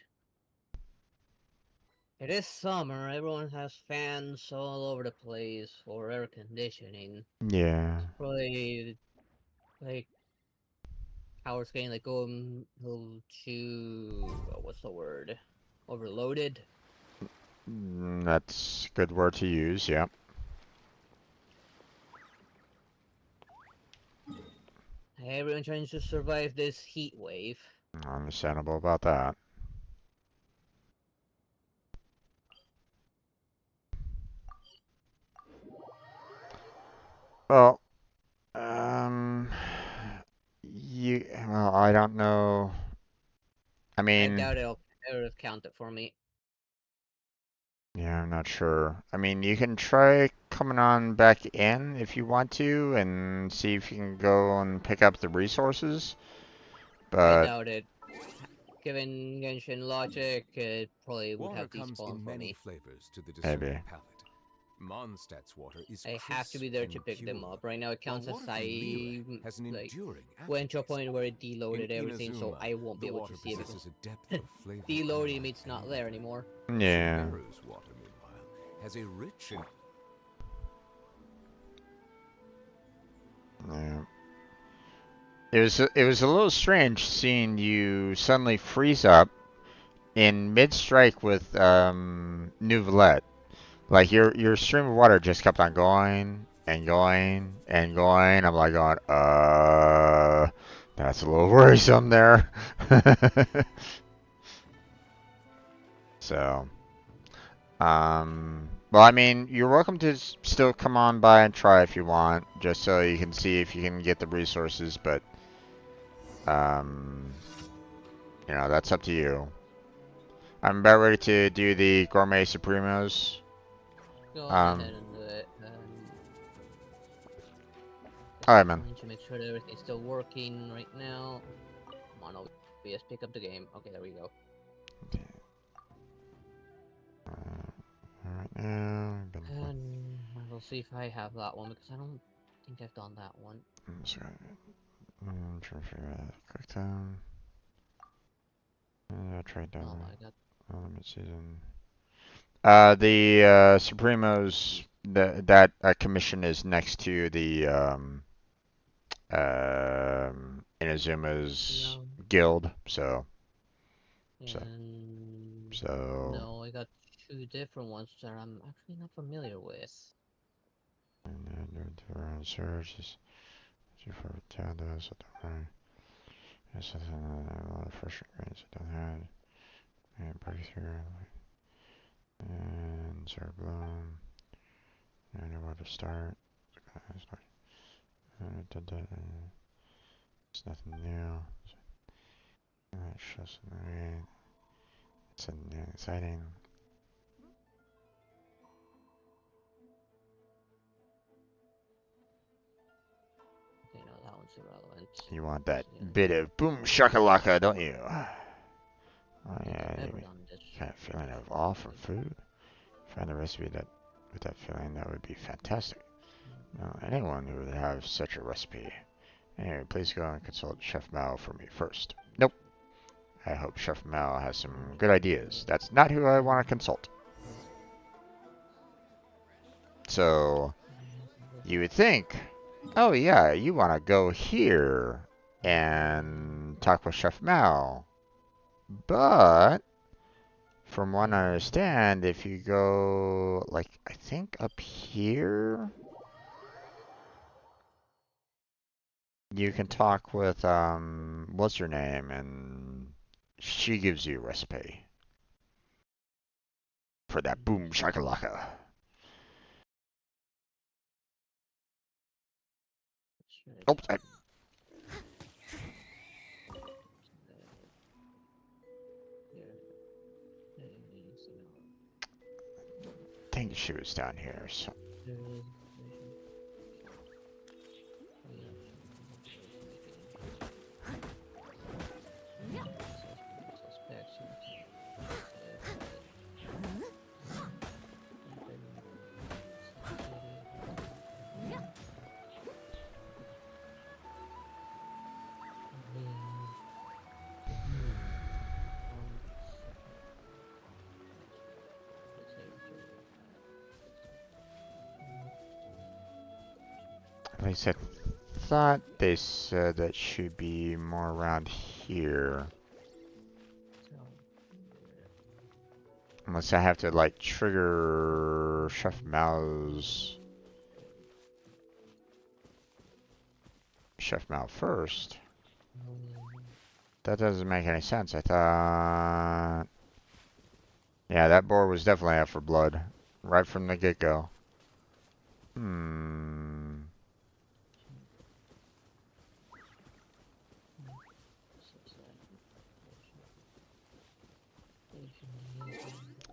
It is summer, everyone has fans all over the place for air conditioning. Yeah. It's probably like power's getting like going a little too what's the word? Overloaded. That's a good word to use, yeah. Everyone trying to survive this heat wave. Understandable about that. Well, well, I don't know. I I mean, doubt it'll count it for me. yeah, I'm not sure. I mean, you can try coming on back in if you want to and see if you can go and pick up the resources. I But doubt it. Given Genshin logic, it probably would Water have comes despawned in for many me. flavors to the maybe. discerning palate. Mondstadt's water is I have to be there to pick them up. Right now it counts as I has an like enduring went to a aftertaste. point where it deloaded In everything, so Inazuma, I won't be the able water to see it possesses because a depth of flavor deloading unlike means not any there other. anymore. Yeah. Sumeru's water, meanwhile, has a rich and Yeah. It was a little strange seeing you suddenly freeze up in mid strike with Neuvillette. Like your stream of water just kept on going and going and going. I'm like going, that's a little worrisome there. So, well, I mean, you're welcome to still come on by and try if you want, just so you can see if you can get the resources, but, you know, that's up to you. I'm about ready to do the Gourmet Supremos. Go on ahead Um, and do it. Alright, Just man. trying to make sure that everything's still working right now. Come on, OBS, pick up the game. Okay, there we go. Alright now. And we'll see if I have that one because I don't think I've done that one. I'm trying to figure out quick time. I tried Oh, down I got. Element Season. The Supremos, that commission is next to the Inazuma's No. guild, so And so no, I got two different ones that I'm actually not familiar with. and then around searches too far down those, so don't worry. This is a lot of fresh ingredients I don't have. And breakthrough and start bloom. I know where to start. It's nothing new. It's just it's exciting. Okay, no, that one's irrelevant. You want that So, yeah, bit of boom shakalaka, don't you? I Oh don't think yeah, I've ever you done this. kind of feeling of awe for food. Find a recipe that with that feeling, that would be fantastic. Now, anyone who would have such a recipe. Anyway, please go and consult Chef Mao for me first. Nope. I hope Chef Mao has some good ideas. That's not who I want to consult. So, you would think, oh yeah, you want to go here and talk with Chef Mao. But, from what I understand, if you go, like, I think up here, you can talk with, what's her name, and she gives you a recipe for that boom shakalaka. Oh, I think she was down here, so. At least I thought they said that should be more around here. Unless I have to, like, trigger Chef Mao's... Chef Mao first. That doesn't make any sense. I thought... Yeah, that boar was definitely out for blood. Right from the get-go.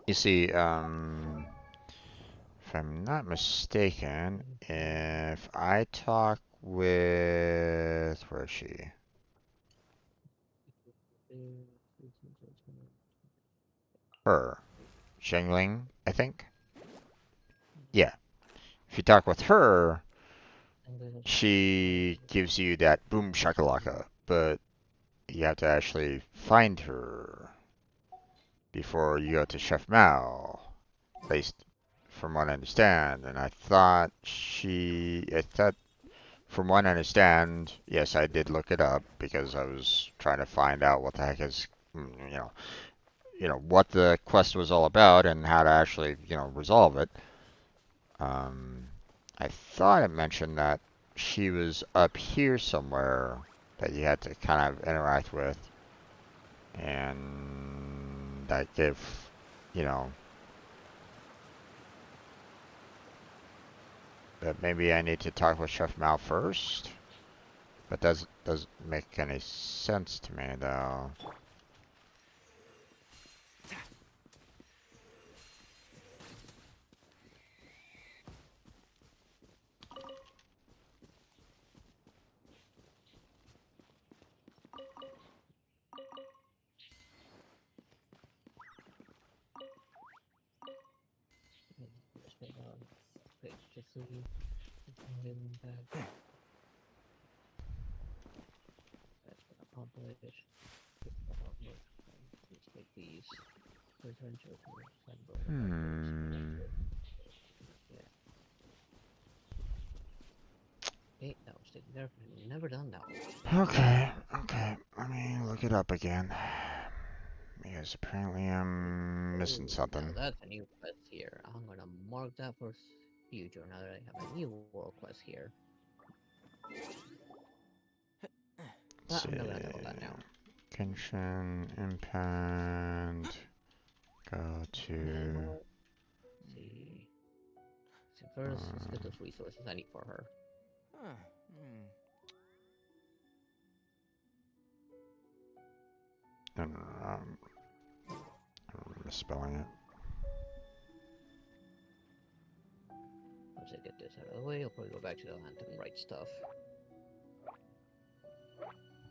You see, if I'm not mistaken, if I talk with... Where is she? Her. Shengling, I think? Yeah. If you talk with her, she gives you that boom shakalaka, but you have to actually find her before you go to Chef Mao. At least from what I understand. And I thought from what I understand, yes, I did look it up because I was trying to find out what the heck is, what the quest was all about and how to actually, resolve it. I thought it mentioned that she was up here somewhere that you had to kind of interact with, and that gave, that maybe I need to talk with Chef Mao first. But doesn't make any sense to me though. him back. That's been accomplished. Let's take these. Return to yeah. Okay, that was taken care of. I've never done that one. Okay, okay. Let me look it up again. Because apparently I'm missing Ooh, something. now that's a new quest here. I'm gonna mark that for future now that I have a new world quest here. Let's I'm see. not gonna talk about that now. Genshin, Impact. Go to. Let's see. So first, let's get those resources I need for her. No, no, no, I'm misspelling it. Once I get this out of the way, I'll probably go back to the land and write stuff.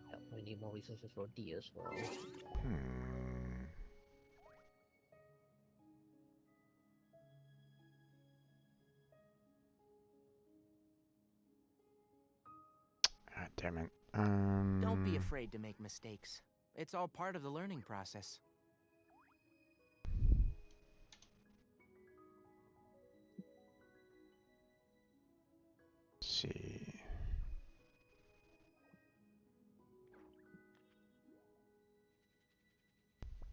Yeah, we need more resources for D as well. God damn it. Don't be afraid to make mistakes. It's all part of the learning process. Let's see.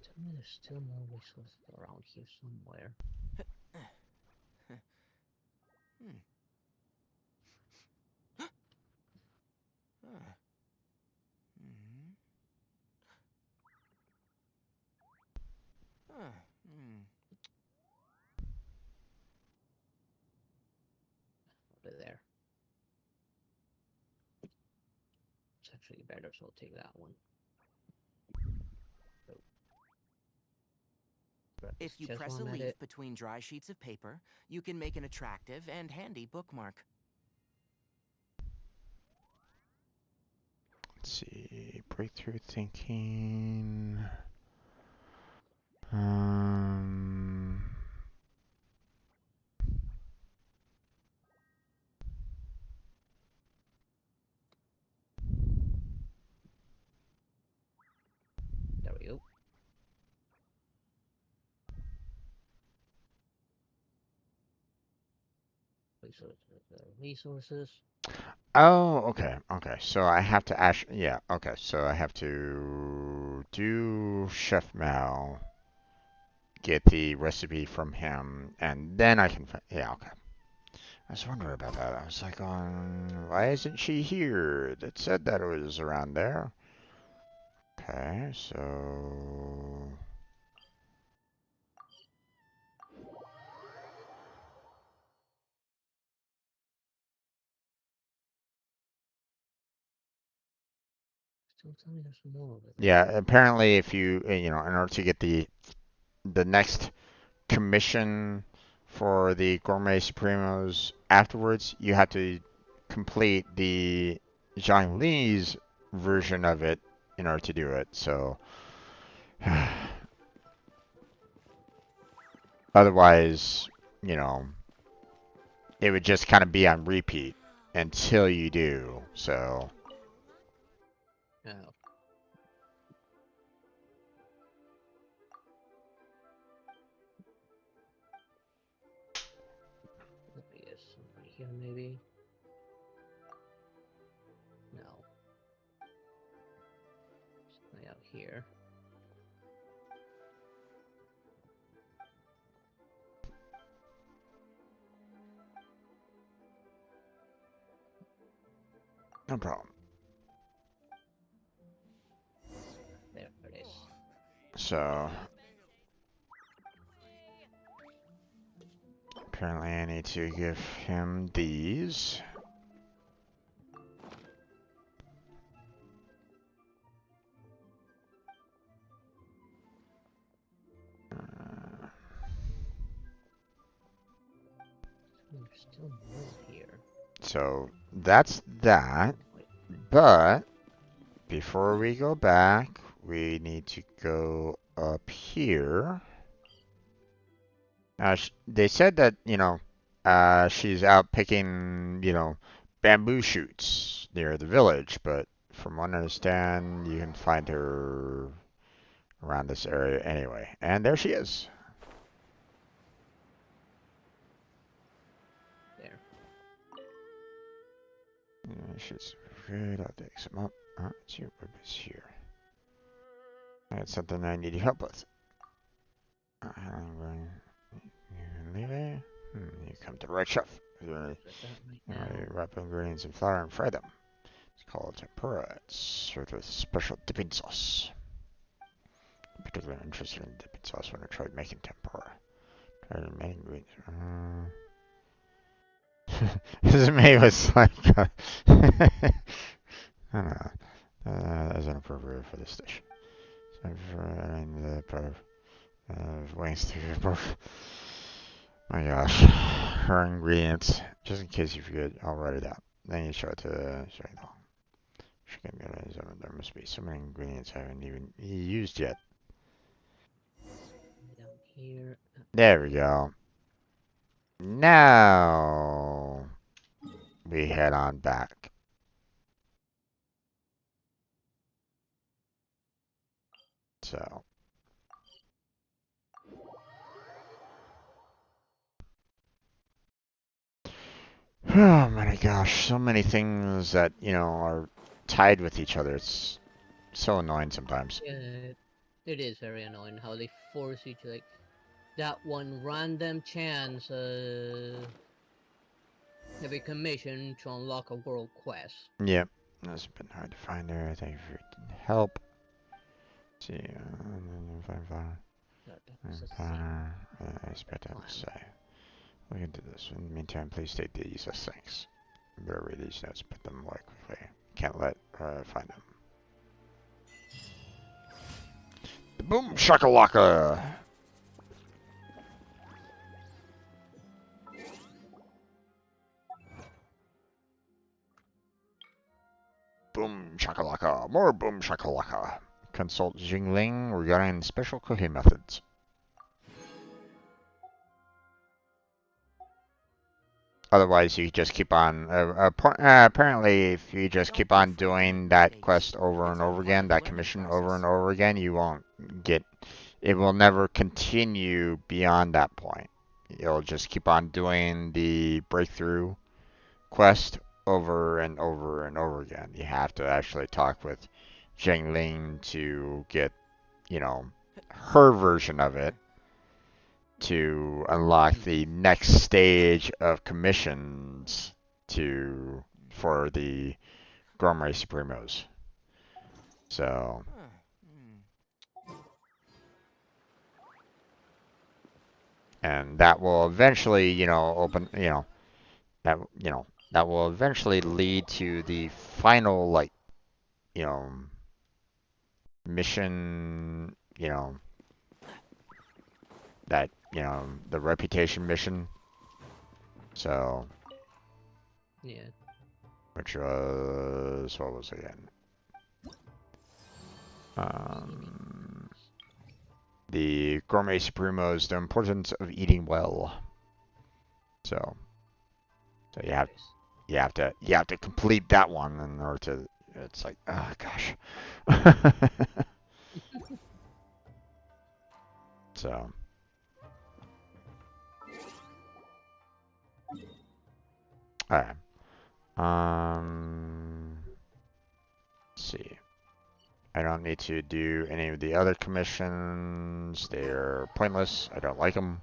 Tell me there's still more resources around here somewhere. Over there. It's actually better, so I'll take that one. So, If you press a leaf between dry sheets of paper, you can make an attractive and handy bookmark. Let's see. Breakthrough thinking. there we go. Resources. Oh, okay, okay. So I have to actually, yeah, okay. So I have to do Chef Mel, get the recipe from him, and then I can, yeah, okay. I was wondering about that. I was like, why isn't she here? It said that it was around there. Okay, so. Still tell me there's more over there. Yeah, apparently if you, in order to get the next commission for the Gourmet Supremos afterwards, you have to complete the Zhang version of it in order to do it. So otherwise, it would just kind of be on repeat until you do. So Oh. Yes, somebody here maybe. No. Somebody out here. no problem. There it is. So apparently I need to give him these. There's still more here. So that's that. But before we go back, we need to go up here. They said that, she's out picking, you know, bamboo shoots near the village, but from what I understand, you can find her around this area anyway. And there she is. There. She's right out there. Come up. It's your purpose here. I had something I needed help with. I'm going. You leave it? You come to the right shelf. Press that right now. Wrap ingredients in flour and fry them. It's called tempura. It's served with special dipping sauce. I'm particularly interested in dipping sauce when I tried making tempura. Tried many ingredients. This made was like. I don't know. That is inappropriate for this dish. So for adding the part of wings to your both. My gosh. Her ingredients. Just in case you forget, I'll write it out. Then you show it to Shaggy. There must be so many ingredients I haven't even used yet. Down here. There we go. Now we head on back. So. Oh my gosh, so many things that, you know, are tied with each other. It's so annoying sometimes. Yeah, it is very annoying how they force you to, like, that one random chance of a commission to unlock a world quest. Yep, it's been hard to find her. Thank you for your help. Let's see, I expect I would say. Look into this. In the meantime, please state the use of thanks. You better read these notes, put them away quickly. Can't let find them. The boom shakalaka! Boom shakalaka! More boom shakalaka! Consult Jingling regarding special cooking methods. Otherwise, you just keep on. Apparently, if you just keep on doing that quest over and over again, that commission over and over again, you won't get. It will never continue beyond that point. You'll just keep on doing the breakthrough quest over and over and over again. You have to actually talk with Jingling to get, you know, her version of it, to unlock the next stage of commissions for the Gourmet Supremos. So and that will eventually, you know, open, you know, that will eventually lead to the final, like, you know, mission, you know, that, you know, the reputation mission. So, yeah. Which was, what was it again? The Gourmet Supremos, the importance of eating well. So you have to complete that one in order to. It's like, oh gosh. So. Alright. Let's see. I don't need to do any of the other commissions. They're pointless. I don't like them.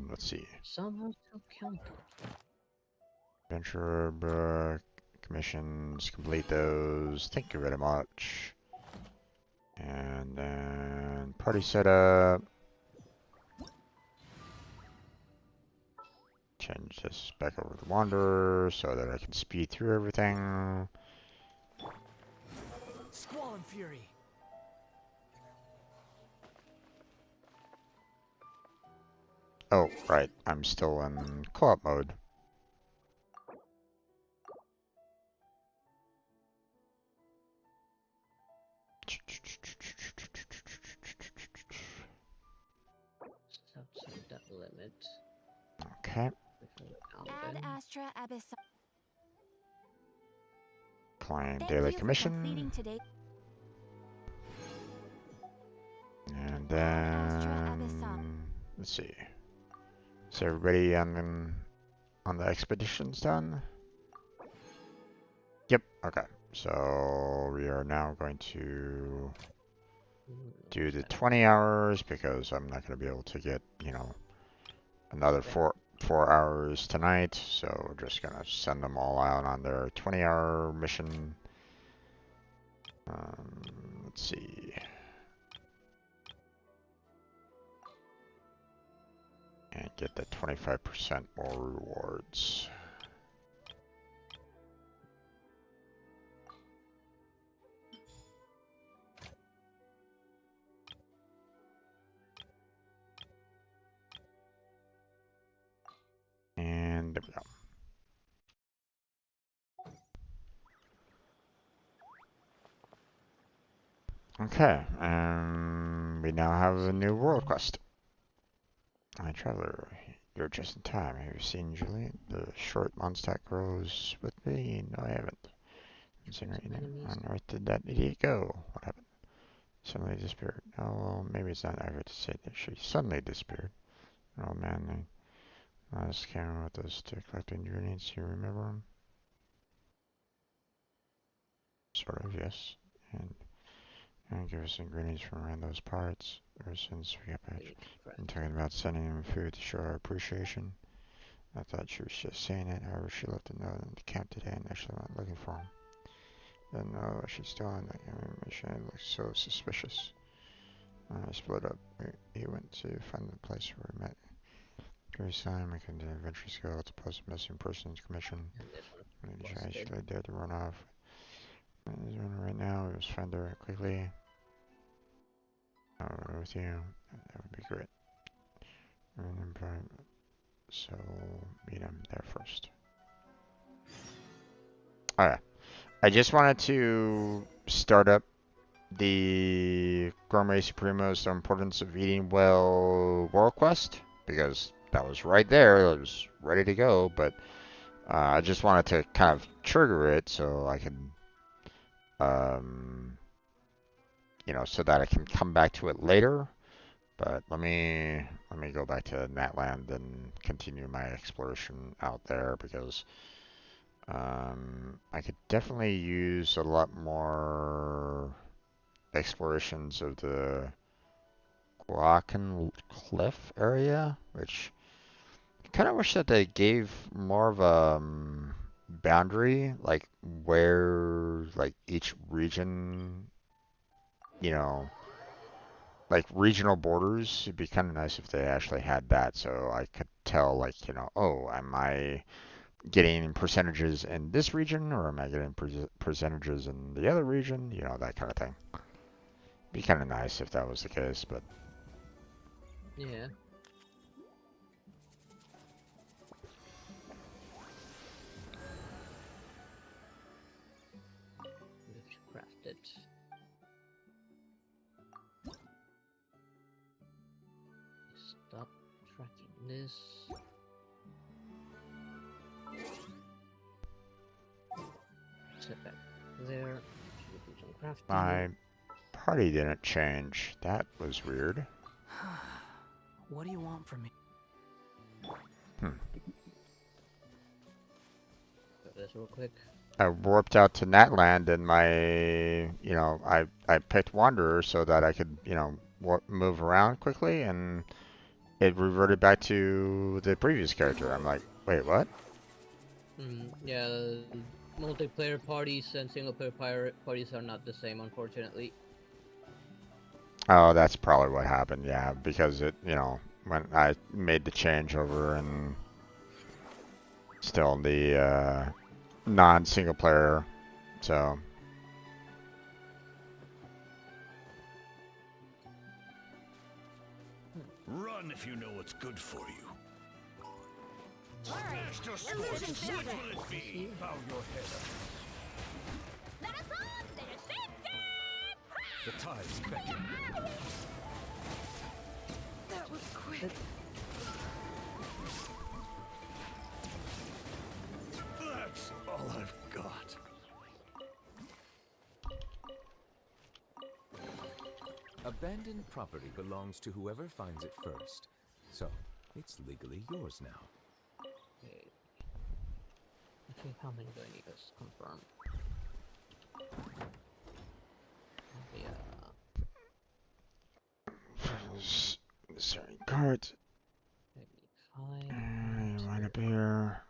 Let's see. Somehow still counted. Adventurer book commissions. Complete those. Thank you very much. And then party setup. Change this back over to Wanderer so that I can speed through everything. Squall and Fury. Oh, right. I'm still in co-op mode. Outside that limit. Okay. Ad Astra Abyssal. Claim Thank daily you for commission. completing today. And Ad Astra Abyssal. then let's see. Is everybody on the expeditions done? Yep. Okay. So we are now going to do the 20 hours because I'm not going to be able to get, another four hours tonight. So we're just going to send them all out on their 20-hour mission. Let's see. And get the 25% more rewards. And there we go. Okay, we now have a new world quest. Hi, traveler. You're just in time. Have you seen Julian? The short Mondstack grows with me? No, I haven't. Where did that idiot go? What happened? Suddenly disappeared. Oh, well, maybe it's not accurate to say that she suddenly disappeared. Oh, man. I was scanning with those to collect ingredients. You remember them? Sort of, yes. And give us ingredients from around those parts. Ever since we got back, I'm talking about sending them food to show our appreciation. I thought she was just saying it. However, she left a note in the camp today and actually went looking for him. Didn't know what she's doing. That information looks so suspicious. I split up. He went to find the place where we met. Every time we can do adventurous go to post missing persons commission. I actually dared to run off. Right now, we must find her quickly. With you, that would be great. So meet him there first. Alright. I just wanted to start up the Gourmet Supremos, the importance of eating well world quest, because that was right there. It was ready to go, but I just wanted to kind of trigger it so I can, so that I can come back to it later. But let me go back to Natland and continue my exploration out there because I could definitely use a lot more explorations of the Guacan Cliff area, which I kind of wish that they gave more of a boundary, like where like each region, like regional borders. It'd be kind of nice if they actually had that, so I could tell, like, oh, am I getting percentages in this region, or am I getting percentages in the other region? That kind of thing. Be kind of nice if that was the case, but yeah. We've crafted. Stop tracking this. Sit back there. Do some crafting. my party didn't change. That was weird. What do you want from me? Go this real quick. I warped out to Natland and I picked Wanderer so that I could, move around quickly, and it reverted back to the previous character. I'm like, wait, what? Yeah, multiplayer parties and single player parties are not the same, unfortunately. Oh, that's probably what happened, yeah, because it, when I made the change over and still the non-single player, so. Run if you know what's good for you. Alright, What will it be? Bow your head up. let us on! Let us sing it! The tides beckon. That was quick. That's all I've got. Abandoned property belongs to whoever finds it first. So, it's legally yours now. Okay. Okay, how many do I need to confirm? Yeah. Sorry, cards. Maybe 5. Line up here.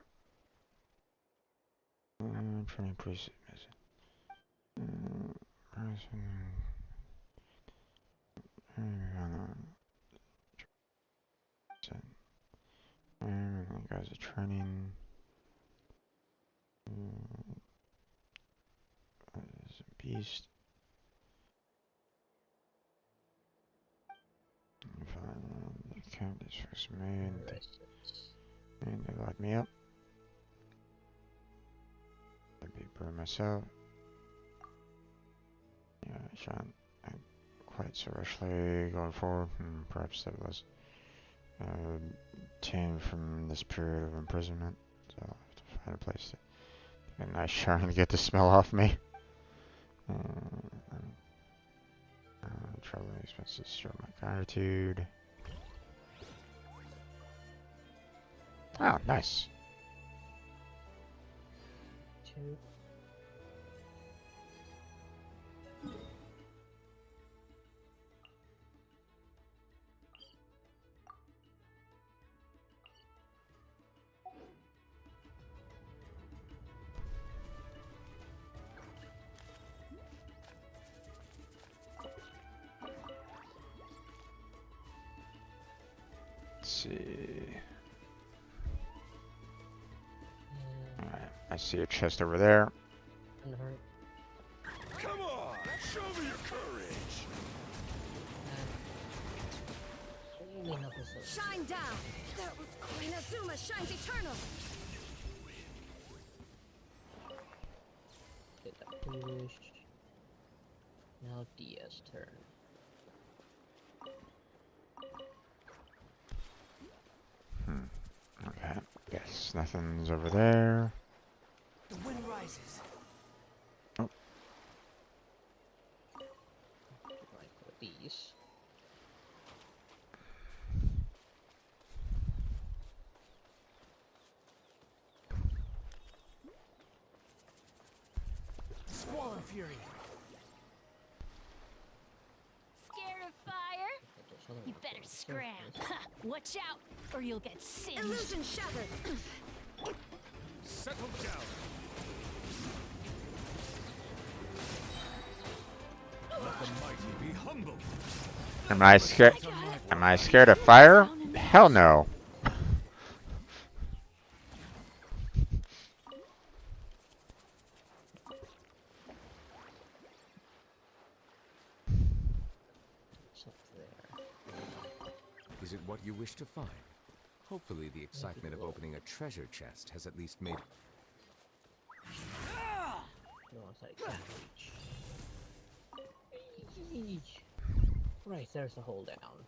Training priest. Guys are training. Beast. The account is first made. And they locked me up. I'd be burning myself. Yeah, Sean. I'm quite seriously going forward. Perhaps that was obtained from this period of imprisonment. So I have to find a place to get a nice shower to get the smell off me. Traveling expenses, show my gratitude. Oh, nice. 2. Let's see. Alright, I see a chest over there. Come on, show me your courage. Shine down! That was Inazuma shines eternal! Get that push. Now DS turn. Okay, guess nothing's over there. The wind rises. Oh. Like these. Squall and fury. Scared of fire? You better scram. Ha! Watch out, or you'll get singed. Illusion shattered! Settle down. Let the mighty be humble. Am I scared? Am I scared of fire? Hell no. What's up there? Is it what you wish to find? Hopefully the excitement of opening a treasure chest has at least made... The ones I can't reach. Right, there's a hole down.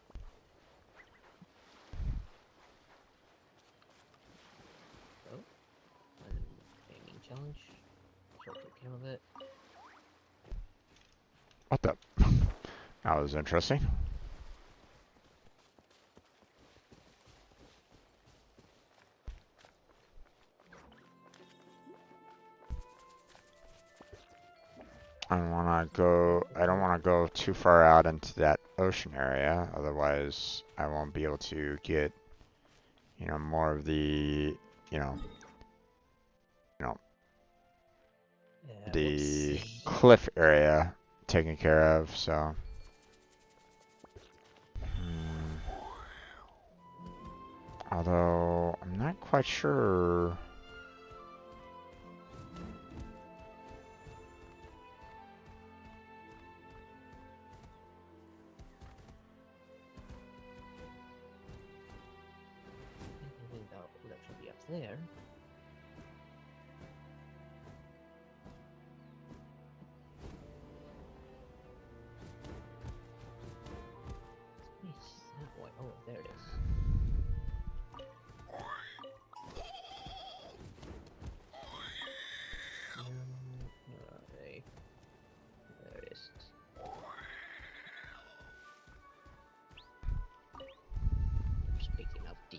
Oh, an aiming challenge. Short care of it. What the? That was interesting. I don't want to go too far out into that ocean area, otherwise I won't be able to get, more of the, Yeah, the we'll see. cliff area taken care of, so. Although, I'm not quite sure. I think that would actually be up there.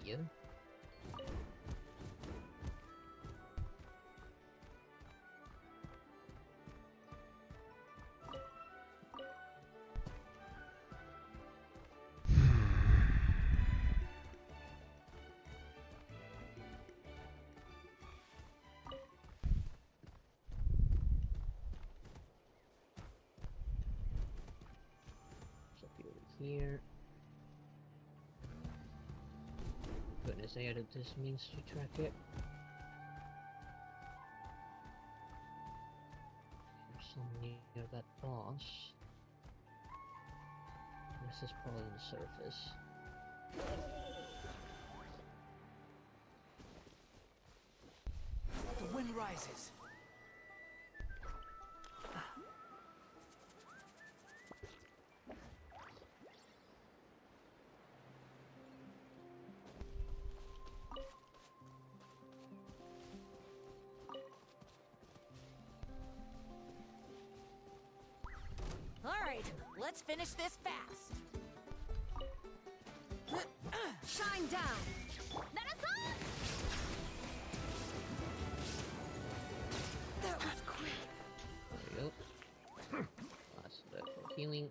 you. Here. Goodness, I added this means to track it. There's some near that boss. This is probably on the surface. The wind rises. Alright, let's finish this fast. Shine down! Let us on! That was quick. There we go. Last bit for healing.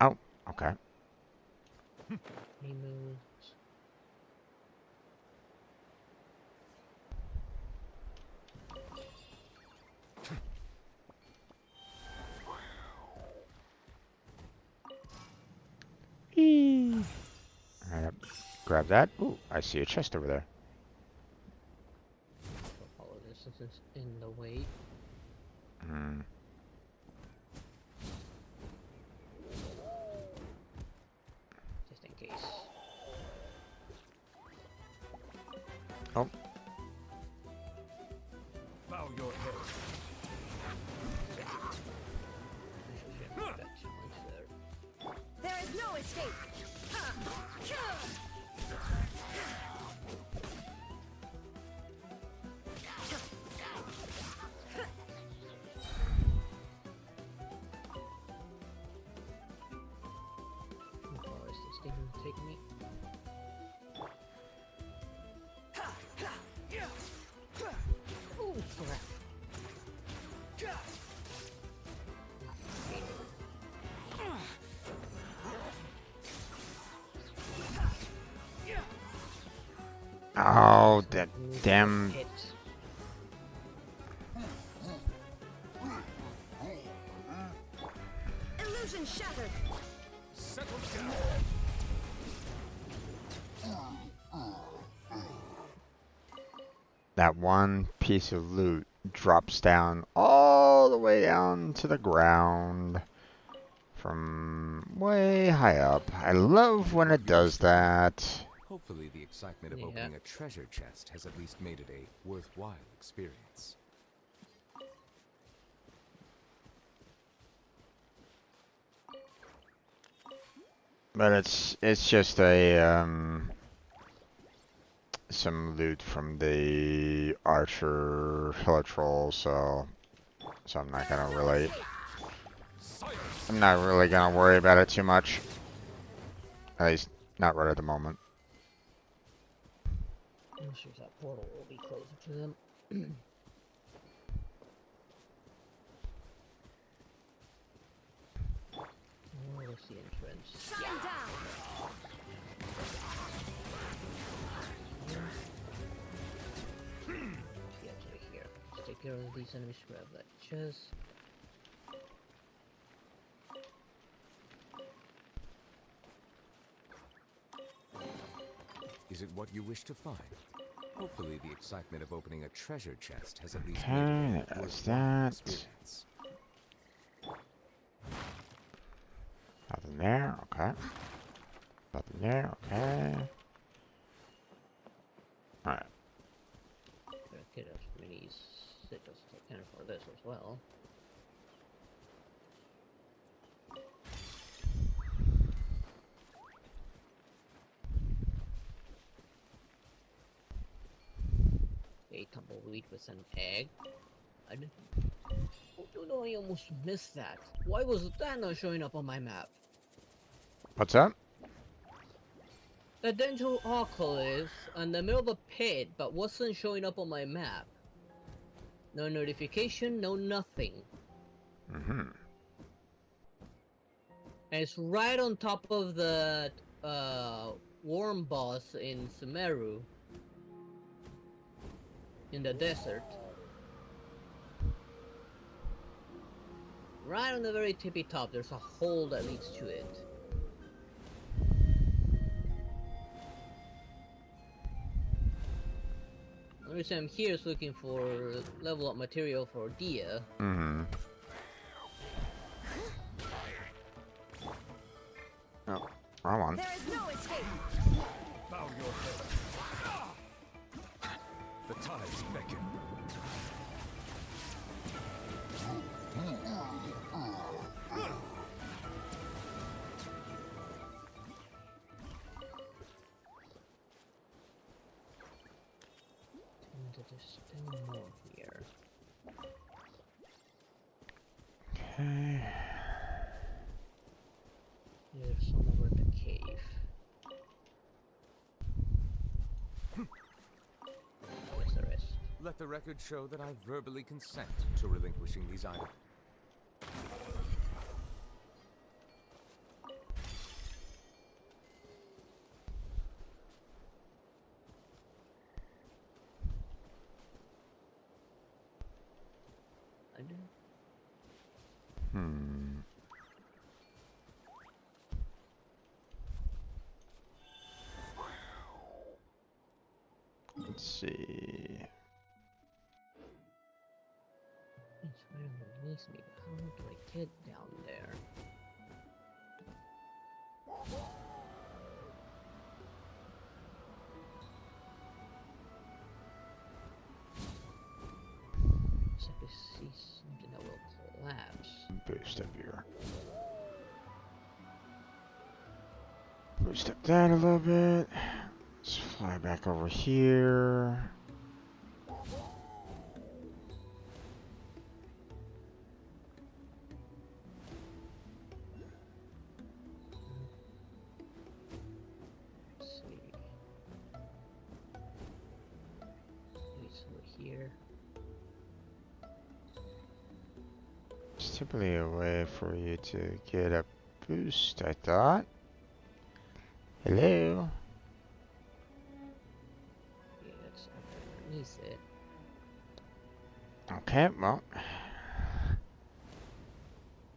Oh, okay. He moves. Alright, grab that. Ooh, I see a chest over there. All of this is in the way. Hmm. Just in case. Oh, Bow your head. That challenge there. There is no escape! How far is this thing gonna take me? Ooh, crap. oh, that damn. Hit. Illusion shattered! Settle down. That one piece of loot drops down all the way down to the ground from way high up. I love when it does that. Hopefully the excitement of Yeah. opening a treasure chest has at least made it a worthwhile experience. But it's just a some loot from the archer troll, so I'm not gonna really worry about it too much. At least not right at the moment. I'm sure that portal will be closer to them. Oh, that's the entrance. Shine down! Yeah, actually here. Let's take care of these enemies, grab that chest. Is it what you wish to find? Hopefully the excitement of opening a treasure chest has at least Okay, made it a there's worthwhile that. experience. Nothing there, okay. Nothing there, okay. Alright. Gonna get as many sigils as I can for this as well. A tumbleweed with an egg. Oh, dude, I almost missed that. Why was that not showing up on my map? What's up? The dental oculus in the middle of a pit, but wasn't showing up on my map. No notification, no nothing. Mm-hmm. And it's right on top of the worm boss in Sumeru. In the desert. Right on the very tippy top, there's a hole that leads to it. The reason I'm here is looking for level up material for Dia. Mm-hmm. Oh, wrong one. There is no escape. Bow your head. The tides beckon. There's still more here. Okay. There's some over at the cave. Where's the rest? Let the record show that I verbally consent to relinquishing these items. I do. Hmm. Let's see. It's right underneath me. How do I get down there? It's like I see something that will collapse. Boost up here. Boost up that a little bit. Let's fly back over here. Let's see. Maybe it's over here. It's typically a way for you to get a boost, I thought. Hello? Yeah, it's underneath it. Okay, well.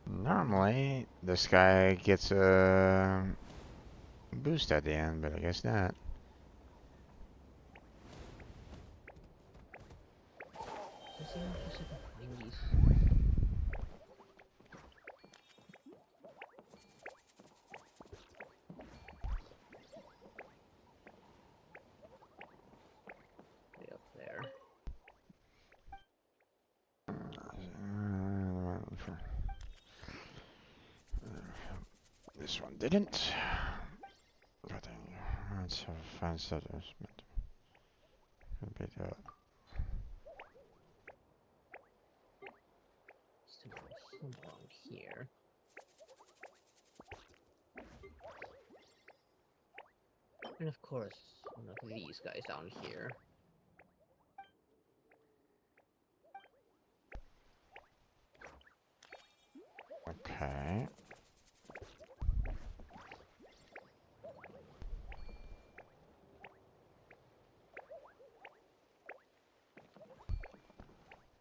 Normally, this guy gets a boost at the end, but I guess not. Does he have just like a thingies? Way up there. This one didn't. Let's have a fun set of bit up. Still somewhere around here. And of course, one of these guys down here. Okay.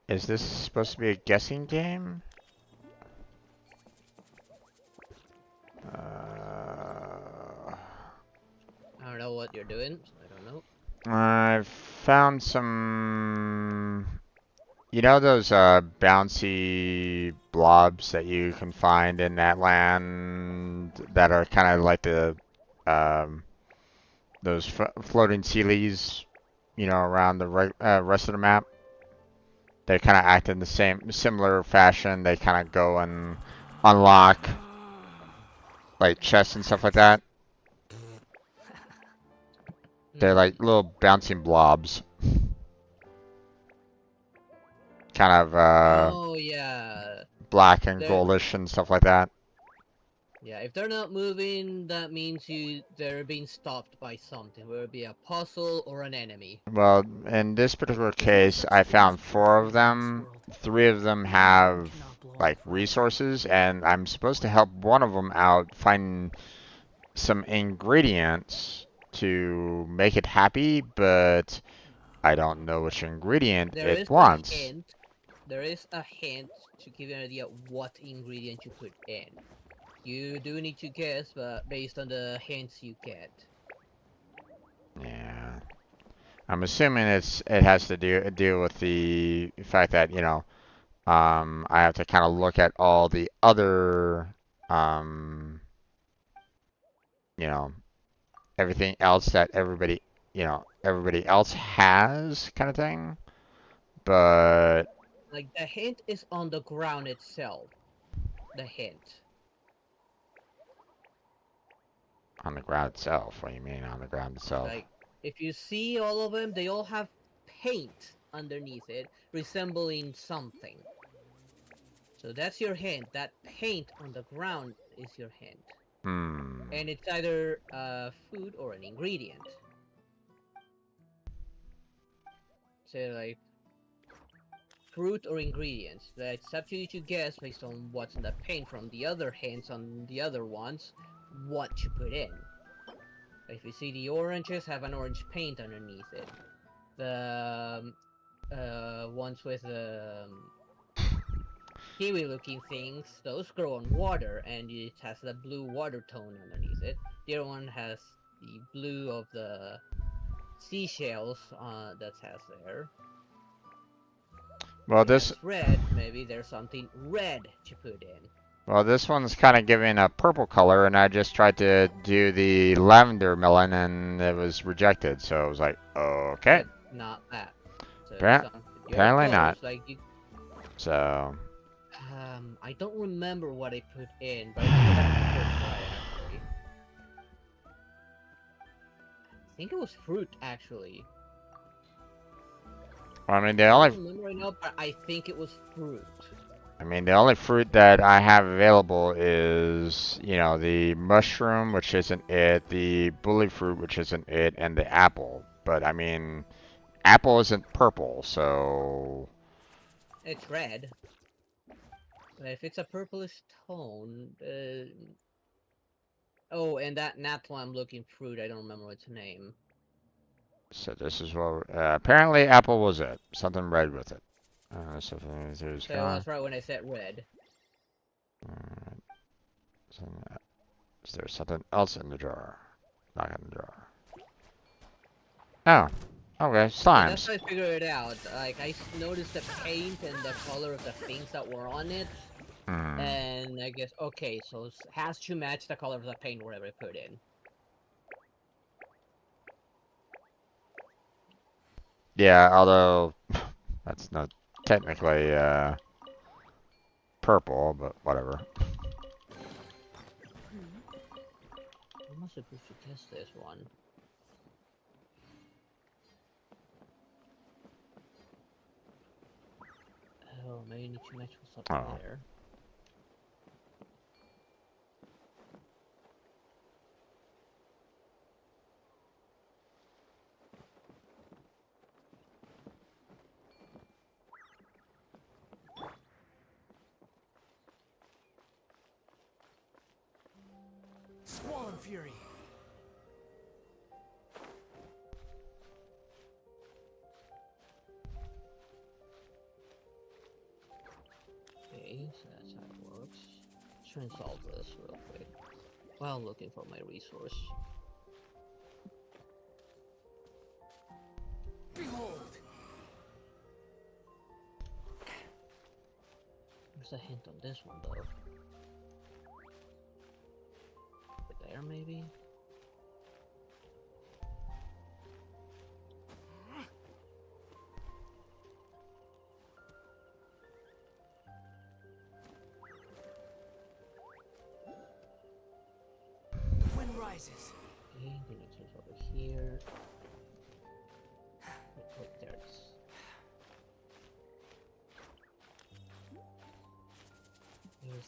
Is this supposed to be a guessing game? I don't know what you're doing, so I don't know. I found some, you know, those bouncy blobs that you can find in that land that are kind of like the those floating sealies, you know, around the rest of the map. They kind of act in the similar fashion. They kind of go and unlock like chests and stuff like that. They're like little bouncing blobs. kind of Oh yeah. black and They're goldish and stuff like that. Yeah, if they're not moving, that means they're being stopped by something, whether it be a puzzle or an enemy. Well, in this particular There's no case, such I thing as found pure 4 of freedom in this them. world. 3 of them One have cannot blow up like forever. resources, and I'm supposed to help one of them out find some ingredients to make it happy, but I don't know which ingredient There it is a wants. hint. There is a hint to give you an idea what ingredient you put in. You do need to guess, but based on the hints you get. Yeah. I'm assuming it has to deal with the fact that, you know, I have to kind of look at all the other, you know, everything else that everybody, you know, everybody else has kind of thing. But Like, the hint is on the ground itself. The hint. on the ground itself, what do you mean on the ground itself? Like, if you see all of them, they all have paint underneath it, resembling something. So that's your hint. That paint on the ground is your hint. Hmm. And it's either food or an ingredient. So, like, fruit or ingredients. That's up to you to guess based on what's in the paint from the other hints on the other ones, what you put in. If you see the oranges have an orange paint underneath it. The ones with kiwi looking things, those grow on water and it has the blue water tone underneath it. The other one has the blue of the seashells that has there. Well, If this it's red, maybe there's something red to put in. well, this one's kind of giving a purple color, and I just tried to do the lavender melon, and it was rejected. So I was like, okay, But not that. So you're apparently close, not. like you, So I don't remember what I put in, but I think I got it my first try actually. I think it was fruit actually. I mean, I don't remember right now, but I think it was fruit. the only fruit that I have available is, you know, the mushroom, which isn't it, the bully fruit, which isn't it, and the apple. But I mean, apple isn't purple, so It's red. But if it's a purplish tone, oh, and that napalm looking fruit, I don't remember its name. so this is what apparently apple was it. Something red with it. So there's So I was right when I said red. Alright. So, is there something else in the jar? Not in the jar. Oh. Okay, Yeah, that's slimes. how I figured it out. Like, I noticed the paint and the color of the things that were on it. Hmm. And I guess, okay, so it has to match the color of the paint wherever I put in. Yeah, although that's not technically purple, but whatever. I'm not supposed to guess this one. Oh, maybe I need to match what's up Oh. there. Squall and Fury. Okay, so that's how it works. Let's try and solve this real quick. While looking for my resource. Behold! There's a hint on this one though. Over there maybe? The wind rises. Okay, the next one's over here. Wait, there it is.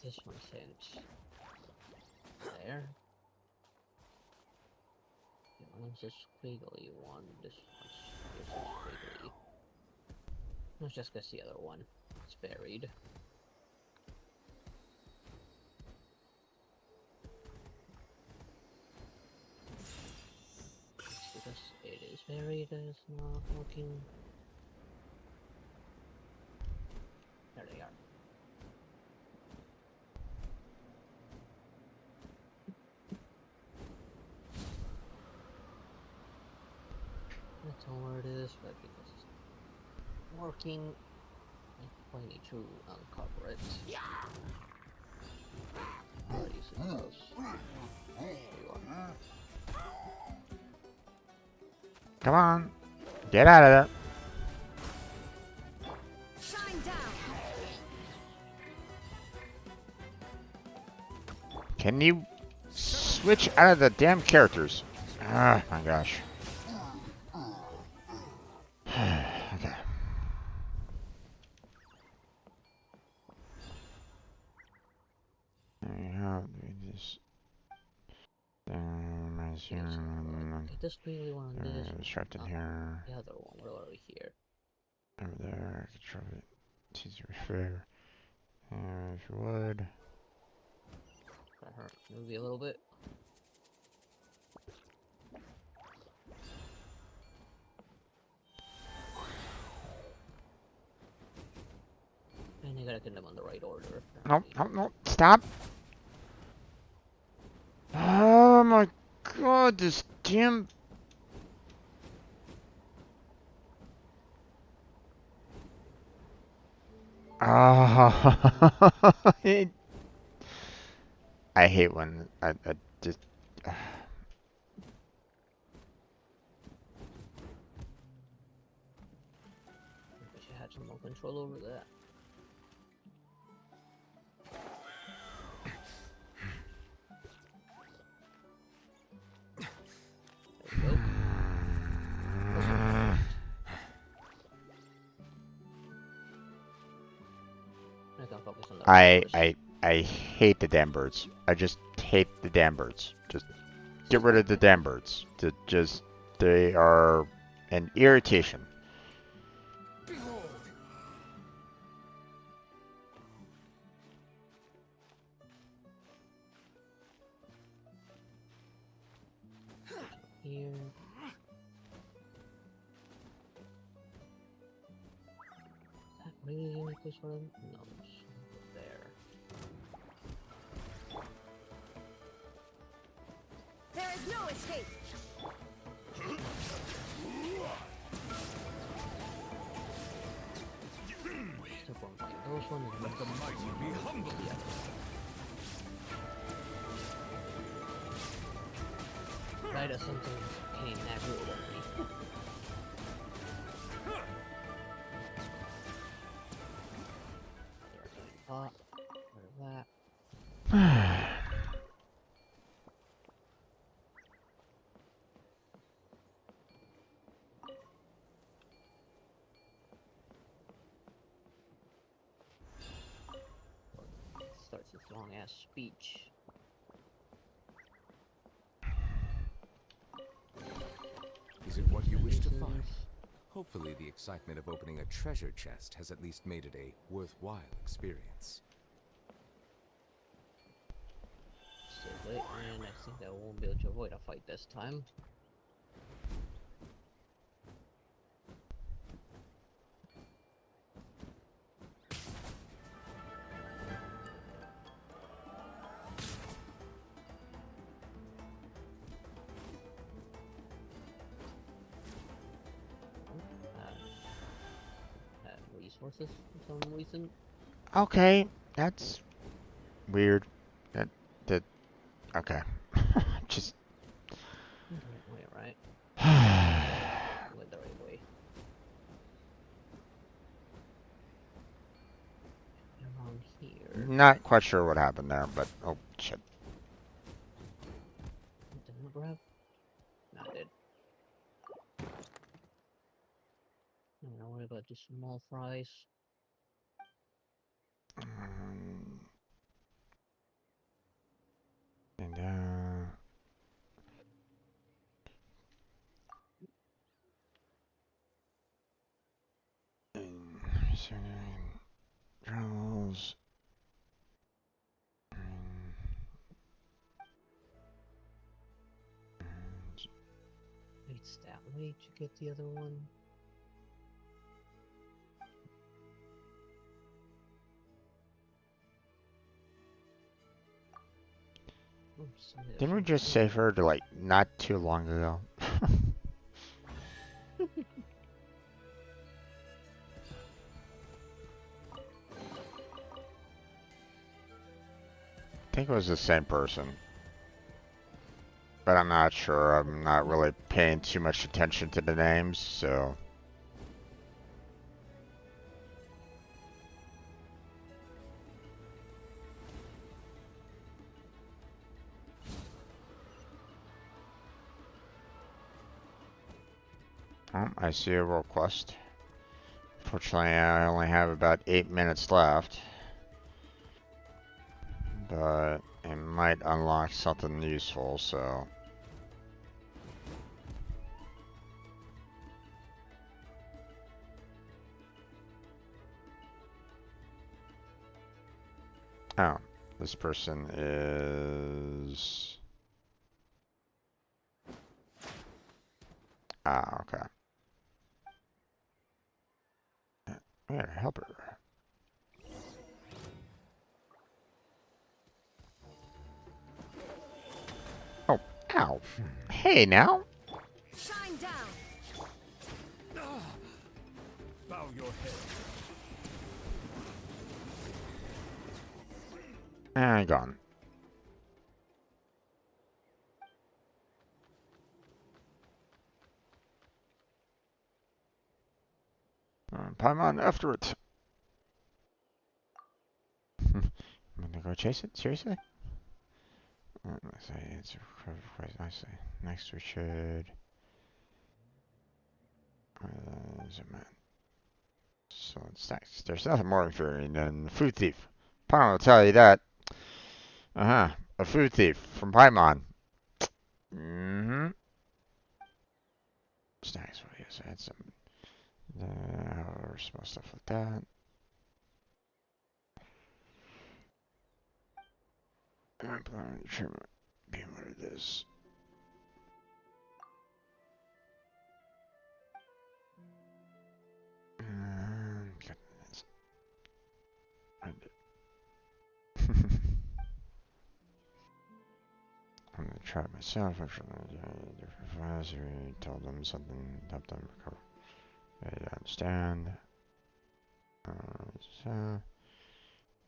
this one sent? There. That one's a squiggly one. This one's squiggly. Let's just guess the other one. It's buried. Because it is buried, it's not working. There they are. That's all where it is, but because it's working, I need to uncover it. Where are you supposed? There you are. Come on. Get out of there. Shine down. Can you switch out of the damn characters? Ah, my gosh. Okay. How do we just Get this squiggly one, this it's trapped in one. here. The other one, where are we here? Over there. Control it. It's easy to refer. If you would. Got her movie a little bit. And you gotta get them on the right order. No, no, no. Stop. Oh my god, this damn. Ah. I hate when I just. Wish I had some more control over that. There we go. I can focus on the I hate the damn birds. I just hate the damn birds. Just get rid of the damn birds. They are an irritation. Behold! here. Is that really the only place for them? No, it's there. There is no escape. Step one by those ones. Let the mighty be humble. Right as something came that rule on me. Rid of that. Starts this long ass speech. Is it what you wish to find? Hopefully the excitement of opening a treasure chest has at least made it a worthwhile experience. So late, and I think I won't be able to avoid a fight this time. Resources for some reason. Okay, that's weird. That okay. Just Right. Went the right way. Around here. not quite sure what happened there, but oh shit. Didn't grab? No, I did. Don't worry about the small fries. Journals. It's that way to get the other one. Oops, Didn't we just save her to like not too long ago? I think it was the same person. But I'm not sure. I'm not really paying too much attention to the names, so. Oh, I see a world quest. Fortunately, I only have about 8 minutes left. But it might unlock something useful, so. Oh, this person is... Ah, okay. Yeah, help her. Oh, ow. Hey, now. Shine down. Bow your head. And gone. Paimon after it. I'm gonna go chase it? Seriously? Let's say it's quite nicely. Next we should... zoom in. So it's next. There's nothing more infuriating than the food thief. Paimon will tell you that. Uh-huh. A food thief from Paimon. Mm-hmm. Snacks. Well, yes, I had some small stuff like that. I'm planning to trim it. Being what it is. Goodness. I'm gonna try it myself. Actually, different files. We told them something, help them recover. They understand. So,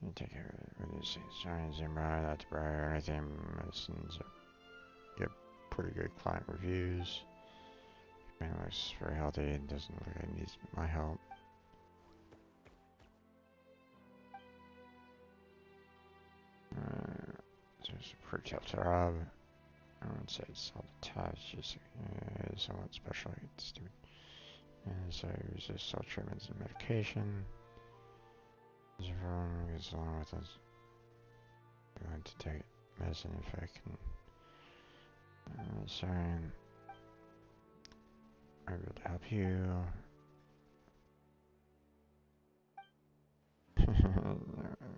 you take care of these signs, MRI, not to brag or anything. Medicines get pretty good client reviews. Man looks very healthy and doesn't look like it needs my help. It's a pretty tough job. I wouldn't say it's all the time, it's just somewhat special. It's stupid. And so I resist all treatments and medication. As everyone gets along with us, I'm going to take medicine if I can. Sorry, I'm able to help you.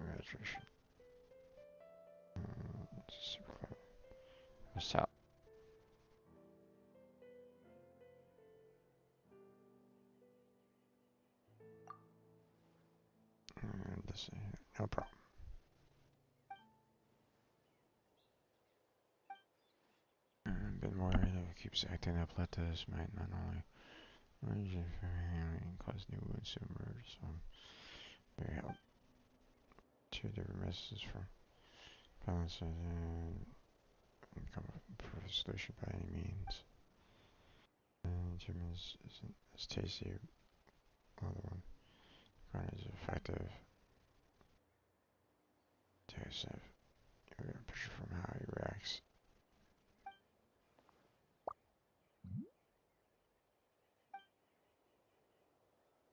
Registration. Super clever. What's up? And this, no problem. Been worried if it keeps acting up like this, might not only cause new wounds to emerge, so very help. 2 different messages from balance and come up with a solution by any means. And Jim isn't as tasty. Other one. Garnet is effective. Take a sniff. You get a picture from how he reacts.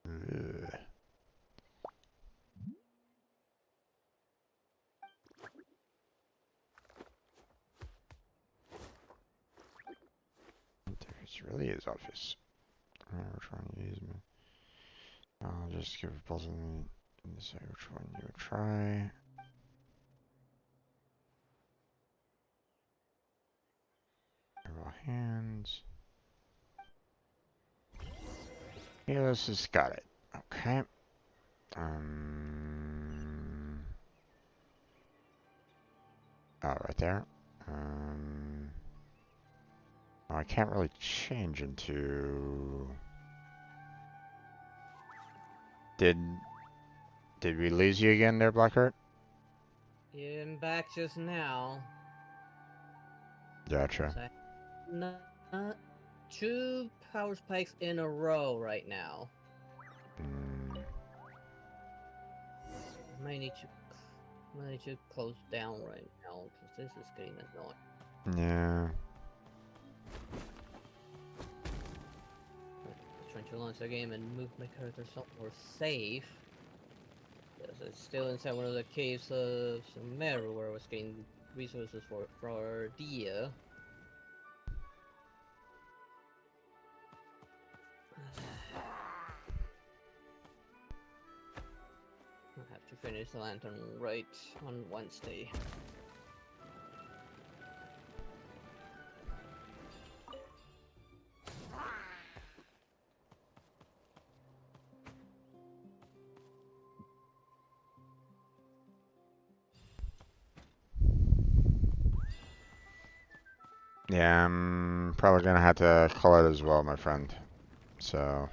Ugh. It really is obvious. I remember trying to use my I'll just give a puzzle and decide which one you would try. Raw hands. Yes, has got it. Okay. Oh, right there. Oh, I can't really change into. Did we lose you again there, Blackheart? Yeah, I'm back just now. Gotcha. Not 2 power spikes in a row right now. I might need to close down right now because this is getting annoying. Yeah. I'm trying to launch the game and move my character somewhere safe. Because it's still inside one of the caves of Sumeru where I was getting resources for Dia. I have to finish the lantern right on Wednesday. Yeah, I'm probably gonna have to call it as well, my friend. So.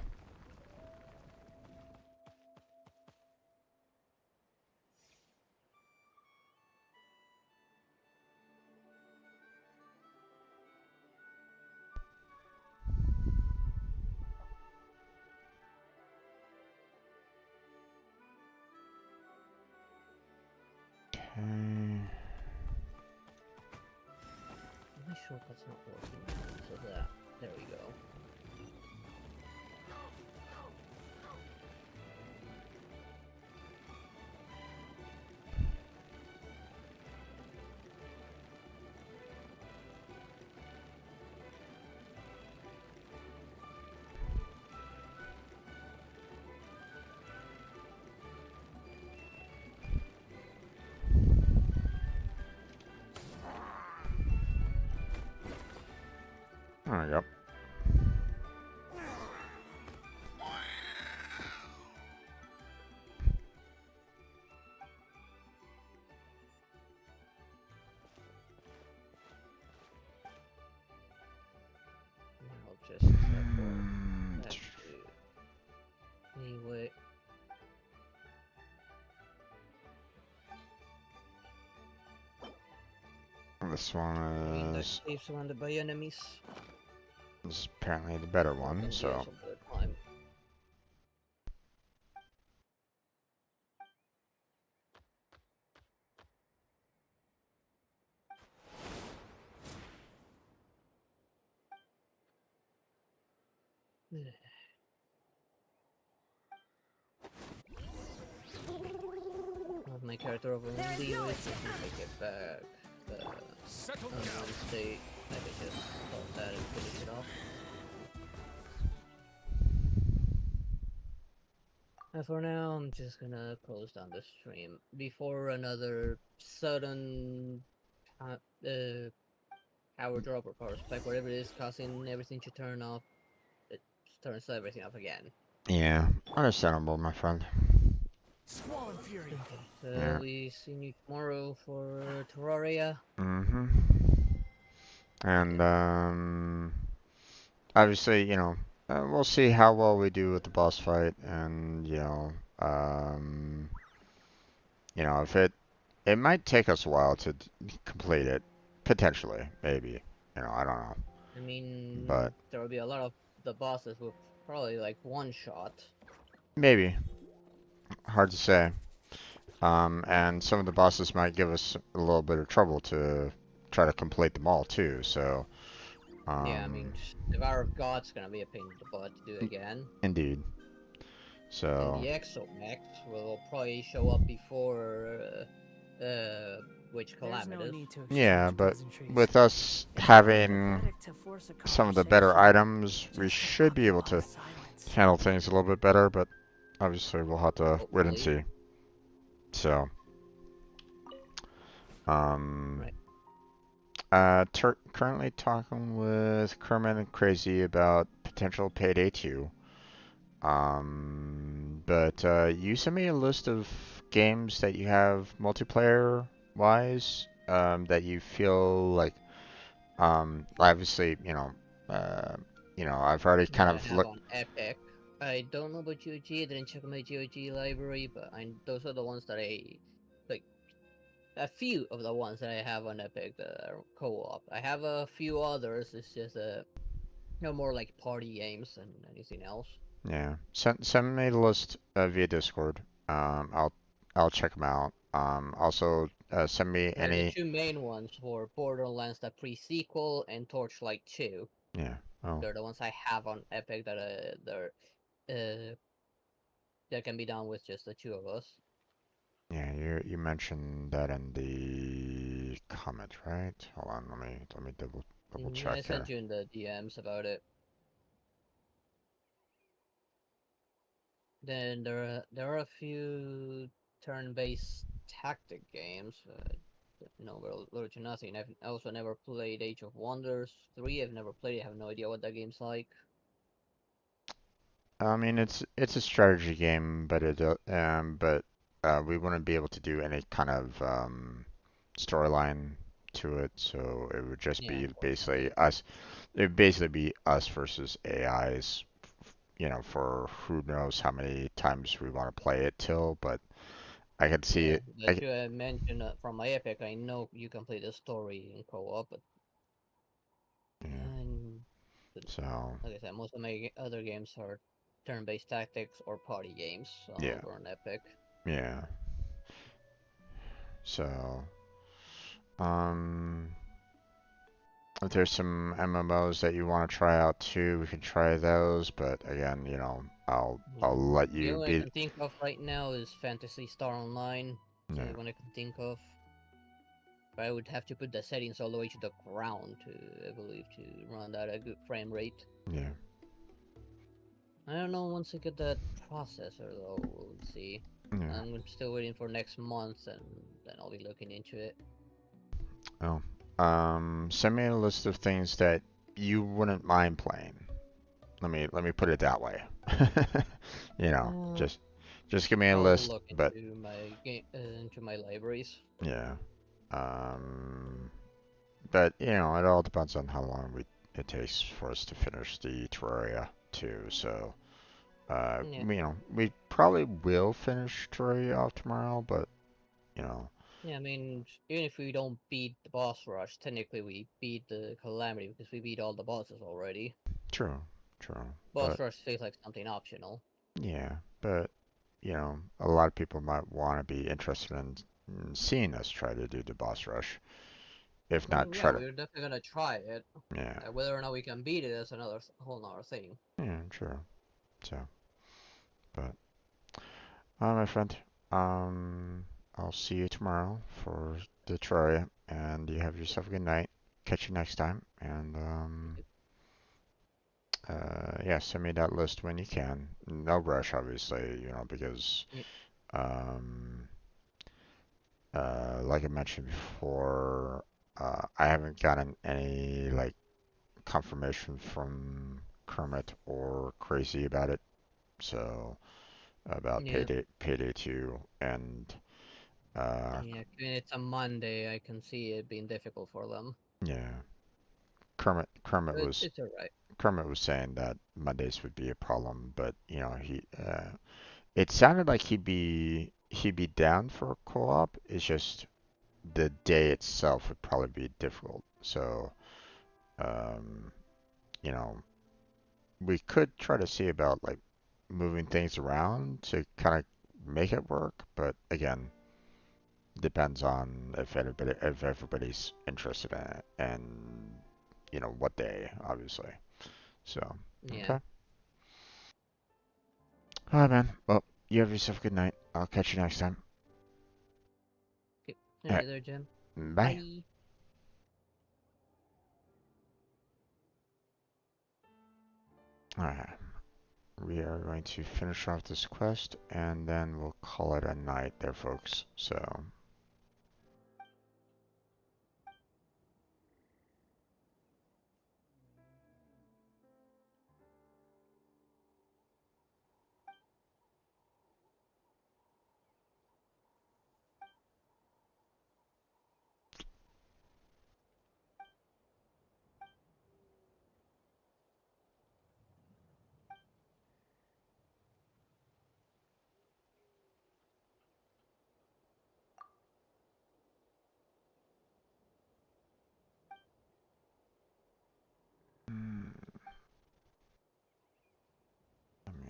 Okay. My shortcut's not working, so there we go. There we go. I'll just teleport back to... Anyway. This one That cave surrounded by enemies. is apparently the better one, so. Have my character over in Leo, so as soon as I get back on state, I can just stop that and finish it off. And for now, I'm just gonna close down the stream before another sudden power drop or power spike, whatever it is, causing everything to turn off. It turns everything off again. Yeah, understandable, my friend. Squall Fury. So Yeah. we see you tomorrow for Terraria. Mm-hmm. And obviously, you know, we'll see how well we do with the boss fight, and if it might take us a while to complete it, potentially, maybe. I don't know. I mean, But there will be a lot of the bosses with probably like one shot. maybe. Hard to say. And some of the bosses might give us a little bit of trouble to try to complete them all too. So. Yeah, I mean, Devour of God's gonna be a pain in the butt to do again. Indeed. So. And the Exomex will probably show up before Witch Calamitous. Yeah, but with us having some of the better items, we should be able to handle things a little bit better. But obviously we'll have to wait and Hopefully. see. So, um, Right. currently talking with Kermit and Crazy about potential Payday 2. But you sent me a list of games that you have multiplayer wise, that you feel like, obviously, I've already That kind I of have looked. on Epic. I don't know about GOG. I didn't check my GOG library, but those are the ones that I like. A few of the ones that I have on Epic that are co-op. I have a few others. It's just more like party games than anything else. Yeah, send me the list via Discord. I'll check them out. Also, send me The any. two main ones were Borderlands, the pre-sequel, and Torchlight 2. Yeah. Oh, They're the ones I have on Epic that uh that can be done with just the two of us. yeah. You mentioned that in the comment, right? Hold on. Let me double Yeah, I check sent here. you in the DMs about it. Then there are a few turn-based tactic games. Little to nothing. I've also never played Age of Wonders 3. I've never played it. I have no idea what that game's like. I mean, it's a strategy game, but we wouldn't be able to do any kind of storyline to it, so it would just Yeah, be unfortunately. basically be us versus AIs, for who knows how many times we want to play it till. But I could see Yeah, it. the two I mentioned from my Epic, I know you can play the story in co-op, but Yeah. and but So like I said, most of my other games are turn-based tactics or party games yeah, over on Epic. yeah. So um, if there's some MMOs that you want to try out too, we can try those. But again, Yeah. I'll let The you only I be. can think of right now is Fantasy Star Online. It's the Yeah, only one I can think of. But I would have to put the settings all the way to the ground to, I believe, to run that at a good frame rate. yeah, I don't know once I get that processor though, we'll see. yeah. I'm still waiting for next month and then I'll be looking into it. Oh, send me a list of things that you wouldn't mind playing. Let me put it that way. You know, Uh, just give me a I'll list. look But into my libraries. yeah, um, but it all depends on how long it takes for us to finish the Terraria too. So, Yeah. we probably will finish Terraria off tomorrow, but you know, Yeah, I mean, even if we don't beat the boss rush, technically we beat the calamity because we beat all the bosses already. true, true. Boss But rush feels like something optional. yeah, but a lot of people might want to be interested in seeing us try to do the boss rush. If not, Yeah, try to. we're definitely gonna try it. Yeah, Whether or not we can beat it is another whole nother thing. yeah, true. So, but, my friend, um, I'll see you tomorrow for the Terraria, and you have yourself a good night. Catch you next time, and yeah, send me that list when you can. No rush, obviously, because Yeah, um, like I mentioned before, I haven't gotten any like confirmation from Kermit or Crazy about it. So about yeah, Payday 2, and uh, yeah. Given it's a Monday, I can see it being difficult for them. yeah, Kermit Kermit But was it's alright. Kermit was saying that Mondays would be a problem, but it sounded like he'd be down for a co-op. It's just the day itself would probably be difficult. So um, you know, we could try to see about like moving things around to kind of make it work, but again, depends on if everybody's interested in it and what day, obviously. So, Yeah. okay. All right, man. Well, you have yourself a good night. I'll catch you next time. Okay. All right. Alright there, Jim. Bye. Bye. All right. we are going to finish off this quest and then we'll call it a night there, folks. So.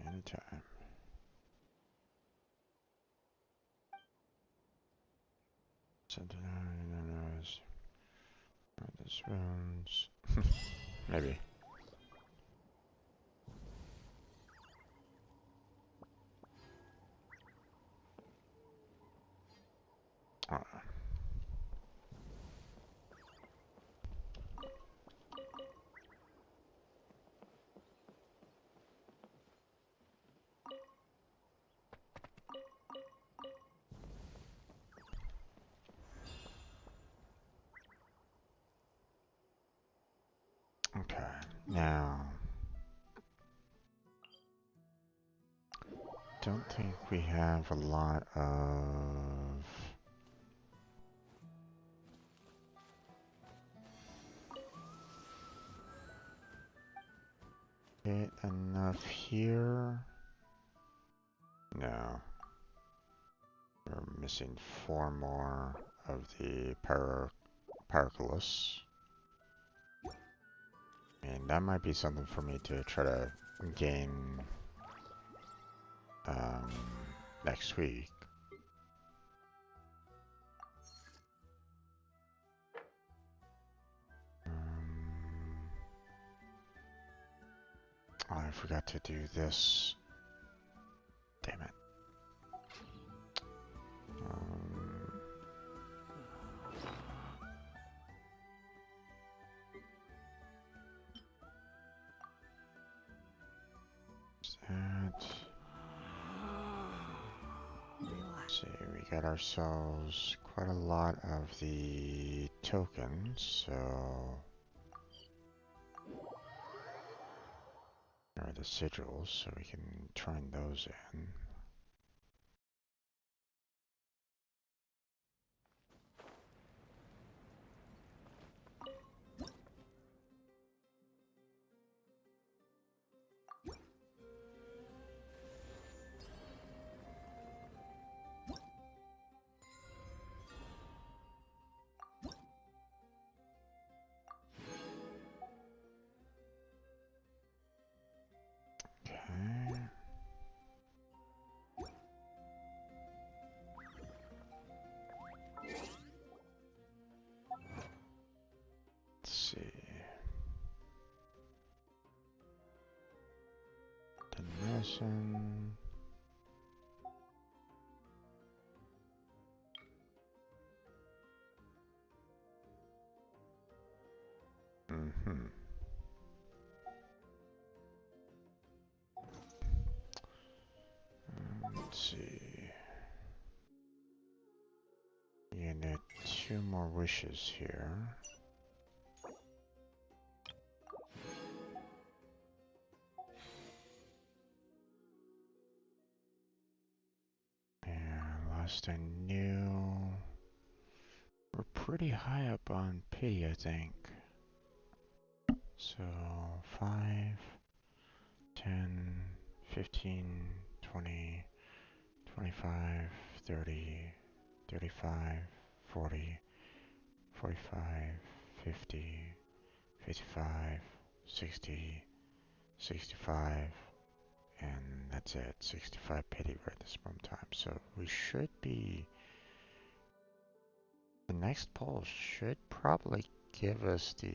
Anytime. Something knows. This rounds. Maybe. Okay, now. Don't think we have a lot of. Enough here. No. We're missing 4 more of the Paraculus. I mean, that might be something for me to try to gain next week. Oh, I forgot to do this. Damn it. Let's see, we got ourselves quite a lot of the tokens, so. Or the sigils, so we can turn those in. Medicine. Let's see. You need 2 more wishes here. Last I knew, we're pretty high up on pity, I think. So 5, 10, 15, 20, 25, 30, 35, 40, 45, 50, 55, 60, 65, and that's it, 65 pity right this moment in time. So we should be, the next poll should probably give us the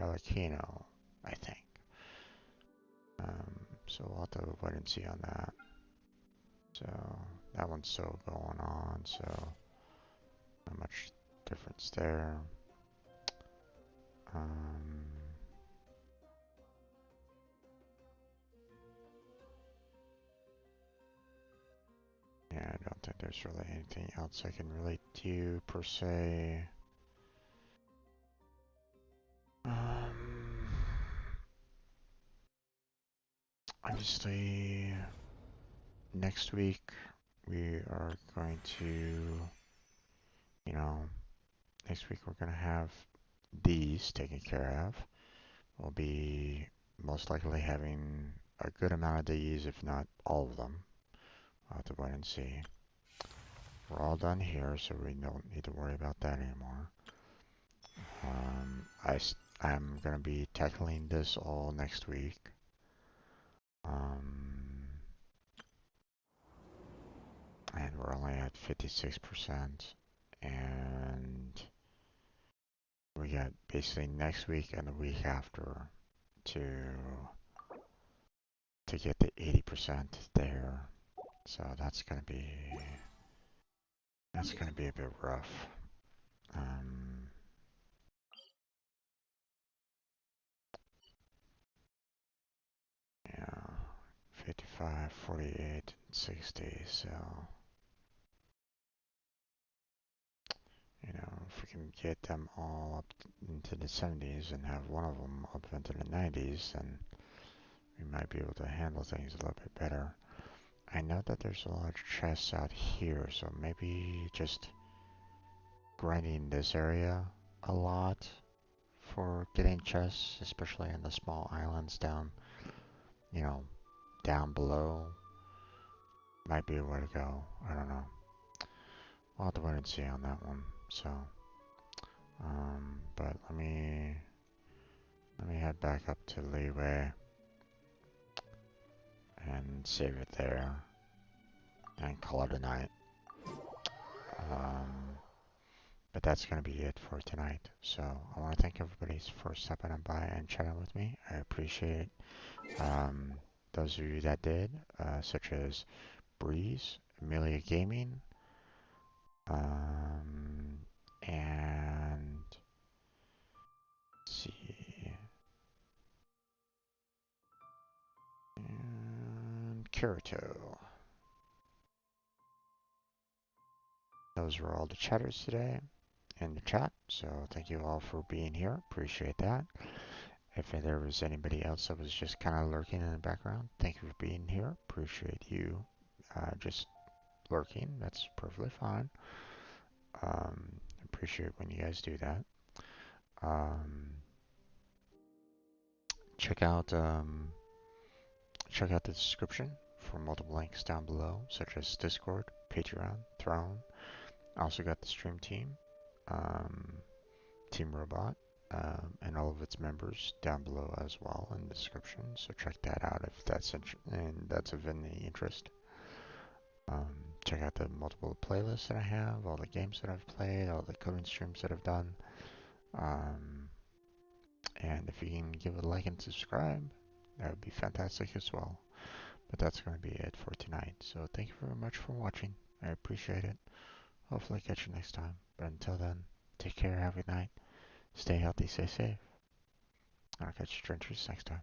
Alecchino, I think. So we'll have to wait and see on that. So that one's still going on, so not much difference there. there's really anything else I can really do per se. Obviously, next week we are going to, you know, next week we're going to have these taken care of. We'll be most likely having a good amount of these, if not all of them. I'll have to wait and see. We're all done here, so we don't need to worry about that anymore. I'm going to be tackling this all next week. And we're only at 56%. And we got basically next week and the week after to get the 80% there. So that's gonna be a bit rough. Yeah, 55, 48, 60. So you know, if we can get them all up into the 70s and have one of them up into the 90s, then we might be able to handle things a little bit better. I know that there's a lot of chests out here, so maybe just grinding this area a lot for getting chests, especially in the small islands down, you know, down below, might be a way to go. I don't know. We'll have to wait and see on that one. So, but let me head back up to Leeway and save it there and call it a night. But that's going to be it for tonight. So I want to thank everybody for stopping by and chatting with me. I appreciate those of you that did, such as Breeze, Amelia Gaming, and let's see, and Kirito. Those were all the chatters today in the chat, so thank you all for being here. Appreciate that. If there was anybody else that was just kind of lurking in the background, thank you for being here. Appreciate you just lurking. That's perfectly fine. Appreciate when you guys do that. Check out the description for multiple links down below, such as Discord, Patreon, Throne. I also got the stream team, Team Robot, and all of its members down below as well in the description. So check that out if that's of any interest. Check out the multiple playlists that I have, all the games that I've played, all the coding streams that I've done. And if you can give it a like and subscribe, that would be fantastic as well. But that's going to be it for tonight. So thank you very much for watching. I appreciate it. Hopefully catch you next time. But until then, take care, have a good night. Stay healthy, stay safe. I'll catch you trenches next time.